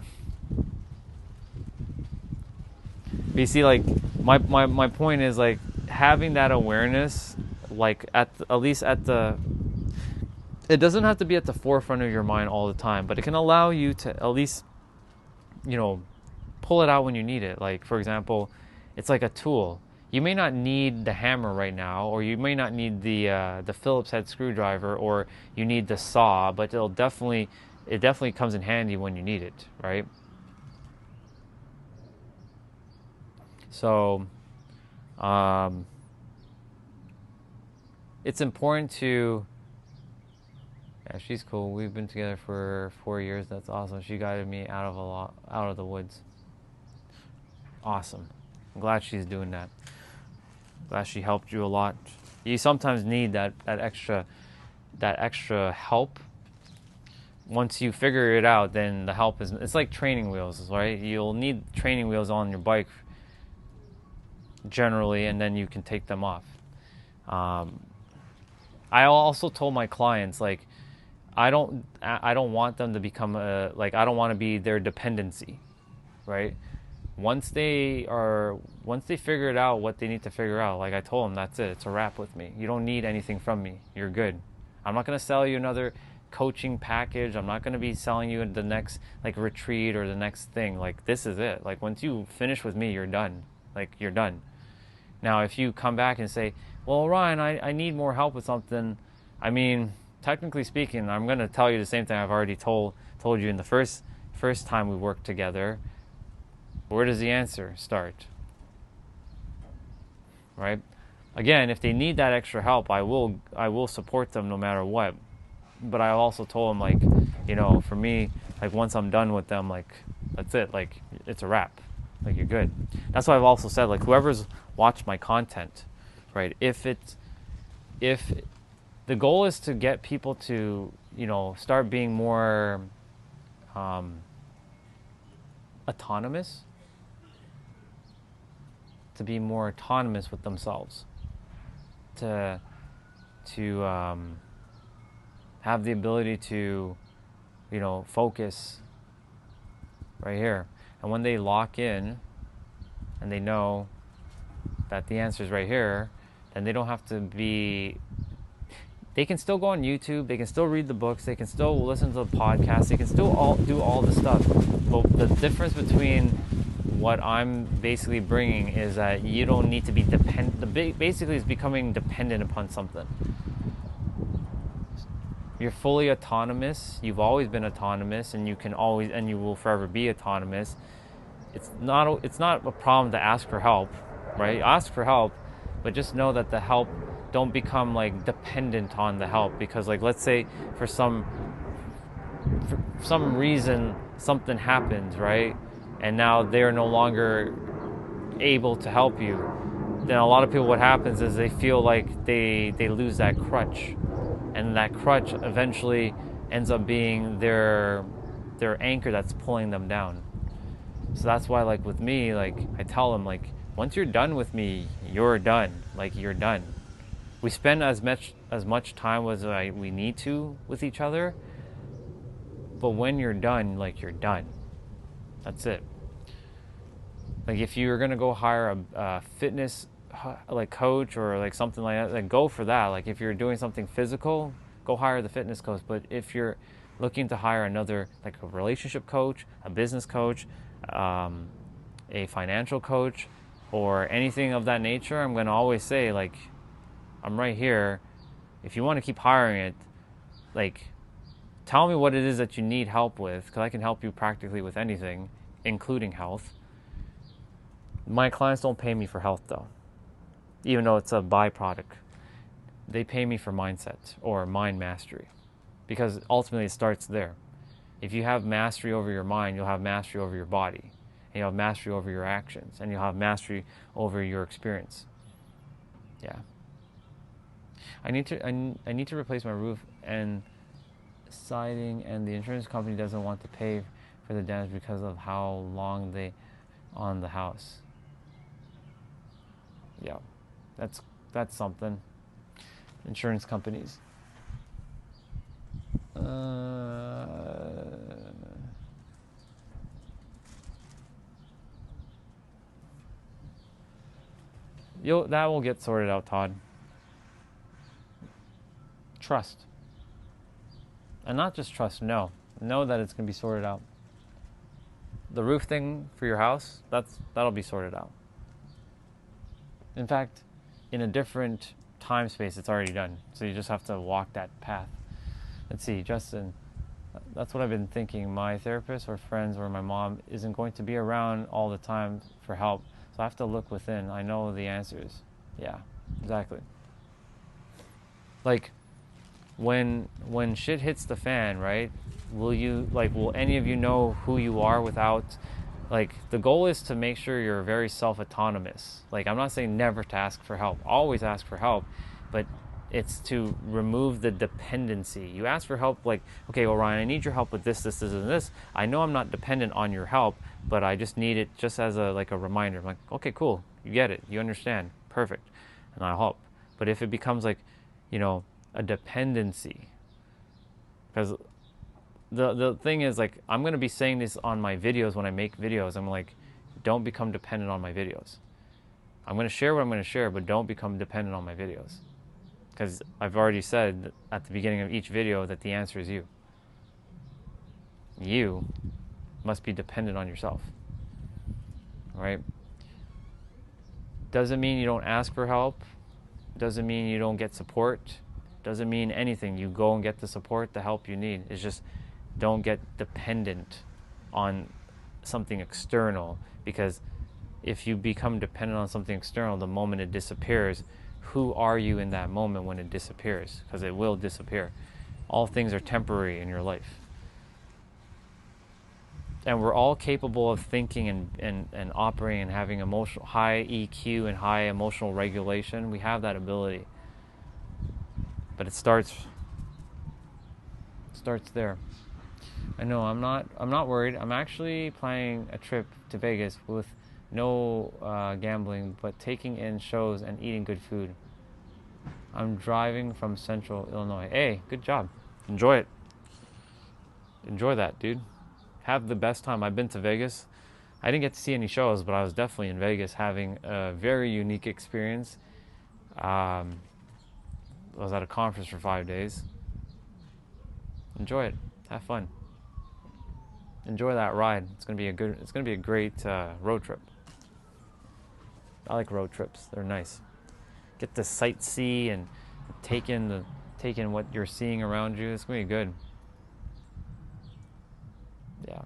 But you see, like my point is, like, having that awareness, like it doesn't have to be at the forefront of your mind all the time, but it can allow you to at least, pull it out when you need it. Like, for example, it's like a tool. You may not need the hammer right now, or you may not need the Phillips head screwdriver, or you need the saw, but it definitely comes in handy when you need it, right? So, it's important to. Yeah, she's cool. We've been together for 4 years. That's awesome. She guided me out of the woods. Awesome. I'm glad she's doing that. Glad she helped you a lot. You sometimes need that extra help. Once you figure it out, then the help it's like training wheels, right? You'll need training wheels on your bike generally, and then you can take them off. I also told my clients, like, I don't want them to become I don't want to be their dependency, right? Once they figure it out, what they need to figure out, like I told them, that's it. It's a wrap with me. You don't need anything from me. You're good. I'm not going to sell you another coaching package. I'm not going to be selling you the next retreat or the next thing. Like, this is it. Like, once you finish with me, you're done. Like, you're done. Now, if you come back and say, well, Ryan, I need more help with something, I mean, technically speaking, I'm going to tell you the same thing I've already told you in the first time we worked together. Where does the answer start? Right? Again, if they need that extra help, I will support them no matter what. But I also told them, for me, like, once I'm done with them, like, that's it. Like, it's a wrap. Like, you're good. That's why I've also said, like, whoever's watched my content, right? If the goal is to get people to, start being more autonomous, to be more autonomous with themselves, to have the ability to, focus right here. And when they lock in and they know that the answer is right here, then they don't have to be. They can still go on YouTube, they can still read the books, they can still listen to the podcasts, they can still do all the stuff. But the difference between what I'm basically bringing is that you don't need to be basically it's becoming dependent upon something. You're fully autonomous, you've always been autonomous, and you will forever be autonomous. It's not a problem to ask for help, right? Ask for help, but just know that the help, don't become dependent on the help, because let's say for some reason something happens, right? And now they're no longer able to help you, then a lot of people, what happens is they feel like they lose that crutch, and that crutch eventually ends up being their anchor that's pulling them down. So that's why, like with me, like I tell them, like, once you're done with me, you're done. Like, you're done. We spend as much time as we need to with each other, but when you're done, like, you're done. That's it. Like, if you're gonna go hire a fitness like coach or like something like that, then go for that. Like, if you're doing something physical, go hire the fitness coach. But if you're looking to hire another, like a relationship coach, a business coach, a financial coach, or anything of that nature, I'm gonna always say, like, I'm right here. If you want to keep hiring it, like, tell me what it is that you need help with, because I can help you practically with anything, including health. My clients don't pay me for health, though, even though it's a byproduct. They pay me for mindset or mind mastery, because ultimately it starts there. If you have mastery over your mind, you'll have mastery over your body, and you'll have mastery over your actions, and you'll have mastery over your experience. Yeah. I need to replace my roof and siding, and the insurance company doesn't want to pay for the damage because of how long they on the house. Yeah, that's something. Insurance companies. That will get sorted out, Todd. Trust. And not just trust, know that it's going to be sorted out. The roof thing for your house, that'll be sorted out. In fact, in a different time space, it's already done. So you just have to walk that path. Let's see, Justin, that's what I've been thinking. My therapist or friends or my mom isn't going to be around all the time for help. So I have to look within. I know the answers. Yeah, exactly. Like, when shit hits the fan, right? Will any of you know who you are without, like, the goal is to make sure you're very self-autonomous. Like, I'm not saying never to ask for help. Always ask for help, but it's to remove the dependency. You ask for help, like, okay, well, Ryan, I need your help with this, and this. I know I'm not dependent on your help, but I just need it just as a reminder. I'm like, okay, cool, you get it, you understand, perfect, and I'll help. But if it becomes like, a dependency, because the thing is, like, I'm going to be saying this on my videos when I make videos. I'm like, don't become dependent on my videos. I'm going to share what I'm going to share, but don't become dependent on my videos. Because I've already said at the beginning of each video that the answer is you. You must be dependent on yourself. All right? Doesn't mean you don't ask for help. Doesn't mean you don't get support. Doesn't mean anything. You go and get the support, the help you need. It's just, don't get dependent on something external, because if you become dependent on something external, the moment it disappears, who are you in that moment when it disappears? Because it will disappear. All things are temporary in your life. And we're all capable of thinking and operating and having high EQ and high emotional regulation. We have that ability. But it starts there. I know, I'm not worried. I'm actually planning a trip to Vegas with no gambling, but taking in shows and eating good food. I'm driving from Central Illinois. Hey, good job. Enjoy it. Enjoy that, dude. Have the best time. I've been to Vegas. I didn't get to see any shows, but I was definitely in Vegas having a very unique experience. I was at a conference for 5 days. Enjoy it. Have fun. Enjoy that ride. It's gonna be a great road trip. I like road trips. They're nice. Get to sightsee and take in what you're seeing around you. It's gonna be good. Yeah.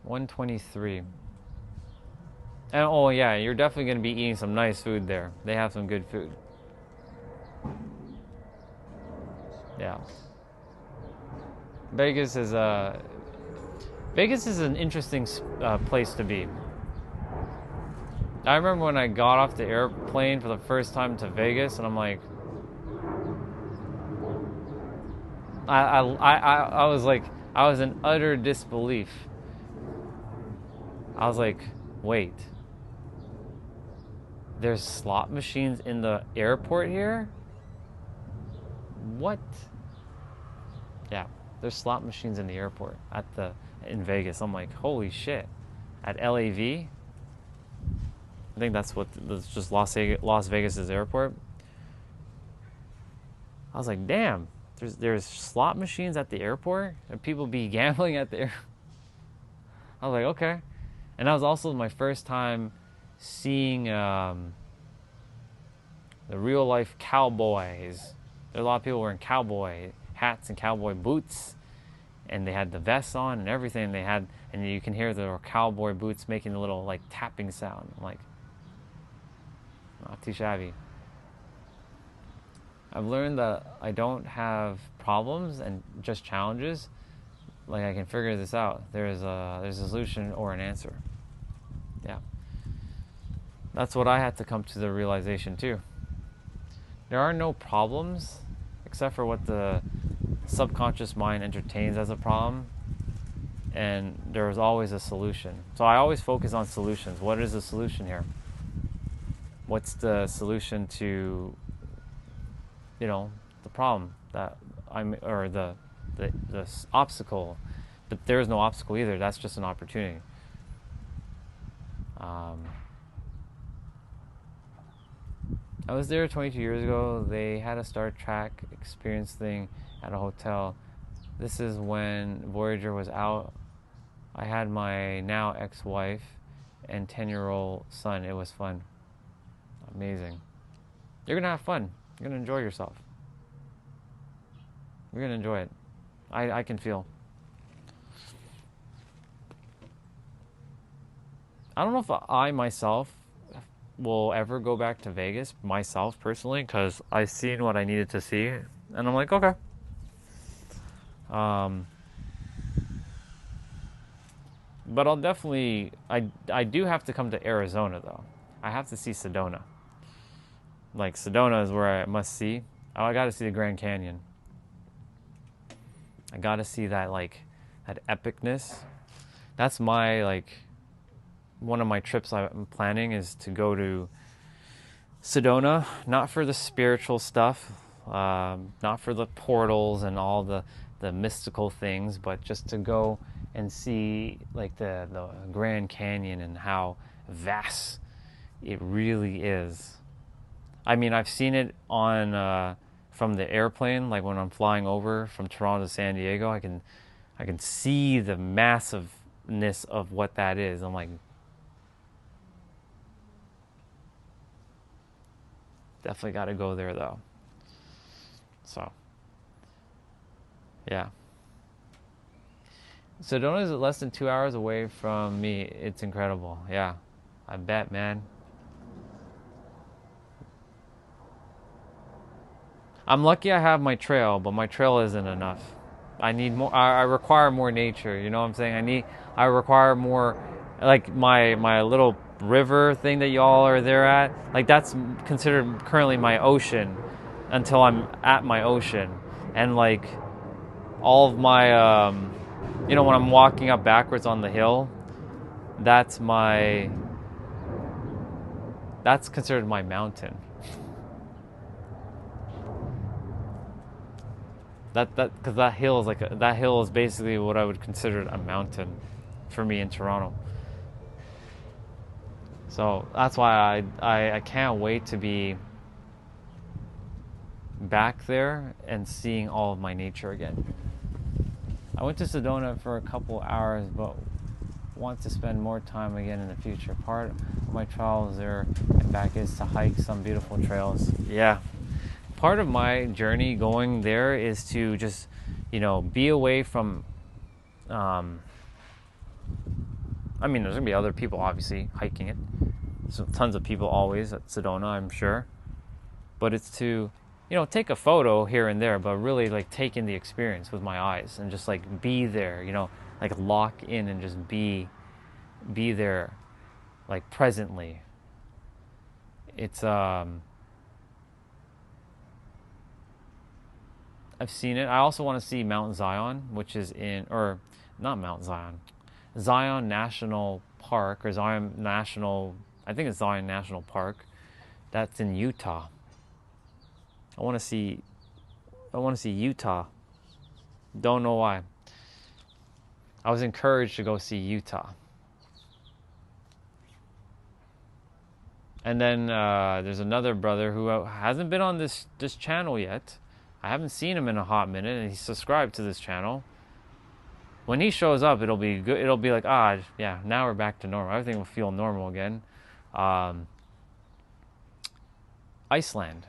$123. And oh yeah, you're definitely gonna be eating some nice food there. They have some good food. Yeah. Vegas is an interesting place to be. I remember when I got off the airplane for the first time to Vegas, and I'm like, I was like, I was in utter disbelief. I was like, wait, there's slot machines in the airport here? What? Yeah, there's slot machines in the airport in Vegas. I'm like, holy shit. At LAV? I think that's just Las Vegas's airport. I was like, damn, there's slot machines at the airport and people be gambling at the air. I was like, okay. And that was also my first time seeing the real life cowboys. There are a lot of people wearing cowboy hats and cowboy boots, and they had the vests on and everything. And you can hear the cowboy boots making a little like tapping sound. I'm like, not too shabby. I've learned that I don't have problems and just challenges. Like, I can figure this out. There's a solution or an answer. Yeah. That's what I had to come to the realization too. There are no problems except for what the subconscious mind entertains as a problem. And there is always a solution. So I always focus on solutions. What is the solution here? What's the solution to, the problem or the obstacle? But there is no obstacle either. That's just an opportunity. I was there 22 years ago. They had a Star Trek experience thing at a hotel. This is when Voyager was out. I had my now ex-wife and 10-year-old son. It was fun. Amazing. You're going to have fun. You're going to enjoy yourself. You're going to enjoy it. I can feel. I don't know if I myself will ever go back to Vegas, myself personally, because I've seen what I needed to see. And I'm like, okay. But I'll definitely, I do have to come to Arizona though. I have to see Sedona. Like, Sedona is where I must see. Oh, I got to see the Grand Canyon. I got to see that, like, that epicness. That's my, like, one of my trips I'm planning is to go to Sedona, not for the spiritual stuff, not for the portals and all the mystical things, but just to go and see, like, the Grand Canyon and how vast it really is. I mean, I've seen it on from the airplane, like when I'm flying over from Toronto to San Diego. I can see the massiveness of what that is. I'm like, definitely got to go there though. So, yeah. Sedona is less than 2 hours away from me. It's incredible. Yeah, I bet, man. I'm lucky I have my trail, but my trail isn't enough. I need more. I require more nature. You know what I'm saying? I require more, like my little river thing that y'all are there at. Like, that's considered currently my ocean until I'm at my ocean. And like all of my, when I'm walking up backwards on the hill, that's considered my mountain. Because that hill is basically what I would consider a mountain for me in Toronto. So that's why I can't wait to be back there and seeing all of my nature again. I went to Sedona for a couple hours, but want to spend more time again in the future. Part of my travels there and back is to hike some beautiful trails. Yeah. Part of my journey going there is to just, be away from, there's going to be other people obviously hiking it. So tons of people always at Sedona, I'm sure. But it's to you know, take a photo here and there, but really like take in the experience with my eyes and just like be there, you know, like lock in and just be there, like presently. It's I've seen it. I also want to see Mount Zion, which is in, or not Mount Zion, Zion National Park, or Zion National, I think it's Zion National Park. That's in Utah. I want to see Utah. Don't know why. I was encouraged to go see Utah. And then there's another brother who hasn't been on this channel yet. I haven't seen him in a hot minute, and he's subscribed to this channel. When he shows up, it'll be good. It'll be like, yeah, now we're back to normal. Everything will feel normal again. Iceland.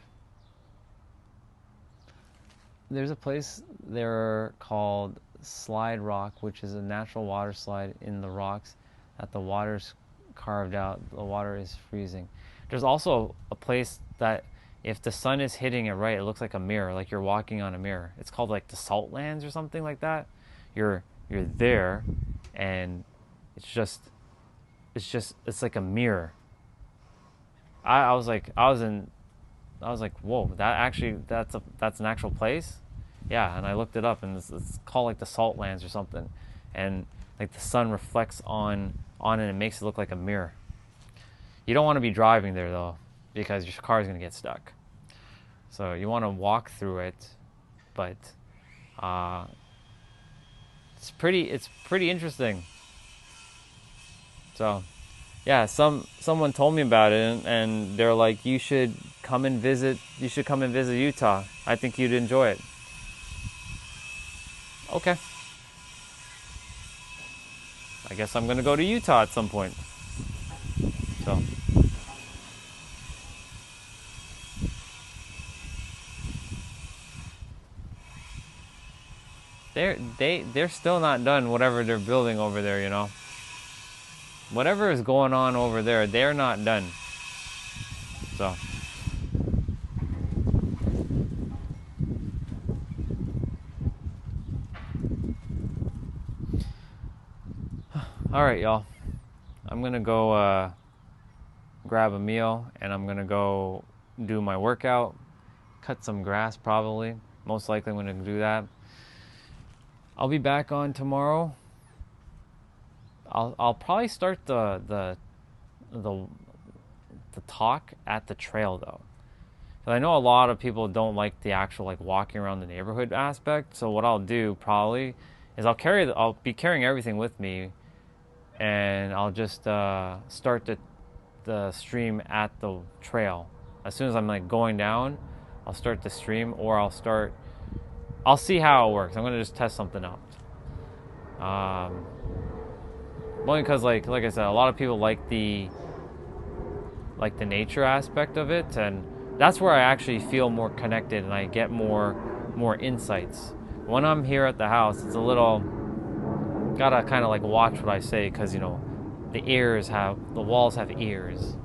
There's a place there called Slide Rock, which is a natural water slide in the rocks that the water's carved out. The water is freezing. There's also a place that if the sun is hitting it right, it looks like a mirror, like you're walking on a mirror. It's called like the Salt Lands or something like that. You're there, and it's like a mirror. I was like, whoa, that's an actual place. Yeah, and I looked it up, and it's called like the Salt Lands or something, and like the sun reflects on it and it makes it look like a mirror. You don't want to be driving there though, because your car is going to get stuck. So you want to walk through it, but it's pretty interesting. So yeah, someone told me about it, and they're like, you should come and visit Utah. I think you'd enjoy it. Okay. I guess I'm going to go to Utah at some point. So they're still not done whatever they're building over there, you know. Whatever is going on over there, they're not done. So all right, y'all. I'm gonna go grab a meal, and I'm gonna go do my workout, cut some grass probably. Most likely I'm gonna do that. I'll be back on tomorrow. I'll probably start the talk at the trail though. I know a lot of people don't like the actual like walking around the neighborhood aspect. So what I'll do probably is I'll be carrying everything with me, and I'll just start the stream at the trail. As soon as I'm like going down, I'll start the stream, or I'll see how it works. I'm gonna just test something out. Only because like I said, a lot of people like the nature aspect of it, and that's where I actually feel more connected and I get more insights. When I'm here at the house, it's a little gotta kind of like watch what I say, because you know the walls have ears,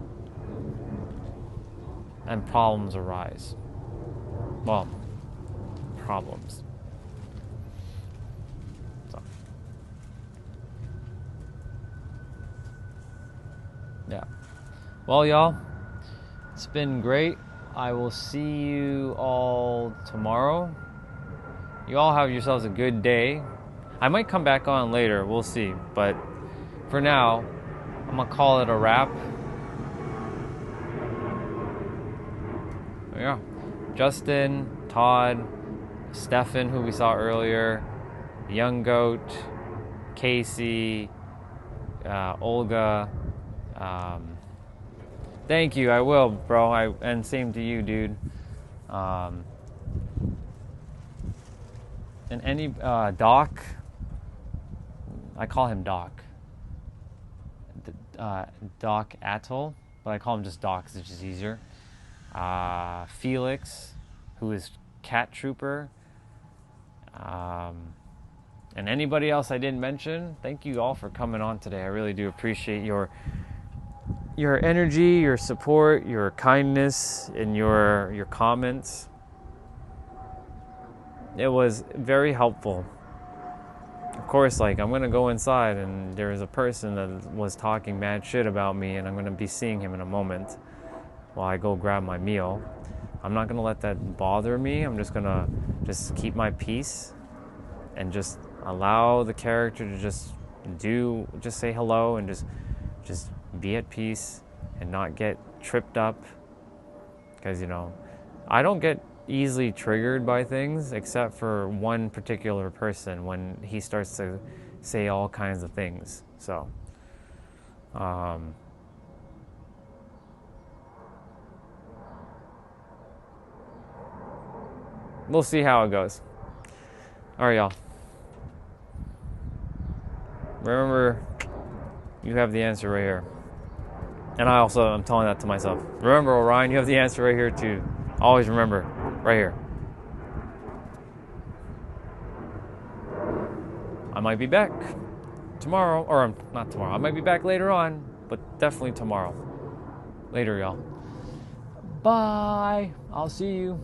and problems arise. Well, problems. So yeah. Well, y'all, it's been great. I will see you all tomorrow. You all have yourselves a good day. I might come back on later, we'll see. But for now, I'm gonna call it a wrap. There we go. Justin, Todd, Stefan, who we saw earlier, Young Goat, Casey, Olga. Thank you, I will, bro. And same to you, dude. And any Doc, I call him Doc. Doc Atoll, but I call him just Doc because it's just easier. Felix, who is Cat Trooper. And anybody else I didn't mention, thank you all for coming on today. I really do appreciate your energy, your support, your kindness, and your comments. it was very helpful. Of course, like, I'm gonna go inside and there's a person that was talking mad shit about me, and I'm gonna be seeing him in a moment while I go grab my meal. I'm not gonna let that bother me. I'm just gonna keep my peace and just allow the character to just say hello and just be at peace and not get tripped up. Because, I don't get easily triggered by things except for one particular person when he starts to say all kinds of things. So, we'll see how it goes. All right, y'all. Remember, you have the answer right here. And I'm telling that to myself. Remember, Orion, you have the answer right here too. Always remember, right here. I might be back tomorrow, or not tomorrow. I might be back later on, but definitely tomorrow. Later, y'all. Bye. I'll see you.